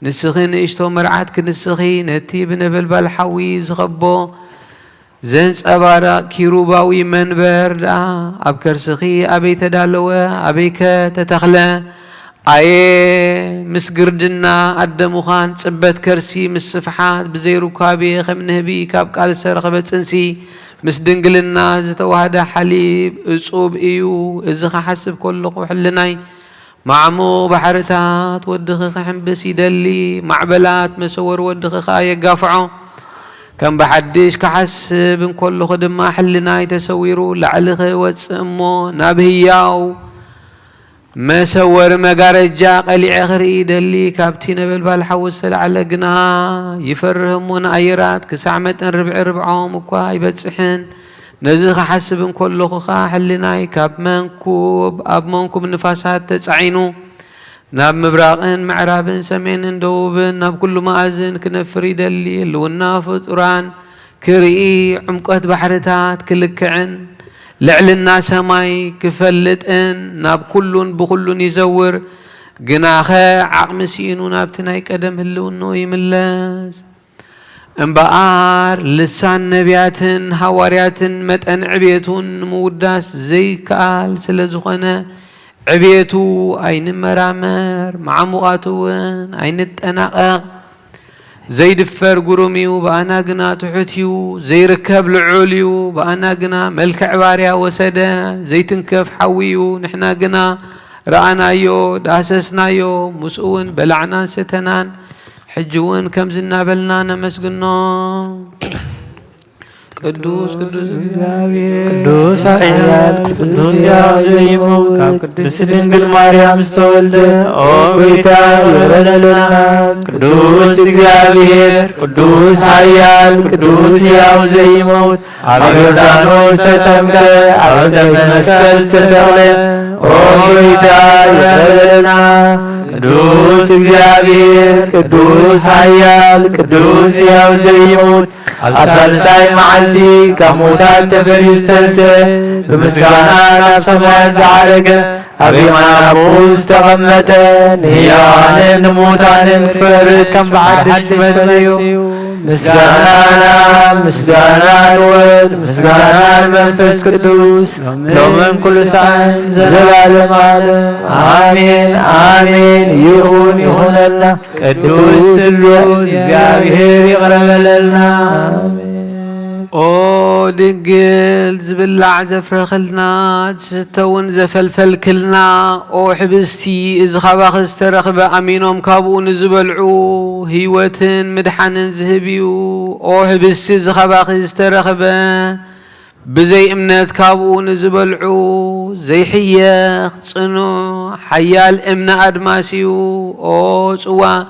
نسخين إشتو مرعات كنسخي نتي بنبل بالحوي زغبو زنس أبارا كيروباوي منبر دا أب كرسخي أبي تدالوا أبيك تتخلى أي مسقردنا أدمو خان صبت كرسي مسفحات بزيرو كابي خمنه بي كاب قال سرخبت سنسي مس دنقلنا زتوهدا حليب اصوب ايو ازخ حسب كل قحلناي معمو بحرتات ودخ حنبس يدلي معبلات مسور ودخ يقافعو كم بحدش كحسب كل خدمة حلنا يتسويرو لعلخ واتسمو نابهياو ما سور مقارجا قلي اخري دلي كابتي نبل بالحوصل على قنا يفرهمون ايرات كسعمة ربعهم وكوا يبتسحن نزخ حسب كل خا حلنا كاب منكوب اب منكوب نفاسات تسعينو ناب مبراقن معرابن سمين دوبن ناب كل مازن كنفري دلي لونا فطران كرئي عمقات بحرتات كلكعن لعلنا سماي كفلتن ناب كلون بكلون يزور جناخه عقم سينو نابتناي قدم هلونو يملس انبار لسان نبياتن حوارياتن متن عبيتون موداس زي كال سلازخنه عبيتو اين مرامر معموقاتون اين التناقق زي دفر قروميو بأنا قنا تحتيو زي ركب العوليو بأنا قنا ملك عباريا وسدا زي تنكف حويو نحنا قنا رأنايو داسسنايو مسؤون بلعنا ستنان حجون كم زنا بلنا مسقنا قدوس قدوس عيال قدوس يا زيمو قدوس دنقل مريم استولد او بيتا يرلنا قدوس እግዚአብሔር ቅዱስ ኃያል ቅዱስ ያው ዘይሞት አብዮርዳኖስ ተጠምቀ አበሰ መስቀል ተሰቅለ ኦ ጌታ ይረዳና ቅዱስ እግዚአብሔር ቅዱስ ኃያል ቅዱስ ያው ዘይሞት አሳልሳይ መዓልቲ ከሞታት ተፈሪስተንሰ በምስጋና ሰማያት ዘዓረገ አቢማናቦስ ተቀመጠ ንሕያዋንን ሙታንን ክፈርድ ከም በዓድሽ ትመጽዩ ምስጋናን ወልድ ምስጋናን መንፈስ ቅዱስ ሎምን ኩሉ ሰዓት ዘለዓለም ዓለም አሜን አሜን ይሁን ይሁንልና ቅዱስ ስሉስ እግዚአብሔር ይቅረበለልና او دنقل زبلع زفرخلنا تستون زفلفل كلنا او حبستي اذ خباخ استرخب امينهم كابون زبلعو هيوتن مدحن زهبيو او حبستي اذ خباخ استرخب بزي امنات كابون زبلعو زي حياخ صنو حيال امنا ادماسيو او صوا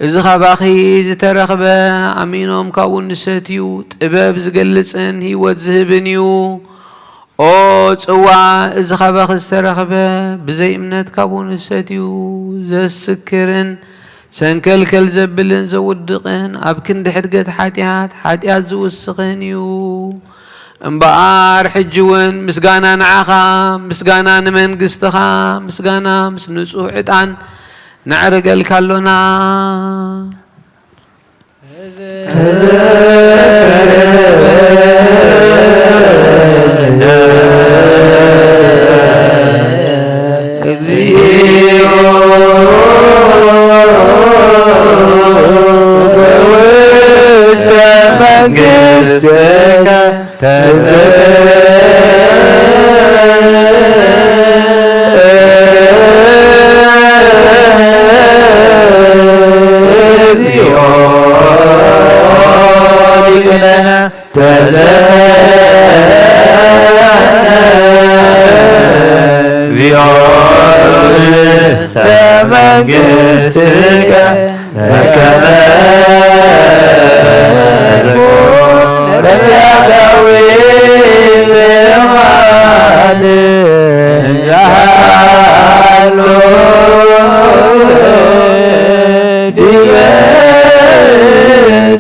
إذا خباخي زترخب أمينهم كون نساتيو تباب زقلصن هي وتزهبنيو أو تسوا إذا خباخ زترخب بزي امنات كون نساتيو زسكرن سنكلكل زبلن زودقن أبكن دحدقت حاتيات زوسقنيو انبار حجون مسقانا نعاخا مسقانا نمنقستخا مسقانا مسنسو عطان نعرقل كالونا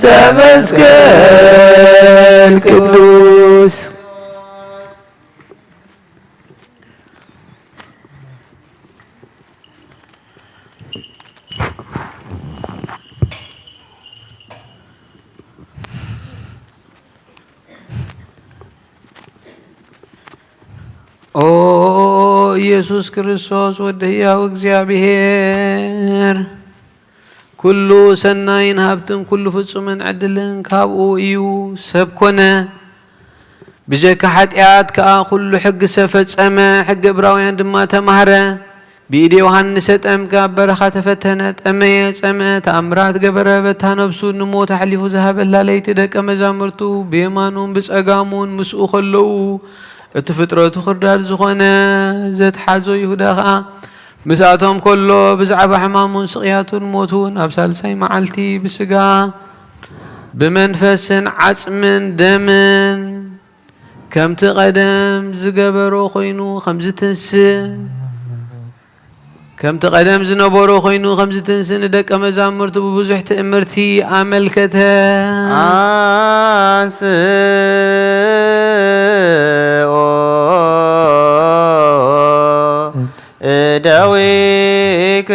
تمسكن ቅዱስ ኦ ኢየሱስ ክርስቶስ ወደያው እግዚአብሔር كل سنين هابتن كل فصمن عدلن كابو ايو سبكونه بجك حتيات كا كل حق سفصمه حق ابراويان دما تمهره بإيدي يوحنس أمك برخة فتنة أمي سمعت تأمرات قبر بتها نفسو نموت حليفو ذهب الله ليتدك مزامرتو بيمانون بس أقامون مسؤو خلو اتفترتو خردار زخونا زت حازو يهودا مساتهم كله بزعب حمامون سقياتون موتون أبسال ساي معلتي بسقا بمنفس عصمن دمن كم تقدم زقبرو خينو خمزتنس كم تقدم زنبرو خينو خمزتنس ندك مزامرتو ببزح تأمرتي عملكتها داويك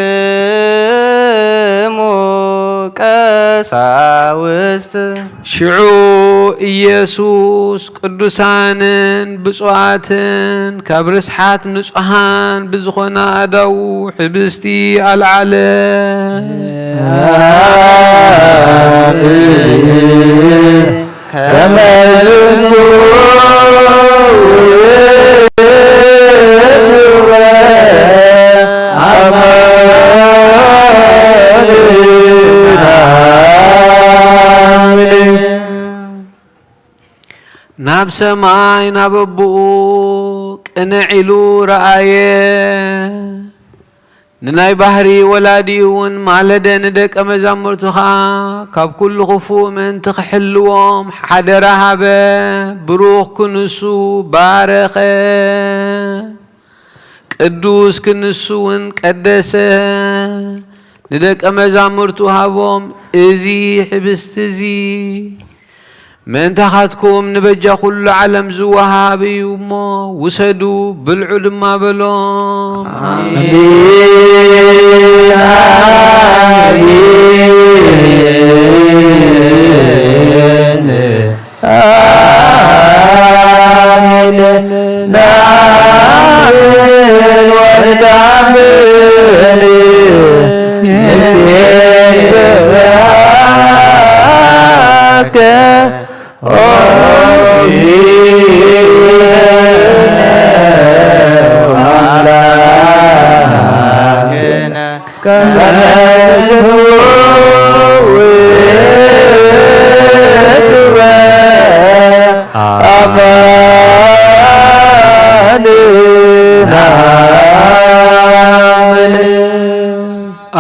قساوست شعو ኢየሱስ ቅዱሳንን ብፁዓትን ካብ ርስሓት ንጹሃን ብዝኾነ ኣዳው ሕብስቲ ኣልዓለ ከመልቱ ናብ ሰማይ ናብ ኣቦኡ ቅንዕ ኢሉ ረኣየ ንናይ ባህሪ ወላዲ እውን ማለደ ንደቀ መዛሙርቱኻ ካብ ኩሉ ክፉእ ምእንቲ ክሕልዎም ሓደራ ሃበ ብሩኽ ክንሱ ባረኸ ቅዱስ ክንሱ እውን ቀደሰ ንደቀ መዛሙርቱ ሃቦም እዚ ሕብስቲ እዚ መንታኻትኩም ንበጃ ኩሉ ዓለም ዝወሃብ እዩ እሞ ውሰዱ ብልዑ ድማ በሎም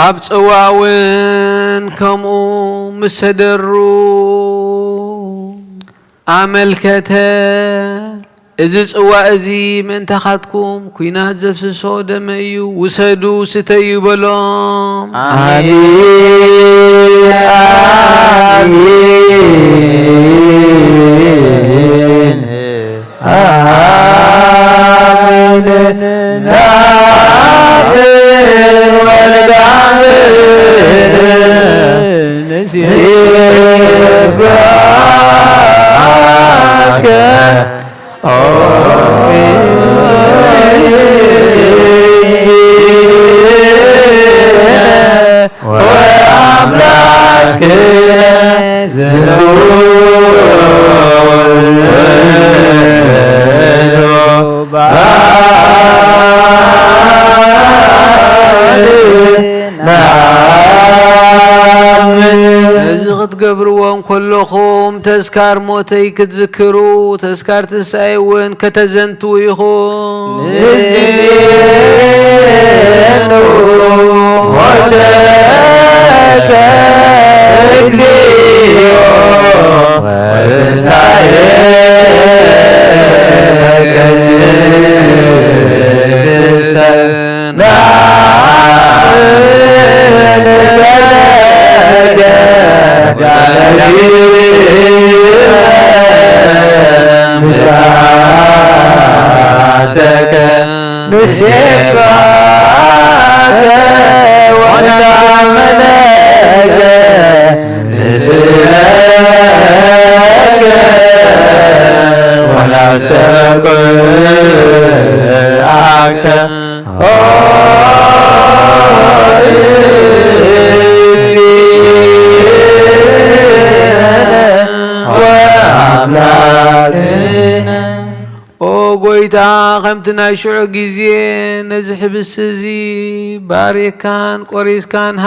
ኣብ ጽዋውን ከምኡ ምሰደሩ ኣመልከተ እዚ ጽዋ እዚ ምእንታኻትኩም ኩናት ዘፍስሶ ደመ እዩ ውሰዱ ስተዩ በሎም ክትገብርዎም ከለኹም ተዝካር ሞተይ ክትዝክሩ ተዝካር ትንሣኤ እውን ከተዘንቱ ኢኹም ንዝኑ ሞተከ እግዚኦ ወትንሣኤከ ቅድስተ ምጽአተከ ንሴባከ ወናመነከ ንስእለከ ወናስተብቅዓከ ኦ ጎይታ ከምቲ ናይ ሽዑ ግዜ ነዚ ሕብስ እዚ ባሪካን ቆሪስካን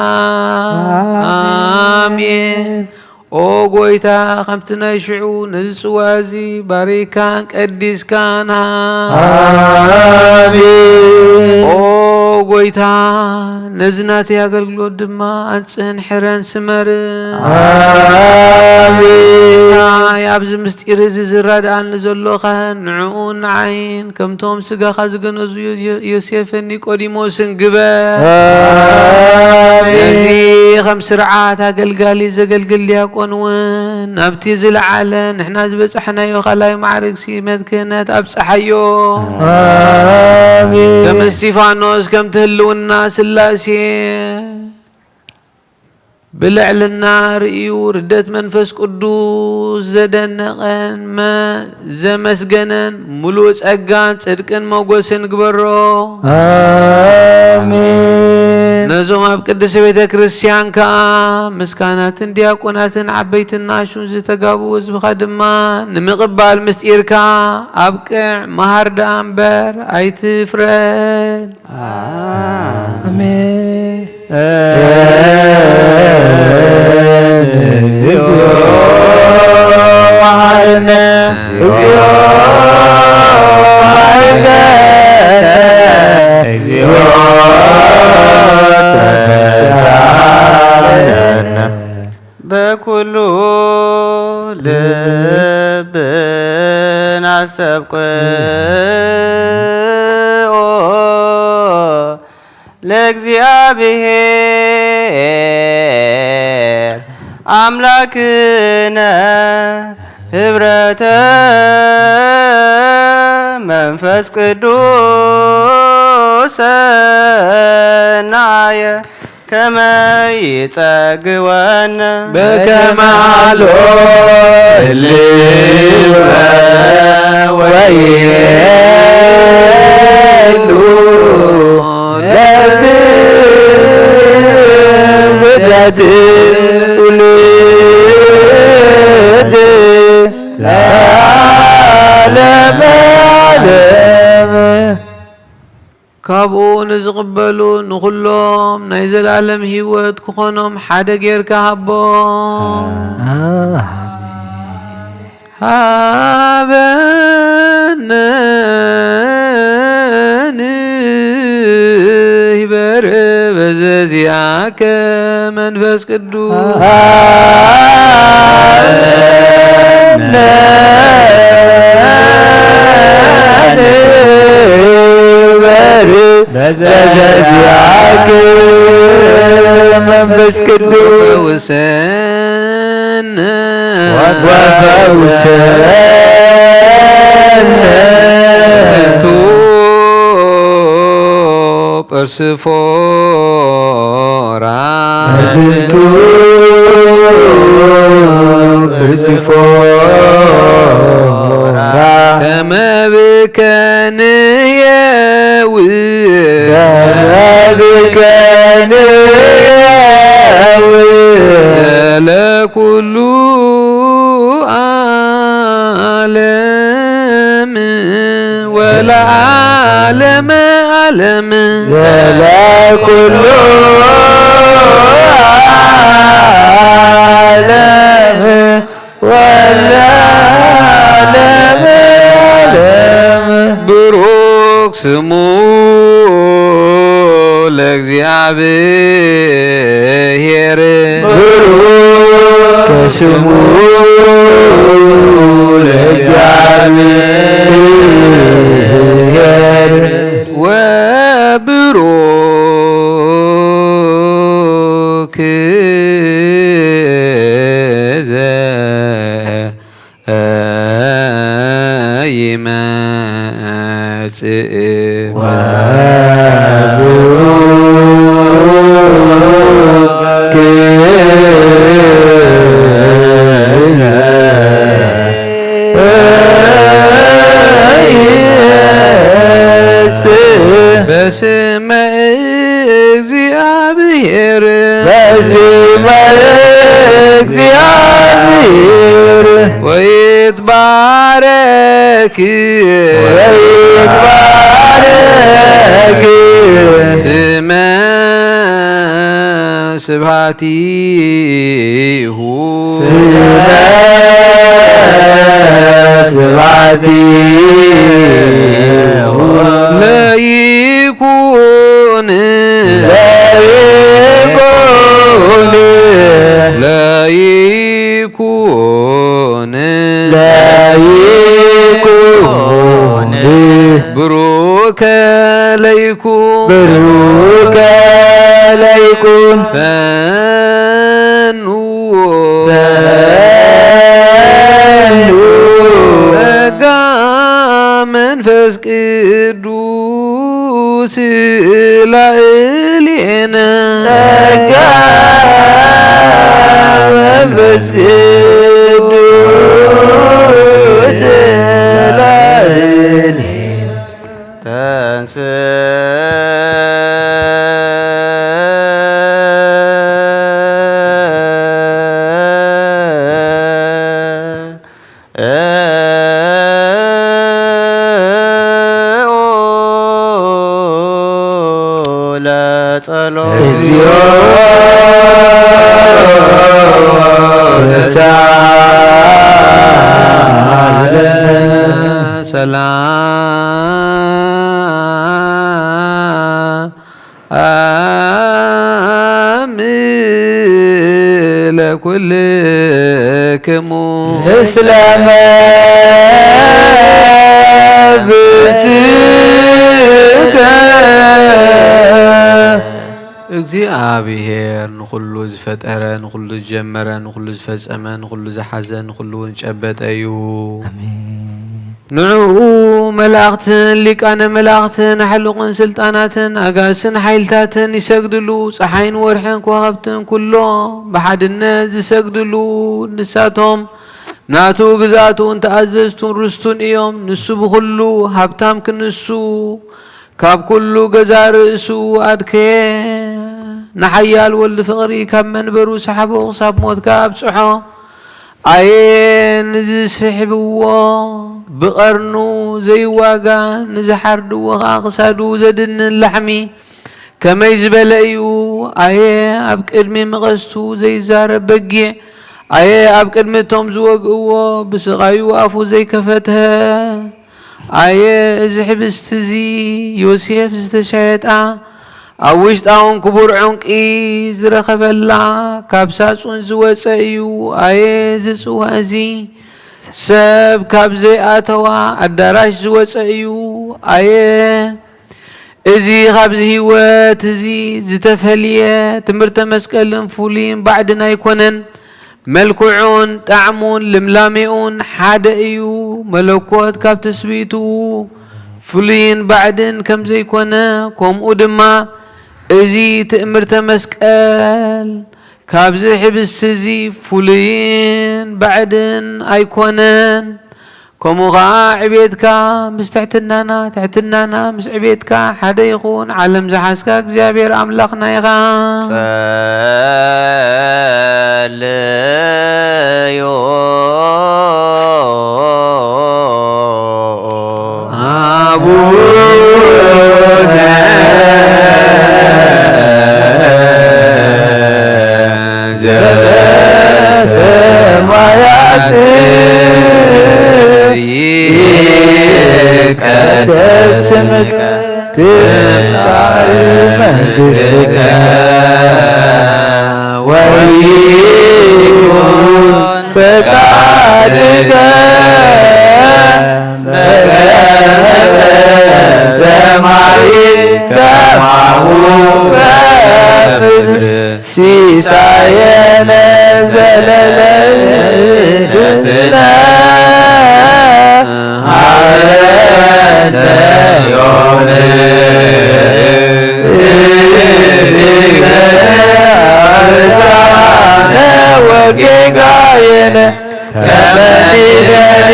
አሜን ኦ ጎይታ ከምቲ ናይ ሽዑ ነዚ ጽዋ እዚ ባሪካን ቀዲስካን አሜን ኦ ጎይታ ነዚ ናተይ አገልግሎት ድማ አንጽህን ሕረን ስመር አሜን ኣብዚ ምስጢር እዚ ዝረዳእኒ ዘሎኸ ንዕኡ ንዓይን ከምቶም ስጋኻ ዝገነዙ ዮሴፍን ኒቆዲሞስን ግበር እዚ ከም ስርዓት አገልጋሊ ዘገልግል ዲያቆን እውን ናብቲ ዝለዓለ ንሕና ዝበፅሕናዮ ካልኣይ ማዕርግ ሲመት ክህነት ኣብፅሓዮ አሜን ከም እስጢፋኖስ ከም ትህልውና ስላሴ ብልዕልና ርእዩ ርደት መንፈስ ቅዱስ ዘደነቐን ዘመስገነን ሙሉእ ጸጋን ጽድቅን መጎስን ግበሮ አሜን ነዞም ኣብ ቅድስት ቤተ ክርስቲያን ከዓ ምስካናትን ዲያቆናትን ዓበይትን ናሹን ዝተጋብኡ ህዝብኻ ድማ ንምቕባል ምስጢርካ ኣብቅዕ መሃርዳ እምበር ኣይትፍረድ አሜን በኩሉ ልብን አሰብቅኦ ለእግዚአብሔር አምላክነ ህብረተ መንፈስ ቅዱስ ሰናየ ከመ ይጸግወነ በከማሎ እልወ ወይሉ ለትውልድ ለዓለመ ዓለም ካብኡ ንዝቕበሉ ንኹሎም ናይ ዘላለም ህይወት ክኾኖም ሓደ ጌርካ ሃቦም ሃበነ ንሂበር በዘዚአከ መንፈስ ቅዱስ በዘዚአከ መንፈስ ቅዱስ ወሰነ ወፈውሰነ ጵርስፎራ ዝንቱ ጵርስፎራ ከመ ብከንየው ለኩሉ ዓለም ወለዓለመ ዓለም ለኩሉ ዓለም ወለዓለመ ዓለም ብሩክ ስሙ ለእግዚአብሔር ብሩክ ስሙ ለእግዚአብሔር ወብሩክ ዘይመጽእ በስመ እግዚአብሔር በስመ እግዚአብሔር ወይትባረክ ይትባረክ ስመ ስብሐቲሁ ለይኩን ብሩከ ለይኩን ፈኑ ጸጋ መንፈስ ቅዱስ ላዕሌነ መንፈስ ቅዱስ ላዕሌነ ተንስ ሰላም ለኩልክሙ እስላመ ብጽከ እግዚአብሔር ንኹሉ ዝፈጠረ ንኹሉ ዝጀመረ ንኹሉ ዝፈጸመ ንኹሉ ዝሓዘ ንኹሉ ዝጨበጠ እዩ ንዕኡ መላእኽትን ሊቃነ መላእኽትን ሓሉቕን ስልጣናትን ኣጋስን ሓይልታትን ይሰግድሉ ፀሓይን ወርሕን ከዋኽብትን ኩሎም ብሓድነት ዝሰግድሉ ንሳቶም ናቱ ግዛቱን ተኣዘዝቱን ርስቱን እዮም ንሱ ብኩሉ ሃብታም ክንሱ ካብ ኩሉ ገዛ ርእሱ ኣድከየ ንሓያል ወልዲ ፍቕሪ ካብ መንበሩ ሰሓቦ ክሳብ ሞትካ ኣብፅሖ ኣየ ንዝስሕብዎ ብቐርኑ ዘይዋጋ ንዝሓርድዎ ኸ ክሳዱ ዘድንን ላሕሚ ከመይ ዝበለ እዩ ኣየ ኣብ ቅድሚ መቐስቱ ዘይዛረብ በጊዕ ኣየ ኣብ ቅድሚ እቶም ዝወግእዎ ብስቓዩ ኣፉ ዘይከፈትሀ ኣየ እዚ ሕብስቲ እዚ ዮሴፍ ዝተሸየጣ ኣብ ውሽጣውን ክቡር ዕንቂ ዝረኸበላ ካብ ሳጹን ዝወፀ እዩ ኣየ ዝፅዋ እዚ ሰብ ካብ ዘይኣተዋ ኣዳራሽ ዝወፀ እዩ ኣየ እዚ ካብዚ ህይወት እዚ ዝተፈልየ ትምህርተ መስቀልን ፍሉይን ባዕድን ኣይኮነን መልክዑን ጣዕሙን ልምላሜኡን ሓደ እዩ መለኮት ካብ ትስቢቱ ፍሉይን ባዕድን ከም ዘይኮነ ከምኡ ድማ እዚ ትእምርተ መስቀል ካብዚ ሕብስቲ እዚ ፍሉይን ባዕድን ኣይኮነን ከምኡ ከዓ ዕቤትካ ምስ ትሕትናና ትሕትናና ምስ ዕቤትካ ሓደ ይኹን ዓለም ዝሓዝካ እግዚኣብሔር ኣምላኽና ኢኻ ጸልዩ አቡነ ዘበሰማያት ይትቀደስ ስምከ ትምጻእ መንግሥትከ ወይኩን ፈቃድከ በከመ በሰማይ ከማሁ በምድር ሲሳየነ ዘለለዕለትነ ሀበነ ዮም አበሳነ ወጌጋየነ ከመ ንሕነኒ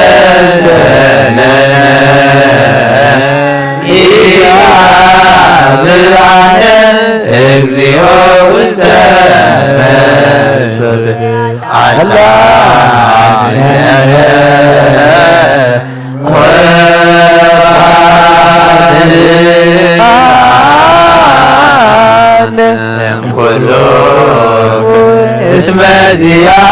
ለዘአበሰነ ኢያብልዐነ እግዚኦ ውስተ መንሱት اسم زيادة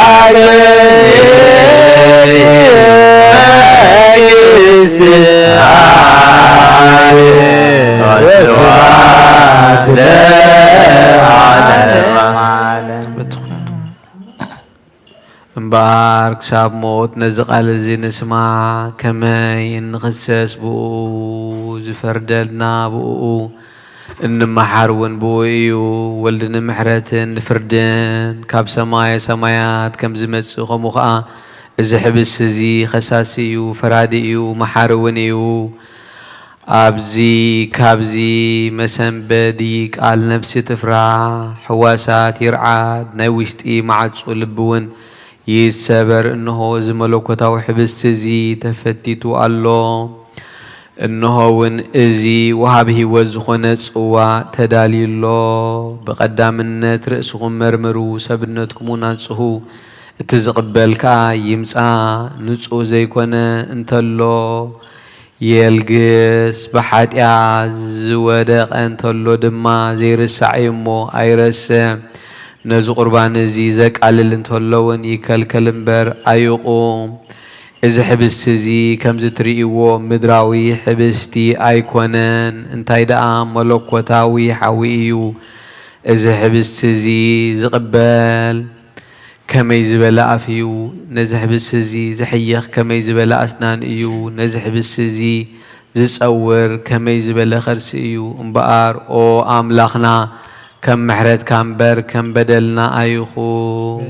امبار كساب موت نزق على زي نسمع كما نخسس بو زفردلنا بو إنما حرون بويو ولدنا محرتن فردن كاب سمايا سمايات كم زمت خموخا إذا حبس زي خساسيو فراديو محرونيو أبزي كابزي مسن بديك على نفسي تفرع حواسات يرعاد نوشتي معتصو لبون يسبر إنه زملوكتا وحبس زي تفتيتو الله إنه ون إزي وهابه وزخونة صوا تدالي الله بقدام النت رأسهم مرمرو سبنتكم ونانسهو تزقبلكا يمسا نصو زي كونه انت الله يلقس بحات زودق انت الله دما زي رسع يمو اي رسع نزو قربان زي زك على انت الله ون يكال كلمبر ايقوم إذا حبست زي كم زتريقو مدراوي حبستي أيكونن انتاي دقام ملوكوتاوي حويو إذا حبست زي زقبال كما يزبل أفيو نزح حبست زي زحيخ كما يزبل أسنان إيو نزح حبست زي زتصور كما يزبل خرس إيو انبقار أو أملاخنا كم محرت كم بر كم بدلنا أيخو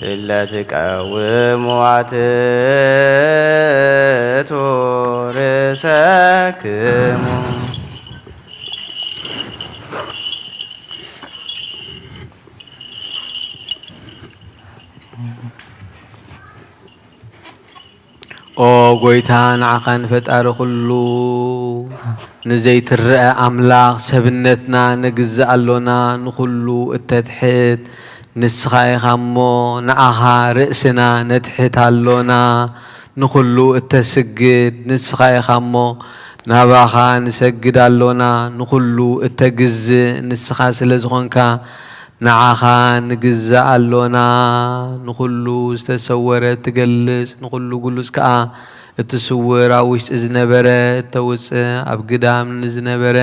إلا تقوم وعتت رساكم أو قويتان عقن فتار خلو نزيت الرئة أملاق سبنتنا نجزء اللونا نخلو التدحيت نسخاي خمو نعها رأسنا نتحت اللونا نخلو التسجد نسخاي خمو نباخا نسجد اللونا نخلو التجز نسخا سلزخونكا ንዓኻ ንግዛእ ኣሎና ንኹሉ ዝተሰወረ ትገልጽ ንኹሉ ጉሉጽ ከዓ እትስውር ኣብ ውሽጢ ዝነበረ እተውፅእ ኣብ ግዳም ንዝነበረ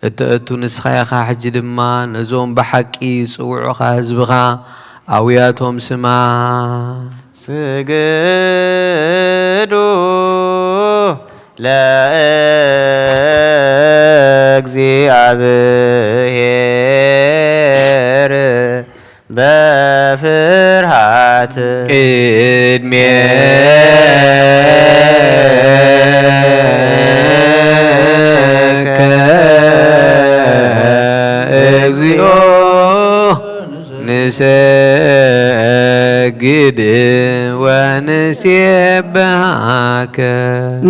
እተእቱ ንስኻ ኢኻ ሕጂ ድማ ነዞም ብሓቂ ዝፅውዑኻ ህዝብኻ ኣውያቶም ስማ ስግዱ ለእግዚአብሔር በፍርሃት ቅድሜከ እግዚኦ ንሰግድ ወንሴብሃከ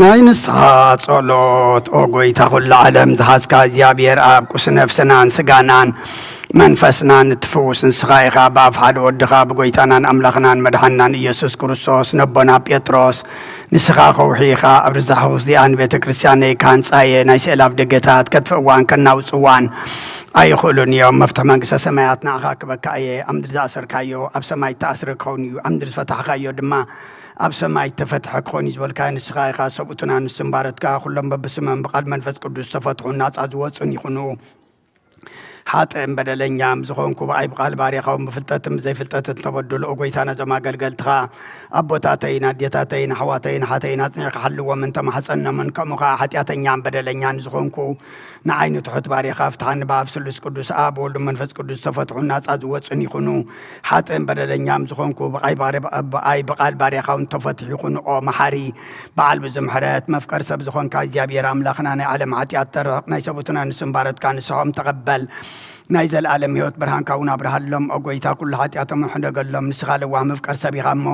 ናይ ንስኻ ጸሎት ኦ ጐይታ ኹሉ ዓለም ዝሓዝካ እግዚኣብሔር ኣብ ቁስ ነፍስናን ስጋናን መንፈስናን እትፍውስ ንስኻ ኢኻ ብኣፍ ሓደ ወድኻ ብጐይታናን ኣምላኽናን መድሓንናን ኢየሱስ ክርስቶስ ነቦና ጴጥሮስ ንስኻ ኸውሒኻ ኣብ ርዛሕ እዚኣን ቤተ ክርስቲያን ነይካ ህንጻየ ናይ ስእላ ኣብ ደገታት ከጥፍእዋን ከናውፅዋን ኣይኽእሉን እዮም መፍትሒ መንግስተ ሰማያት ንዓኻ ክበካ እየ ኣብ ምድሪ ዝኣሰርካዮ ኣብ ሰማይ ተኣስረ ክኸውን እዩ ኣብ ምድሪ ዝፈታሕካዮ ድማ ኣብ ሰማይ ተፈትሐ ክኾን እዩ ዝበልካ ንስኻ ኢኻ ሰብኡትና ንስምባረትካ ኩሎም በብስመን ብቓል መንፈስ ቅዱስ ተፈትሑ ናፃ ዝወፁን ይኹኑ ሓጥእን በደለኛም ዝኾንኩ ብኣይ ብቓል ባርያኻውን ብፍልጠትን ብዘይፍልጠትን ተበድሉ ጐይታና ዞም ኣገልገልትኻ ኣቦታተይን ኣዴታተይን ኣሕዋተይን ሓተይን ኣጽኒዕካ ሓልዎምን ተማሕፀኖምን ከምኡ ከዓ ሓጢኣተኛን በደለኛን ዝኾንኩ ንዓይኒ ትሑት ባርያኻ ፍትሓኒ ብኣብ ስሉስ ቅዱስ ኣብ ወልዱ መንፈስ ቅዱስ ተፈትሑ ናፃ ዝወፅን ይኹኑ ሓጥእን በደለኛም ዝኾንኩ ብኣይ ብቓል ባርያኻውን ተፈትሑ ይኹኑ ኦ መሓሪ በዓል ብዙምሕረት መፍቀር ሰብ ዝኾንካ እግዚኣብሔር ኣምላኽና ናይ ዓለም ሓጢኣት ተርሕቕ ናይ ሰቡትና ንስምባረትካ ንስሖም ተቐበል ናይ ዘለዓለም ህይወት ብርሃንካ እውን ኣብርሃሎም ኦ ጐይታ ኩሉ ሓጢኣቶም ሕደገሎም ንስኻ ለዋህ ምፍቀር ሰቢኻ እሞ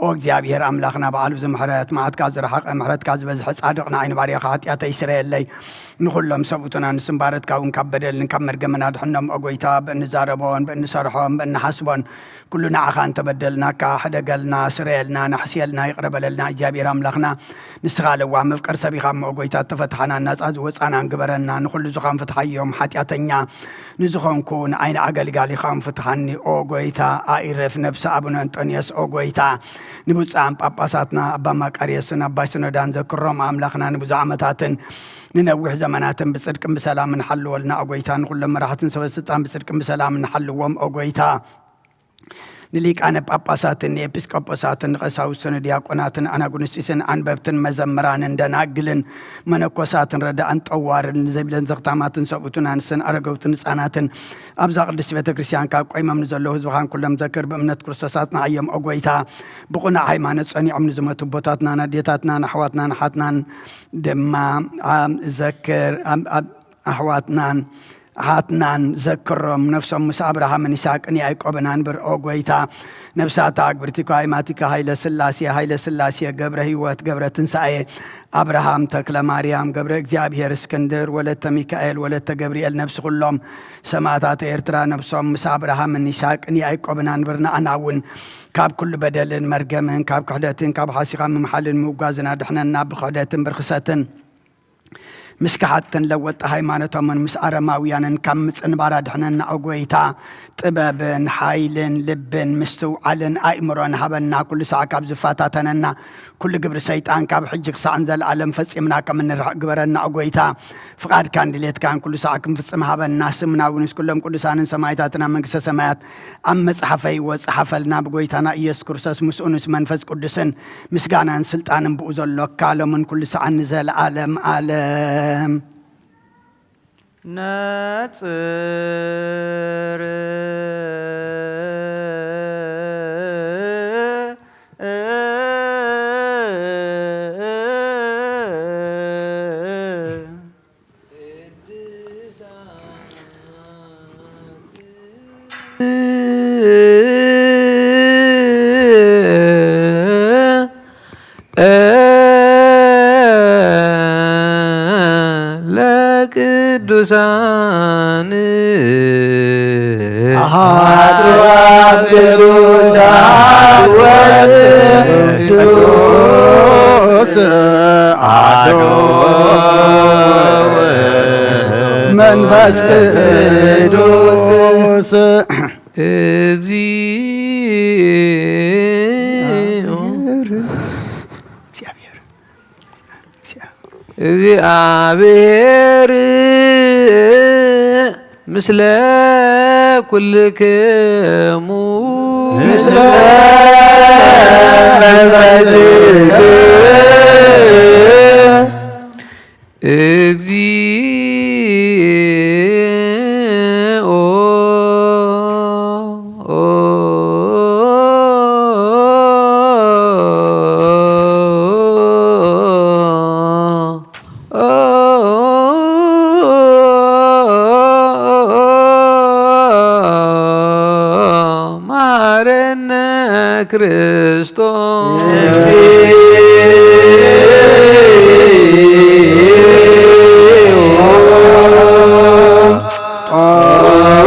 ኦ እግዚኣብሔር ኣምላኽና በዓል ብዙምሕረት መዓትካ ዝረሓቐ ምሕረትካ ዝበዝሐ ጻድቕ ንዓይኒ ባርያኻ ሓጢኣተይ ይስረየለይ ንኹሎም ሰብኡትና ንስምባረትካ እውን ካብ በደልን ካብ መርገምን ኣድሕኖም ኦ ጐይታ ብእንዛረቦን ብእንሰርሖም ብእንሓስቦን ኩሉ ንዓኻ እንተበደልናካ ሕደገልና ስረየልና ናሕስየልና ይቕረበለልና እግዚኣብሔር ኣምላኽና ንስኻ ለዋህ ምፍቀር ሰቢኻ እሞ ኦ ጐይታ ተፈትሓና ናፃ ዝወፃናን ግበረና ንኹሉ ዝኻን ፍትሓዮም ሓጢኣተኛ ንዝኾንኩ ንዓይኒ ኣገልጋሊኻን ፍትሓኒ ኦ ጐይታ ኣኢረፍ ነብሲ ኣቡነ አንጦንዮስ ኦ ጐይታ ንብፃን ጳጳሳትና ኣባ ማቃርየስን ኣባይ ስኖዳን ዘክሮም ኣምላኽና ንብዙሕ ዓመታትን ንነዊሕ ዘመናትን ብጽድቅን ብሰላምን ሓልወልና ኦ ጐይታ ንኹሎም መራሕትን ሰበስልጣን ብጽድቅን ብሰላምን ሓልዎም ኦ ጐይታ ንሊቃነ ጳጳሳትን ንኤጲስቆጶሳትን ንቐሳውስትን ዲያቆናትን ኣናጉንስጢስን ኣንበብትን መዘምራንን ደናግልን መነኮሳትን ረዳእን ጠዋርን ንዘይብለን ዘኽታማትን ሰብኡትን ኣንስትን ኣረገውትን ህፃናትን ኣብዛ ቅድስቲ ቤተ ክርስቲያን ካብ ቆይሞም ንዘለዉ ህዝብኻን ኩሎም ዘክር ብእምነት ክርስቶሳት ንዓዮም ኦ ጐይታ ብቑናዕ ሃይማኖት ጸኒዖም ንዝመቱ ቦታትናን ኣዴታትናን ኣሕዋትናን ሓትናን ድማ ዘክር ኣሕዋትናን ሓትናን ዘክሮም ነፍሶም ምስ ኣብርሃምን ይስሐቅን ያዕቆብን አንብር ኦ ጐይታ ነፍሳታ ኣግብርቲካ ሃይማቲካ ሃይለ ስላሴ ገብረ ህይወት ገብረ ትንሣኤ አብርሃም ተክለ ማርያም ገብረ እግዚአብሔር እስክንድር ወለተ ሚካኤል ወለተ ገብርኤል ነፍስ ኩሎም ሰማዕታት ኤርትራ ነፍሶም ምስ አብርሃምን ይስሐቅን ያዕቆብን አንብርና አናውን ካብ ኩሉ በደልን መርገምን ካብ ክሕደትን ካብ ሓሲኻ ምምሓልን ምውጋዝን አድሕነና ብክሕደትን ብርክሰትን مسكحتن لوط ሃይማኖቶምን ምስ አረማውያንን ካብ ምጽንባራ ድሕነና ኦጎይታ ጥበብን ሓይልን ልብን ምስትውዓልን አእምሮን ሃበና ኩሉ ሰዓ ካብ ዝፋታተነና ኩሉ ግብሪ ሰይጣን ካብ ሕጂ ክሳዕን ዘለዓለም ፈጺምና ከም እንርሕ ግበረና ኦጎይታ ፍቃድካ እንድሌትካን ኩሉ ሰዓ ክንፍጽም ሃበና ስምና እውን ኩሎም ቅዱሳንን ሰማዕታትና መንግስተ ሰማያት ኣብ መጽሓፈይ ወጽሓፈልና ብጎይታና ኢየሱስ ክርስቶስ ምስኡንስ መንፈስ ቅዱስን ምስጋናን ስልጣንን ብኡ ዘሎ ካሎምን ኩሉ ሰዓ ንዘለዓለም ዓለም ناصر ቅዱሳን አሐዱ አብ ቅዱሳን ወቅዱስ አሐዱ መንፈስ ቅዱስ ክርስቶስ እግዚአብሔር ምስለ ኩልክሙ ምስለ መንፈስህ እግዚኦ ማረነ ክርስቶስ ማረነ ክርስቶስ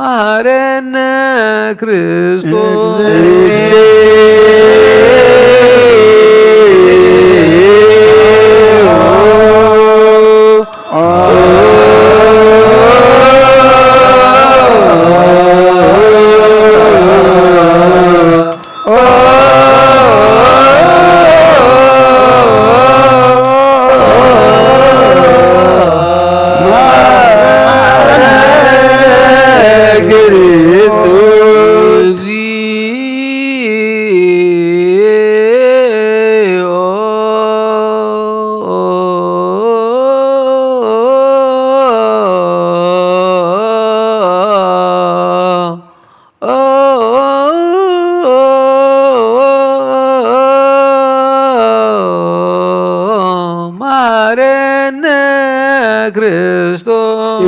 ማረነ ክርስቶስ ማረነ ክርስቶስ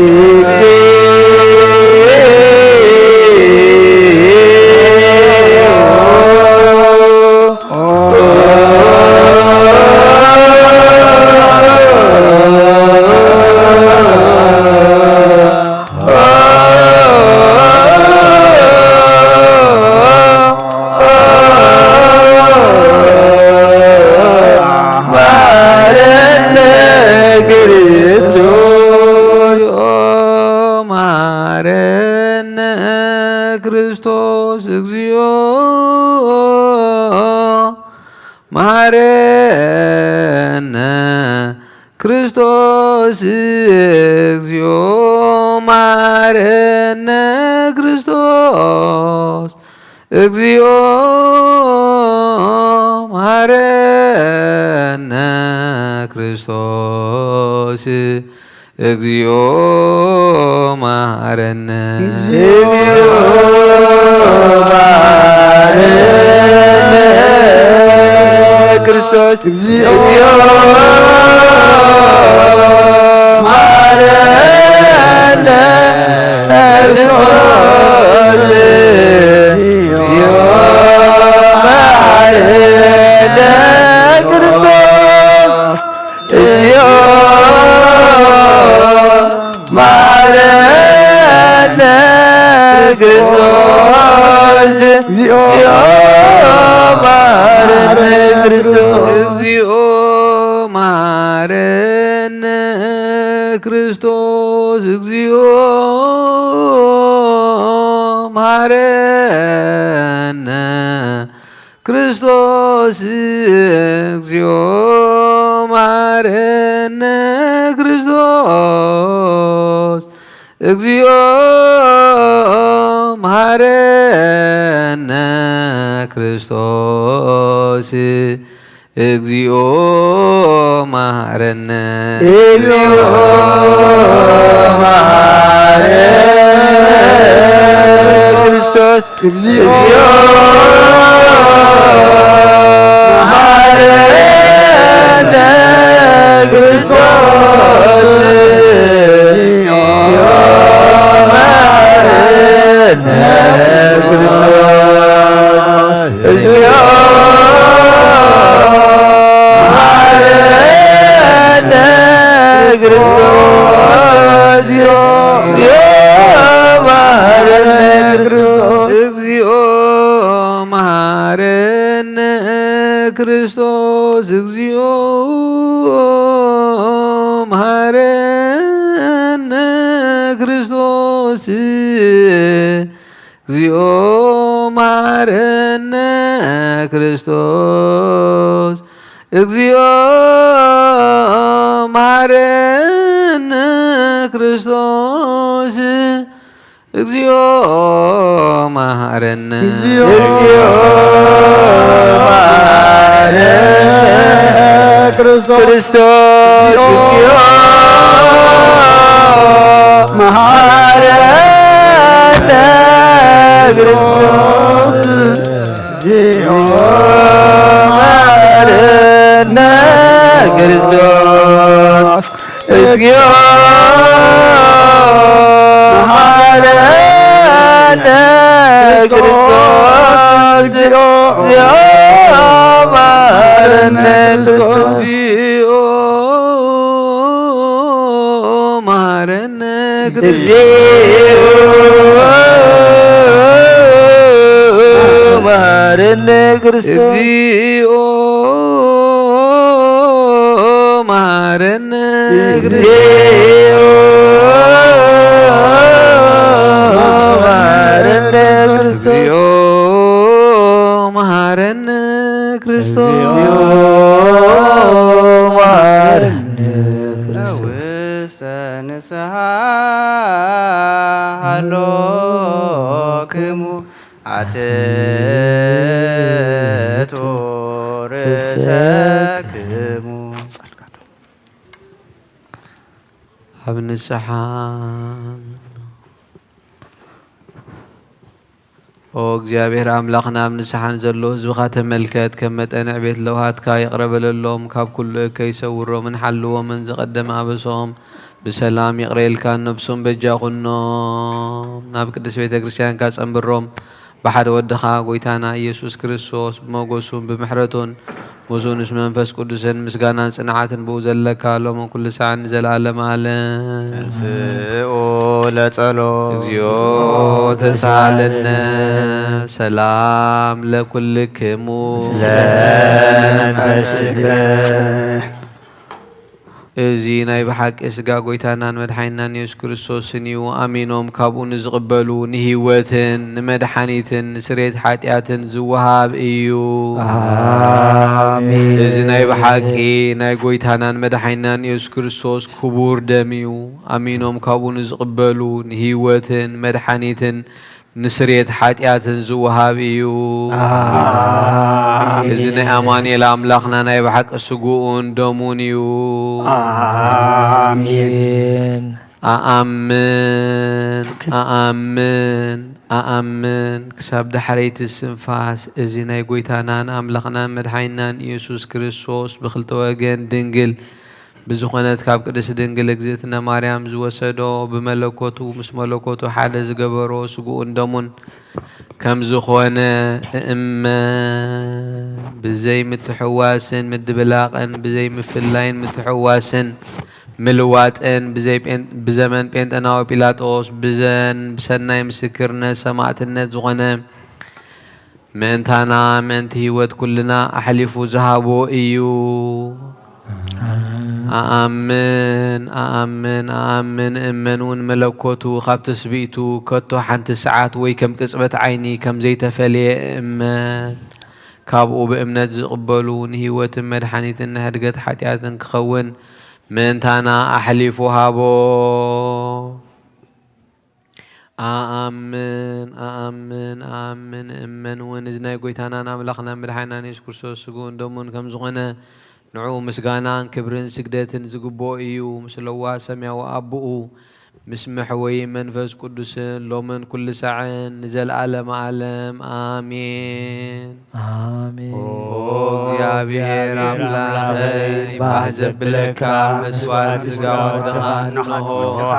እግዚኦ ማረነ ክርስቶስ እግዚኦ ማረነ ክርስቶስ እግዚኦ ማረነ ክርስቶስ እግዚኦ ማረነ ክርስቶስ እግዚኦ ማረነ ክርስቶስ እግዚኦ ማረነ ክርስቶስ እግዚኦ ማረነ ክርስቶስ እግዚኦ ማረነ ክርስቶስ እግዚኦ ማረነ ክርስቶስ እግዚኦ ማረነ ክርስቶስ እግዚኦ ማረነ ክርስቶስ እግዚኦ ማረነ ክርስቶስ እግዚኦ ማረነ ክርስቶስ እግዚኦ መሐረነ ክርስቶስ እግዚኦ መሐረነ ክርስቶስ እግዚኦ መሐረነ ክርስቶስ እግዚኦ መሐረነ ክርስቶስ እግዚኦ መሐረነ ክርስቶስ እግዚኦ መሐረነ ክርስቶስ እግዚኦ መሐረነ ክርስቶስ እግዚኦ መሐረነ ክርስቶስ እግዚኦ መሐረነ ክርስቶስ እግዚኦ መሐረነ ክርስቶስ እግዚኦ መሐረነ እግዚኦ መሐረነ መሐረነ ክርስቶስ እግዚኦ መሐረነ እግዚኦ መሐረነ ክርስቶስ መሐረነ ክርስቶስ መሐረነ ውስተ ንስሐ ሃሎክሙ አትቶ ርእሰክሙ ኣብ ንስሓ ኦ እግዚአብሔር አምላኽና ኣብ ንስሓን ዘሎ ህዝብኻ ተመልከት ከም መጠን ዕቤት ለውሃትካ ይቕረበለሎም ካብ ኩሉ እከይ ይሰውሮምን ሓልዎምን ዝቐደመ ኣበሶም ብሰላም ይቕረየልካ ነብሶም በጃኹኖም ናብ ቅዱስ ቤተ ክርስቲያንካ ጸንብሮም ብሓደ ወድኻ ጎይታና ኢየሱስ ክርስቶስ ብመጎሱን ብምሕረቱን ሙሱንስ መንፈስ ቅዱስን ምስጋናን ጽንዓትን ብኡ ዘለካ ሎሞ ኩሉ ሰዓን ዘለዓለም ዓለም እንስኡ ለጸሎት እግዚኦ ተሳለነ ሰላም ለኩልክሙ ለመንፈስከ እዚ ናይ ብሓቂ ስጋ ጎይታናን መድሓኒናን ኢየሱስ ክርስቶስን እዩ ኣሚኖም ካብኡ ንዝቕበሉ ንህይወትን ንመድሓኒትን ንስሬት ሓጢኣትን ዝወሃብ እዩ አሜን። እዚ ናይ ብሓቂ ናይ ጎይታናን መድሓኒናን ኢየሱስ ክርስቶስ ክቡር ደም እዩ ኣሚኖም ካብኡ ንዝቕበሉ ንህይወትን መድሓኒትን ንስሬት ሓጢኣትን ዝወሃብ እዩ እዚ ናይ ኣማኑኤል ኣምላኽና ናይ ብሓቂ ስጉኡን ደሙን እዩ አሜን። ኣኣምን ኣኣምን ኣኣምን ክሳብ ዳሕረይቲ ስንፋስ እዚ ናይ ጎይታናን ኣምላኽናን መድሓኒናን ኢየሱስ ክርስቶስ ብክልተ ወገን ድንግል ብዝኾነት ካብ ቅድስት ድንግል እግዝእትነ ማርያም ዝወሰዶ ብመለኮቱ ምስ መለኮቱ ሓደ ዝገበሮ ስጉኡን ደሙን ከም ዝኾነ እመን ብዘይ ምትሕዋስን ምድብላቕን ብዘይ ምፍላይን ምትሕዋስን ምልዋጥን ብዘመን ጴንጠናዊ ጲላጦስ ብሰናይ ምስክርነት ሰማዕትነት ዝኾነ ምእንታና ምእንቲ ህይወት ኩልና ኣሕሊፉ ዝሃቦ እዩ ኣኣምን ኣኣምን ኣኣምን እመን እውን መለኮቱ ካብ ትስቢእቱ ከቶ ሓንቲ ሰዓት ወይ ከም ቅጽበት ዓይኒ ከም ዘይተፈልየ እመን ካብኡ ብእምነት ዝቕበሉ ንህይወትን መድሓኒትን ንሕድገት ሓጢኣትን ክኸውን ምእንታና ኣሕሊፉ ሃቦ ኣኣምን ኣኣምን ኣኣምን እመን እውን እዚ ናይ ጎይታናን ኣምላኽናን መድሓኒናን ኢየሱስ ክርስቶስ ስጉኡን ደሙን ከም ዝኾነ ንዑ ምስጋናን ክብርን ስግደትን ዝግብኦ እዩ ምስ ለዋ ሰማያዊ ኣቦኡ مسمح وي منفس قدس لومن كل ساعة نزل عالم عالم آمين آمين. يا بير أملاخي بحزب لك مسوات سقاوة دخان نهو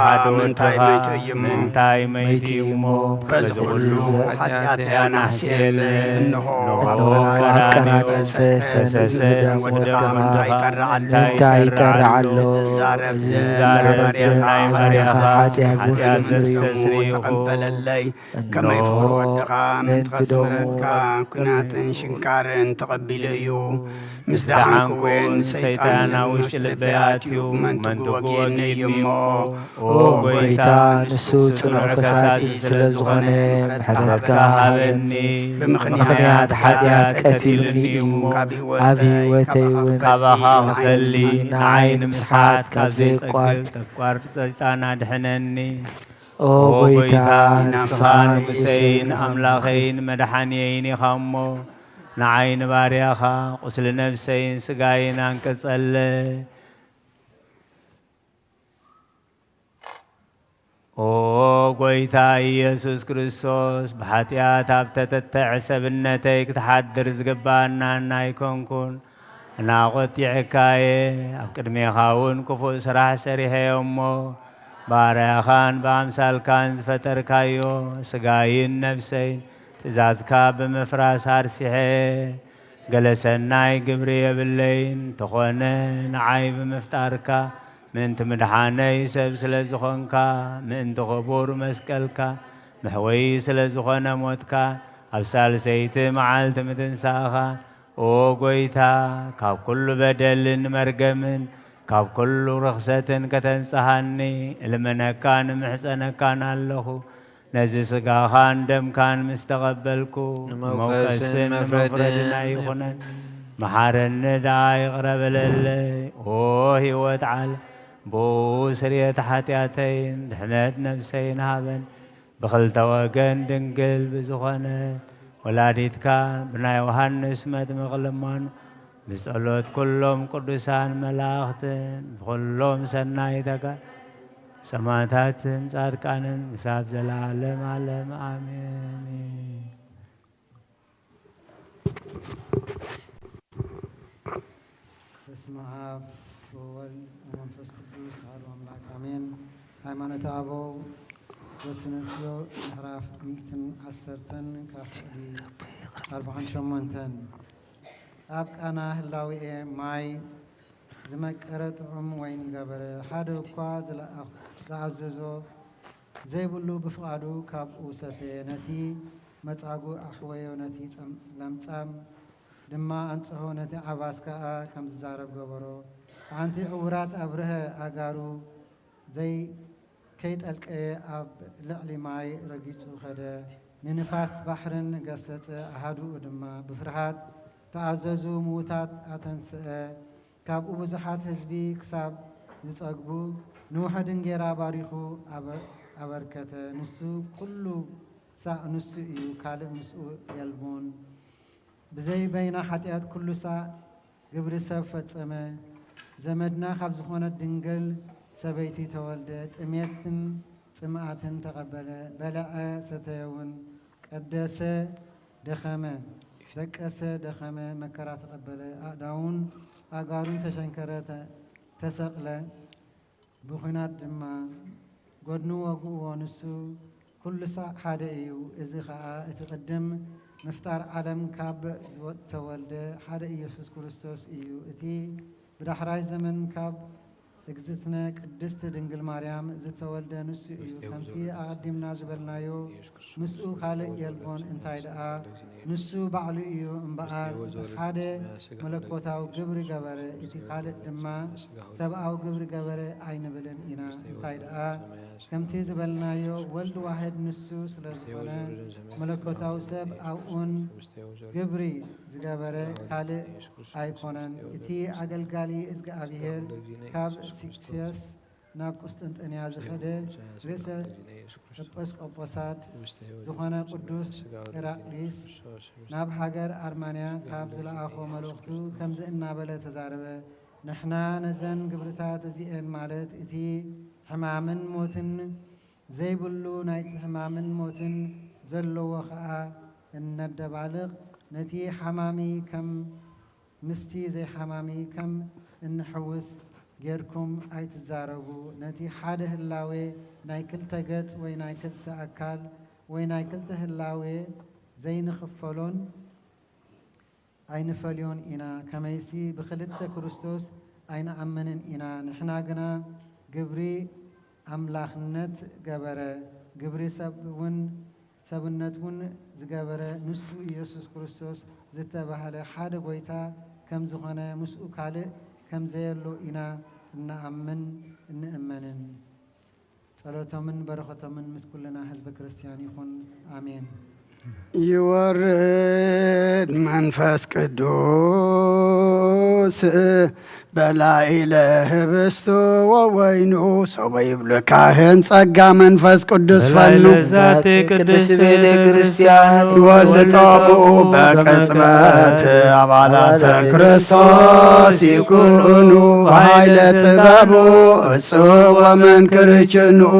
من تاي ميتي يمو بزغلو حتى يا نحسين إنه أكرا منفس ودقا من تاي يترع له زارب مريخا حتى زستسري تقبل اللي كما يفور ودقا من تغسرك كنات شنكار تقبليو مسرحان كوين سيطانا وش لبياتيو من تقوكين يمو ويتا نسو تنعكسات سلزغني بحرتك هابني بمخنيات حديات كتلني أبي وتيون كابها خلي نعين مسحات كابزي قل تقوار سيطانا دحنني ويتا نسخان بسين أملاخين مدحانيين خمو نعين باريخا قسل نفسين سقاين انكسل قويتا إيسوس كريستوس بحاتيات ابتتت سبنتيك تحدر زقبانا نايكونكون ناقوت يعكاية أبقدمي خاون كفو سراح سريح يومو باريخان بامسال كان زفتر كايو سقاين نفسين تزازكا بمفراس هارسيحي قلسناي قبري باللين تخونن عاي بمفتاركا من تمدحاني سب سلزخونكا من تخبور مسكلكا محوي سلزخون موتكا أبسال سيت معالت متنساخا قويتا كاب كل بدل مرقمن كاب كل رخصة كتنسهاني المنكان محسنكان اللهو نزي سقاخان دم كان مستقبلكو موكسن مفردنا يخنن محارن داي غرب للي هي وتعال بو سرية حتياتين دحنت نفسين هابن بخلت وقن دنقل بزخنت ولاديت كان بنا يوحنس مد مغلمان بسألوت كلهم قدسان ملاختن بخلهم سنايتك سماتاتن صادقانن مساب زلالم عالم آمين. بسم آب وولد ومنفس قدوس أحد أملاك آمين. ሃይማኖት አበው በስንፍዮ ምዕራፍ 110 ካፍሪ 48 ኣብ ቃና ህላዊኤ ማይ ዝመቀረ ጥዑም ወይኒ ገበረ ሓደ እኳ ዝኣዘዞ ዘይብሉ ብፍቓዱ ካብኡ ሰተየ ነቲ መጻጉዕ ኣሕወዮ ነቲ ለምጻም ድማ ኣንጽሖ ነቲ ዓባስ ከዓ ከም ዝዛረብ ገበሮ ሓንቲ ዕውራት ኣብርሀ ኣጋሩ ዘይ ከይጠልቀየ ኣብ ልዕሊ ማይ ረጊጹ ኸደ ንንፋስ ባሕርን ገሰጸ ኣሃዱኡ ድማ ብፍርሃት ተኣዘዙ ምዉታት ኣተንስአ ካብኡ ብዙሓት ህዝቢ ክሳብ ዝጸግቡ ንውሕድን ጌራ ባሪኹ ኣበርከተ ንሱ ኩሉ ሳዕ ንሱ እዩ ካልእ ምስኡ የልሙን ብዘይ በይና ሓጢኣት ኩሉ ሳዕ ግብሪ ሰብ ፈጸመ ዘመድና ካብ ዝኾነት ድንግል ሰበይቲ ተወልደ ጥሜትን ጽምኣትን ተቐበለ በልዐ ሰተየውን ቀደሰ ደኸመ ደቀሰ ደኸመ መከራ ተቐበለ ኣእዳውን ኣጋሩን ተሸንከረ ተሰቕለ ብኹናት ድማ ጎድኑ ወግእዎ ንሱ ኩሉ ሳዕ ሓደ እዩ እዚ ከዓ እቲ ቅድም ምፍጣር ዓለም ካብ ተወልደ ሓደ ኢየሱስ ክርስቶስ እዩ እቲ ብዳሕራይ ዘመን ካብ እግዝእትነ ቅድስት ድንግል ማርያም ዝተወልደ ንሱ እዩ ከምቲ ኣቐዲምና ዝበልናዮ ምስኡ ካልእ የልቦን እንታይ ደኣ ንሱ ባዕሉ እዩ እምበኣር ሓደ መለኮታዊ ግብሪ ገበረ እቲ ካልእ ድማ ሰብኣዊ ግብሪ ገበረ ኣይንብልን ኢና እንታይ ደኣ ከምቲ ዝበልናዮ ወልዲ ዋሕድ ንሱ ስለ ዝኾነ መለኮታዊ ሰብ ኣብኡን ግብሪ ዝገበረ ካልእ ኣይኮነን እቲ ኣገልጋሊ እግዚኣብሔር ካብ ሲክስዮስ ናብ ቁስጥንጥንያ ዝኸደ ርእሰ ኤጲስቆጶሳት ዝኾነ ቅዱስ ኢራቅሊስ ናብ ሃገር ኣርማንያ ካብ ዝለኣኾ መልእኽቱ ከምዚ እናበለ ተዛረበ ንሕና ነዘን ግብርታት እዚአን ማለት እቲ ሕማምን ሞትን ዘይብሉ ናይቲ ሕማምን ሞትን ዘለዎ ከዓ እነደባልቕ ነቲ ሓማሚ ከም ምስቲ ዘይሓማሚ ከም እንሕውስ ጌርኩም ኣይትዛረቡ። ነቲ ሓደ ህላዌ ናይ ክልተ ገጽ ወይ ናይ ክልተ ኣካል ወይ ናይ ክልተ ህላዌ ዘይንኽፈሎን ኣይንፈልዮን ኢና። ከመይሲ ብክልተ ክርስቶስ ኣይንኣምንን ኢና። ንሕና ግና ግብሪ ኣምላኽነት ገበረ ግብሪ ሰብነት እውን ዝገበረ ንሱ ኢየሱስ ክርስቶስ ዝተባህለ ሓደ ጎይታ ከም ዝኾነ ምስኡ ካልእ ከም ዘየሎ ኢና እናኣምን እንእመንን። ጸሎቶምን በረኸቶምን ምስ ኩልና ህዝበ ክርስቲያን ይኹን አሜን። ይወርድ መንፈስ ቅዱስ በላዕለ ህብስቱ ወወይኑ ሰው ይብሉ ካህን ጸጋ መንፈስ ቅዱስ ፈኑ ዛቲ ቅድስት ቤተ ክርስቲያን ይወልጦሙ በቅጽበት አባላተ ክርስቶስ ይኩኑ በኃይለ ጥበቡ እጹብ ወመንክር ጭንኡ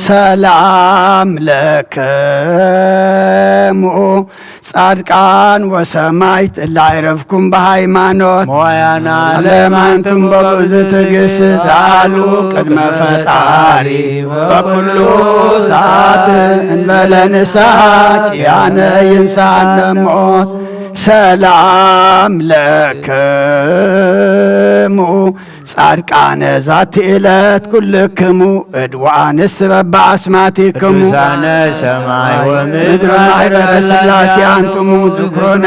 ሰላም ለክሙ ጻድቃን ወሰማይት እላ አይረፍኩም በሃይማኖት ሞያና ለማንቱም በብዙ ትዕግስት ሰአሉ ቅድመ ፈጣሪ በኩሉ ሰዓት እንበለ ንስሐት ያነ ይንሳነ ሞት ሰላም ለክሙ ጻድቃነ ዛቲ ዕለት ኩልክሙ እድዋንስ በበአስማቲክሙ ቅዱሳነ ሰማይ ምድረ ማኅበረ ሥላሴ አንትሙ ዝክሮነ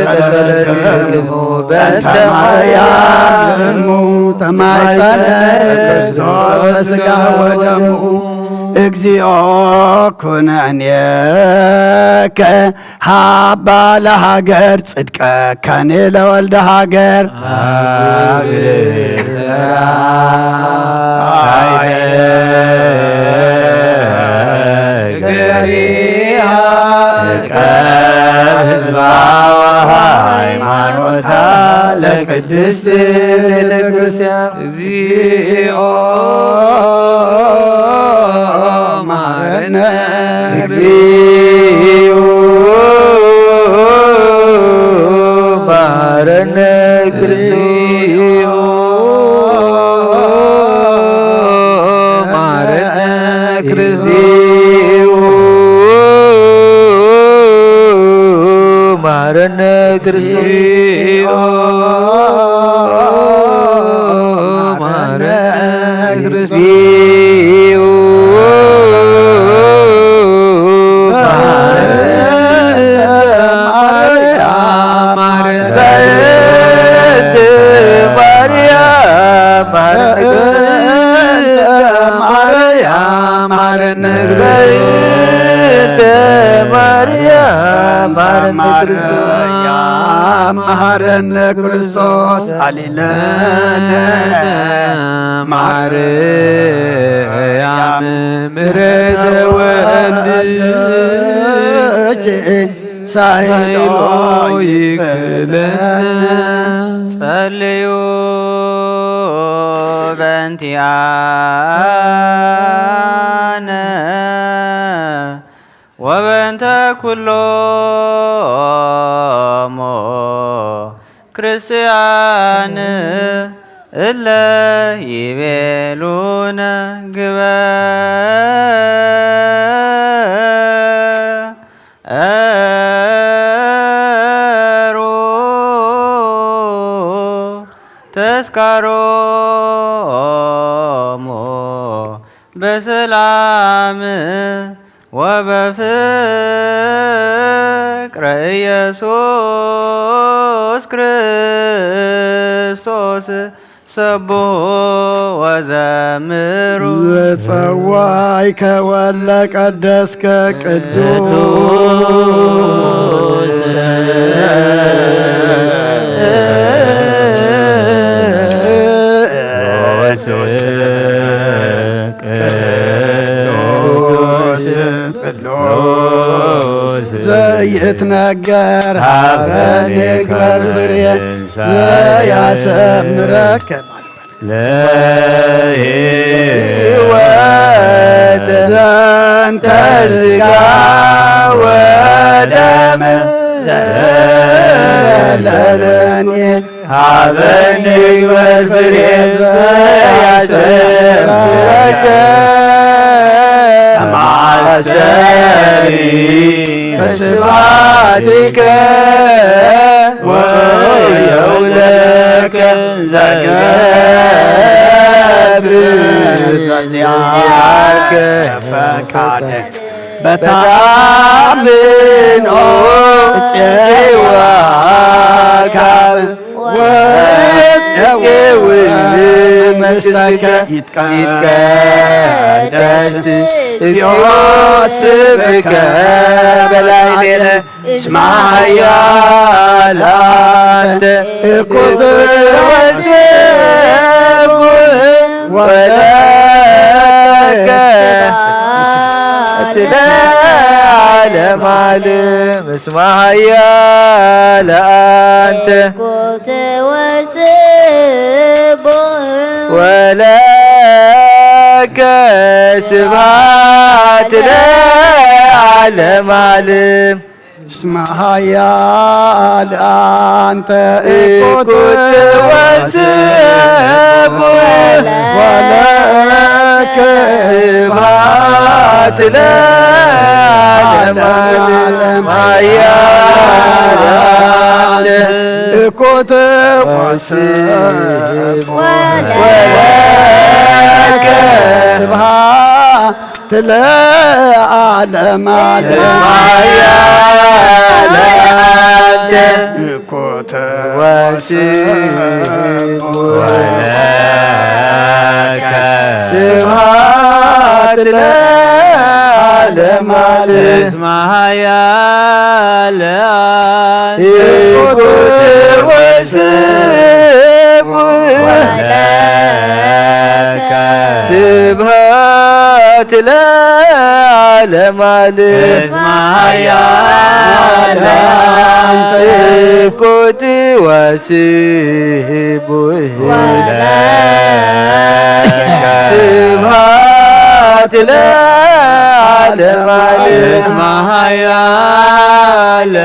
በጸሎትክሙ በእንተ ማርያም እሙ ተማይጸነ ክርስቶስ በሥጋ ወደሙ እግዚኦ ኩነኔከ ሃባ ለሃገር ጽድቀከኔ ለወልደ ሃገር ገሪሃ ህዝባ ሃይማኖታ ለቅድስት ቤተ ክርስቲያን እግዚኦ ማረነ እግዚኦ ማረነ ክርስቶስ ማረነ ክርስቶስ ማረነ ክርስቶስ ማረነ ማረነ ክርስቶስ አሊለነ ማርያም ምሕረተ ወልድ ሳይሎ ይክለነ ጸልዩ በእንቲአነ ወበእንተ ኩሎሙ ክርስቲያን እለ ይቤሉነ ግበሩ ተስካሮሙ በሰላም ወበፍቅረ ኢየሱስ ክርስቶስ ሰብሖ ወዘምሩ ዘጸዋይ ከወለ ቀደስከ ቅዱስ ዘይትነገር ሀበ ንግበር ፍሬ ዘያሰምረከ ለሕይወት ዘንተ ሥጋ ወደም ዘለለኒ ሀበኒ ግበር ፍሬ ዘያሰምረከ ማሰሪ በስብሐቲከ ወየውለከ ዘገብር ዘዚአከ ፈቃደ በታምኖ ጽዋካብ ወጽጌውን መስተከ ይትቀደስ ስብከ በላዕሌነ እስመ ኃያል አንተ እኩት ወለከ ለዓለመ ዓለም እስመ ኃያል አንተ ወለከ ስብሐት ለዓለመ ዓለም እስመ ኃያል አንተ እኩት ወስብ ወለከ ስብሐት ለዓለመ ዓለም ኃያል አንተ እኩት ወስብ ወለከ ስብሐት ለዓለመ ዓለም ኃያል አንተ እኩት ወስብ ወለከ ስብሐት ለዓለመ ዓለም እስመ ኃያል አንተ እኩት ወስብ ወለከ ስብሐት ለዓለመ ዓለም እስመ ኃያል አንተ እኩት ወስብ ወለከ ስብሐት ለዓለመ ዓለም እስመ ኃያል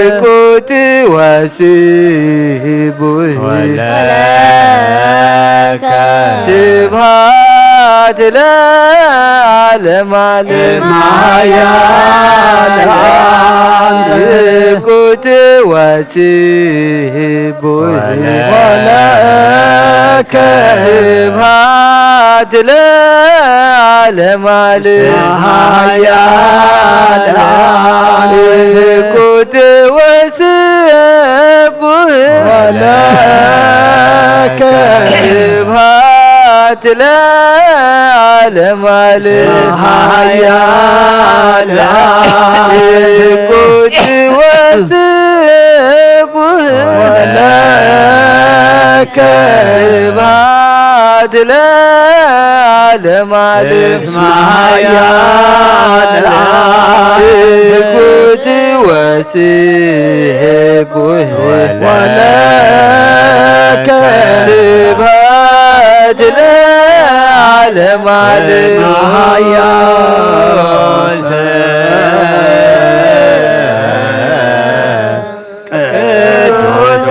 እኩት ወስብ ወለከ ስብሐት ለዓለመ ዓለም ኃያል አንተ እኩት ወስብ ወለከ ስብሐት ለዓለመ ዓለም ኃያል አንተ እኩት ወስብ ወለከ ስብሐት ለዓለመ ዓለም ኃያል አንተ እኩት ወስብ ወለከ ስብሐት ለዓለመ ዓለም ኃያል አንተ እኩት ወስብ ወለከ ስብሐት ለዓለመ ዓለም ኃያል ቅዱስ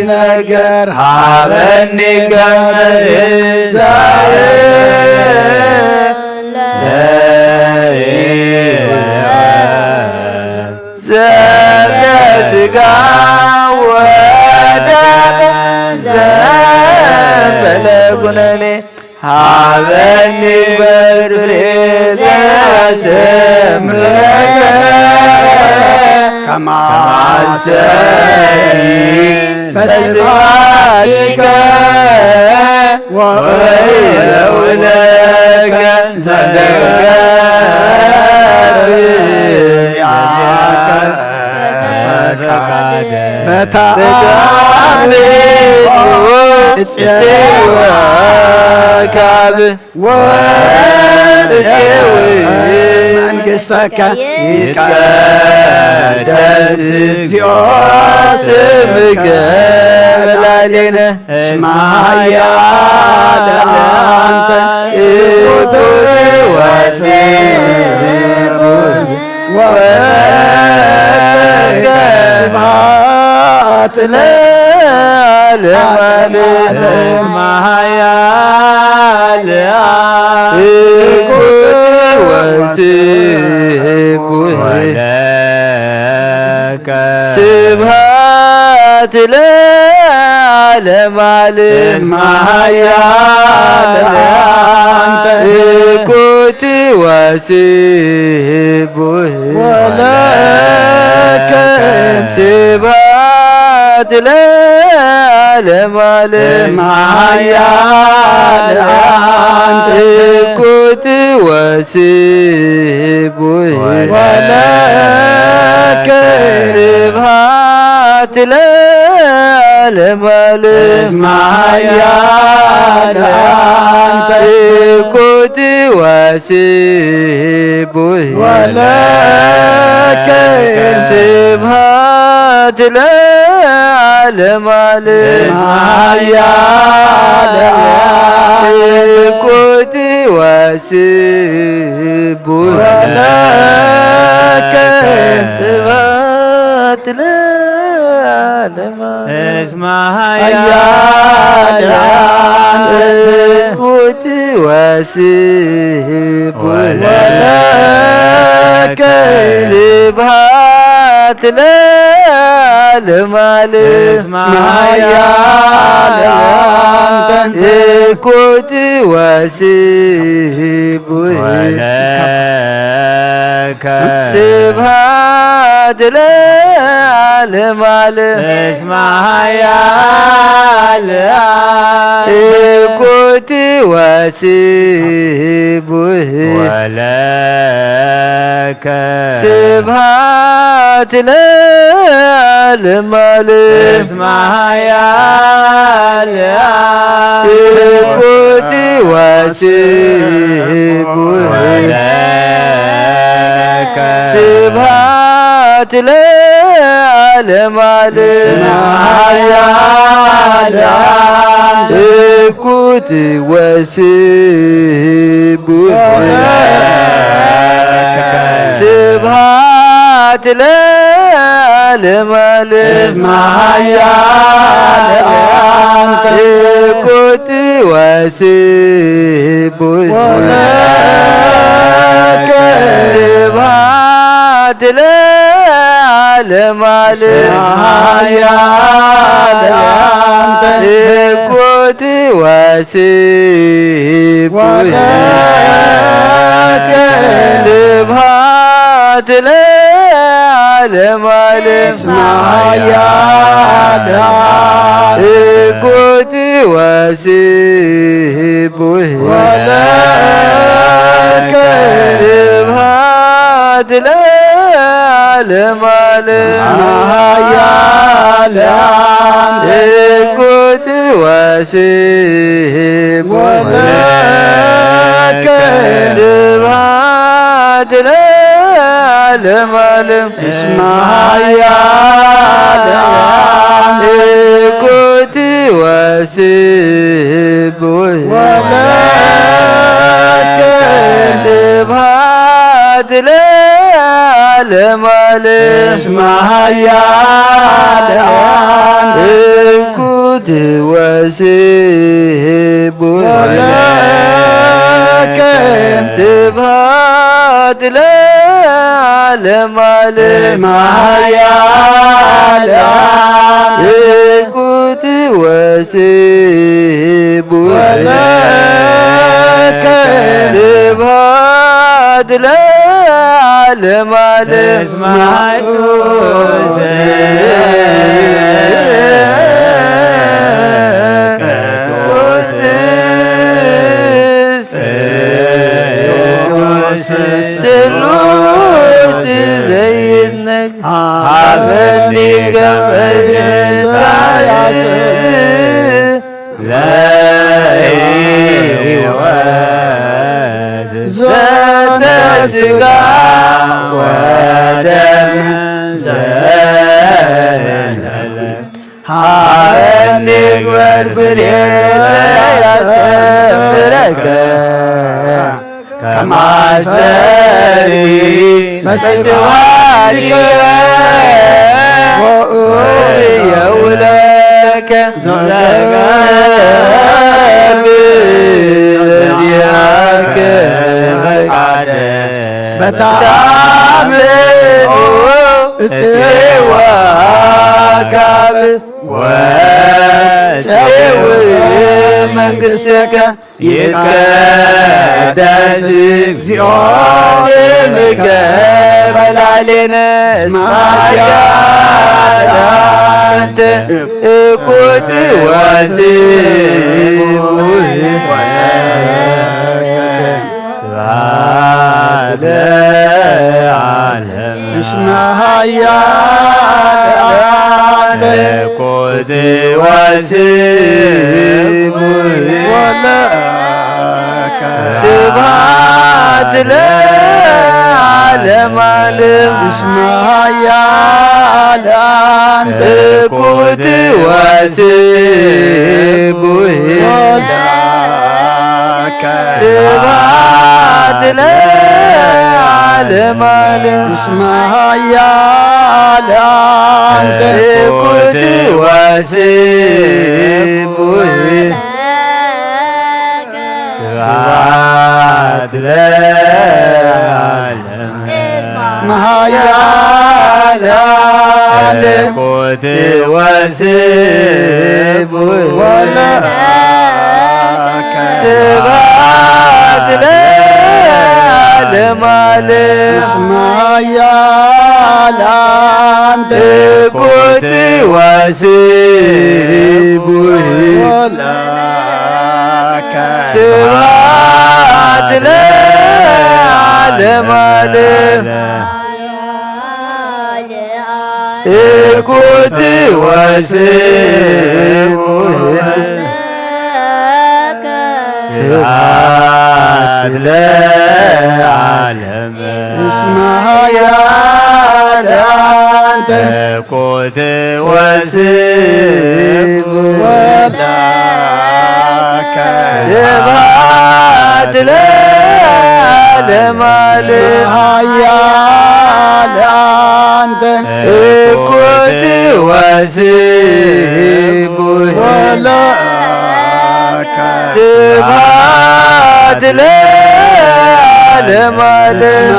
ነገር ሀበኒ ገመዛየ ዘተ ሥጋ ወደም ዘእንበለ ኩነኔ ሀበኒ ግበር ፍሬ ዘያሰምረከ ከማሰሪ በስብሐቲከ ወየውለከ ዘገብር ፈቃደ በታምኖ ጽዋካብ መንግሥተከ ይትቀደስ እግዚኦ ስምከ በላዕሌነ እስመ ኃያል አንተ ውእቱ ወለከ ስብሐት ለዓለመ እስመ ኃያል ወለከ ስብሐት ለዓለመ እስመ ኃያል አንተ እኩት ወስቡሕ ወለከ ስብሐት ለዓለመ እስመ ኃያል አንተ እኩት ወስቡሕ ወለከ ስብሐት ለዓለመ እስመ ኃያል አንተ እኩት ወስቡሕ ወለከ ስብሐት ለዓለመ እስመ ኃያል እኩት ወስቡሕ ወለከ ስብሐት ለዓለመ እስመ ኃያል እኩት ወስቡሕ ወለከ ስብሐት ለዓለመ እስመ ኃያል አንተ እኩት ወስቡሕ ወለከ ስብሐት ለዓለመ እስመ ኃያል እኩት ወስቡሕ ወለከ ስብሐት ለዓለመ እስመ ኃያል እኩት ወስቡሕ ወለከ ስብሐት ለዓለመ እስመ ኃያል እኩት ወስቡሕ ስብሐት ለዓለመ እስመ ኃያል አንተ እኩት ወስቡሕ ወለከ ስብሐት ለዓለመ እስመ ኃያል አንተ እኩት ወስቡሕ ወለከ ስብሐት ለዓለመ እስመ ኃያል እኩት ወስቡሕ ወለከ ስብሐት ለዓለመ እስመ ኃያል እኩት ወስቡሕ ወለከ ስብሐት ለዓለመ እስመ ኃያል እኩት ወስቡሕ ወለከ ስብሐት ለዓለመ እስመ ኃያል እኩት ወስቡሕ ወለከ ስብሐት ለዓለመ እስመ ኃያል እኩት ወስቡሕ ወለከ ስብሐት ለዓለመ እስመ ቅዱስ ስሉስ ዘይትነግ ሀበኒ ገመሳያስ ለሕይወት ስጋ ወደም ዘለለ ሃበኒ ግበር ፍሬ ያስተምረከ ከማሰሪ መስዋዕከ ወእየውለከ ዘገብ ዚአከ ፈቃደ በታምኑ እጽዋካብ ወፄው መንግሥትከ ይትቀደስ እግዚኦ ስምከ በላዕሌነ እስማያንተ እኩት ወስቡሕ ስብሐት ለዓለም እስመ ኃያል እኩት ወስቡሕ ስብሐት ለዓለም ዓለም እስመ ኃያል እኩት ወስቡሕ ስብሐት ለዓለም ዓለም እስመ ኃያል እኩት ወስቡሕ ስብሐት ለዓለም ኃያል እኩት ወስቡሕ ስብሐት ለዓለም ዓለም እስመ ኃያል እኩት ወስቡሕ ስብሐት ለዓለም ዓለም እኩት ወስቡሕ ስብሐት ለዓለም እስመ ኃያል እኩት ወስቡሕ ስብሐት ለዓለም ዓለም ኃያል እኩት ወስቡሕ ስብሐት ለዓለም ዓለም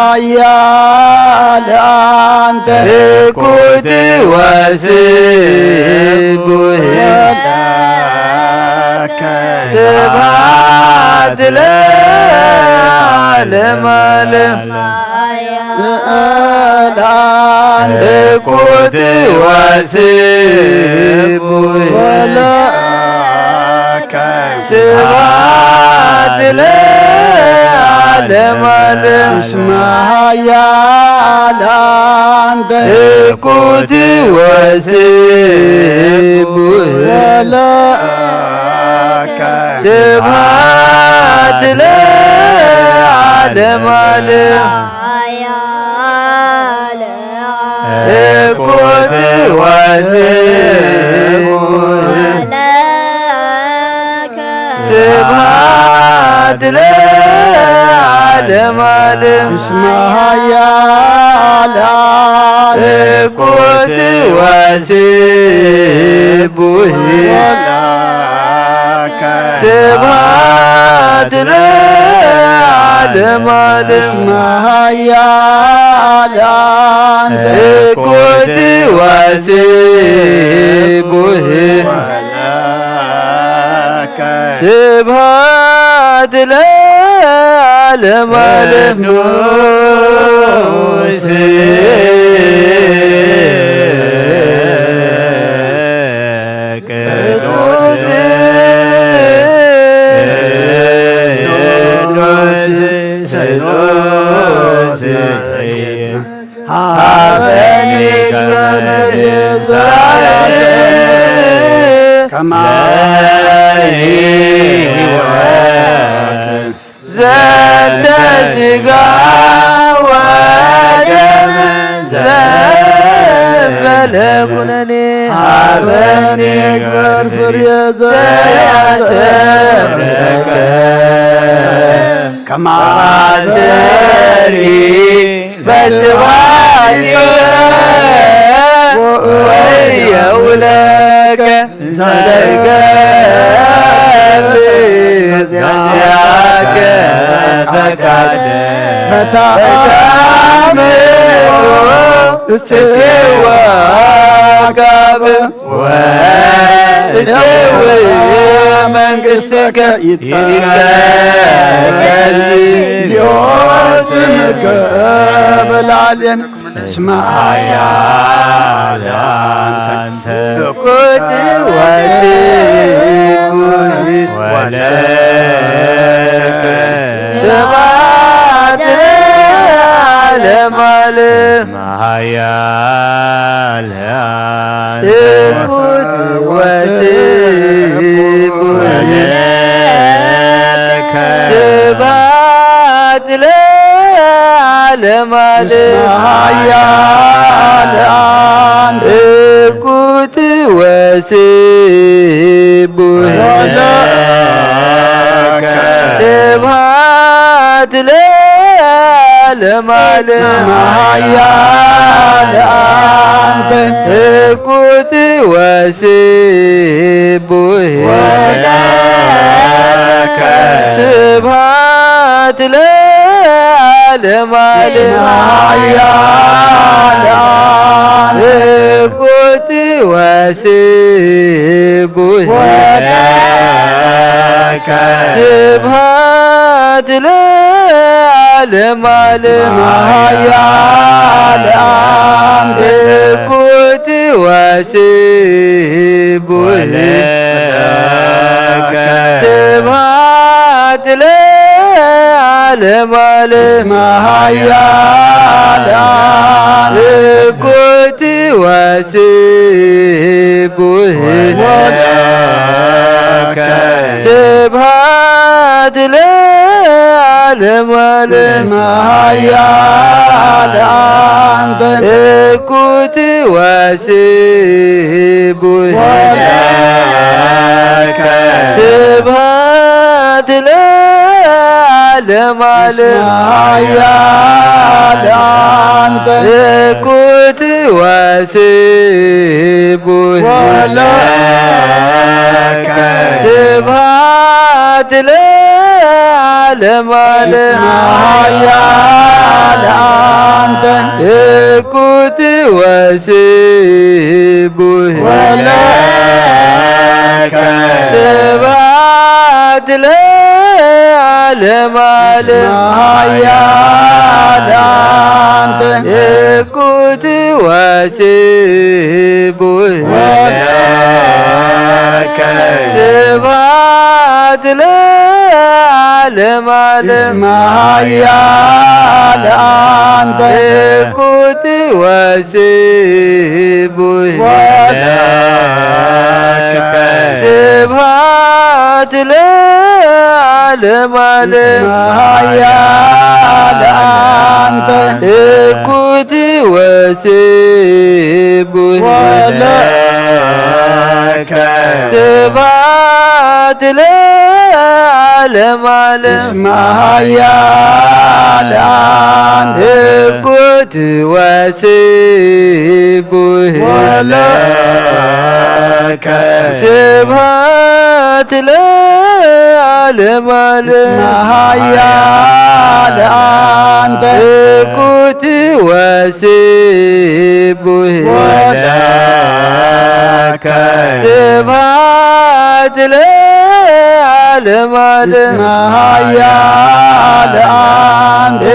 ኃያል እኩት ወስቡሕ ስብሐት ለዓለም ዓለም እኩት ወስቡሕ ስብሐት ለዓለም ዓለም እስመ ኃያል እኩት ወስቡሕ ስብሐት ለዓለም ዓለም እኩት ወስቡሕ ስብሐት ለዓለም ዓለም እስመ ኃያል እኩት ወስቡሕ ስብሐት ለዓለም ዓለም እስመ ኃያል እኩት ወስቡሕ ስብሐት ለዓለም ዓለም ዘንተ ሥጋ ለኩነኔ አበን የግበር ፍሬ ዘያሰብረከ ከማዘሪ በስባየ ወየውለከ ዘደርገብ በዚያከ ፈቃደ በተአምሮ እጽዋ ጋብ ወእጽው መንግሥትከ ይትቀደስ ዚኦስምከ በላልየን እስመ ኃያል አንተ ኩት ወስኩት ወለከ ስብሐት ለዓለም ኃያል ኩት ወስኩት ስብሐት ለዓለም ኃያል አንተ ኩት ወስቡህ ስብሐት ለዓለም ኃያል አንተ ኩት ወስቡህ ስብሐት ለዓለም ኃያል አንተ ኩት ወስቡህ ስብሐት ለዓለም ኃያል አንተ ኩት ወስቡህ ስብሐት ለዓለም ኃያል አንተ ኩት ወስቡህ ስብሐት ለዓለም ኃያል አንተ ኩት ወስቡህ ስብሐት ለዓለም ኃያል አንተ ኩት ወስቡህ ስብሐት ለዓለም ኃያል አንተ ኩት ወስቡህ ስብሐት ለዓለም ኃያል አንተ ኩት ወስቡህ ስብሐት ለዓለም ኃያል አንተ ኩት ወስቡህ ስብሐት ለዓለም ኃያል አንተ ኩት ወስቡህ ስብሐት ለዓለም ኃያል አንተ ኩት ወስቡህ ስብሐት ለዓለም ኃያል አንተ ኩት ወስቡህ ስብሐት ለዓለም ኃያል አንተ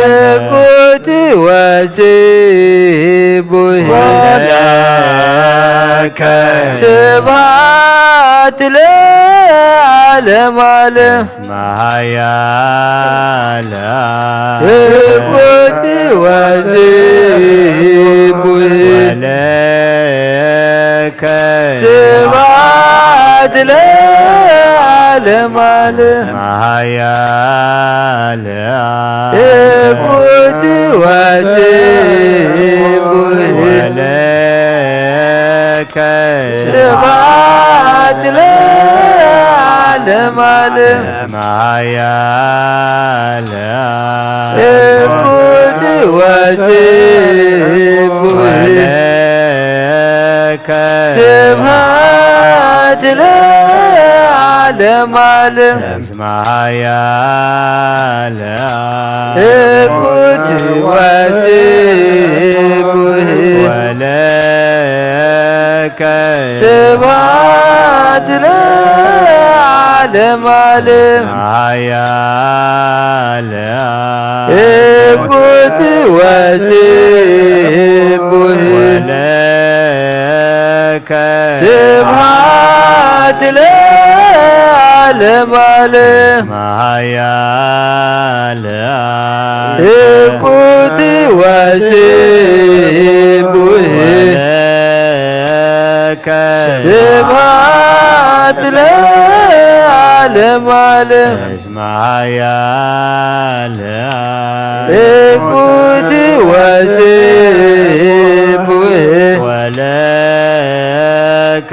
ኩት ወስቡህ ስብሐት ለዓለም ኃያል ኩት ወስቡህ ስብሐት ለዓለም ኃያል ኩት ወስቡህ ስብሐት ለዓለመ ዓለም ማያለ እኩት ወስቡህ ስብሐት ለዓለመ ዓለም ማያለ እኩት ወስቡህ ወለከ ስብሐት ለዓለመ ዓለም ማያለ እኩት ወስቡህ ወለከ ስብሐት ለዓለመ ዓለም ማያለ እኩት ወስቡህ ወለከ ስብሐት ለዓለመ ዓለም ማያለ እኩት ወስቡህ ወለከ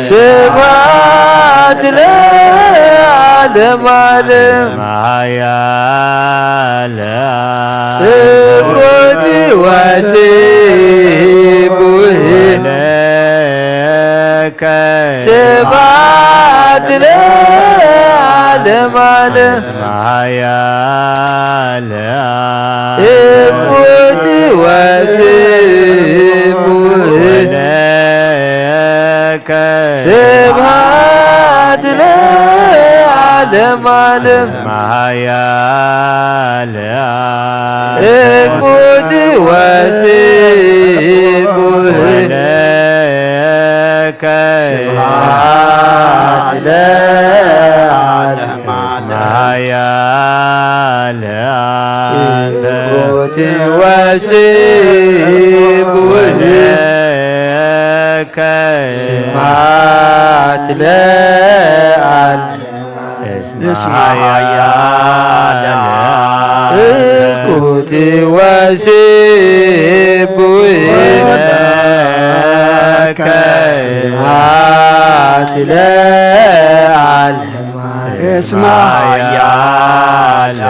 ስብሐት ለዓለመ ዓለም ማያለ እኩት ወስቡህ ወለከ ስብሐት ለዓለመ ዓለም ማያለ እኩት ወስቡህ ወለከ ስብሐት ለዓለመ ዓለም ማያለ እኩት ወስቡህ ወለከ ስብሐት ለዓለመ ማያለ እኩት ወስቡህ ወለከ ስብሐት ለዓለመ ማያለ እኩት ወስቡህ ወለከ ስብሐት ለዓለመ ማያለ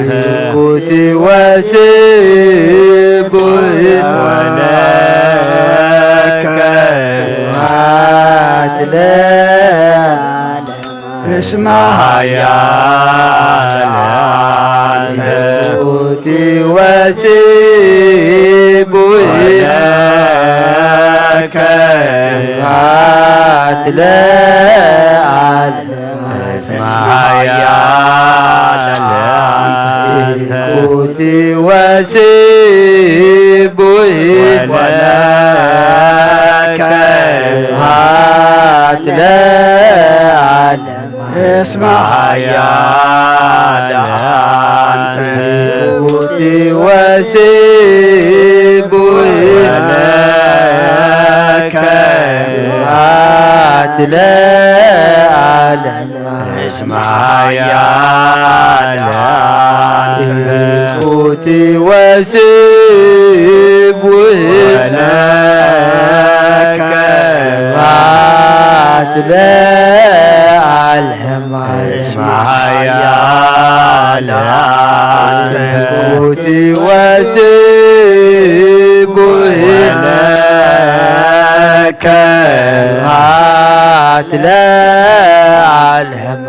እኩት ወስቡህ ወለከ ስብሐት ለዓለመ ማያለ እኩት ወስቡህ ወለከ ስብሐት ለዓለመ ማያለ እኩት ወስቡህ ወለከ ስብሐት ለዓለመ ማያለ እኩት ወስቡህ ወለከ ስብሐት ለዓለመ ማያለ እኩት ወስቡህ ወለከ ስብሐት ለዓለመ ማያለ እኩት ወስቡህ ወለከ ስብሐት ለዓለመ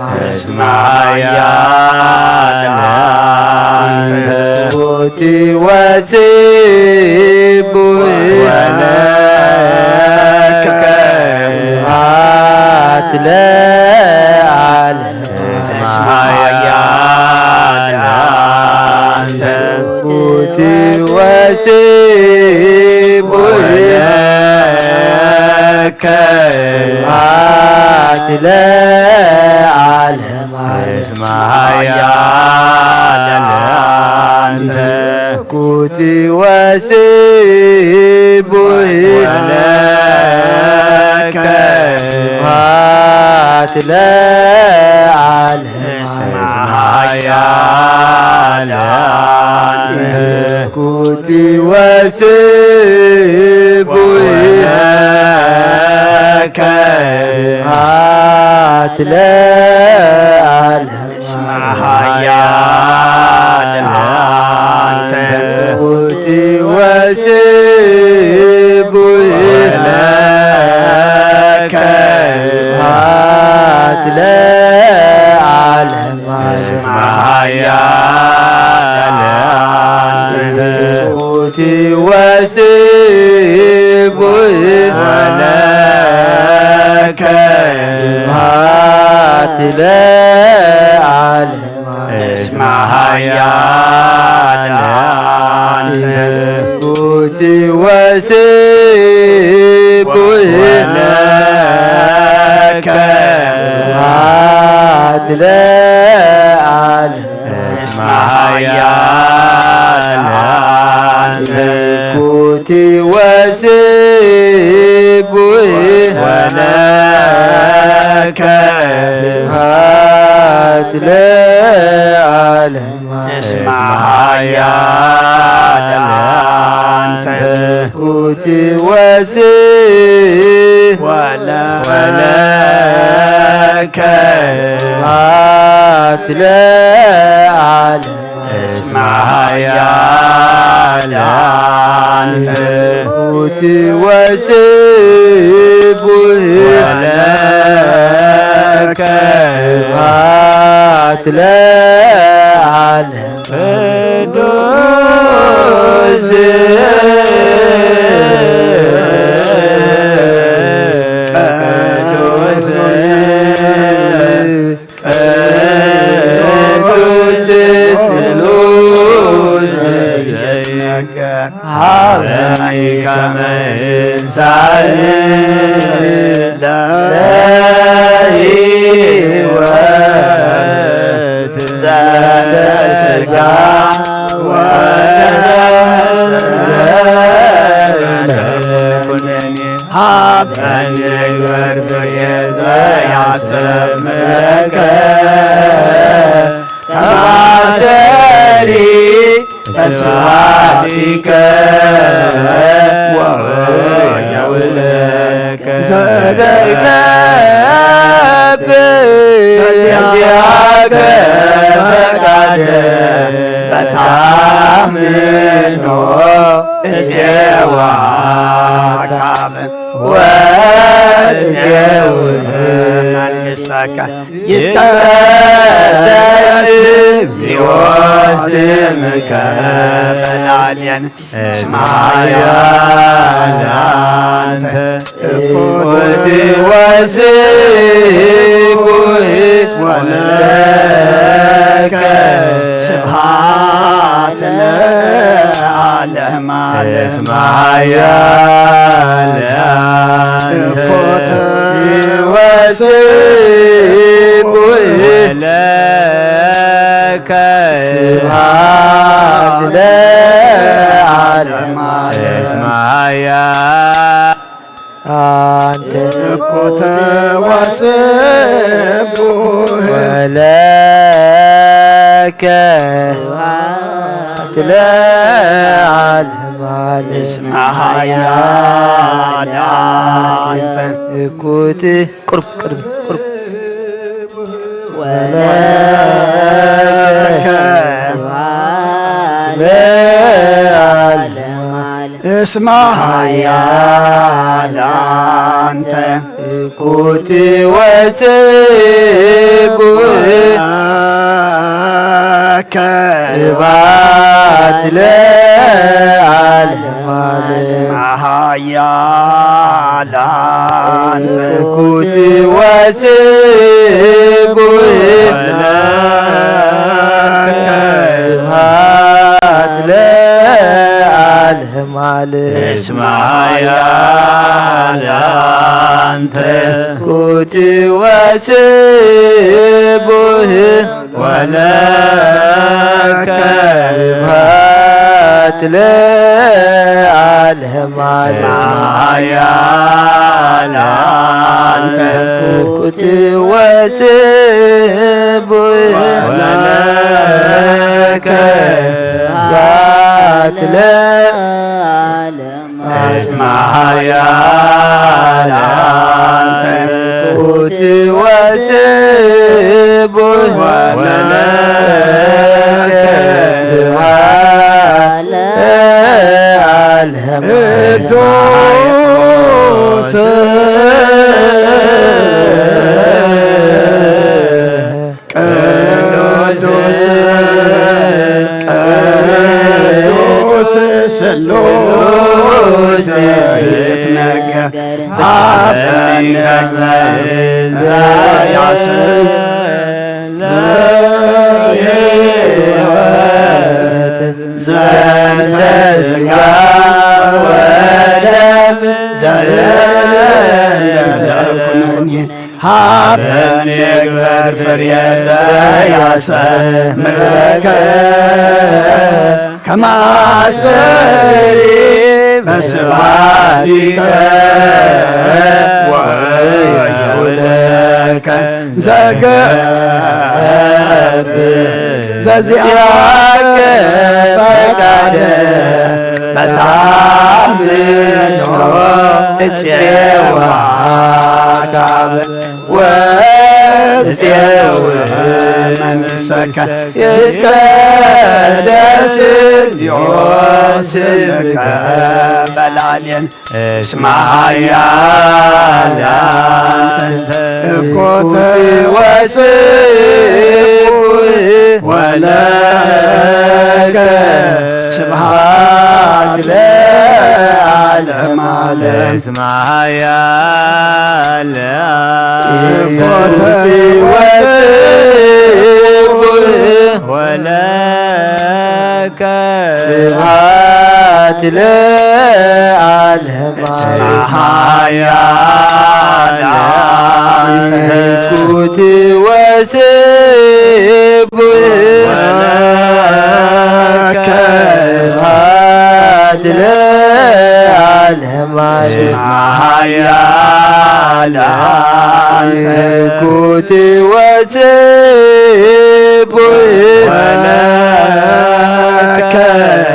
ማያለ እኩት ወስቡህ ወለከ ስብሐት ለዓለመ ማያለ እኩት ወስቡህ ወለከ ስብሐት ለዓለመ ማያለ እኩት ወስቡህ ወለከ ስብሐት ለዓለመ ملكوت وسب لك سبحات لعالم اسمها ملكوت وسب لك سبحات لعالم اسمها ملكوت وسب لك سبحات لعالم اسمها ملكوت وسب لك سبحات لعالم اسمها ملكوت وسب لك سبحات لعالم اسمها ملكوت وسب لك سبحات لعالم اسمها ملكوت وسب لك سبحات لعالم قدوس عليك من سعيد لا هيوات زاد سجا وتهلني حبني يكبر في يعصمك كمعسري أسواتك ويولك زادك بيديك فقد بتعمل إزيواك وإزيوك منسك يتكسب واسمك بلالين اسمعي أنت قد وسب ولك سبحات العالم اسمعي أنت وسب لك سبحات لعالم اسمعي أنت كنت وسب ولك سبحات لعالم اسمها أنت كنت قرب قرب قرب ولك اسمها أنت كنت وسب لك سبحات لعالم اسمها أنت كنت وسب لك سبحات لعالم اسمها أنت كنت وسب ولك سبحات لعالم ዓለም ኃያል አንተ ክትወስብ ወለከ ስብሐት ለዓለም እስመ ኃያል አንተ ክትወስብ ወለከ ስብሐት ለዓለም ቅዱስ ስሉስ ይትነገር አበነገ ዘያስብ ዘንተ ሥጋ ወደም ዘለኩነኒ ሀበን ንግበር ፍሬ ዘያሰምረከ ከማሰሪ በስብሐቲከ ወየውለከ ዘገብ ዘዚአከ ፈቃደ በታምኖ እፄዋ ካብ ወእፄው መንግሥተከ ይትቀደስ ስምከ በላዕሌነ እስመ ኃያል አንተ እኮተ ወስብ ወለከ ስብሐት ለዓለመ ዓለም እስመ ኃያል እኮተ ወስብ ወለከ ስብሐት ለዓለም እስመ ኃያል አንተ ክትወስብ ወለከ ስብሐት ለዓለም እስመ ኃያል አንተ ክትወስብ ወለከ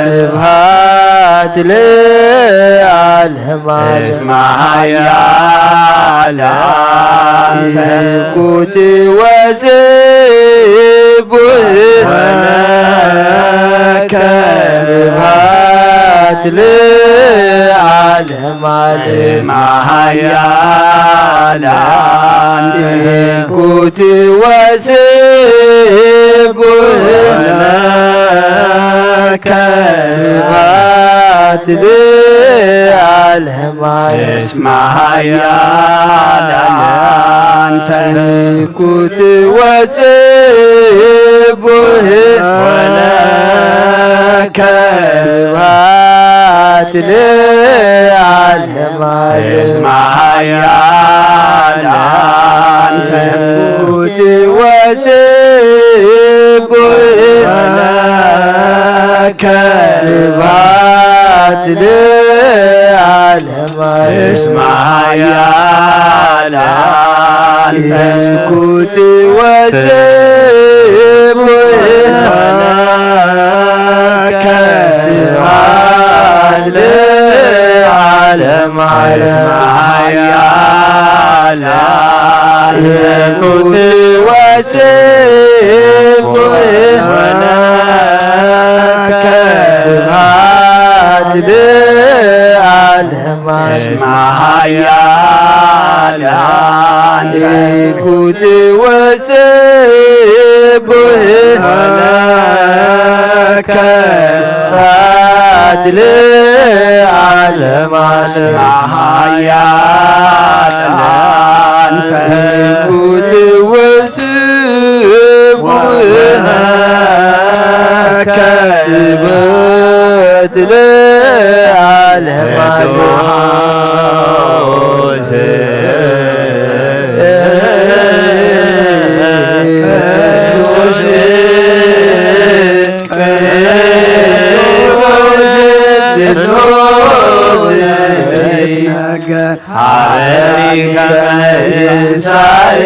ስብሐት ለዓለም እስመ ኃያል አንተ ክትወስብ ወለከ ስብሐት ለዓለም እስመ ኃያል አንተ ክትወስብ ወለከ ስብሐት ለዓለም እስመ ኃያል አንተ ክትወስብ ወለከ ስብሐት ለዓለም እስመ ኃያል አንተ ክትወስብ ወለከ ስብሐት ለዓለም እስመ ኃያል አንተ ክትወስብ ወለከ ስብሐት ለዓለም እስመ ኃያል አንተ ክትወስብ ወለከ ስብሐት ለዓለም እስመ ኃያል አንተ ክትወስብ ወለከ ስብሐት ለዓለም እስመ ኃያል አንተ ክትወስብ ወለከ ስብሐት ለዓለም ሀበሪ ከመእሳይ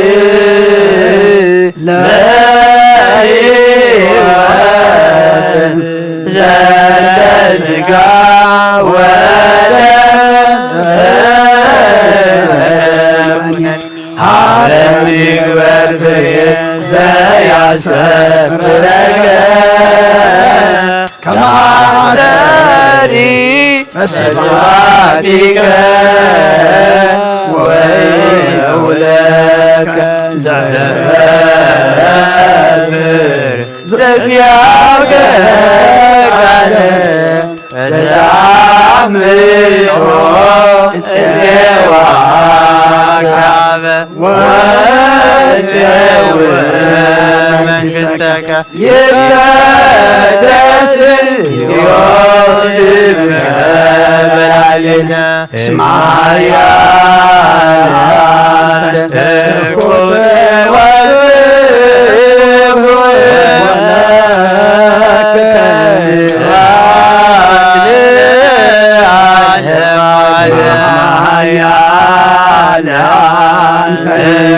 ለሕይወት ዘተስጋ ሀበሪ ግበር ፍሬ ዘያስፈርረከ ከማጠሪ መስዋዕቲከ ወይውለከ ዘዘብር ዘዚያከ ቃለ እዛምሮ እፄዋካበ ወፄው መንግሥተከ ይትቀደስ ዮስብከ በላዕሌነ እስመ ኃያል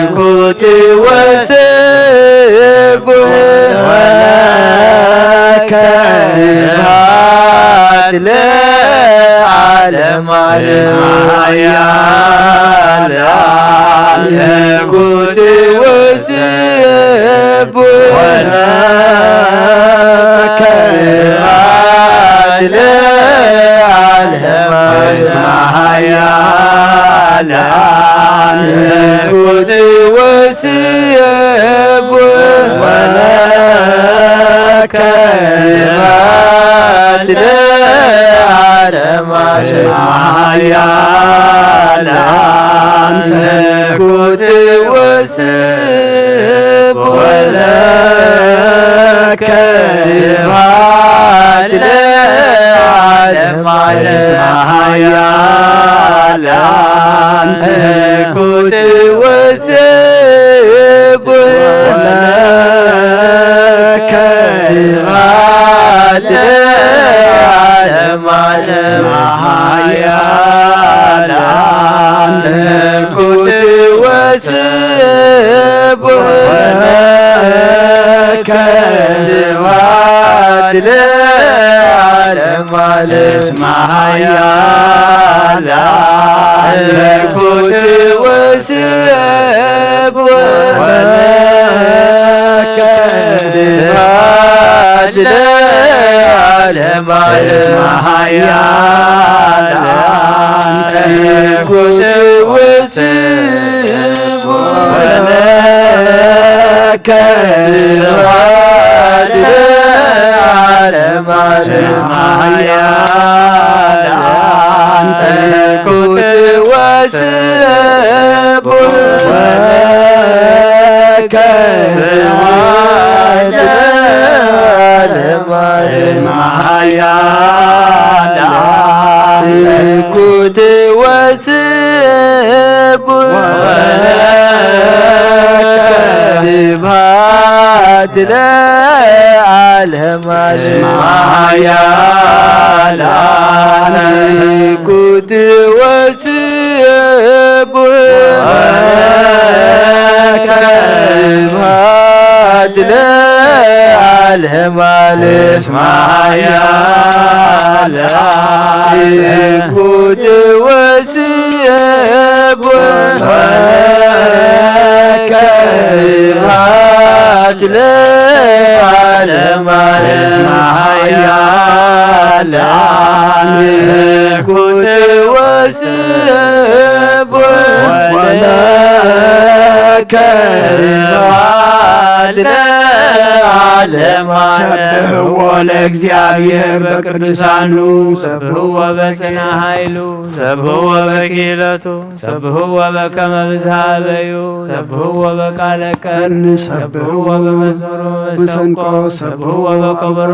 እኩት ኩት ወስብ ወከባት ለዓለም ኩት ወስብ ወከባት ለዓለም ኩት ወስብ ወከባት ለዓለም ኩት ወስብ ወከባት ለዓለም ኩት ወስብ ወከባት ለዓለም ኩት ወስብ ወከባት ለዓለም ኩት ወስብ ወከባት ለዓለም ኩት ወስብ ወከባት ለዓለም ኩት ወስብ ወከባት ለዓለም ኩት ወስብ ወከባት ለዓለም ኩት ወስብ ወከባት ለዓለም ኩት ወስብ ወከባት ለዓለም ኩት ወስብ ወከባት ለዓለም ሰብሕዎ ለእግዚአብሔር በቅዱሳኑ ሰብሕዎ በጽና ኃይሉ ሰብሕዎ በኪለቱ ሰብሕዎ በከመ ብዝሃ በዩ ሰብሕዎ በቃለ ቀን ሰብሕዎ በመዝሙሩ በሰንቆ ሰብሕዎ በከበሮ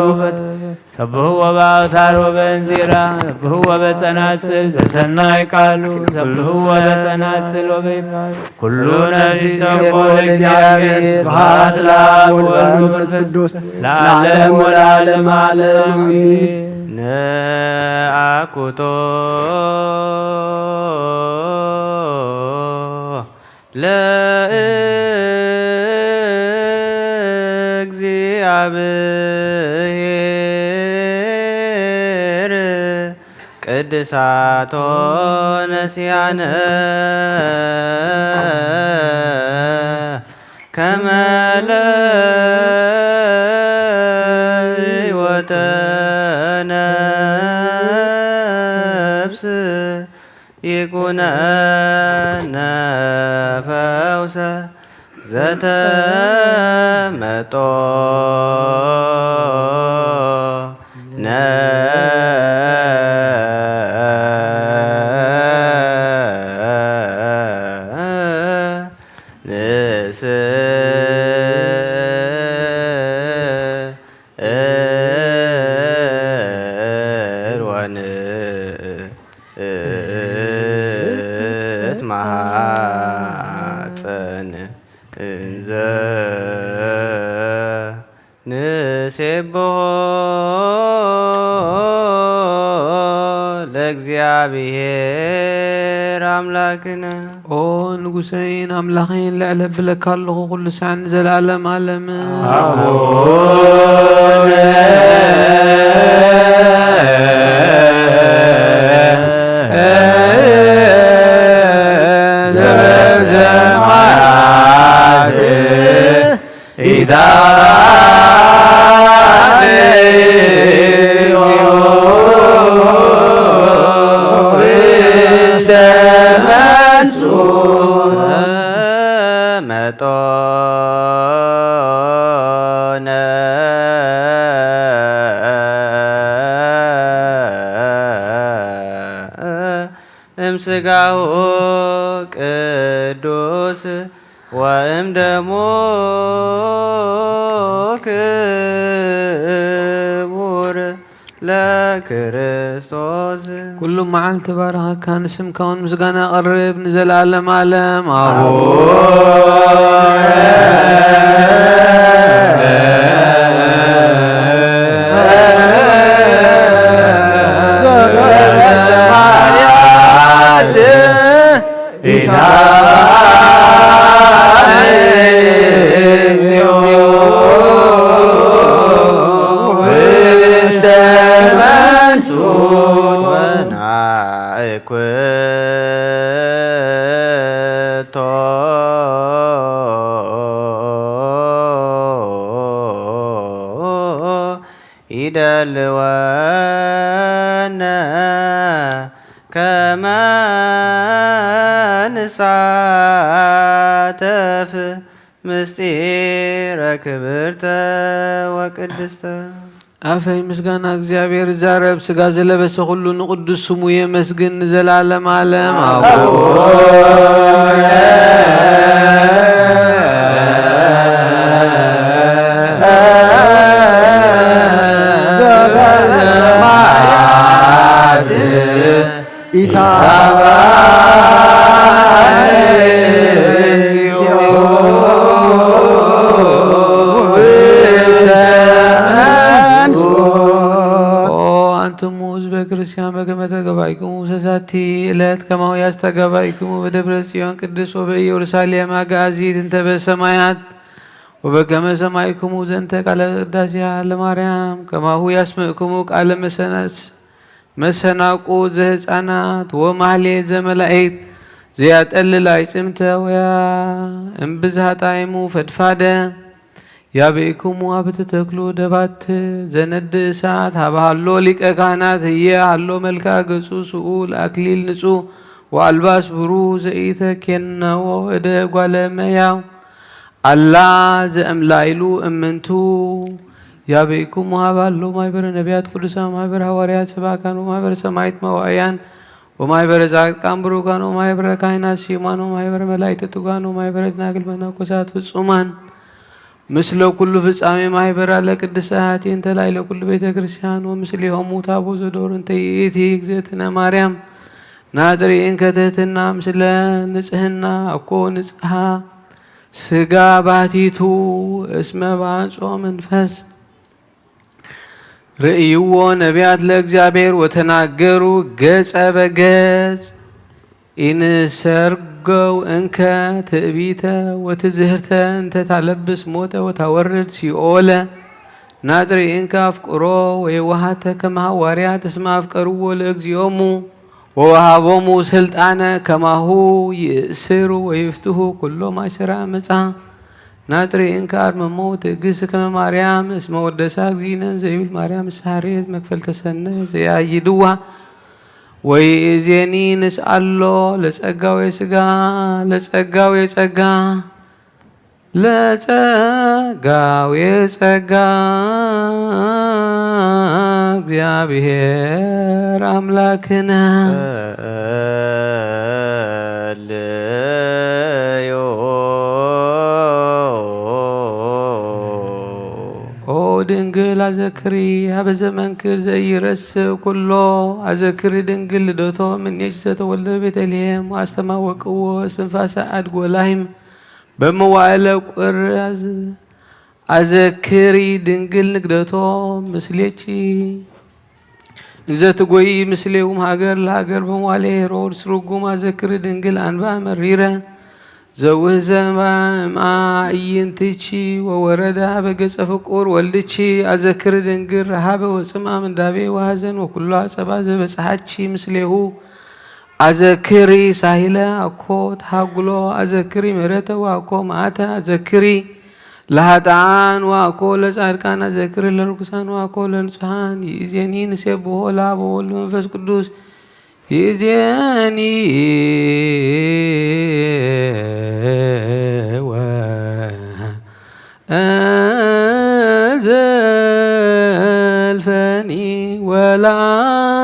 ሰብሕዎ በአውታር ወበእንዚራ ሰብሕዎ በጸናጽል ዘሰናይ ቃሉ ሰብሕዎ በጸናጽል ወበይባል ኩሉ ነፍስ ይሰብሖ ለእግዚአብሔር ስብሐት ለአብ ወወልድ ወመንፈስ ቅዱስ ለዓለሙ ለዓለመ ዓለም አሜን። ነአኩቶ ለእግዚአብሔር ቅድሳቶ ነሲያነ ከመለ ሕይወተ ነፍስ ይኩነነ ፈውሰ ዘተመጦ ማፀን እንዘ ንሴብሖ ለእግዚአብሔር አምላክነ ኦ ንጉሰይን አምላኸይን ልዕለ ብለካ ኣለኹ ኩሉ ሳዕን ዘለዓለም ዓለም መጦነ እምስጋሁ ቅዱስ ወእም ደሙ ክቡር ለክርስቶስ ኩሉ መዓልቲ ባረኸካ ንስምካ እውን ምስጋና ቀርብ ንዘለዓለም ዓለም አቦ ይደልወነ ከመ ንሳተፍ ምስጢረ ክብርተ ወቅድስተ አፈይ ምስጋና እግዚአብሔር ዛረብ ስጋ ዘለበሰ ሁሉ ንቅዱስ ስሙ የመስግን ንዘላለም ዓለም አቦ ክርስቲያን በከመ ተገባእክሙ ሰሳቲ ዕለት ከማሁ ያስተጋባእክሙ በደብረ ጽዮን ቅድስት ወበኢየሩሳሌም አጋዚት እንተ በሰማያት ወበከመ ሰማዕክሙ ዘንተ ቃለ ቅዳሴሃ ለማርያም ከማሁ ያስምዕክሙ ቃለ መሰናቁ ዘህፃናት ወማህሌት ዘመላእክት ዘያጠልል አዕጽምተ ወያ እምብዝሃ ጣዕሙ ፈድፋደ ያብእክሙ አብተ ተክሉ ደባት ዘነድ እሳት ሀበሃሎ ሊቀ ካህናት ህየ ሃሎ መልክዐ ገጹ ስኡል አክሊል ንጹሕ ወአልባስ ብሩህ ዘኢተኬነዎ እደ እጓለ እመሕያው አላ ዘእምላይሉ እምንቱ ያብእክሙ ሀበሃሎ ማኅበረ ነቢያት ቅዱሳን ማኅበረ ሐዋርያት ሰባክያን ወማኅበረ ሰማዕታት መዋዕያን ወማኅበረ ጻድቃን ቡሩካን ወማኅበረ ካህናት ስዩማን ወማኅበረ መላእክት ትጉሃን ወማኅበረ ደናግል መነኮሳት ፍጹማን ምስለ ኩሉ ፍጻሜ ማኅበራ ለቅድስት አሐቲ እንተ ላዕለ ኩሉ ቤተ ክርስቲያን ወምስሌሆሙ ታቦት ዘዶር እንተ ይእቲ እግዝእትነ ማርያም ናዝሬን ከትሕትና ምስለ ንጽሕና እኮ ንጽሐ ሥጋ ባሕቲቱ እስመ በአንጾ መንፈስ ርእይዎ ነቢያት ለእግዚአብሔር ወተናገሩ ገጸ በገጽ ኢንሰርገው እንከ ትዕቢተ ወትዝህርተ እንተ ታለብስ ሞተ ወታወርድ ሲኦለ ናጥሪ እንከ አፍቅሮ ወየዋሃተ ከመ ሐዋርያት እስመ አፍቀርዎ ለእግዚኦሙ ወወሃቦሙ ስልጣነ ከማሁ ይእስሩ ወይፍትሁ ኩሎ ማእሰራ መጻ ናጥሪ እንከ አርመሞ ትዕግስት ከመ ማርያም እስመ ወደሳ እግዚእነ ዘይብል ማርያም ሳሬት መክፈልተ ሰነ ዘያይድዋ ወይእዜኒ ንስአሎ ለጸጋው የሥጋ ለጸጋው የጸጋ ለጸጋው የጸጋ እግዚአብሔር አምላክነ ድንግል አዘክሪ አበዘመንክር ዘይረስብ ኩሎ አዘክሪ ድንግል ልደቶ ምኔች ዘተወልደ ቤተልሔም አስተማወቅዎ ስንፋሰ አድጎ ላይም በመዋዕለ ቁር አዘክሪ ድንግል ንግደቶ ምስሌቺ ዘትጎይ ምስሌውም ሀገር ለሀገር በመዋዕለ ሄሮድስ ርጉም አዘክሪ ድንግል አንባ መሪረ ዘውህዘማ ማእይንትቺ ወወረዳ በገጸ ፍቁር ወልድቺ አዘክሪ ድንግል ረሃበ ወጽምአ ምንዳቤ ወሐዘን ወኩሎ አጸባ ዘበጽሐቺ ምስሌሁ አዘክሪ ሳሂለ አኮ ተሃጉሎ አዘክሪ ምህረተ ወአኮ መዓተ አዘክሪ ለኃጥአን ወአኮ ለጻድቃን አዘክሪ ለርኩሳን ወአኮ ለንጹሐን ይእዜኒ ንሴብሖ ለአብ ወወልድ ወመንፈስ ቅዱስ ይእዜኒ ዘልፈኒ ወለዓለመ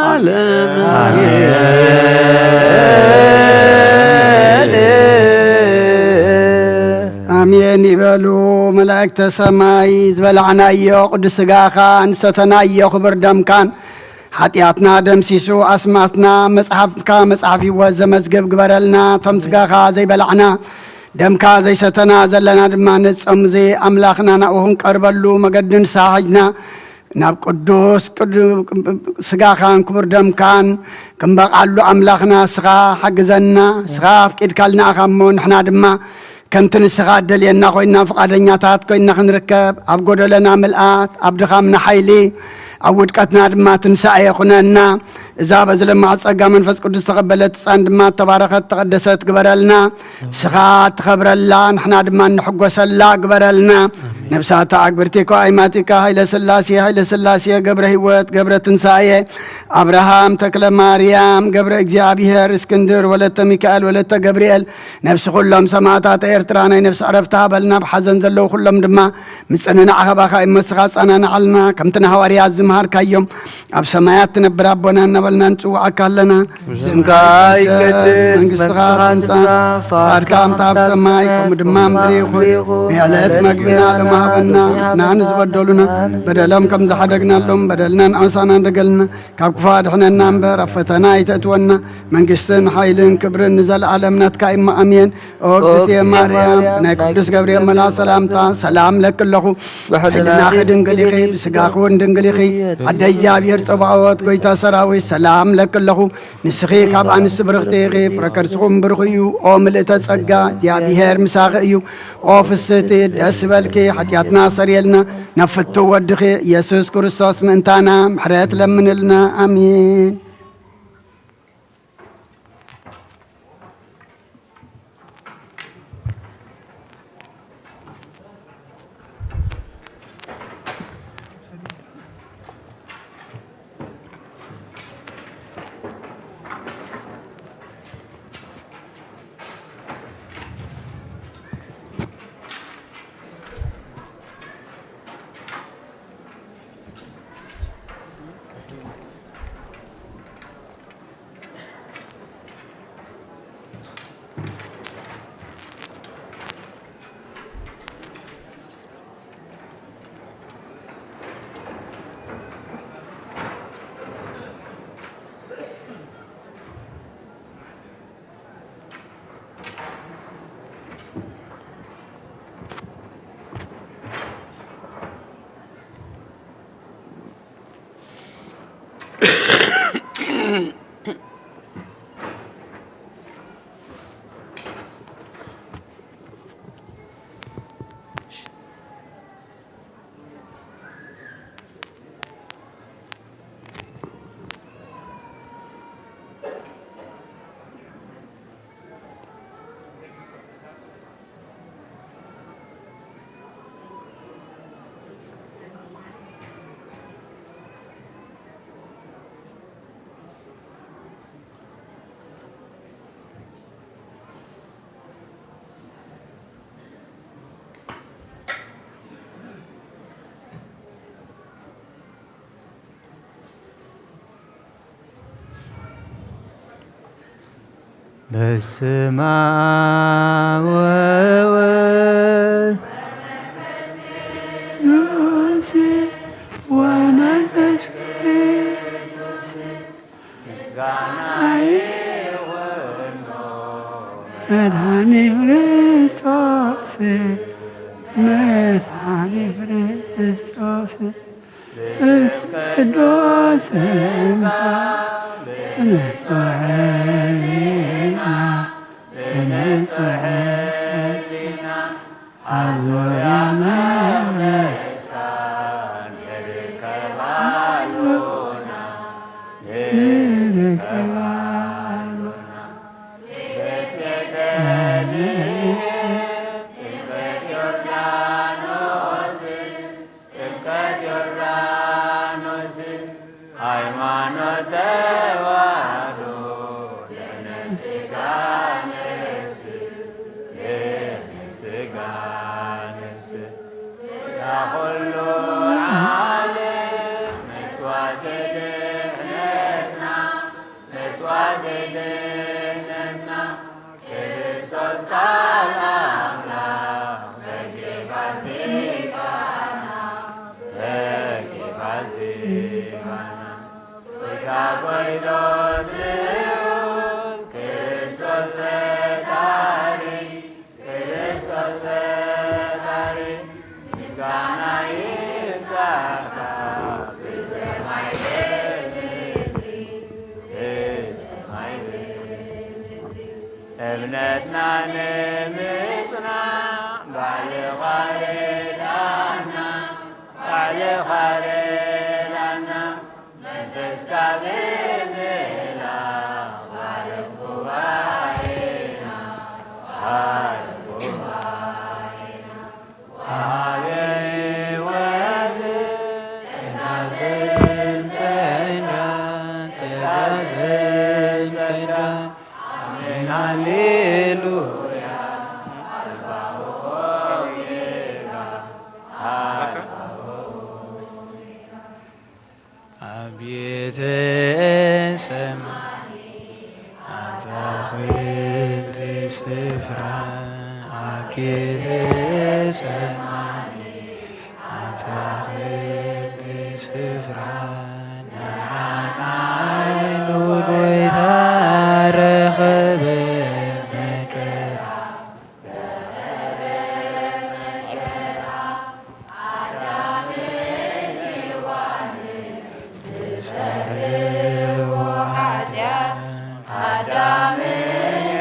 ዓለም አሜን ይበሉ መላእክተ ሰማይ። ዝበላዕናዮ ቅዱስ ሥጋኻ እንሰተናዮ ክብር ደምካን ኃጢአትና ደምሲሱ አስማትና መጽሐፍካ መጽሐፍ ይወት ዘመዝገብ ግበረልና ቶም ሥጋኻ ዘይበላዕና ደምካ ዘይሰተና ዘለና ድማ ንጸምዚ ኣምላኽና ናብኡ ክንቀርበሉ መገዲ ንስሓ ሒዝና ናብ ቅዱስ ሥጋኻን ክቡር ደምካን ክንበቓሉ ኣምላኽና ስኻ ሓግዘና ስኻ ኣፍቂድካልና ኢኻ እሞ ንሕና ድማ ከምቲ ንስኻ ደልየና ኮይና ፈቃደኛታት ኮይና ክንርከብ ኣብ ጎደለና ምልኣት ኣብ ድኻምና ሓይሊ ኣብ ውድቀትና ድማ ትንሳኤ ይኹነና እዛ በዝለማዕ ጸጋ መንፈስ ቅዱስ ተቐበለት ህፃን ድማ ተባረኸት ተቐደሰት ግበረልና ስኻ ትኸብረላ ንሕና ድማ እንሕጐሰላ ግበረልና ነብሳታ ኣግብርቲካ ኣይማቲካ ሃይለ ሥላሴ ገብረ ህይወት ገብረ ትንሳኤ አብርሃም ተክለ ማርያም ገብረ እግዚአብሔር እስክንድር ወለተ ሚካኤል ወለተ ገብርኤል ነፍሲ ኩሎም ሰማዕታት ኤርትራ ናይ ነፍሲ ዕረፍቲ ሃበልና ብሓዘን ዘለዉ ኩሎም ድማ ምፅንናዕ ኸባኻ ይመስኻ ጸናንዓልና ከምቲ ንሃዋርያት ዝምሃርካዮም ኣብ ሰማያት ትነብር ኣቦና እናበልና ንጽዋዓካ ኣለና ስምካ ይቀድስ መንግሥትኻ ትምጻእ ፈቃድካ ከምቲ ኣብ ሰማይ ከምኡ ድማ ምድሪ ይኹን ንዕለት መግቢና ለማሃበና ንሕና ንዝበደሉና በደሎም ከም ዝሓደግናሎም በደልና ንኣምሳና እንደገልና ካብ ክፉ ኣድሕነና እምበር ኣብ ፈተና ኣይተእትወና መንግሥትን ሓይልን ክብርን ንዘለዓለም ናትካ ኢማ ኣሜን። ኦ እግዝእትየ ማርያም ናይ ቅዱስ ገብርኤል መልኣክ ሰላምታ ሰላም ለክ ኣለኹ ሕሊናኺ ድንግል ኢኺ ብስጋኺ እውን ድንግል ኢኺ ኣደ እግዚኣብሔር ፀባዖት ጎይታ ሰራዊት ሰላም ለክ ኣለኹ ንስኺ ካብ ኣንስቲ ብርኽቲ ኢኺ ፍረ ከርስኹም ብርኽ እዩ። ኦ ምልእተ ጸጋ እግዚኣብሔር ምሳኺ እዩ። ኦ ፍስሕቲ ደስ በልኪ ሓጢኣትና ሰሪየልና ናብ ፍቱ ወድኺ ኢየሱስ ክርስቶስ ምእንታና ምሕረት ለምንልና አሜን። በስመ አብ ወወልድ ወመንፈስ ቅዱስ ምስጋና ይሁን መድኃኒተ ክርስቶስ መድኃኒተ ክርስቶስ ቅዱስ እምነትና ንምጽና ባለኻሬዳና ባለኻሬዳና መንፈስ ካብምላ ባለም ጉባኤና ባለም ጉባኤና ወአበወዝ ጸናጽን ጸናን ጸናጽን ጸናን አሜን ሃሌሉያ አቤተ ሰማይ አትክልት ስፍራ አቤተ ሰማይ አትክልት ስፍራ ንዓናይ ሉሎይታ ረኸበ መከራ ዝሰርዎ ኃጢአት አዳምን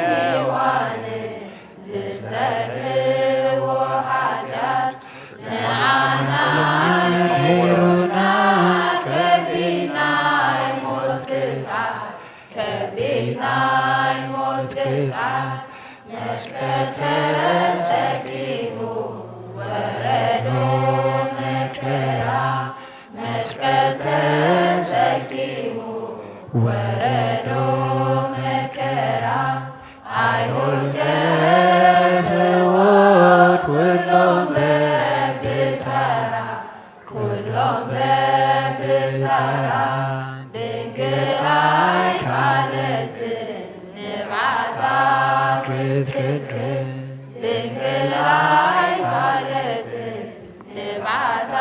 ሔዋንን ዝሰርዎ ኃጢአት ንዓና ኔሩና ከቢናይ ሞት ቅጽዓት ከቢናይ ሞት ቅጽዓት መስቀል ተሰቂሉ ወረዶ መከራ መስቀል ተሰቂሉ ወረዶ መከራ አይሁድ ገረፍዎት ኩሎም በብተራ ኩሎም በብተራ ድንግል አይካለትን ንብዓታ ክትክድን ድንግል አይካለትን ንብዓታ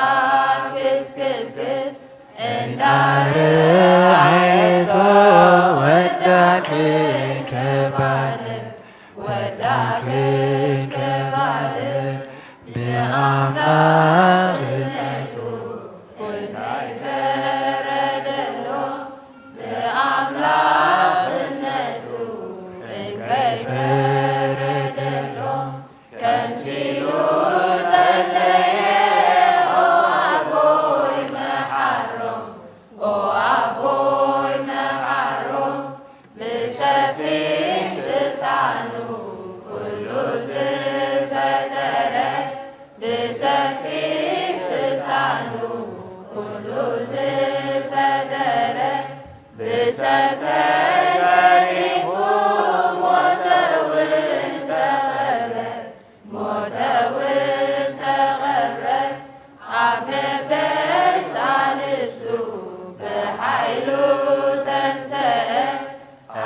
ክትክድክድ እንዳርአየቶ ወዳድን ከባልን ወዳድን ከባልን በአምላክነቱ ኩሉ ይፈረደሎ በአምላክነቱ እንከይፈረደሎ ከምሲሉ ጸለየ ኦ አቦይ መሓሮም ኦ አቦይ መሓሮም ብሰፊሕ ስልጣኑ ኩሉ ዝፈጠረ ብሰፊሕ ስልጣኑ ኩሉ ዝፈጠረ ብሰብ ተገሪፉ ሞተ እውን ተቐብረ ሞተ እውን ተቐብረ ኣብ መበል ሳልስቱ ብሓይሉ ተንሰአ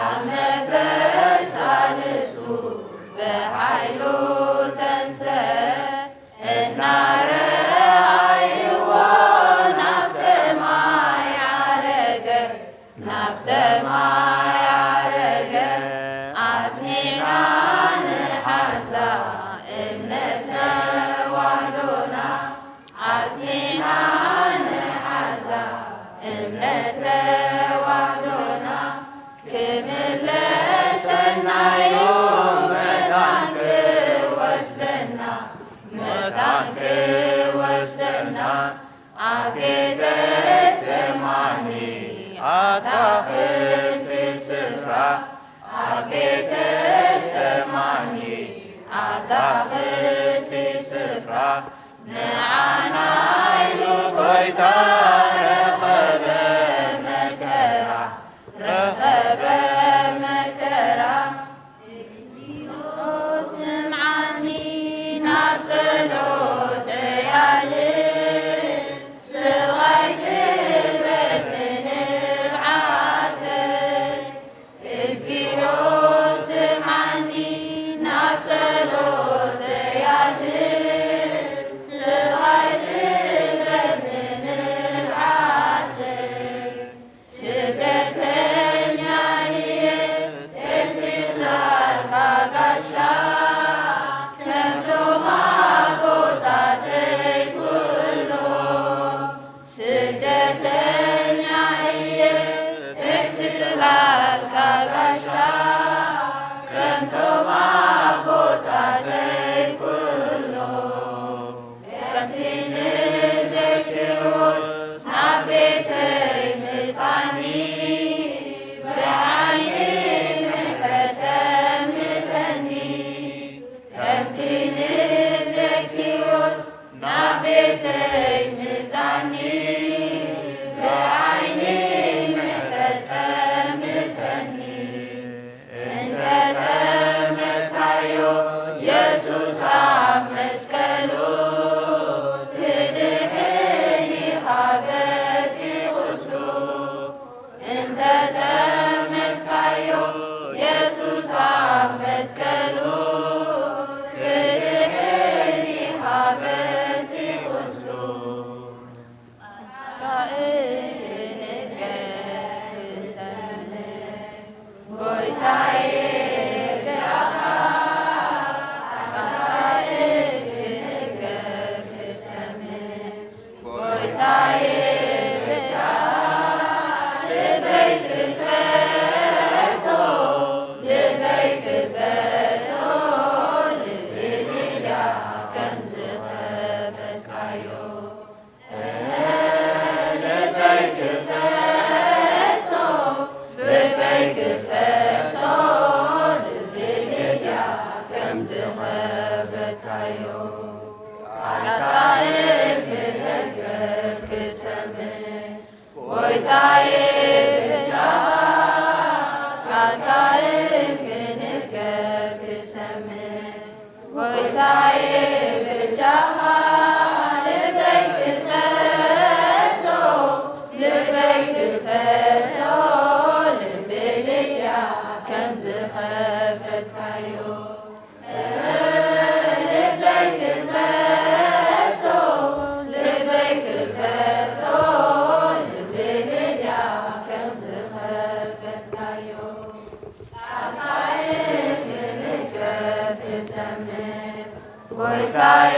ኣብ መበል አጌተ ሰማኒ አታክልት ስፍራ አጌተ ሰማኒ አታክልት ስፍራ ንዓና ኢሉ ጎይታ ረኸበ መከራ ረኸበ መከራ እግዚኦ ስምዓኒ ናብ ጸሎተያል ስቓይ ትበል ንንብዓተይ እግዚኦ ስምዓኒ ናብ ጸሎተያል ስቓይ ትበል ንንብዓተይ ስደተኛ እየ ተምትዛልካ ጋሻ ከምቶም አቦታተይ ኩሎም ስደተኛ እየ ተምትዝላልካ ጋሻ ከምቶም አቦታተይ ኩሎም ከምቲ ንዘኪሮስ ናብ ቤተይ ምጻኒ ብዓይኒ ምሕረት ተምተኒ ከምቲ ንዘኪሮስ ናብ ቤተይ ምጻኒ ብዓይኒ ምሕረት ተምተኒ እንተ ተመታዮ ኢየሱስ ኣብ መስቀሉ ትድሕኒ ኻበቲ ቁስሉ እንተ ተመትካዮ ኢየሱስ ኣብ መስቀሉ ትድሕኒ ኻበቲ ቁስሉ ታእትንገር ትሰምዕ ጎይታዬ ብኣኻ ታእትንገር ትሰምዕ ጎይታዬ ብኣኻ ልበይ ክፈቶ ልበይ ክፈቶ ልብልዳ ከም ዝኸፈትካዮ ልበይ ክፈቶ ልበይ ክፈቶ ልብልዳ ከም ዝኸፈትካዮ ቃልካእን ክሰግር ክሰምዕ ጎይታዬ ብዛኻ ቃልካእን ክንገር ክሰምዕ ጎይታዬ ብዛኻ ልበይ ክፈቶ ልበይ ክፈቶ ልብልዳ ከም ዝኸፈትካዮ ልበይ ክፈቶ ልበይ ክፈቶ ልብልዳ ከም ዝኸፈትካዮ ቃልካእን ክንገር ክሰምዕ ጎይታዬ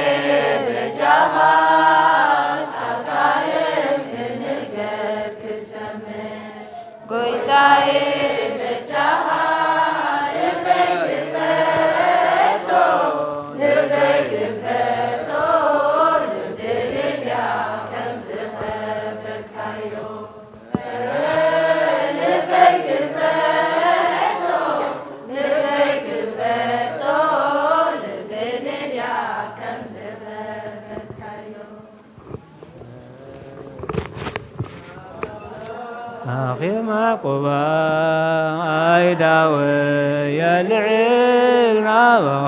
ብዛኻ ቃልካእን ክንገር ክሰምዕ ጎይታዬ ብዛኻ ልበይ ክፈቶ ልበይ ክፈቶ ልብልዳ ከም ዝኸፈትካዮ ልበይ ክፈቶ ልበይ ክፈቶ ልብልዳ ከም ዝኸፈትካዮ ኣኺማ ቁባ ኣይዳወ የልዕል ናበኻ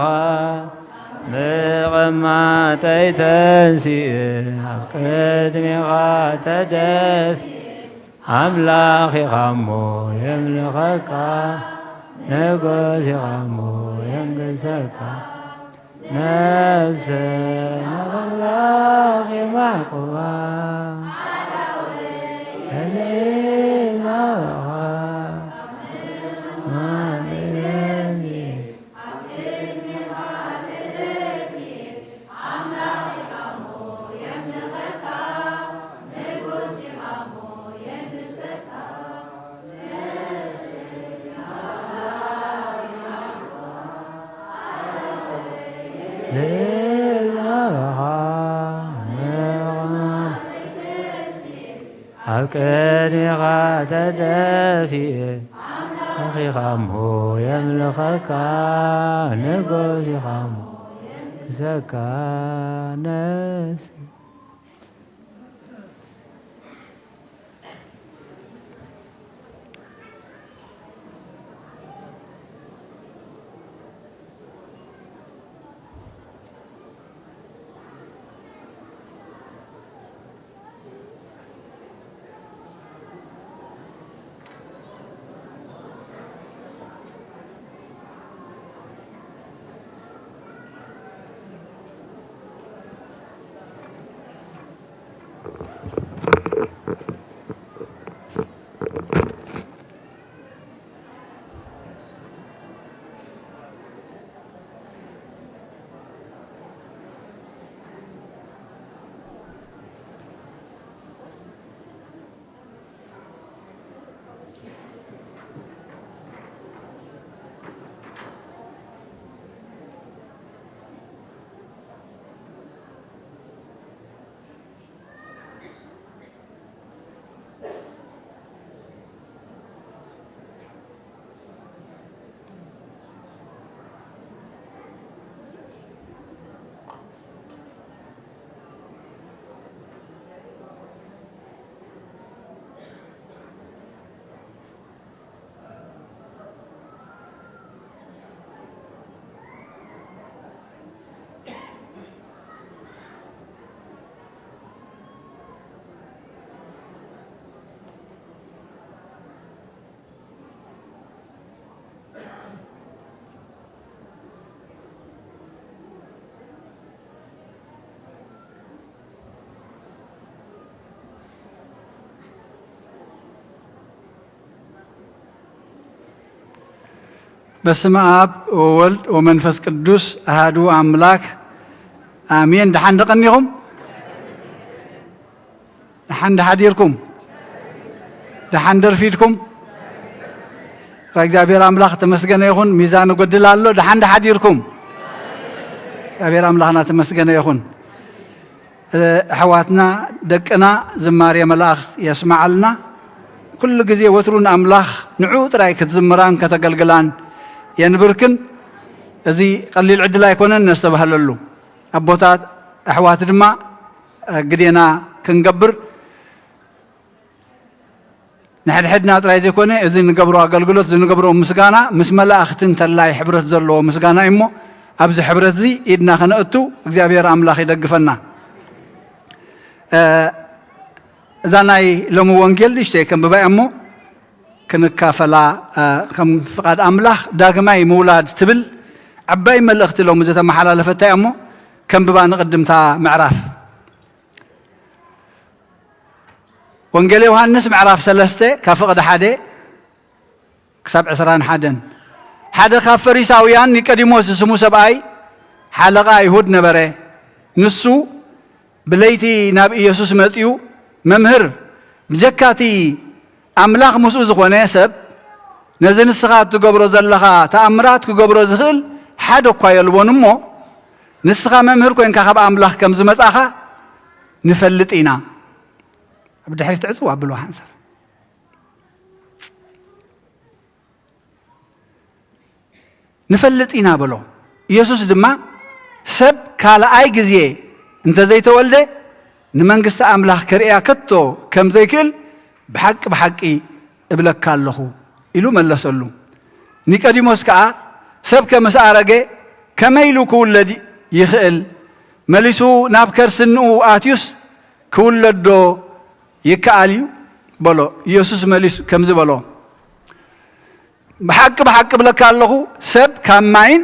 ብቐማጠይ ተንሲእ ኣብ ቅድሚኻ ተደፊ ኣምላኽ ኢኻ እሞ የምልኸካ ንጉስ ኢኻ እሞ የንግሰካ ነፍሰ ናብ ኣምላኽ የማዕቁባ የልዕል ናበኻ ልዕል ናበኻ ቀኒኻ ተደፊእ ኣኺኻሞ የምልኸካ ንጎሲኻሞ ክሰካ ነፍሲ በስመ አብ ወወልድ ወመንፈስ ቅዱስ አሐዱ አምላክ አሜን። ደሓን ደቀኒኹም ደሓን ደሓዲርኩም ደሓን ደርፊድኩም እግዚአብሔር አምላክ ተመስገነ ይኹን። ሚዛን ጎድል ኣሎ። ደሓን ደሓዲርኩም እግዚአብሔር አምላክና ተመስገነ ይኹን። ኣሕዋትና ደቅና ዝማሬ መላእክት የስማዓልና ኩሉ ግዜ ወትሩን አምላክ ንዑ ጥራይ ክትዝምራን ከተገልግላን የንብርክን እዚ ቀሊል ዕድል ኣይኮነን ነስተባህለሉ ኣቦታት ኣሕዋት ድማ ግዴና ክንገብር ንሕድሕድና ጥራይ ዘይኮነ እዚ ንገብሮ ኣገልግሎት ዝንገብሮ ምስጋና ምስ መላእክትን ተላይ ሕብረት ዘለዎ ምስጋና እሞ ኣብዚ ሕብረት እዚ ኢድና ክነእቱ እግዚአብሔር አምላክ ይደግፈና። እዛ ናይ ሎሚ ወንጌል ንእሽተይ ከንብባ እሞ ክንካፈላ ከም ፍቃድ አምላክ ዳግማይ ምውላድ ትብል ዓባይ መልእኽቲ ሎሚ ዝተመሓላለፈታ እሞ ከንብባ ንቅድምታ ምዕራፍ ወንጌል ዮሐንስ ምዕራፍ 3 ካብ ፍቅዲ 1 ክሳብ 21 ሓደ ካብ ፈሪሳውያን ኒቆዲሞስ ስሙ ሰብኣይ ሓለቃ ይሁድ ነበረ። ንሱ ብለይቲ ናብ ኢየሱስ መፅዩ መምህር ብጀካቲ አምላክ ምስኡ ዝኾነ ሰብ ነዚ ንስኻ ትገብሮ ዘለኻ ተኣምራት ክገብሮ ዝኽእል ሓደ እኳ የልቦን እሞ ንስኻ መምህር ኮንካ ካብ አምላክ ከም ዝመፃኻ ንፈልጥ ኢና። ኣብ ድሕሪት ዕፅዋ ብሎ ሓንሰር ንፈልጥ ኢና ብሎ ኢየሱስ ድማ ሰብ ካልኣይ ግዜ እንተዘይተወልደ ንመንግስቲ አምላክ ክርያ ከቶ ከም ዘይክእል ብሓቂ ብሓቂ እብለካ ኣለኹ ኢሉ መለሰሉ። ኒቆዲሞስ ከዓ ሰብ ከምስ ኣረገ ከመይ ኢሉ ክውለድ ይኽእል? መሊሱ ናብ ከርስንኡ ኣትዩስ ክውለዶ ይከኣል እዩ በሎ። ኢየሱስ መሊሱ ከምዚ በሎ ብሓቂ ብሓቂ እብለካ ኣለኹ ሰብ ካብ ማይን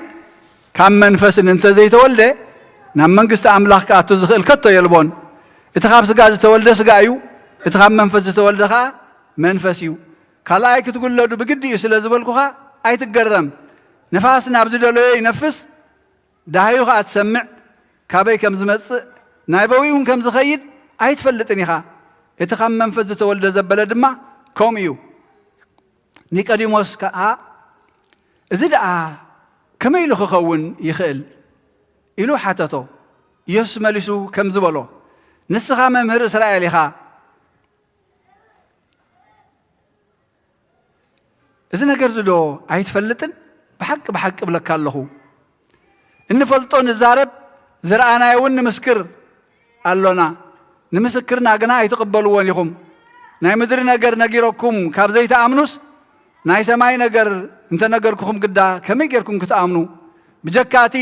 ካብ መንፈስን እንተዘይተወልደ ናብ መንግስቲ አምላክ ክኣቱ ዝኽእል ከቶ የልቦን። እቲ ካብ ስጋ ዝተወልደ ስጋ እዩ፣ እቲ ካብ መንፈስ ዝተወልደ ከዓ መንፈስ እዩ። ካልኣይ ክትጉለዱ ብግዲ እዩ ስለ ዝበልኩኻ ኣይትገረም። ነፋስ ናብ ዝደለዮ ይነፍስ፣ ዳህዩ ከዓ ትሰምዕ፣ ካበይ ከም ዝመፅእ ናይበዊ እውን ከም ዝኸይድ ኣይትፈልጥን ኢኻ። እቲ ካብ መንፈስ ዝተወልደ ዘበለ ድማ ከምኡ እዩ። ኒቆዲሞስ ከዓ እዚ ደኣ ከመይ ኢሉ ክኸውን ይኽእል ኢሉ ሓተቶ። ኢየሱስ መሊሱ ከም ዝበሎ ንስኻ መምህር እስራኤል ኢኻ፣ እዚ ነገር ዝዶ ኣይትፈልጥን ብሓቂ ብለካ ኣለኹ እንፈልጦ ንዛረብ ዝረኣናዮ እውን ንምስክር ኣሎና ንምስክርና ግና ኣይትቕበልዎን ኢኹም ናይ ምድሪ ነገር ነጊረኩም ካብ ዘይተኣምኑስ ናይ ሰማይ ነገር እንተነገርኩኹም ግዳ ከመይ ጌርኩም ክትኣምኑ ብጀካቲ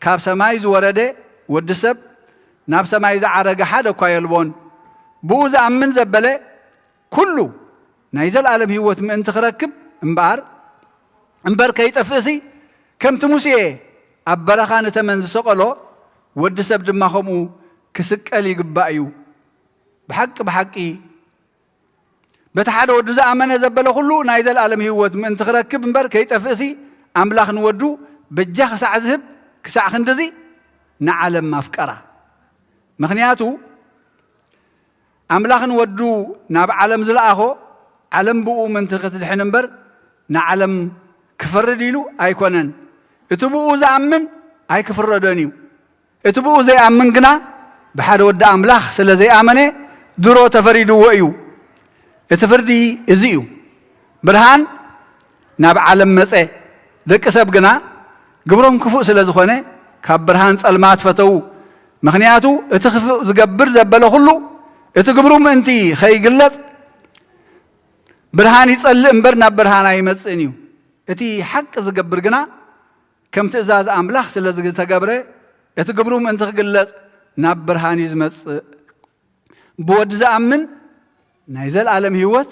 ካብ ሰማይ ዝወረደ ወዲ ሰብ ናብ ሰማይ ዝዓረገ ሓደ እኳ የልቦን ብኡ ዝኣምን ዘበለ ኩሉ ናይ ዘለዓለም ህይወት ምእንቲ ክረክብ እምበር ከይጠፍእሲ ከምቲ ሙሴ ኣብ በረኻ ንተመን ዝሰቐሎ ወዲ ሰብ ድማ ከምኡ ክስቀል ይግባእ እዩ ብሓቂ በቲ ሓደ ወዱ ዝኣመነ ዘበለ ኩሉ ናይ ዘለዓለም ህይወት ምእንቲ ክረክብ እምበር ከይጠፍእሲ ኣምላኽ ንወዱ በጃ ክሳዕ ዝህብ ክሳዕ ክንድዚ ንዓለም ማፍቀራ ምክንያቱ ኣምላኽ ንወዱ ናብ ዓለም ዝለኣኾ ዓለም ብኡ ምእንቲ ክትድሕን እምበር ንዓለም ክፈርድ ኢሉ ኣይኮነን እቲ ብኡ ዝኣምን ኣይክፍረዶን እዩ እቲ ብኡ ዘይኣምን ግና ብሓደ ወዲ ኣምላኽ ስለ ዘይኣመነ ድሮ ተፈሪድዎ እዩ እቲ ፍርዲ እዚ እዩ ብርሃን ናብ ዓለም መፀ ደቂ ሰብ ግና ግብሮም ክፉእ ስለ ዝኾነ ካብ ብርሃን ጸልማት ፈተው ምክንያቱ እቲ ክፉእ ዝገብር ዘበለ ኩሉ እቲ ግብሩ ምእንቲ ከይግለጽ ብርሃን ይጸልእ እምበር ናብ ብርሃን ኣይመጽእን እዩ እቲ ሓቂ ዝገብር ግና ከም ትእዛዝ ኣምላኽ ስለ ዝተገብረ እቲ ግብሩ ምእንቲ ክግለጽ ናብ ብርሃን እዩ ዝመጽእ ብወዲ ዝኣምን ናይ ዘለዓለም ህይወት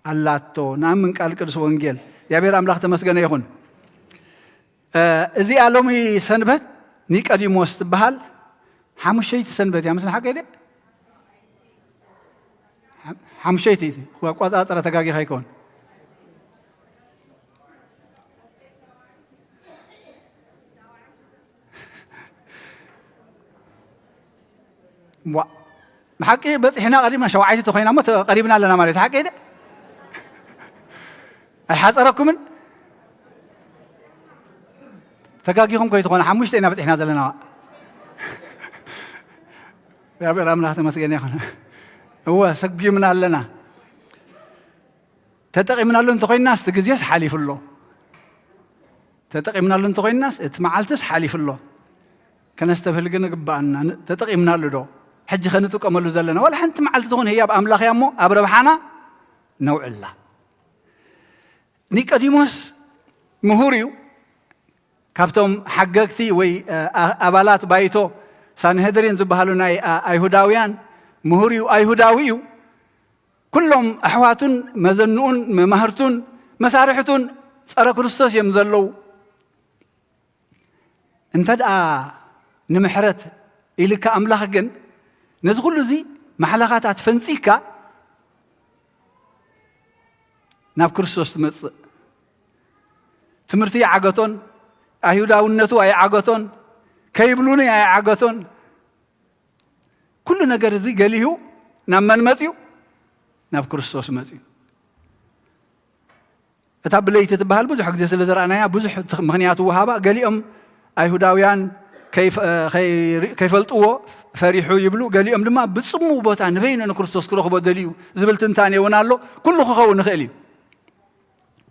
ኣላቶ ንኣምን ቃል ቅዱስ ወንጌል እግዚአብሔር ኣምላኽ ተመስገነ ይኹን እዚ ኣሎሚ ሰንበት ኒቆዲሞስ ትበሃል ሓሙሽተይቲ ሰንበት እያ ምስሊ ሓቂ ደ ሓሙሽተይቲ ቆፃፀረ ተጋጊኻ ይከውን بحق بس إحنا قريبنا شوعية تخينا ما قريبنا لنا مالي حق إيه الحاضركم من تكاكيهم كويس تخونا حموش تينا بس إحنا زلنا يا بير أمنا هذا مسكين يا خنا هو سقي من لنا تتقي من لنا تخين الناس تجزيس حالي في الله تتقي من لنا تخين الناس اتمعلتس حالي في الله كان استفهلقنا قبعنا تتقي من لنا حج خنتك أملو زلنا ولا حنت معلت تكون هي بأملاخ يامو أبربحنا نوع الله نيقوديموس مهوريو كابتم حققتي وي أبالات بايتو سانهدرين زبهالونا أيهوداويان مهوريو أيهوداويو كلهم أحواتون مزنون ممهرتون مسارحتون صار كريستوس يمزلو انتدأ نمحرت إلك أملاخ جن نزغل زي محلقات فنسيكا ناب كريستوس تمص تمرتي عقتون أيهوداونتو أي عقتون كيبلوني أي عقتون كل نجار زي قاليهو نام من مزيو ناب كريستوس مزيو أتاب لي تتبهل بزح حق جسل زرعنايا بزح مغنيات وهابا قاليهم أيهوداويان كيف الطوة فريحو يبلو قال لي لما بتصموا بوتا نبين أن كريستوس كله بدليو زبلتن تاني ونالو كله خون خيلي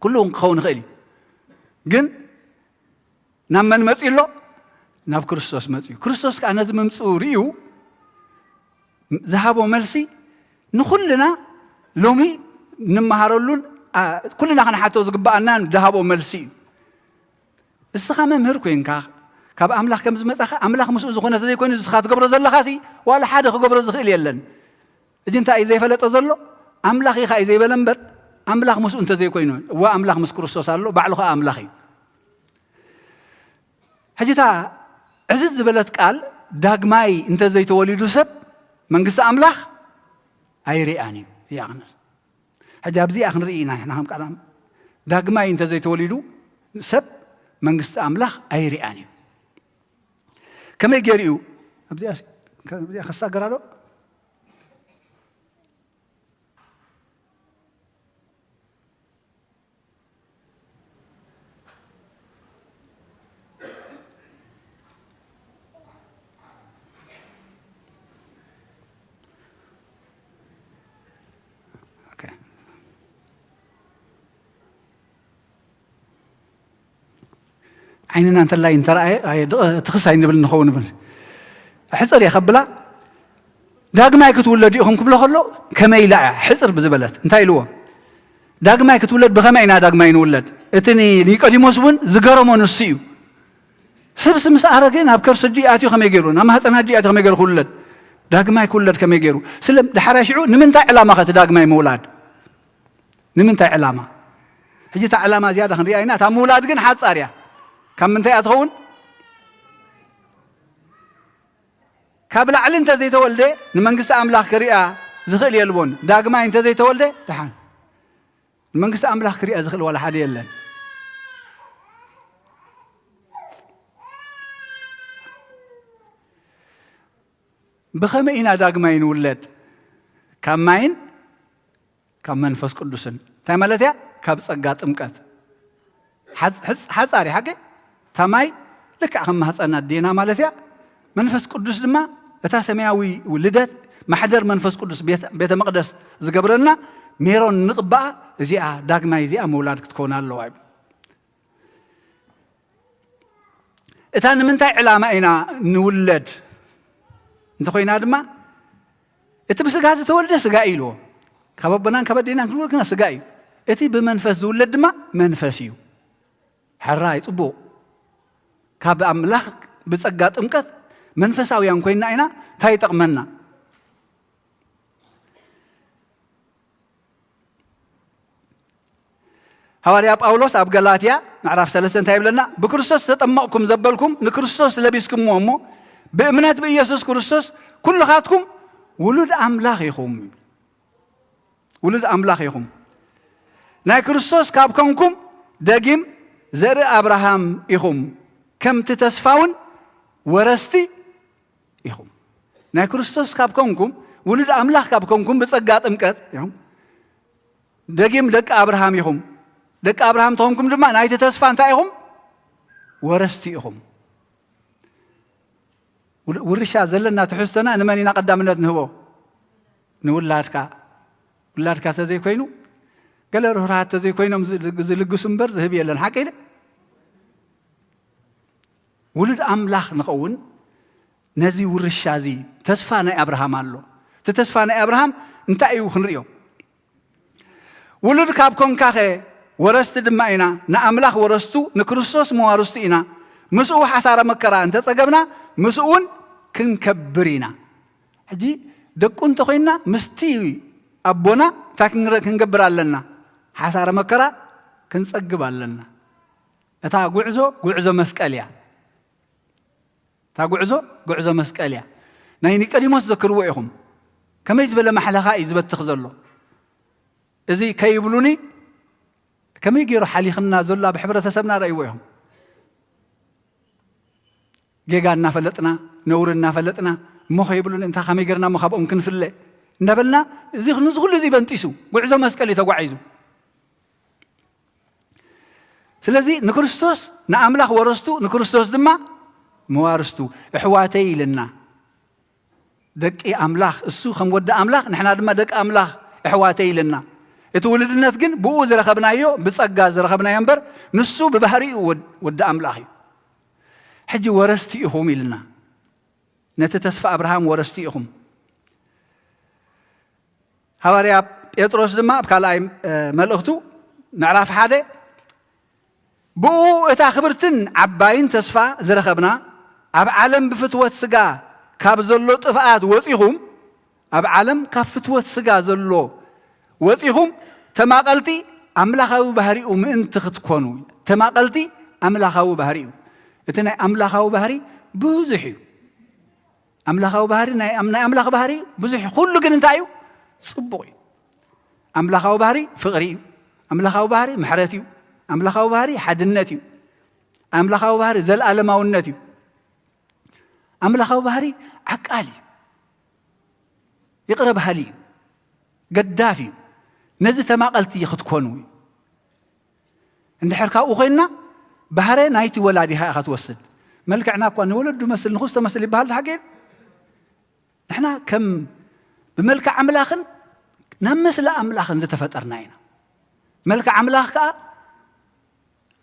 كلهم خون خيلي جن نمن مسئلو ناب كريستوس مسئلو كريستوس كأنا زمن صوريو ذهبوا مرسي نخلنا لومي نمهارلون كلنا خنا حتى زقبأنا ذهبوا مرسي السخامة مهركوين كا كاب أملاخ كم زمت أملاخ مسؤول زخونة زي كون زخات قبر زل خاسي ولا حدا قبر زخيل يلن إذن تا إذا فلت أزلو أملاخي خا إذا بلنبر أملاخ مسؤول أنت زي كونه وأملاخ مسكر السوسالو بعلخ أملاخي حجتا عزيز بلد قال داغماي أنت زي توليدو سب من قصة أملاخ أي رئاني يعني حجاب زي آخر رئينا إحنا هم كلام داغماي أنت زي توليدو سب من قصة أملاخ أي رئاني كم يجريو بدي أخص أقرأه عيننا أنت لا ينترى تخص عين نبل نخون نبل حصر يا خبلا داق ما يكتولد يهم كبلا خلو كما يلا حصر بزبلت انتي لو داق ما يكتولد بخمينا داق ما ينولد اتني نيقديموس ون زغرمو نسيو سبس مس ارغين ابكر سجي اتيو خما يغيرو نما حصنا جي اتيو خما يغيرو خولد داق ما يكولد كما يغيرو سلم دحراشعو نمنتا علامه خت داق ما يمولاد نمنتا علامه هجيت علامه زياده خنري اينا تا مولاد كن حصاريا كم منتا اتخون كابل على انت زي تولده نمنجس املاح كريئه زخل يلبون داغما انت زي تولده دحان نمنجس املاح كريئه زخل ولا حد يلن بخمينا داغما ينولد كماين كم منفس قدسن تمالتيا كاب صقا طمقت حصاري حقي تماي لك اخم حصنا دينا مالتيا منفس قدس دما اتا سماوي ولدت محدر منفس قدس بيت مقدس زغبرنا ميرون نقبا ازيا داغماي ازيا مولاد تكون الله واي اتا نمنتاي علامه اينا نولد انت خوينا دما اتبسغاز تولد سغايلو كببنان كبدينا كنا سغاي اتي بمنفس زولد دما منفسيو حراي صبو كاب املاح بصقا طمقت منفساويان كوينا اينا تاي تقمنا حواريا باولوس اب غلاطيا معرف 3 تاي بلنا بكريستوس تطمقكم زبلكم نكريستوس لبيسكم مومو بامنات بإيسوس كريستوس كل خاتكم ولد املاح يخوم ولد املاح يخوم نا كريستوس كابكمكم داغيم زر ابراهام يخوم كم تتسفاون ورستي يخوم نا كريستوس كابكمكم ولد املاح كابكمكم بصقا طمقت يوم داغيم دق ابراهام يخوم دق ابراهام تهمكم دما نايت تسفا انت يخوم ورستي يخوم ورشا زلنا تحسنا نمنينا قدامنت نهبو نولادكا تزي كوينو قال رهرات تزي كوينو زلقس مبر زهب يلن حقيده ولد املاح نقون نزي ورشا زي تسفانا ابراهام الله تتسفانا ابراهام انت ايو خنريو ولد كابكم كاخه ورست دماينا نا املاح ورستو نكريستوس موارستينا مسؤ حساره مكرا انت صقبنا مسؤون كنكبرينا حجي دقون تخينا مستي ابونا كنغبرالنا حساره مكرا كنصقبالنا اتا غعزو مسقليا تا غعزو مسقليا نايني قديموس ذكروا يهم كما يزبل محلها يزبتخ زلو ازي كيبلوني كما يغيروا حليخنا زلا بحبرتسبنا رايوهم جيغانا فلطنا نورنا فلطنا مخ يبلون انت خمي غيرنا مخابهم كنفله نبلنا زي خنزغل زي بنتيسو غعزو مسقلي تغعيزو سلازي نكريستوس ناملاح ورستو نكريستوس دما موارستو احواتي لنا دقي املاح اسو خم ود املاح نحنا دما دق املاح احواتي لنا اتولدنت جن بو زرخبنايو بصقا زرخبنا ينبر نسو ببحري ود املاحي حجي ورستيهم لنا نتتسفى ابراهام ورستيهم حواريا بطرس دما بكالاي ملختو نعرف حاده بو اتا خبرتن عباين تسفى زرخبنا اب عالم بفتوت سغا كاب زلو طفات وصيهم اب عالم كفتوت سغا زلو وصيهم تماقلتي املاخاو بحريو من تختكونو تماقلتي املاخاو بحريو اتنا املاخاو بحري بوزحي املاخاو بحري ناي املاخ بحري بوزحي كله كن انتايو صبوي املاخاو بحري فقري املاخاو بحري محرتيو املاخاو بحري حدنتيو املاخاو بحري زلالماونتيو املاخاو بحري عقالي يقرب حالي قدافي نزي تماقلتي يختكونو اندحركاو خوينا بحري نايتي ولادي هاي اخذ وصل ملكعنا اكو نولد مثل نخص مثل بهال حقين احنا كم بملكع املاخن نمثل املاخن زتفطرناينا ملكع املاخ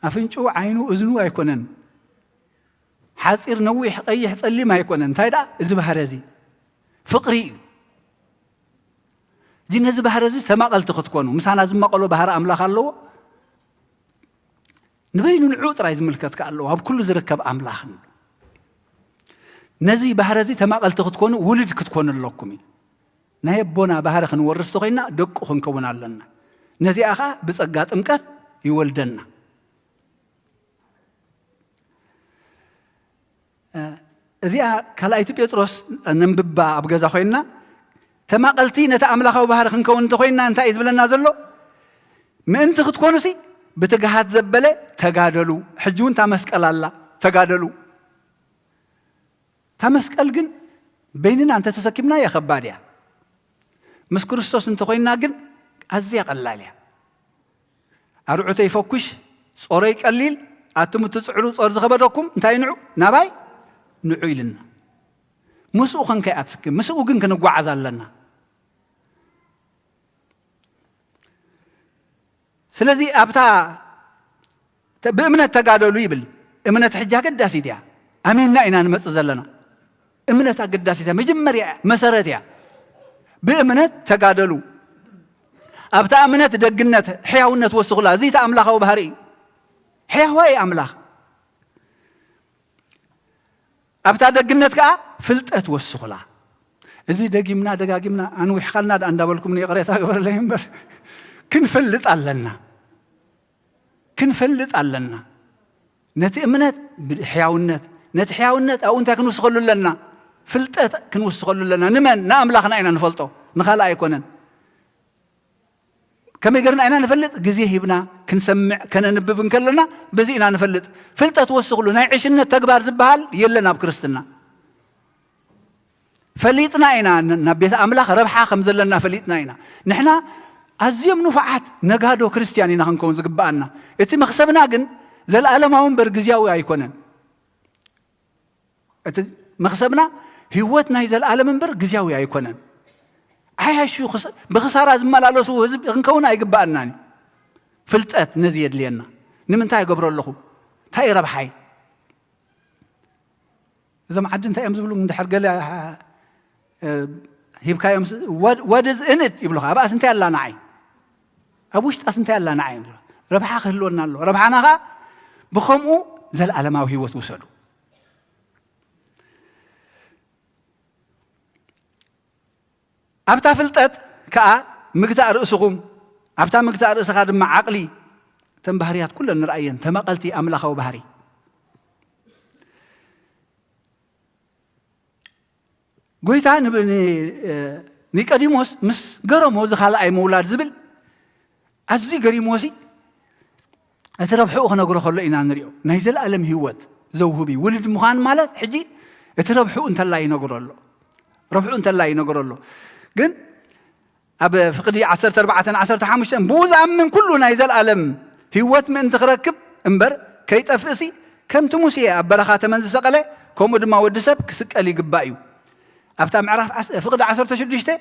افنچو عينو اذنو ايكونن حصير نويح قيح صلي ما يكون انتايدا እዚ ባህረዚ ፍቅሪ دي نزي بحرزي تماقلت خدكونو مسانا زماقلو بحر أملاك الله نبينو نعود رايز ملكتك الله هب كل زركب أملاك نزي بحرزي تماقلت خدكونو ولد كتكون اللوكمي نهيبونا بحر خن ورستو خينا دق خن كون لنا نزي أخا بصقات أمكات يولدنا زي كلا بيتروس نمببا أبغى خينا تماقلتي نتأملها وبحر خنكون تخوينا أنت إذ بلنا نازلو ما أنت خدكونو سي بتجهات زبلة تجادلو حجون تمسك الله تجادلو تمسك الجن بيننا أنت تسكبنا يا خباريا مسكر الصوص أنت خوينا جن أزيق اللاليا أروح تيفوكش صوريك قليل أتم تسعرو صور زخبركم أنت ينعو نباي نعوي لنا مسؤول خن كأتسك مسؤول جن كنا جوعز لنا سلزي أبتا بأمنة تقادلوا يبل أمنة حجة قداسيتها أمين نائنا نمتصل لنا أمنة قداسيتها مجمريا مسارتها بأمنة تقادلوا أبتا أمنة دقنة حياونة وسغلا زيت أملاخ وبهري حياوي أملاخ أبتا دقنة كا فلتت وسغلا إذا دقيمنا دقاقيمنا أنا وحخلنا عند أولكم نقرأ تقبل لهم بر كنفلت علنا كنفلت علنا نتأمنت بحياونت نتحياونت أو أنت كنوس خلوا لنا فلتت كنوس خلوا لنا نمن نأملاخنا إنا نفلتو نخلا يكونن كم يقرن إنا نفلت جزيه ابنا كنسمع كنا نبب نكلنا بزينا نفلت فلتت وسخلوا نعيشنا تكبر زبال يلنا بكرستنا فليتنا إنا نبيت أملاخ ربحا خمزلنا فليتنا إنا نحنا أزيم نفعات نجادو كريستياني نهنكون زقبانا إتي مخسبنا جن زل ألمهم برجزياوي أيكونن إتي مخسبنا هوتنا يزل ألمهم برجزياوي أيكونن عايش شو بخسارة زمال على سو هزب نكون أيقبانا فلتأت نزيد لينا نمن تاي قبر الله تاي ربحي إذا ما عدن تاي أمزبلو من دحر قال هيبكا يمس what is in it يبلغها بقى سنتي الله نعي أبوش تأسنتي الله نعي ربحا خلونا له ربحنا غا بخمو زل ألماو هي وسلو أبتا فلتت كأ مقطع رأسكم أبتا مقطع رأس خادم مع عقلي تم بهريات كلنا نرأين تم قلتي أملخه وبهري قويتا نيقديموس مس غرمو زخالا اي مولاد زبل ازي غريموسي اتربحو خنغرو خلو اينا نريو نايزل عالم هيوت زوهبي ولد مخان مالت حجي اتربحو انت لا ينغرولو ربحو انت لا ينغرولو ግን اب فقدي 10 4 10 5 بوزا من كل نايزل عالم هيوت من تخركب انبر كيطفسي كم تموسي ابرخا تمنز سقله كوم دما ودسب كسقل يغبايو أبتا معرف فقد 16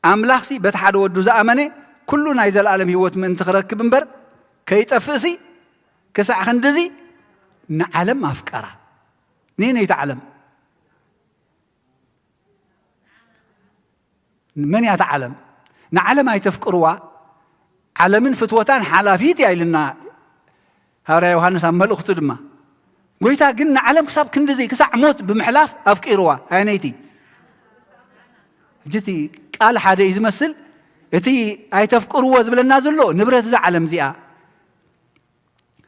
أملاخسي بتحد ودو زأمنه كل نايزل العالم هيوت من تخرك بنبر كي تفسي كسع خندزي نعلم أفكاره نين يتعلم من يتعلم نعلم أي تفكروا على من فتوتان حلافيتي أي لنا هارا يوحنس أمال أخت دما قويتا قلنا علم كساب كندزي كسع موت بمحلاف أفكروا أنيتي جتي قال حدا يزمسل اتي اي تفكروا زبلنا زلو نبرت زعلم زيا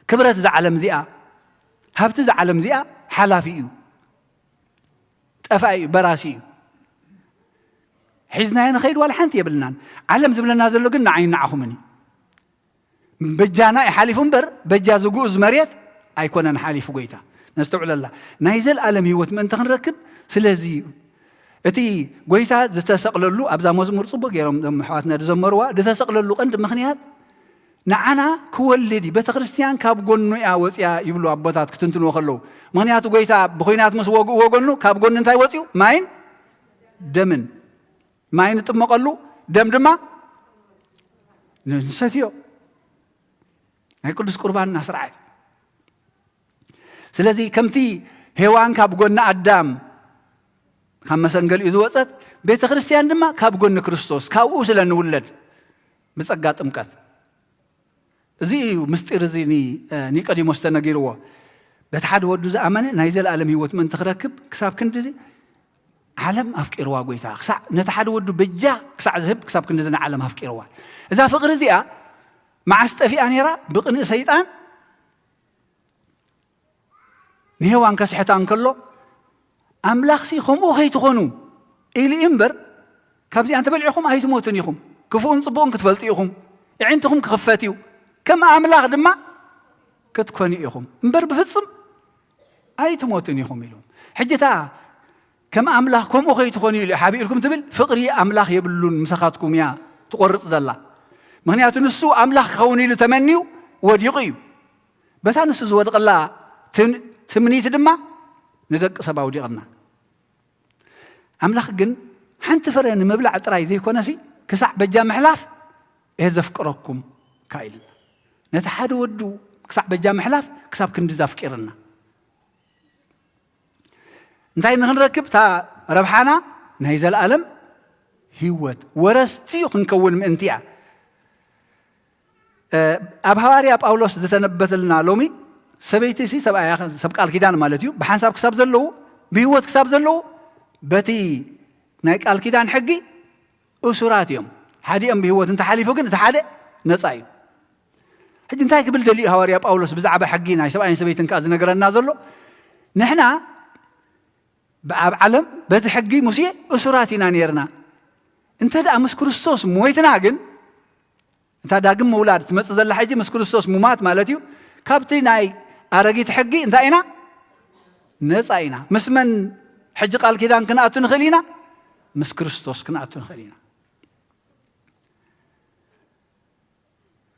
كبرت زعلم زيا هبت زعلم زيا حلافيو طفاي براسي حزنا هنا خير ولا حنت يبلنا علم زبلنا زلو قلنا عين نعخمني بجانا حالفون بر بجاز جوز مريت ايكونن حالف قويتا نستوعب الله نايزل عالم هيوت من تنركب سلازي اتي قويتا زتسقللو ابزا مزمور صبق يرم محواتنا دزمروا دتسقللو قند مخنيات نعنا كولدي بتكريستيان كاب غونو يا وصيا يبلو ابوتات كتنتنو خلو مخنيات قويتا بخوينات مس وغونو كاب غون انتاي وصيو ماين دمن ماين طمقلو دمدما نساتيو هاي قدس قربان نسرعت سلازي كمتي هيوان كاب قلنا أدام خمس أنجل إذا وصلت بيت خريستيان دما كاب قلنا كريستوس كاب أوصل نولد بس أقعد أمكث زي مستير زيني نيكادي مستنجيروا بتحد ودوز أمانة نايزل عالم هو من تخركب كسب كنتزي عالم أفكر واقويتا كسع نتحد ودو بجا كسع ذهب كسب كنتزنا عالم أفكر واق إذا فقر زيا مع استفي أنيرا بقني سيطان نهوان كسحتان كله أملاخ سيخم أخي تخونو إلي إمبر كابزي أنت بلعكم أهي تموتنيكم كفون صبون كتفلتيكم عندكم كخفاتيو كم أملاخ دما كتكونيكم إمبر بفصم أهي تموتنيكم إلهم حجتا كم أملاخكم أخي تخوني حبيبكم تبل فقري أملاخ يبلون مسخاتكم يا تقرط ذلا مهنيات نسو أملاخ خوني لتمنيو وديقيو بتانس زود الله تمنيت دما ندق سباو ديقنا أملاخ جن حنت فرن مبلع تراي زي كونسي كسع بجا محلاف إذا فكركم كايلن نتحد ودو كسع بجا محلاف كسب كندزا فكرنا انتي نركب تا ربحانا نهيز الألم هيوت ورستي نكون من انتيا أب هواري أب أولوس تتنبت لنا لومي سبيتي سي سبق الكيدان مالتيو بحساب كساب زلو بهوت كساب زلو بتي نايك الكيدان حقي أسراتيهم حادي أم بهوت انت حالي فوقن انت حادي نصايم حج انتي قبل دلي هواري أب أولوس بزعبة حقينا سبقين سبيتن كاز نقرنا زلو نحنا بأب علم بتحقي مسيء أسراتنا نيرنا انت دا مس كريستوس مويتنا جن انت دا جم مولاد تمثل الحاجة مس كريستوس ممات مالتيو كابتي ناي أرجي تحقي انت أينا نصاينا مس من حج قال كده كنا أتون خلينا مس كريستوس كنا أتون خلينا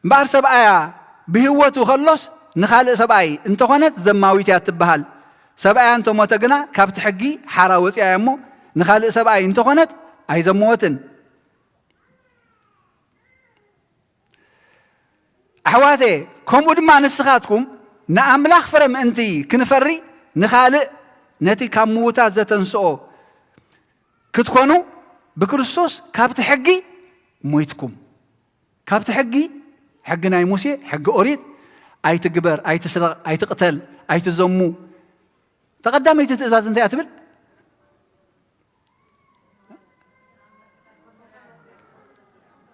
بار سبعة بهوته خلص نخالق سبعي انت خنت زماويتي أتبهال سبعي أنتم متجنا كابت حقي حراوس يا أمو نخالق سبعي أنت خنت أي زموتن أحواتي كم ودما نسخاتكم نأملاخ فرم أنتي كنفري نخالق نتي كموتات زتنسو كتكونوا بكريستوس كابت حقي مويتكم كابت حقي حقنا يموسي حق أريد أي تجبر أي تسرق أي تقتل أي تزمو تقدم يتزاز انت أتبل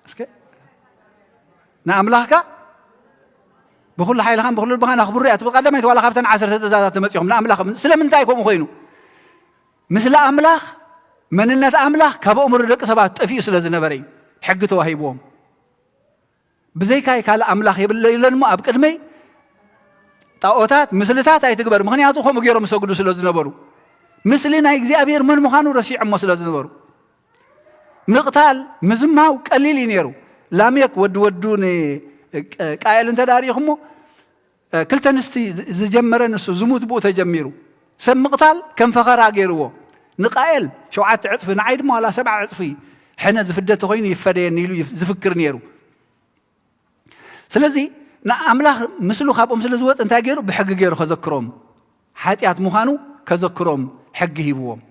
اسكي نعم لهكا بقول حي لهم بقول البغان أخبر رأيت بقدم يتوالى خفتن 10 تزازات تمسيهم نعم لهم سلم انت يكون مخينو مثل أملاخ من النت أملاخ كابو أمر لك سبعة تفيس لزنبري حقته وهيبوهم بزي كاي كالا أملاخ يبلل ما أبكرمي طاوتات مثلتات أي تكبر مخنياتو خم غيرهم سوقدو سلوز نبرو مثلنا إغزابير من مخانو رشيع ما سلوز نبرو نقتال مزماو قليل ينيرو لاميك ودون قايل انت داريخمو كلتنستي زجمرن سو زموت بو تجميرو سم مقتال كم فخر غيرو نقايل شوعات عطف نعيد ما لا 7 عطفي حنا زفدته خوين يفدين يلو زفكر نيرو سلازي نا أملاخ مثلو خاب مثل زوات انت غيرو بحق غيرو خذكرهم حاتيات مخانو كذكرهم حق هيبوهم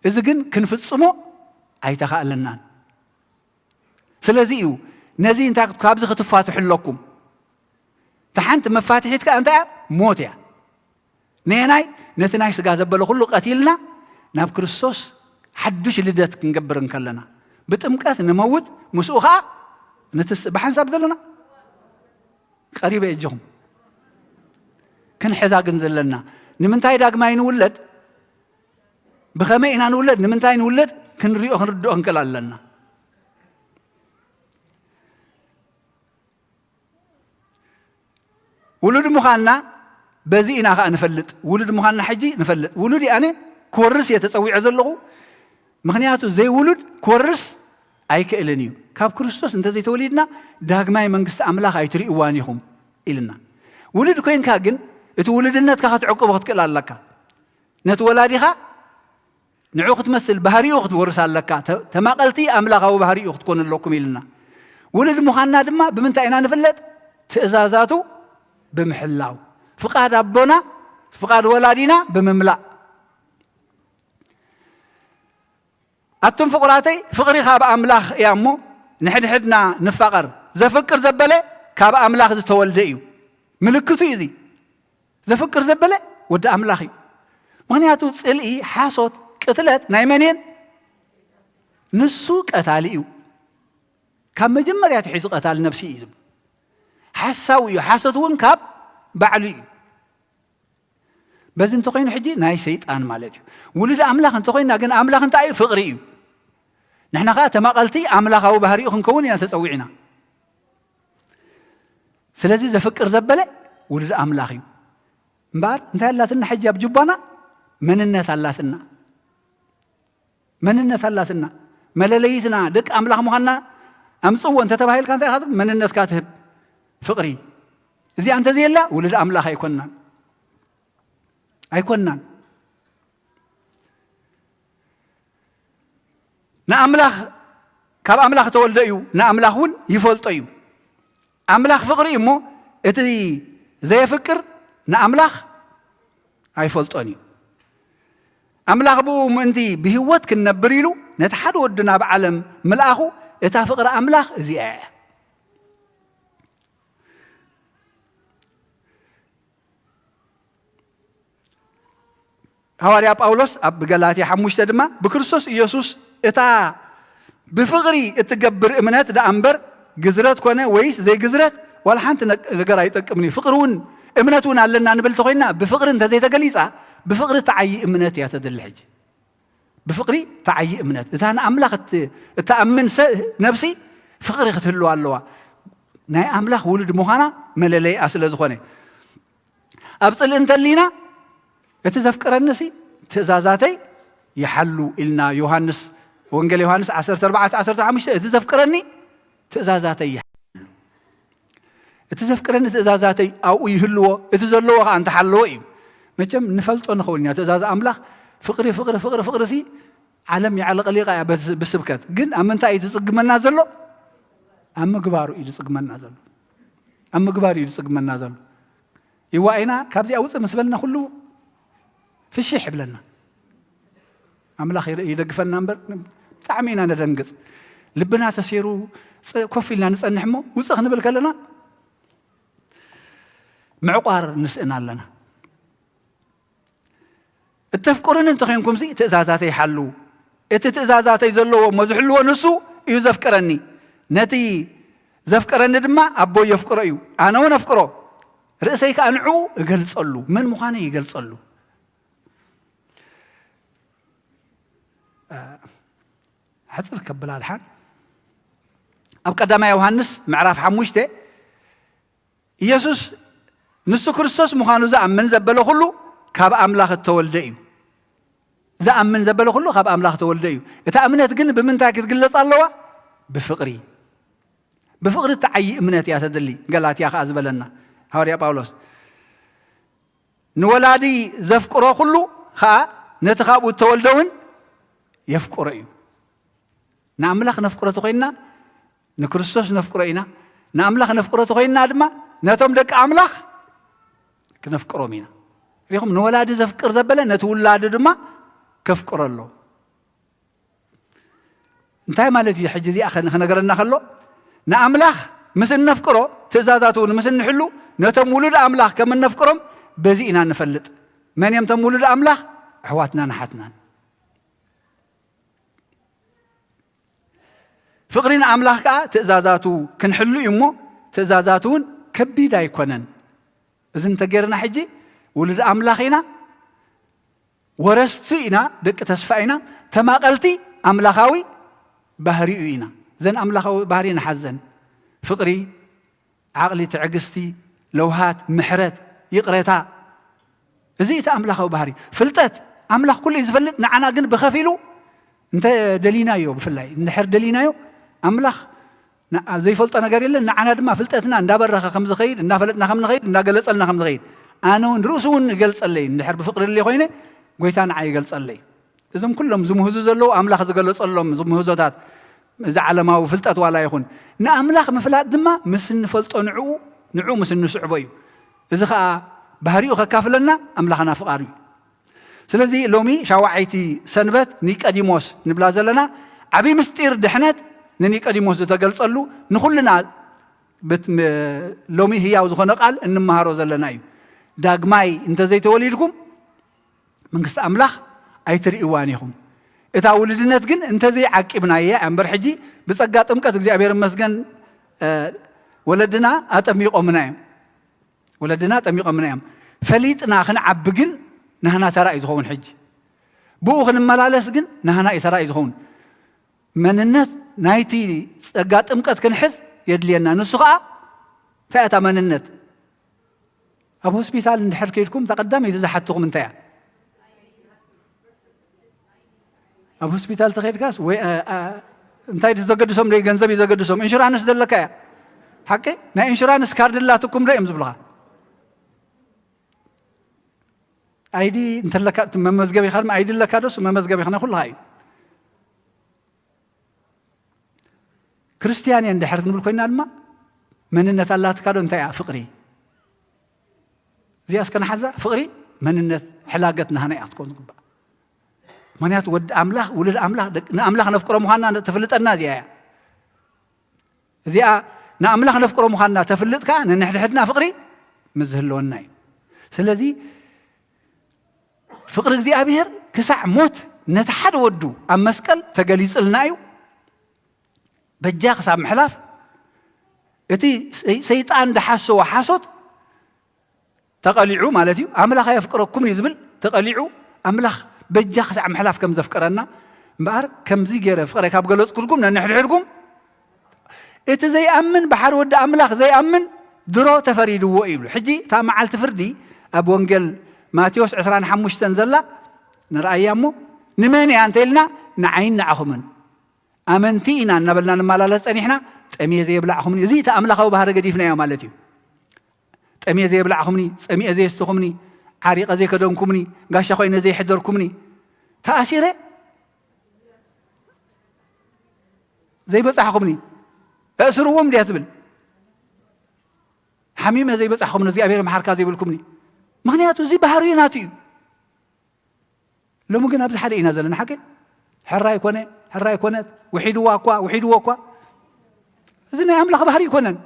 اذا كن كنفصمو ايتخالنا سلازيو نزي انت كابز ختفاتح لكم تحنت مفاتيحتك انت موتيا نيناي نتناي سغا زبل كل قتيلنا ناب كريستوس حدش لدت كنقبرن كلنا بتمقات نموت مسوخا نتس بحساب دلنا قريبه يجهم كن حزاقن زلنا نمنتاي داغماي نولد بخمينا نولد نمنتاي نولد كنريو كنردو انكلالنا ولد مخانا بزينا خا نفلط ولد مخانا حجي نفلط ولدي انا كورس يتصويع زلغو مخنياتو زي ولد كورس أيكلنيو كاب كريستوس أنت زي توليدنا داغماي منجست أملاخ أيتري إوانيهم إلنا ولد كوين كاجن تولد النت كهات عقب وقت كلا لك نتولادها نعوقت مثل بهاري وقت ورس لك تما قلتي أملاخ أو بهاري وقت كون لكم إلنا ولد مخنا دما بمنت أنا نفلت تأزازاتو بمحلاو فقاد أبونا فقاد ولادنا بمملاء أتم فقراتي فقري خاب أملاخ يا أمو نحد حدنا نفقر زفكر زبلة كاب أملاخ زتولدئيو ملكتو يزي زفكر زبلة ود أملاخي مغنياتو تسألئي حاسوت قتلت نايمانين نسوك قتاليو كاب مجمر يتحيز قتال نفسي يزم حساويو حاسوتون كاب بعليو بس انتو قين حجي ناي شيطان مالتيو ولد أملاخ انتو قين ناقن أملاخ انتاي فقريو نحن قاعدة ما قلتي أملاخ أو بهري أخن كوني أن تسوينا سلازي زفكر زبلة ولد أملاخي مبار انت هلاتنا حجاب جبانا من الناس هلاتنا من الناس هلاتنا ملاليتنا دك أملاخ مهنا أمصو أنت تبهيل كانت هذا من الناس كاتب فقري زي أنت زي الله ولد أملاخ أيكوننا نأملاخ كاب أملاخ تولدأيو نأملاخون يفولطيو أملاخ فقري إمو إتدي زي فكر نأملاخ أيفولطوني أملاخ بو منتي بهوت كنبريلو نتحد ودنا بعلم ملأخو إتا فقر أملاخ زي هواريا باولوس أب غلاطيا 5 دما بكريستوس إيسوس إتا بفقري اتقبر إمنات دا أمبر جزرات كونه ويس زي جزرات ولا حنت نقرأ يتقمني فقرون إمناتون علنا نبل تقولنا بفقر انت زي تقليصة بفقر تعي إمنات يا تدل الحج بفقري تعي إمنات إذا أنا أملاخ تأمن نفسي فقري ختلو علوا ناي أملاخ ولد مهانا مللي أصل زخونه أبصل انت لينا يتذكر النسي تزازاتي يحلو إلنا يوحنس وانجيل يوحنس 14-15 يتذكرني تزازاتي يحلو يتذكرني تزازاتي أو يهلو يتزلوا أنت حلوي مجم نفلت ونخوني تزاز أملاخ فقري سي علم يعلق ليقا بسبكت جن أما أنت يتسق من نازله أما جبارو يتسق من نازله أما جبارو يتسق من نازله يوائنا كابزي أوصل مسبلنا كله في الشيح بلنا أملاخ يدقفنا نمبر تعمينا ندنقص لبنا تسيرو كوفي لنا نسأل نحمو وصخ نبل كلنا معقار نسألنا لنا التفكرين انتو خينكم زي تأزازاتي حلو تأزازاتي زلو مزحلو ونسو يزفكرني نتي زفكرني دما أبو يفكر أيو أنا ونفكره رأسيك أنعو يقلص له من مخاني يقلص له حصل كبلا الحال أب قدام يوحنس معرف 5 يسوس نسو كريستوس مخانو زأمن زبله كله كاب أملاخ التولدئيو زأمن زبله كله كاب أملاخ التولدئيو يتأمنت قلن بمنتاك تقلص الله بفقري تعي امنت يا تدلي قالت يا أخي أزبلنا هوريا باولوس نولادي زفقرو كله خا نتخابو التولدون يفكر أيو نعملخ نفكره تقينا نكريستوس نفكرينا نعملخ نفكره تقينا دما نتوم دك أملاخ كنفكرو مينا ريهم نولاد زفكر زبلة نتولاد دما كفكر الله انتهي مالتي حجزي أخذ نقرنا خلو نعملخ مثل نفكره تزاداتون مثل نحلو نتوم ولد أملاخ كمن نفكرهم بزينا نفلت من يمتم ولد أملاخ حواتنا نحتنا فقرين أملاخ كا تزازاتو كنحلو يمو تزازاتون كبيدا يكونن إذن تغيرنا حجي ولد أملاخينا ورستينا دك تسفعينا تماقلتي أملاخاوي بهريئينا زين أملاخاوي بهرينا حزن فقري عقلي تعقستي لوهات محرت يقريتا زيت أملاخاوي بهري فلتت أملاخ كل يزفلت نعنا قن بخفيلو انت دلينا يو بفلاي نحر دلينا يو أملاخ زي فلت أنا قاري لنا نعنا دما فلتتنا ندابر خمس خير نافلتنا خمس خير نقلص لنا خمس خير أنا ونرؤسون قلص اللي نحر بفقر اللي خوينه قويتان عاي قلص اللي إذن كلهم زمهزوز اللو أملاخ زقلص اللهم زمهزوتات زعل ما وفلتت ولا يخون نأملاخ مفلات دما مسن فلت نعو مسن نسعبيو إذا خا ባህሪኡ ከካፍለና ኣምላኽና ፍቓር እዩ ስለዚ ሎሚ ሻዋዓይቲ ሰንበት ኒቆዲሞስ ንብላ ዘለና ዓብይ ምስጢር ድሕነት ንኒቆዲሞስ ዝተገልጸሉ ንኹልና ሎሚ ህያው ዝኾነ ቃል እንመሃሮ ዘለና እዩ ዳግማይ እንተዘይተወሊድኩም መንግስቲ ኣምላኽ ኣይትርእይዋን ኢኹም እታ ውልድነት ግን እንተዘይ ዓቂብና እያ እምበር ሕጂ ብጸጋ ጥምቀት እግዚአብሔር ይመስገን ወለድና ኣጠሚቖምና እዮም ወለድና ጠሚቖምና እዮም ፈሊጥና ክንዓቢ ግን ንህና ተራእይ ዝኸውን ሕጂ ብኡ ክንመላለስ ግን ንህና እዩ ተራእይ ዝኸውን መንነት ናይቲ ጸጋ ጥምቀት ክንሕዝ የድልየና ንሱ ከዓ እንታይ እታ መንነት ኣብ ሆስፒታል እንድሕር ከይድኩም ተቐዳመይቲ ዝሓትኹም እንታይ እያ ኣብ ሆስፒታል ተኸይድካስ ወይ እንታይ ዘገድሶም ደይ ገንዘብ ይዘገድሶም ኢንሹራንስ ዘለካ እያ ሓቂ ናይ ኢንሹራንስ ካርድ ላትኩም ዶ እዮም ዝብልኻ አይዲ እንተለካ መመዝገብ ይኻል አይዲ ለካ ደስ መመዝገብ ይኽነ ኩልሃ እዩ ክርስቲያን እንድሕር ክንብል ኮይና ድማ መንነት ኣላትካ ዶ እንታይ እያ ፍቕሪ እዚኣ እስከናሓዛ ፍቕሪ መንነት ሕላገት ንሃና እያ ክትኮን ዝግባእ ምክንያቱ ወዲ ኣምላኽ ውሉድ ኣምላኽ ንኣምላኽ ነፍቅሮ ምዃንና ተፍልጠና እዚኣ እያ እዚኣ ንኣምላኽ ነፍቅሮ ምዃንና ተፍልጥ ከዓ ንንሕድሕድና ፍቕሪ ምዝህለወና እዩ ስለዚ ፍቅሪ እግዚአብሔር ክሳዕ ሞት ነቲ ሓደ ወዱ ኣብ መስቀል ተገሊጽልና እዩ በጃ ክሳብ ምሕላፍ እቲ ሰይጣን ደሓሰዎ ሓሶት ተቐሊዑ ማለት እዩ ኣምላኽ የፍቅረኩም እዩ ዝብል ተቐሊዑ ኣምላኽ በጃ ክሳዕ ምሕላፍ ከም ዘፍቅረና እምበኣር ከምዚ ገይረ ፍቅረ ካብ ገለጽኩልኩም ነንሕድሕድኩም እቲ ዘይኣምን ብሓደ ወዲ ኣምላኽ ዘይኣምን ድሮ ተፈሪድዎ ይብሉ ሕጂ እታ መዓልቲ ፍርዲ ኣብ ወንጌል ማቴዎስ 25 ዘላ ንርአያ እሞ ንመን እያ እንተኢልና ንዓይን ንዓኹምን ኣመንቲ ኢና እናበልና ንመላለስ ፀኒሕና ጠሚየ ዘይብላዕኹምኒ እዚ እቲ ኣምላኻዊ ባህሪ ገዲፍና እዮ ማለት እዩ ጠሚየ ዘይብላዕኹምኒ ፀሚየ ዘየስትኹምኒ ዓሪቐ ዘይከደንኩምኒ ጋሻ ኮይነ ዘይሕዘርኩምኒ ተኣሲረ ዘይበፃሕኹምኒ እእስርዎም ድያ ትብል ሓሚመ ዘይበፃሕኹምኒ እግዚኣብሔር መሓርካ ዘይብልኩምኒ ምክንያቱ እዚ ባህሪኡ ናቱ እዩ ሎሚ ግን ኣብዚ ሓደ ኢና ዘለና ሓቂ ሕራይ ኮነ ሕራይ ኮነት ውሒድዋ እኳ እዚ ናይ ኣምላኽ ባህሪ ይኮነን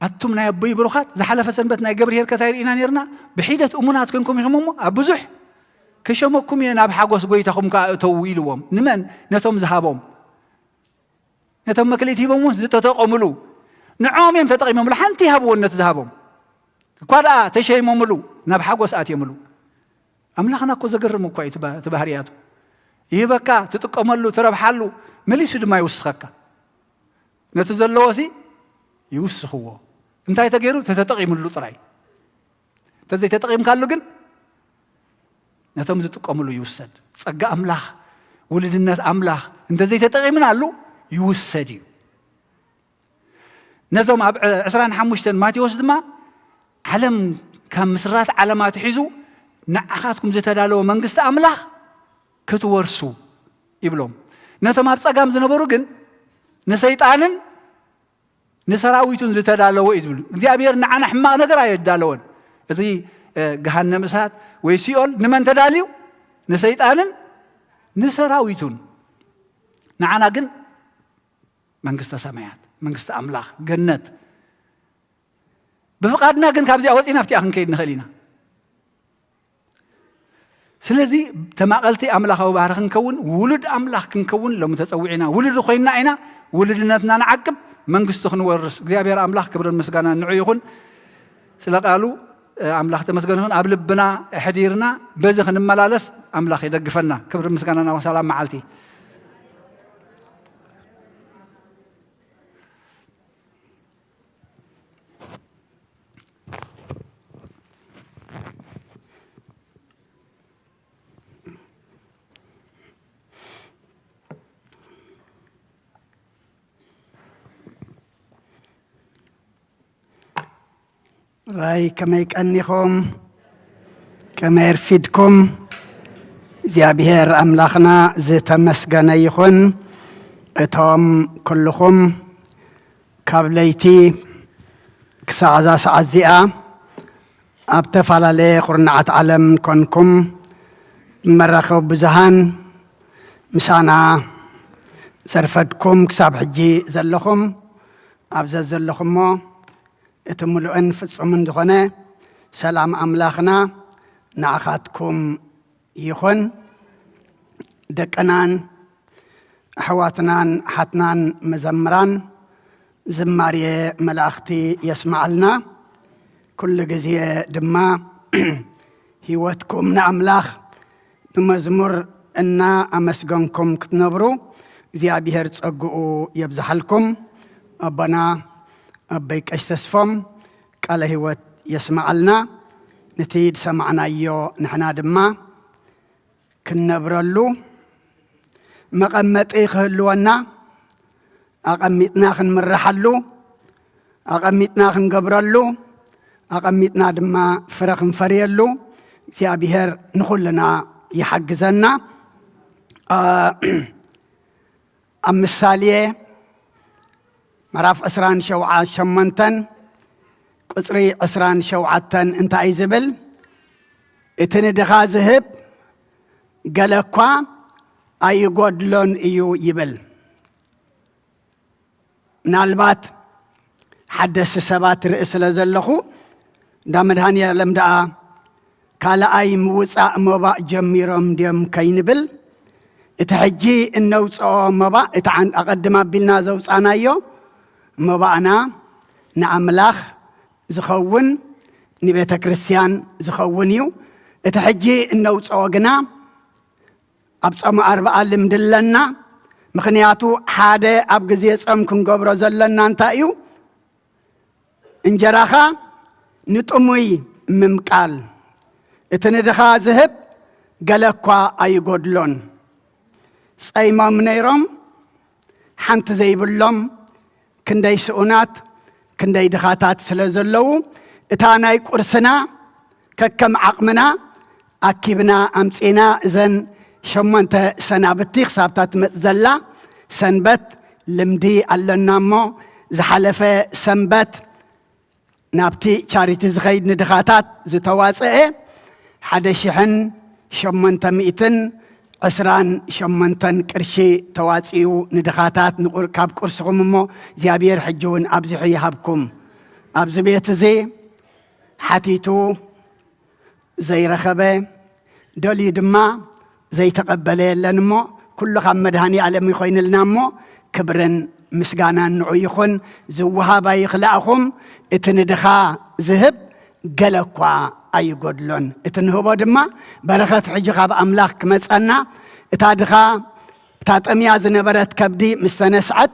ኣቱም ናይ ኣቦይ ብሩኻት ዝሓለፈ ሰንበት ናይ ገብሪ ሄርከታ ይርኢና ነርና ብሒደት እሙናት ኮንኩም ኢኹም እሞ ኣብ ብዙሕ ከሸመኩም እየ ናብ ሓጎስ ጎይታኹም ከዓ እተው ኢልዎም ንመን ነቶም ዝሃቦም ነቶም መክሊት ሂቦም ዝተጠቐሙሉ ንዖም እዮም ተጠቒሞምሉ ሓንቲ ይሃብዎ ነቲ ዝሃቦም እኳ ደኣ ተሸይሞምሉ ናብ ሓጎስ ኣትዮምሉ ኣምላኽና እኮ ዘገርም እኳ እዩ እቲ ባህርያቱ ይህበካ ትጥቀመሉ ትረብሓሉ መሊሱ ድማ ይውስኸካ ነቲ ዘለዎሲ ይውስኽዎ እንታይ ተገይሩ ተተጠቒሙሉ ጥራይ ተዘይተጠቒምካሉ ግን ነቶም ዝጥቀሙሉ ይውሰድ ጸጋ ኣምላኽ ውልድነት ኣምላኽ እንተዘይተጠቒምናሉ ይውሰድ እዩ ነዞም ኣብ 25 ማቴዎስ ድማ ዓለም ካብ ምስራት ዓለማት ሒዙ ንዓኻትኩም ዝተዳለወ መንግስቲ ኣምላኽ ክትወርሱ ይብሎም ነቶም ኣብ ጸጋም ዝነበሩ ግን ንሰይጣንን ንሰራዊቱን ዝተዳለወ እዩ ዝብሉ እግዚኣብሔር ንዓና ሕማቕ ነገር ኣየዳለወን እዚ ገሃነም እሳት ወይ ሲኦል ንመን ተዳልዩ ንሰይጣንን ንሰራዊቱን ንዓና ግን መንግስተ ሰማያት መንግስቲ ኣምላኽ ገነት ብፍቃድና ግን ካብዚኣ ወፂና ኣብቲኣ ክንከይድ ንኽእል ኢና ስለዚ ተማቐልቲ ኣምላኻዊ ባህሪ ክንከውን ውሉድ ኣምላኽ ክንከውን ሎሚ ተፀዊዕና ውሉድ ኮይንና ኢና ውሉድነትና ንዓቅብ መንግስቱ ክንወርስ እግዚአብሔር ኣምላኽ ክብርን ምስጋና ንዑ ይኹን ስለ ቃሉ ኣምላኽ ተመስገን ይኹን ኣብ ልብና ሕዲርና በዚ ክንመላለስ ኣምላኽ ይደግፈና ክብርን ምስጋናና ወሰላም መዓልቲ ራይ ከመይ ቀኒኹም ከመይ ረፊድኩም እግዚአብሔር ኣምላኽና ዝተመስገነ ይኹን እቶም ኩልኹም ካብ ለይቲ كساعة سعزيئة أبتفعل قرنعة عالم كونكم مرخو بزهان مسانا سرفدكم كساب حجي زلخم أبزا زلخم اتملؤن فتصمن دخنا سلام أملاخنا نعخاتكم يخون دكنان حواتنان حتنان مزمران زماري ملاختي يسمع لنا كل جزية دما هيوتكم نعملاخ بمزمور إنا أمسجنكم كتنبرو زي بهر تصقوا يبزحلكم أبنا أبيك أشتسفم قال هيوت يسمع لنا نتيد سمعنا يو نحنا دما كنبرلو مقمت إيخهلونا أقمتنا خنمرحلو أقمتنا خنقبرلو أقمتنا دما فرق فريلو في أبيهر نخلنا يحجزنا السالية مراف أسران شوعة شمنتن قصري أسران شوعتن انت أيزبل اتندخا ذهب قالكوا أي قدلون إيو يبل نالبات حدث سبات رئيس لزلخو دامدهان يعلم دعا كالا أي موسى مبا جميرم ديم كينبل اتحجي النوصة مبا اتعان أقدم بلنا زوص أنا يو مبا أنا نعملاخ زخون نبيت كريستيان زخون يو اتحجي النوصة وقنا أبصم أربعة لمدلنا مخنياتو حادة أبغزيس أمكن قبر زلنا انتايو انجراخا نتأمي ممكال اتندخا ذهب قالكوا أي قدلون سايما منيرم حانت زي بلوم كندي سؤونات كندي دخاتات سلزلو اتاناي قرسنا ككم عقمنا أكيبنا أمتينا زن شمانت سنابتيخ سابتات متزلا سنبت لمدي اللنامو زحلفة سنبت نابتي شاريتي زغيد ندخاتات زتواسئة حدا شحن شمانت مئتن عسران شمانتن كرشي تواسئو ندخاتات نقول كاب كرسكم مو زيابير حجون أبزحي هابكم أبزي بيت زي حتيتو زي رخبة دولي دما زي تقبل لنمو كل خمد هاني على ميخوين لنمو كبرن مسجانا نعيخون زوها بايخلاهم اتندخا ذهب قلقوا أي قدلون اتنهبو دما بركة حجقا بأملاك كمسأنا اتادخا تاتمياز نبرت كبدي مستنسعت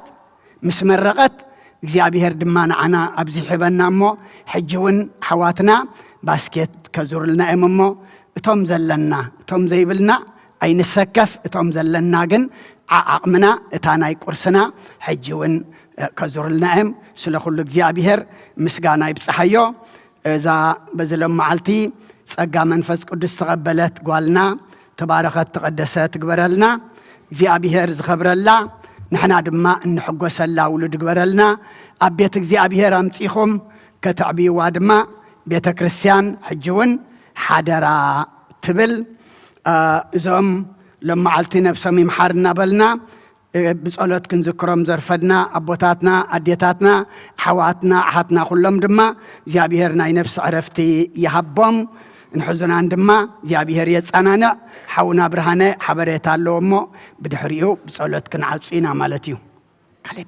مسمرقت زيابيهر دمان عنا أبزي حبنا مو حجون حواتنا باسكت كزور لنا اممو اتوم زلنا اتوم زيبلنا أي نسكف اتوم زلنا جن عقمنا اتانا يقرسنا حجون كزور لنا ام سلخل زيابيهر مسجانا يبصحيو إذا بزلم معلتي سقى منفس قدس تقبلت قالنا تباركت تقدست تقبرلنا زيابيهر زخبر الله نحنا دما نحقوس الله ولد قبرلنا أبيتك زيابيهر أمتيخم كتعبي وادما بيت كريستيان حجون حدرا تبل زم لما علتي نفسهم يمحرنا بلنا بصلوت كنذكرهم زرفدنا أبوتاتنا أديتاتنا حواتنا أحاتنا كلهم دما زيابيهرنا نفس عرفتي يهبهم نحزنان دما زيابيهر يتصانانا حونا برهانة حبريت اللومو بدحريو بصلوت كنعصينا مالتيو كليب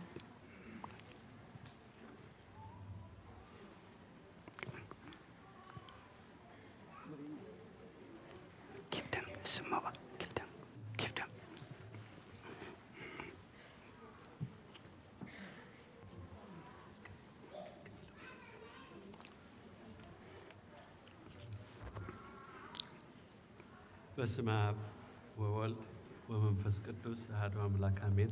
በስመ አብ ወወልድ ወመንፈስ ቅዱስ አሐዱ አምላክ አሜን።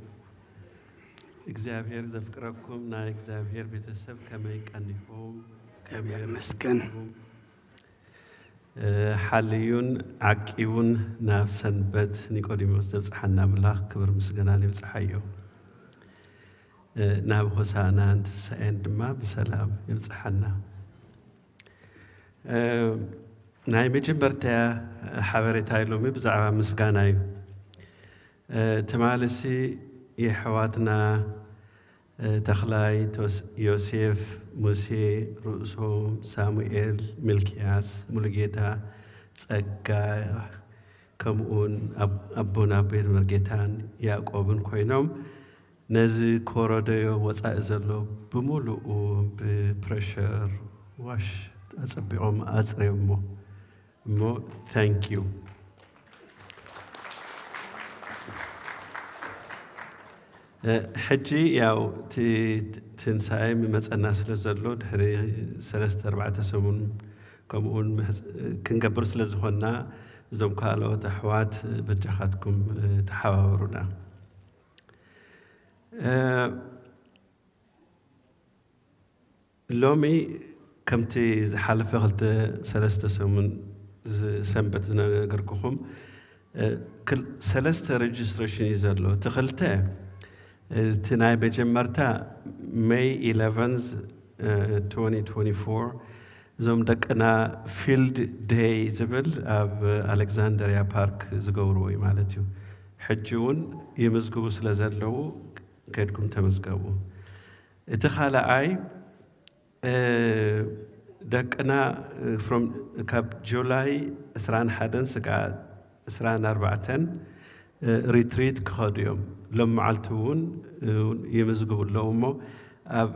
እግዚአብሔር ዘፍቅረኩም ናይ እግዚአብሔር ቤተሰብ ከመይ ቀኒሆም እግዚአብሔር ይመስገን ሓልዩን ዓቂቡን ናብ ሰንበት ኒቆዲሞስ ዘብፅሓና ኣምላኽ ክብር ምስጋና ይብፅሓዮ። ናብ ሆሳና እንትስዕን ድማ ብሰላም ይብፅሐና ናይ መጀመርታ ሓበሬታ ኢሎሚ ብዛዕባ ምስጋና እዩ ተማልሲ የሕዋትና ተኽላይ ዮሴፍ ሙሴ ርእሶም ሳሙኤል ሚልክያስ ሙሉጌታ ጸጋ ከምኡን ኣቦና ቤት መርጌታን ያዕቆብን ኮይኖም ነዚ ኮረደዮ ወፃኢ ዘሎ ብምሉኡ ብፕሬሸር ዋሽ ኣጸቢቖም ኣጽረዮሞ እሞ ታንክ ዩ ሕጂ ያው ትንሳኤ መጸና ስለ ዘሎ ድሕሪ 3-4 ሰሙን ከምኡን ክንገብር ስለ ዝኾንና እዞም ካልኦት ኣሕዋት በጃኻትኩም ተሓባበሩና ሎሚ ከምቲ ዝሓለፈ 2-3 ሰሙን ሰንበት ዝነገርኩኹም 3 ሬጅስትሬሽን እዩ ዘሎ እቲ 2 እቲ ናይ መጀመርታ ሜይ 11 2024 እዞም ደቅና ፊልድ ዴይ ዝብል ኣብ ኣሌክዛንደርያ ፓርክ ዝገብርዎ እዩ ማለት እዩ ሕጂ እውን ይምዝግቡ ስለ ዘለዉ ከድኩም ተመዝገቡ እቲ ካልኣይ ደቅና ካብ ጁላይ 21 ስጋዕ 24 ሪትሪት ክኸዱ እዮም ሎም መዓልቲ እውን ይምዝግቡ ኣለዉ እሞ ኣብ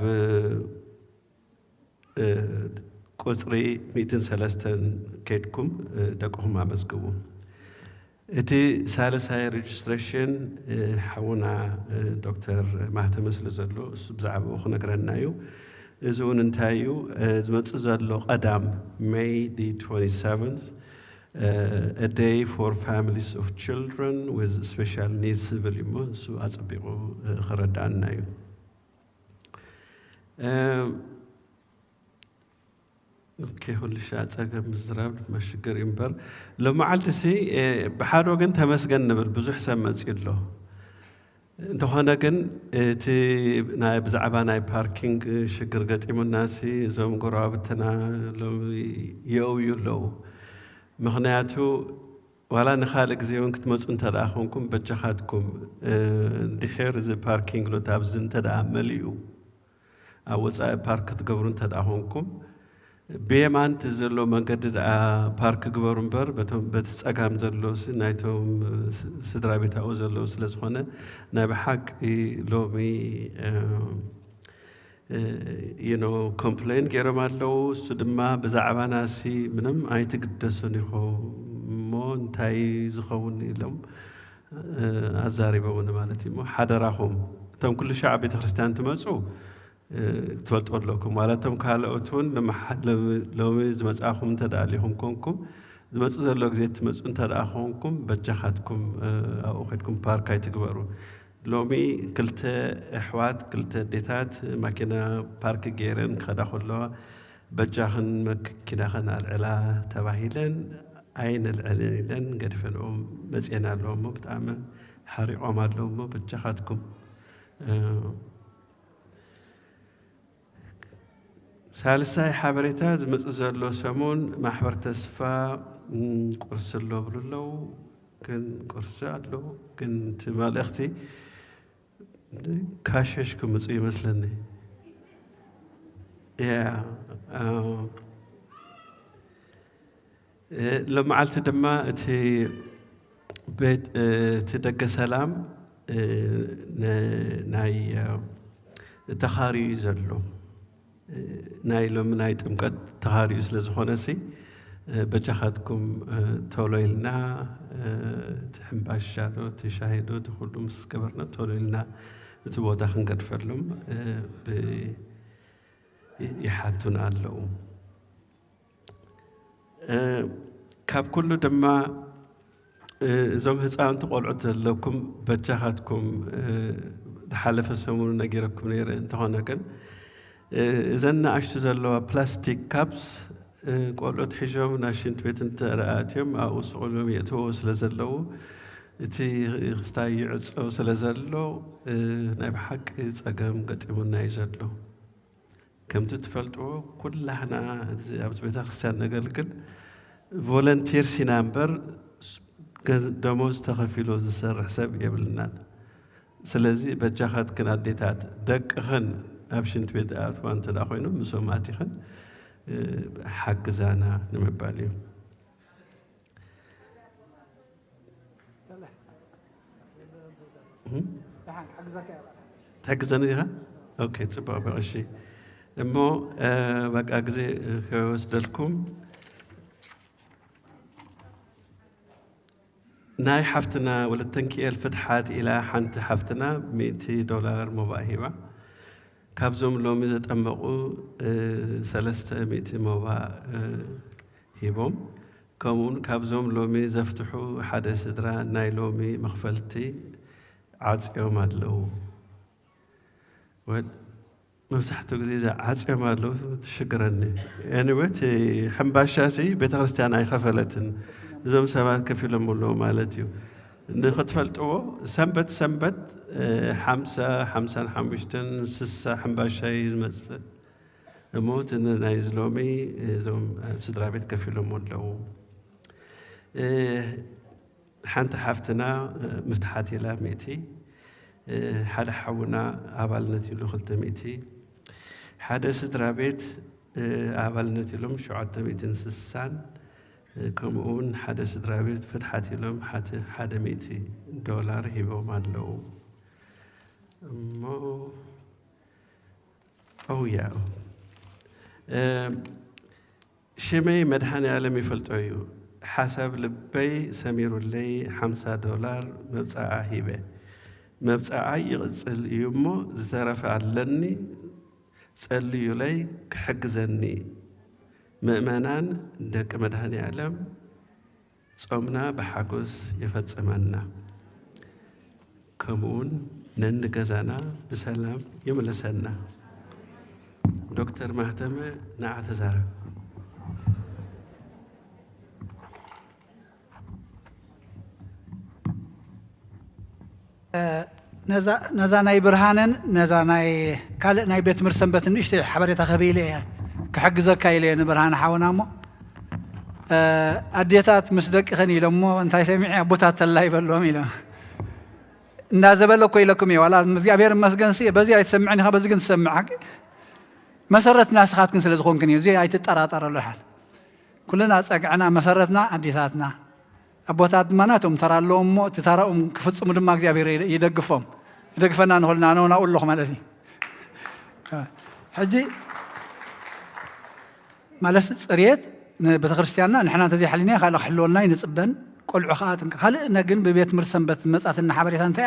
ቁፅሪ 103 ከድኩም ደቅኹም ኣመዝግቡ እቲ ሳልሳይ ሬጅስትሬሽን ሓውና ዶክተር ማህተመ ስለ ዘሎ እሱ ብዛዕባኡ ክነግረና እዩ እዚ እውን እንታይ እዩ ዝመፅእ ዘሎ ቀዳም ሜይ 27th a day for families of children with special needs ዝብል እሞ እሱ ኣፀቢቑ ክረዳእና እዩ ኩሉ ሻዕ ፀገም ምዝራብ መሽግር እምበር ሎመዓልቲ ብሓደ ወገን ተመስገን ንብል ብዙሕ ሰብ መፅኡ ኣሎ እንተኾነ ግን እቲ ብዛዕባ ናይ ፓርኪንግ ሽግር ገጢሙና እዞም ጎረባብትና የእውዩ ኣለዉ ምክንያቱ ዋላ ንኻልእ ግዜ እውን ክትመፁ እንተደኣ ኮንኩም በጃኻትኩም ድሕር እዚ ፓርኪንግ ሎት ኣብዚ እንተደኣ መሊኡ ኣብ ወፃኢ ፓርክ ክትገብሩ እንተደኣ ኮንኩም ብየማንቲ ዘሎ መንገዲ ደኣ ፓርክ ግበሩ እምበር በቲ ፀጋም ዘሎ ናይቶም ስድራ ቤታኡ ዘለዉ ስለ ዝኾነ ናይ ብሓቂ ሎሚ ኮምፕሌን ገይሮም ኣለዉ እሱ ድማ ብዛዕባና ምንም ኣይትግደሱን ኢኹም እሞ እንታይ ዝኸውን ኢሎም ኣዛሪቦምኒ ማለት እዩ እሞ ሓደራኹም እቶም ኩሉ ሻዕ ቤተ ክርስቲያን ትመፁ ትፈልጡ ኣለኩም ዋላቶም ካልኦት እውን ሎሚ ዝመፅኣኹም እንተደኣሊኹም ኮንኩም ዝመፅእ ዘሎ ግዜ ትመፁ እንተደኣ ኮንኩም በጃኻትኩም ኣብኡ ኸድኩም ፓርክ ኣይትግበሩ ሎሚ 2 ኣሕዋት 2 ኣዴታት ማኪና ፓርክ ገይረን ክኸዳ ከለዋ በጃኽን መኪናኸን ኣልዕላ ተባሂለን ኣይንልዕለን ኢለን ገድፈንኦም መፅአን ኣለዎ እሞ ብጣዕሚ ሓሪቖም ኣለዉ እሞ በጃኻትኩም ሳልሳይ ሓበሬታ ዝመፅእ ዘሎ ሰሙን ማሕበር ተስፋ ቁርሲ ኣሎ ብሉ ኣለዉ ግን ቁርሲ ኣሎ ግን እቲ መልእኽቲ ካሸሽ ክምፁ ይመስለኒ ሎመዓልቲ ድማ እቲ ደገ ሰላም ናይ ተኻርዩ ዘሎ ናይ ሎሚ ናይ ጥምቀት ተኻርዩ ስለ ዝኾነ በጃኻትኩም ቶሎ ኢልና እቲ ሕምባሻ ዶ እቲ ሻሂ ዶ እቲ ኩሉ ምስ ገበርና ቶሎ ኢልና እቲ ቦታ ክንገድፈሎም ይሓቱና ኣለዉ ካብ ኩሉ ድማ እዞም ህፃውንቲ ቆልዑት ዘለኩም በጃኻትኩም ዝሓለፈ ሰሙኑ ነጊረኩም ነይረ እንተኾነ ግን እዘን ንኣሽቱ ዘለዋ ፕላስቲክ ካፕስ ቆልዑት ሒዞም ናብ ሽንት ቤት እንተኣትዮም ኣብኡ ስቑሎም የእትዎ ስለ ዘለዉ እቲ ክስታይ ይዕፀው ስለ ዘሎ ናይ ብሓቂ ፀገም ገጢሙና እዩ ዘሎ ከምቲ ትፈልጥዎ ኩላህና ኣብዚ ቤተ ክርስቲያን ነገልግል ቮለንቲርስ ኢና እምበር ደሞዝ ተኸፊሉ ዝሰርሕ ሰብ የብልናን ስለዚ በጃኻትክን ኣዴታት ደቅኽን ኣብ ሽንት ቤት ኣትዋ እንተዳ ኮይኖም ምሶም ኣቲኽን ሓግዛና ንምባል እዩ تحجزني ها؟ أوكي تصبح بغشي. إمو بقى أجزي كوسدلكم. ناي حفتنا ولا تنكي الفتحات إلى حنت حفتنا $200 مباهمة. كابزوم لو ميزة أمقو 300 مباهمة. كمون كابزوم لو ميزة فتحو حدا سدرا ناي لومي مخفلتي. عاصيوم አለው ወድ መብዛሕቱ ጊዜ عاصيوم አለው ተሽግረኒ አንወት ሕምባሻሲ ቤተክርስቲያን አይከፈለትን እዞም ሰባት ከፊሎም ለው ማለት እዩ ንኽትፈልጥዎ ሰንበት 50 55 60 ሕምባሻይ ዝመጽእ እሞት ናይ ዝሎሚ እዞም ስድራ ቤት ከፊሎም ለው حنت حفتنا مفتحاتي لا ميتي حدا حونا عبالنتي له خلت ميتي حدا سدرا بيت عبالنتي لهم شعات ميتين سسان كمون حدا سدرا بيت فتحاتي لهم حدا $100 هيبو مالو مو أو يا شمي مدحاني عالمي فلتعيو حسب لبي سمير لي $50 مبصع هيبه مبصع يغسل يمو زترف علني صلي لي كحجزني مؤمنان دك مدهني علم صومنا بحجز يفصمنا كمون ننجزنا بسلام يملسنا دكتور مهتمه نعتذر نزا ناي برهانن نزا ناي كال ناي بيت مرسنبت نشتي حبريتا خبيله كحجزك كايلين برهان حاونامو اديتات مسدق خني لمو انتي سمعي ابوتات الله يبلهم الى نازبلكو يلكم ولا مزيابير مسغنسي بزي يتسمعني بزي كنت تسمعك مسرت ناس خاتكن سلازخونكن زي ايتطراطر لحال كلنا صقعنا مسرتنا اديتاتنا أبوات مناتهم ترى لهم تراهم كفصم دم እግዚአብሔር يدغفهم يدغفنا نقولنا انا اقول لكم مالتي حجي مالس صريت بتخريستياننا نحنا تزي حلينا خلق حلولنا ينصبن قلعو خاتن خلقنا ግን በቤት ምርሰንበት መጻትና حبريታ እንታ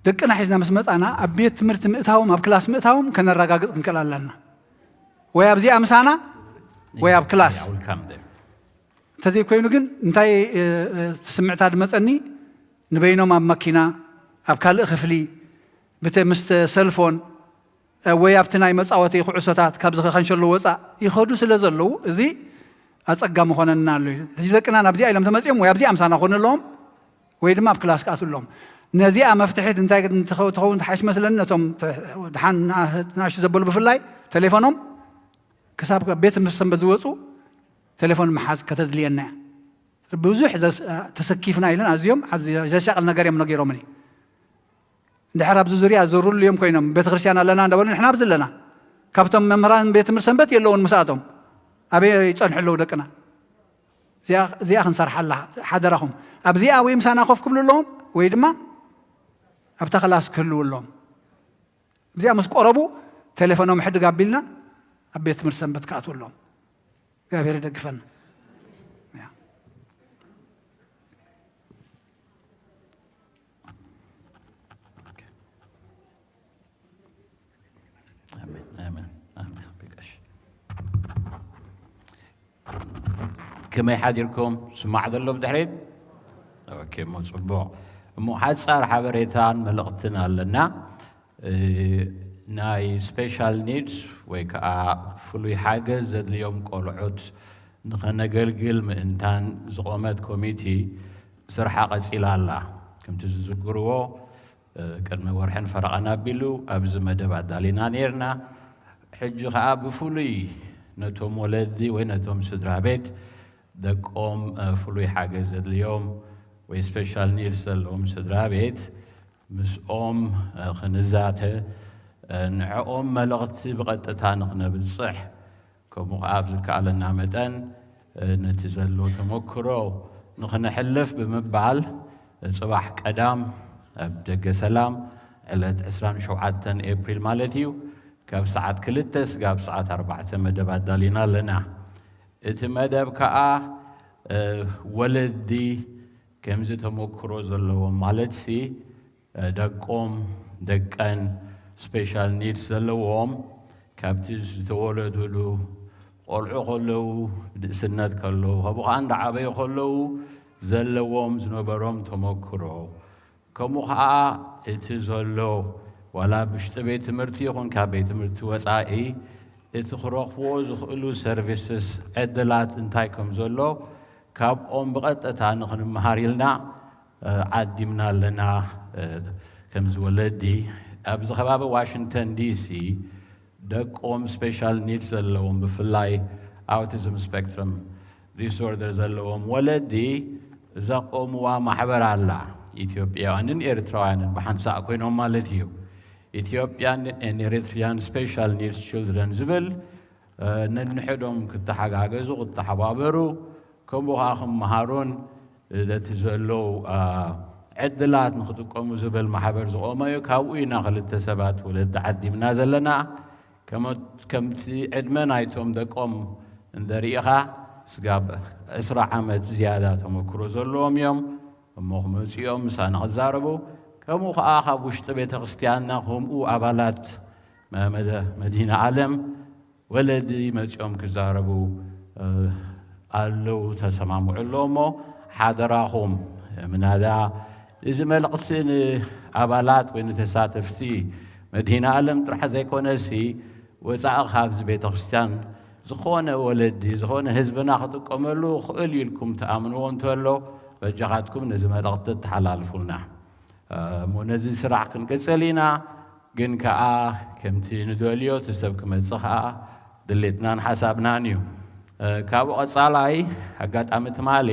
ደቅና ሒዝና መስመጻና አቤት ትምርት ምእታውም አብ ክላስ ምእታውም ከነረጋግጥ እንቀላላልና ወይ አብዚ አምሳና ወይ አብ ክላስ تزي كوينو جن انتي سمعت هذا مثلني نبينهم أب ماكينة أب كال خفلي بتمست سلفون ويابتناي مسأوتي خعوسات كابز خنشلو وسا يخدو سلزلو زي أتسقى مخونا نالو إذا كنا نبزي أيلم تمسيهم ويابزي أمسانا خون اللهم ويدما أب كلاس كاتو اللهم نزي مفتحت انتي تخون تحش مثلا نتوم دحان ناش زبلو بفلاي تليفونهم كساب بيت مسلم بدوسو تليفون محاز كتدلينا بوزوح تسكيفنا إلنا أزيوم زي شغل نجاري من نجيرو مني دحراب زوريا زوروا اليوم كوينهم بيت خريشانا لنا دولنا إحنا بزل لنا كابتن ممران بيت مرسنبت يلون مساعدهم أبي يتصنح له دكنا زي أخن صار حلا حذرهم أبزي أوي مسانا خوف كل لهم ويدما أبتخلاص كل لهم زي أمسك قربو تليفونهم حد قابلنا أبيت مرسنبت كاتو لهم እግዚአብሔር ይደግፈን كما يحضركم سمع ذلو بدحريت اوكي مو صبو مو حصار حبريتان ملقتنا لنا ناي سبيشال نيدز ويكا فلوي حاجة زد اليوم قلعود نخنقلقل من انتان زقومات كوميتي ስርሓ ቀፂላ ኣላ ከምቲ ዝዝክርዎ ቅድሚ ወርሕን ፈረቐና ኣቢሉ ኣብዚ መደብ ኣዳሊና ነርና ሕጂ ከዓ ብፍሉይ ነቶም ወለዲ ወይ ነቶም ስድራ ቤት ደቆም ፍሉይ ሓገዝ ዘድልዮም ወይ ስፔሻል ኒድስ ዘለዎም ስድራ ቤት ምስኦም ክንዛተ ንዕኦም መልእኽቲ ብቐጥታ ንኽነብፅሕ ከምኡ ከዓ ኣብ ዝከኣለና መጠን ነቲ ዘሎ ተመክሮ ንኽነሕልፍ ብምባል ጽባሕ ቀዳም ኣብ ደገ ሰላም ዕለት 27 ኤፕሪል ማለት እዩ ካብ ሰዓት 2 እስካብ ሰዓት 4 መደብ ኣዳሊና ኣለና እቲ መደብ ከዓ ወለዲ ከምዚ ተመክሮ ዘለዎም ማለት ሲ ደቆም ደቀን ስፔሻል ኒድስ ዘለዎም ካብቲ ዝተወለድሉ ቆልዑ ከለዉ ብድእስነት ከለዉ ከምኡ ከዓ እንዳዓበዩ ከለዉ ዘለዎም ዝነበሮም ተመክሮ ከምኡ ከዓ እቲ ዘሎ ዋላ ብሽጢ ቤት ትምህርቲ ይኹን ካብ ቤት ትምህርቲ ወፃኢ እቲ ክረኽብዎ ዝኽእሉ ሰርቪስስ ዕድላት እንታይ ከም ዘሎ ካብኦም ብቐጥታ ንኽንመሃር ኢልና ዓዲምና ኣለና ከምዚ ወለዲ ኣብዚ ከባቢ ዋሽንግተን ዲሲ ደቆም ስፔሻል ኒድስ ዘለዎም ብፍላይ ኣውቲዝም ስፔክትረም ዲስኦርደር ዘለዎም ወለዲ ዘቆምዋ ማሕበር ኣላ ኢትዮጵያውያንን ኤርትራውያንን ብሓንሳእ ኮይኖም ማለት እዩ ኢትዮጵያን ኤን ኤሪትሪያን ስፔሻል ኒድስ ችልድረን ዝብል ነንሕዶም ክተሓጋገዙ ክተሓባበሩ ከምኡ ከዓ ክመሃሩን እቲ ዘሎ ዕድላት ንክጥቀሙ ዝብል ማሕበር ዝቆመ እዩ ካብኡ ኢና ክልተ ሰባት ወለዲ ዓዲምና ዘለና ከምቲ ዕድመ ናይቶም ደቆም እንደሪኢኻ ስጋብ 20 ዓመት ዝያዳ ተመክሮ ዘለዎም እዮም እሞ ክመፂኦም ምሳና ክዛረቡ ከምኡ ከዓ ካብ ውሽጢ ቤተ ክርስቲያንና ከምኡ ኣባላት መዲና ዓለም ወለዲ መፂኦም ክዛረቡ ኣለው ተሰማምዑ ኣሎ እሞ ሓደራኹም ምናዳ እዚ መልእኽቲ ንኣባላት ወይ ንተሳተፍቲ መዲና ዓለም ጥራሕ ዘይኮነሲ ወፃኢ ካብዚ ቤተ ክርስቲያን ዝኾነ ወለዲ ዝኾነ ህዝብና ክጥቀመሉ ክእል ኢልኩም ተኣምንዎ እንተሎ በጃኻትኩም ነዚ መልእኽቲ ተሓላልፉልና እሞ ነዚ ስራሕ ክንቅፅል ኢና ግን ከዓ ከምቲ ንደልዮ እቲ ሰብ ክመፅእ ከዓ ድሌትናን ሓሳብናን እዩ ካብኡ ቐፃላይ ኣጋጣሚ ትማሊ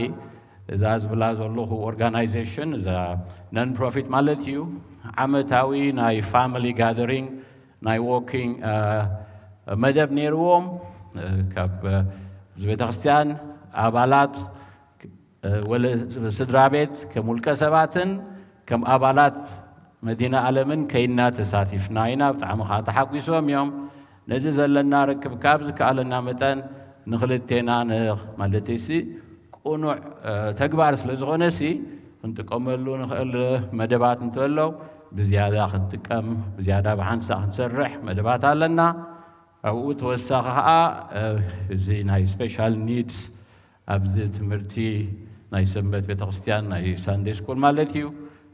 እዛ ዝብላ ዘለኹ ኦርጋናይዜሽን እዛ ነን ፕሮፊት ማለት እዩ ዓመታዊ ናይ ፋሚሊ ጋደሪንግ ናይ ዎኪንግ መደብ ነይርዎም ካብ ቤተ ክርስቲያን ኣባላት ስድራ ቤት ከም ውልቀ ሰባትን ከም ኣባላት መዲና ዓለምን ከይና ተሳቲፍና ኢና ብጣዕሚ ከዓ ተሓጒሶም እዮም ነዚ ዘለና ርክብ ካብ ዝከኣለና መጠን ንክልቴና ማለተይሲ ቁኑዕ ተግባር ስለ ዝኾነሲ ክንጥቀመሉ ንኽእል መደባት እንተሎ ብዝያዳ ክንጥቀም ብዝያዳ ብሓንሳ ክንሰርሕ መደባት ኣለና ኣብኡ ተወሳኺ ከዓ እዚ ናይ ስፔሻል ኒድስ ኣብዚ ትምህርቲ ናይ ሰንበት ቤተ ክርስቲያን ናይ ሳንዴ ስኩል ማለት እዩ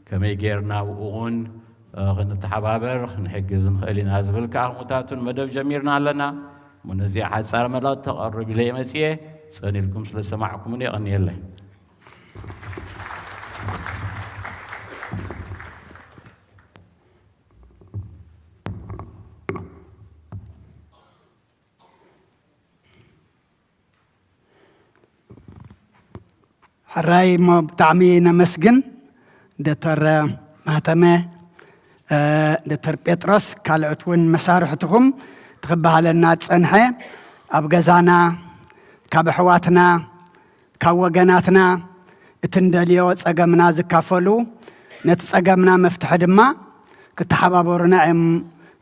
ከመይ ጌርና ኣብኡ እውን ክንተሓባበር ክንሕግዝ ንኽእል ኢና ዝብል ከዓ ከምኡታቱን መደብ ጀሚርና ኣለና እሞ ነዚ ሓፃር መልእኽቲ ተቐርብ ኢለ መፅየ ፀኒልኩም ስለ ሰማዕኩምን የቐኒየለይ حراي ما بتعمي نمسجن دتر مهتمة دتر بيترس كالعتون مسارحتهم تخبها لنا تسنحة أبجزانا كبحواتنا كوجناتنا تندليو تسجمنا زكافلو نتسجمنا مفتح دما كتحبابورنا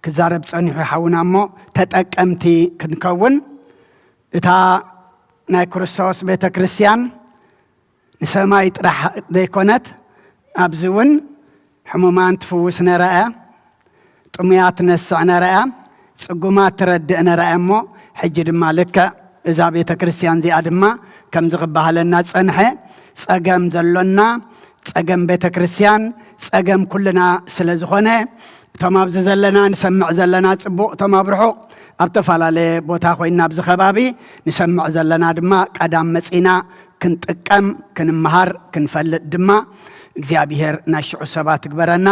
كزارب تسنحة حونا مو تتأكمتي كنكون إتا نايكروسوس بيت كريستيان نسماي طرح ديكونت أبزون حمومان تفوس نرأى طميات نسع نرأى صقومات تردئ نرأى مو حجر مالك إذا بيت كريستيان زي أدما كم زغبها لنا تسنحي سأقام زلنا سأقام بيت كريستيان سأقام كلنا سلزخونة تمام زلنا نسمع زلنا تبو تمام برحو أبتفال على بوتا خوينا بزخبابي نسمع زلنا دما قدام مسئنا ክንጥቀም ክንመሃር ክንፈልጥ ድማ እግዚአብሔር ናሽዑ ሰባት ግበረና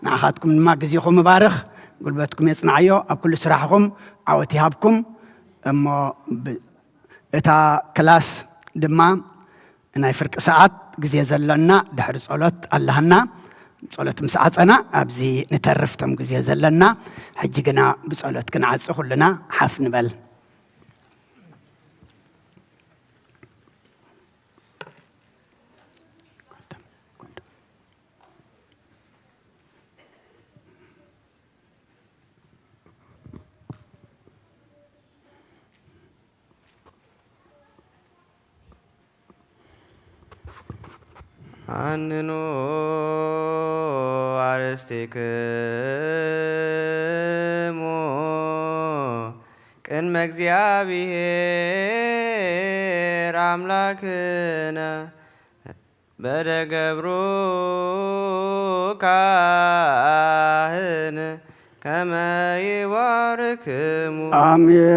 ንዓኻትኩም ድማ ግዜኹም ባርኽ ጉልበትኩም የጽናዕዮ ኣብ ኩሉ ስራሕኩም ዓወት ይሃብኩም እሞ እታ ክላስ ድማ ናይ ፍርቂ ሰዓት ግዜ ዘለና ድሕሪ ጸሎት ኣለሃና ጸሎት ምስ ዓጸና ኣብዚ ንተርፍቶም ግዜ ዘለና ሕጂ ግና ብጸሎት ክንዓጽ ኩልና ሓፍ ንበል አንኑ አርስቲክሙ ቅድመ እግዚአብሔር አምላክነ በደገብሩ ካህን ከመ ይባርክሙ አሜን።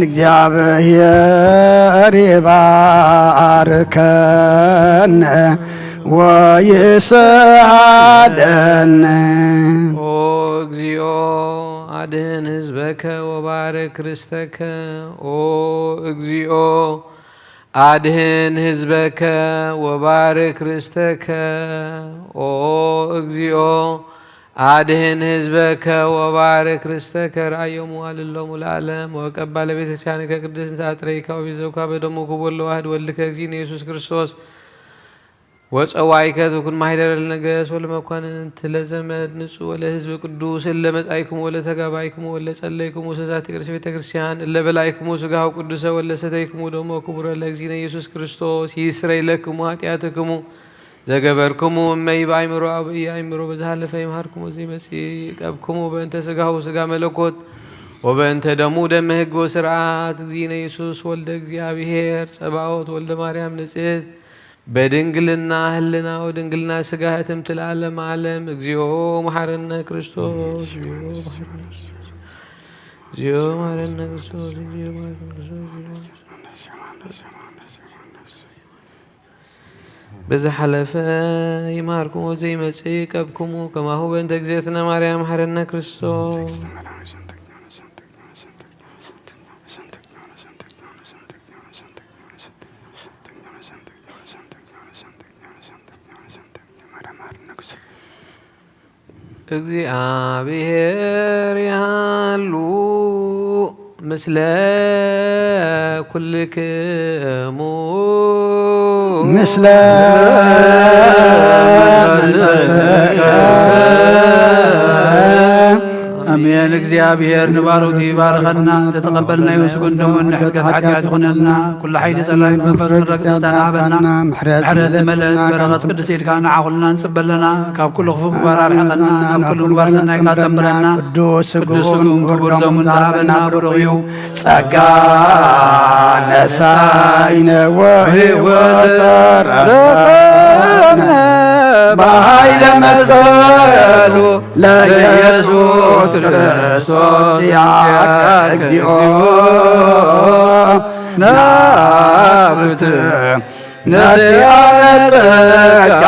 እግዚአብሔር ይባርከነ ወይስዓደነ። ኦ እግዚኦ አድህን ህዝበከ ወባርክ ርስተከ። ኦ እግዚኦ አድህን ህዝበከ ወባርክ ርስተከ። ኦ እግዚኦ አድህን ህዝበከ ወባርክ ርስተከ። ራእዮሙ አልሎሙ ለዓለም ወቀባ ለቤተክርስቲያን ከቅድስት አጥረይካ ወቢዘውካ በደሙ ክቡር ለዋህድ ወልድከ እግዚእነ ኢየሱስ ክርስቶስ ወፀዋይከ ትኩን ማኅደረ ለነገሥ ወለመኳንንት ለዘመድ ንጹሕ ወለህዝብ ቅዱስ ለመጻይክሙ ወለተጋባይክሙ ወለጸለይክሙ ሰዛቲ ቅድስት ቤተ ክርስቲያን ለበላይክሙ ሥጋሁ ቅዱሰ ወለሰተይክሙ ደሞ ክቡረ ለእግዚእነ ኢየሱስ ክርስቶስ ይስረይ ለክሙ ኃጢአትክሙ ዘገበርክሙ እመይ በአይምሮ አብይ አይምሮ በዛለፈ ይምሃርክሙ ዘይመጽእ ቀብክሙ በእንተ ሥጋሁ ሥጋ መለኮት ወበእንተ ደሙ ደመ ሕግ ወስርዓት እግዚእነ ኢየሱስ ወልደ እግዚአብሔር ጸባኦት ወልደ ማርያም ንጽሕት በድንግልና ህልና ወድንግልና ሥጋ ህትምት ለዓለመ ዓለም። እግዚኦ መሐረነ ክርስቶስ እግዚኦ መሐረነ ክርስቶስ በዝሓለፈ ይምሃርክሙ ዘይመጽእ ቀብክሙ ከማሁ በእንተ እግዝእትነ ማርያም መሐረነ ክርስቶስ እግዚአብሔር ያሉ ምስለ ኩልክሙ ምስለ አሜን። እግዚአብሔር ንባሮቱ ይባርከና ተተቀበልና ይወስጉን ደሞ ንሕድገት ኃጢአት ይኹነልና ኩሉ ሓይሊ ጸላይ መንፈስ ረግጽተና ሃበና ምሕረት መለጥ በረኸት ቅዱስ ኢድካ ንዓኹልና ንጽበለና ካብ ኩሉ ክፉእ ምግባር ኣርሕቐና ናብ ኩሉ ምግባር ሰናይካ ተምረና ቅዱስ ስጉን ክቡር ደሙን ሃበና ብሩኽ እዩ ጸጋ ነሳይነ ወሕይወት ረኸብነ በኃይለ መስቀሉ ለኢየሱስ ክርስቶስ ያግዚኦ ናብት ነሲአነ ጸጋ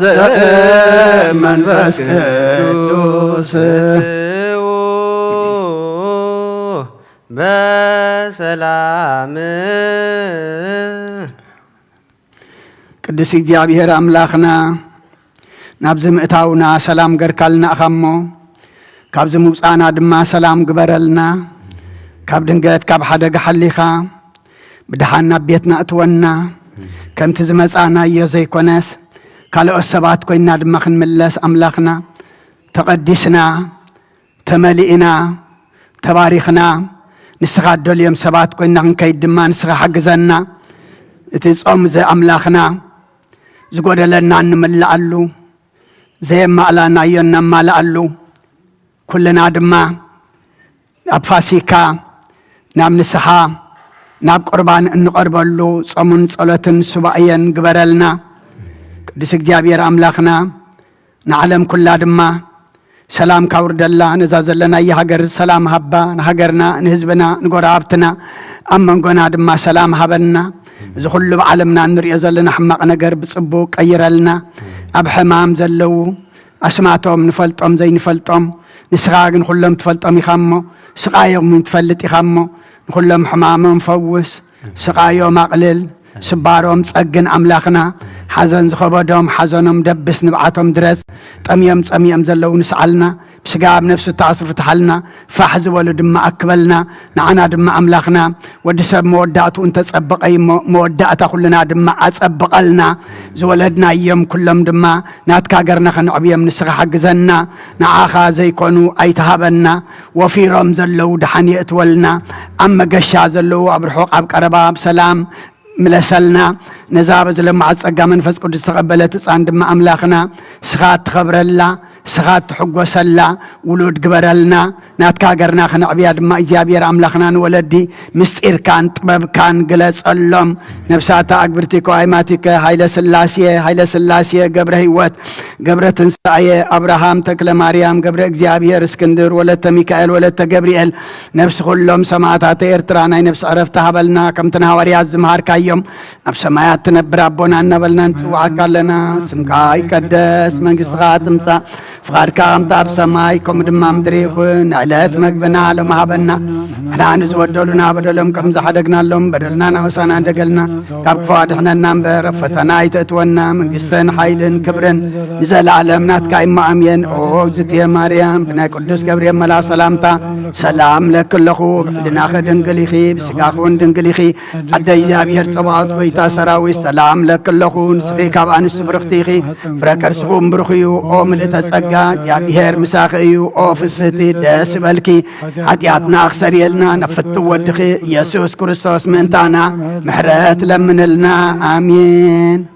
ዘመንፈስ ቅዱስ በሰላም ቅዱስ እግዚአብሔር አምላኽና ናብዚ ምእታውና ሰላም ገርካልና እኻሞ ካብዚ ምውፃእና ድማ ሰላም ግበረልና ካብ ድንገት ካብ ሓደጋ ሓሊኻ ብድሓን ናብ ቤትና እትወና ከምቲ ዝመፃእናዮ ዘይኮነስ ካልኦት ሰባት ኮይና ድማ ክንምለስ ኣምላኽና ተቐዲስና ተመሊእና ተባሪኽና ንስኻ ደልዮም ሰባት ኮይና ክንከይድ ድማ ንስኻ ሓግዘና እቲ ጾም ዘኣምላኽና ዝጎደለና እንምላኣሉ ዘየማእላናዮ እነማልኣሉ ኩልና ድማ ኣብ ፋሲካ ናብ ንስሓ ናብ ቁርባን እንቐርበሉ ጾሙን ጸሎትን ሱባኤን ግበረልና። ቅዱስ እግዚአብሔር ኣምላኽና ንዓለም ኩላ ድማ ሰላም ካውርደላ ነዛ ዘለና የሃገር ሰላም ሃባ ንሃገርና ንህዝብና ንጎራብትና ኣብ መንጎና ድማ ሰላም ሃበና እዚ ኩሉ ብዓለምና ንሪኦ ዘለና ሕማቕ ነገር ብፅቡቅ ቀይረልና ኣብ ሕማም ዘለው ኣስማቶም ንፈልጦም ዘይንፈልጦም ንስኻ ግን ኩሎም ትፈልጦም ኢኻ እሞ ስቃዮም ትፈልጥ ኢኻ እሞ ንኩሎም ሕማሞም ፈውስ ስቃዮም ኣቕልል ስባሮም ፀግን ኣምላኽና ሓዘን ዝኸበዶም ሓዘኖም ደብስ ንብዓቶም ድረስ ጠምዮም ፀሚኦም ዘለው ንስዓልና ብስጋ ኣብ ነፍሲ ተኣስሩ ፍትሓልና ፋሕ ዝበሉ ድማ ኣክበልና ንዓና ድማ ኣምላኽና ወዲ ሰብ መወዳእቱ እንተፀበቀ መወዳእታ ኩልና ድማ ኣፀብቐልና ዝወለድና እዮም ኩሎም ድማ ናትካ ገርና ከንዕብዮም ንስኻ ሓግዘና ንዓኻ ዘይኮኑ ኣይተሃበና ወፊሮም ዘለው ድሓን የእትወልና ኣብ መገሻ ዘለው ኣብ ርሑቕ ኣብ ቀረባ ብሰላም ملسلنا نزاب زلمع الصقا منفس قدس تقبلت صان دم أملاخنا سخات تخبر الله سخات حقو سلا ولود قبرلنا ناتكا قرنا خنا عبياد ما إجابير أملاخنا نولدي مستير كان طبب كان قلس اللهم نفساتا أكبرتك وعيماتك هايلا سلاسية قبر هيوات قبر تنسعي أبراهام تكل مريم قبر إجابير اسكندر ولت ميكائيل ولت جبريل نفس كلهم سماعتا تيرترانا نفس عرفتها بلنا كم تنهوري الزمهار كايوم أب سمايات تنبر أبونا نبلنا نتوعك لنا سمكاي قدس من قصغات مصا فقارك أمطاب سمايكم دمام دريخون علات مقبنا لهم هابنا احنا نزودولنا بدلهم كم زحدقنا لهم بدلنا نوسانا دقلنا كاب فادحنا النمبر فتنا يتتونا من قصن حيلن كبرن نزل عالمنا تكايم مأمين اوه زتي مريم بنا قدس قبريم ملا سلامتا سلام لك اللخو لنا خدن قليخي بسقاخون دن قليخي عدا يزابير صباط ويتا سراوي سلام لك اللخو نسخيك ابان السبرختيخي فركر سخوم برخيو او ملتا سقا يا بيهر مساخيو او فسيتي داس بالكي حتياتنا اخسر يلنا نفتو ودخي يسوس كريستوس منتانا محرات لمن لنا امين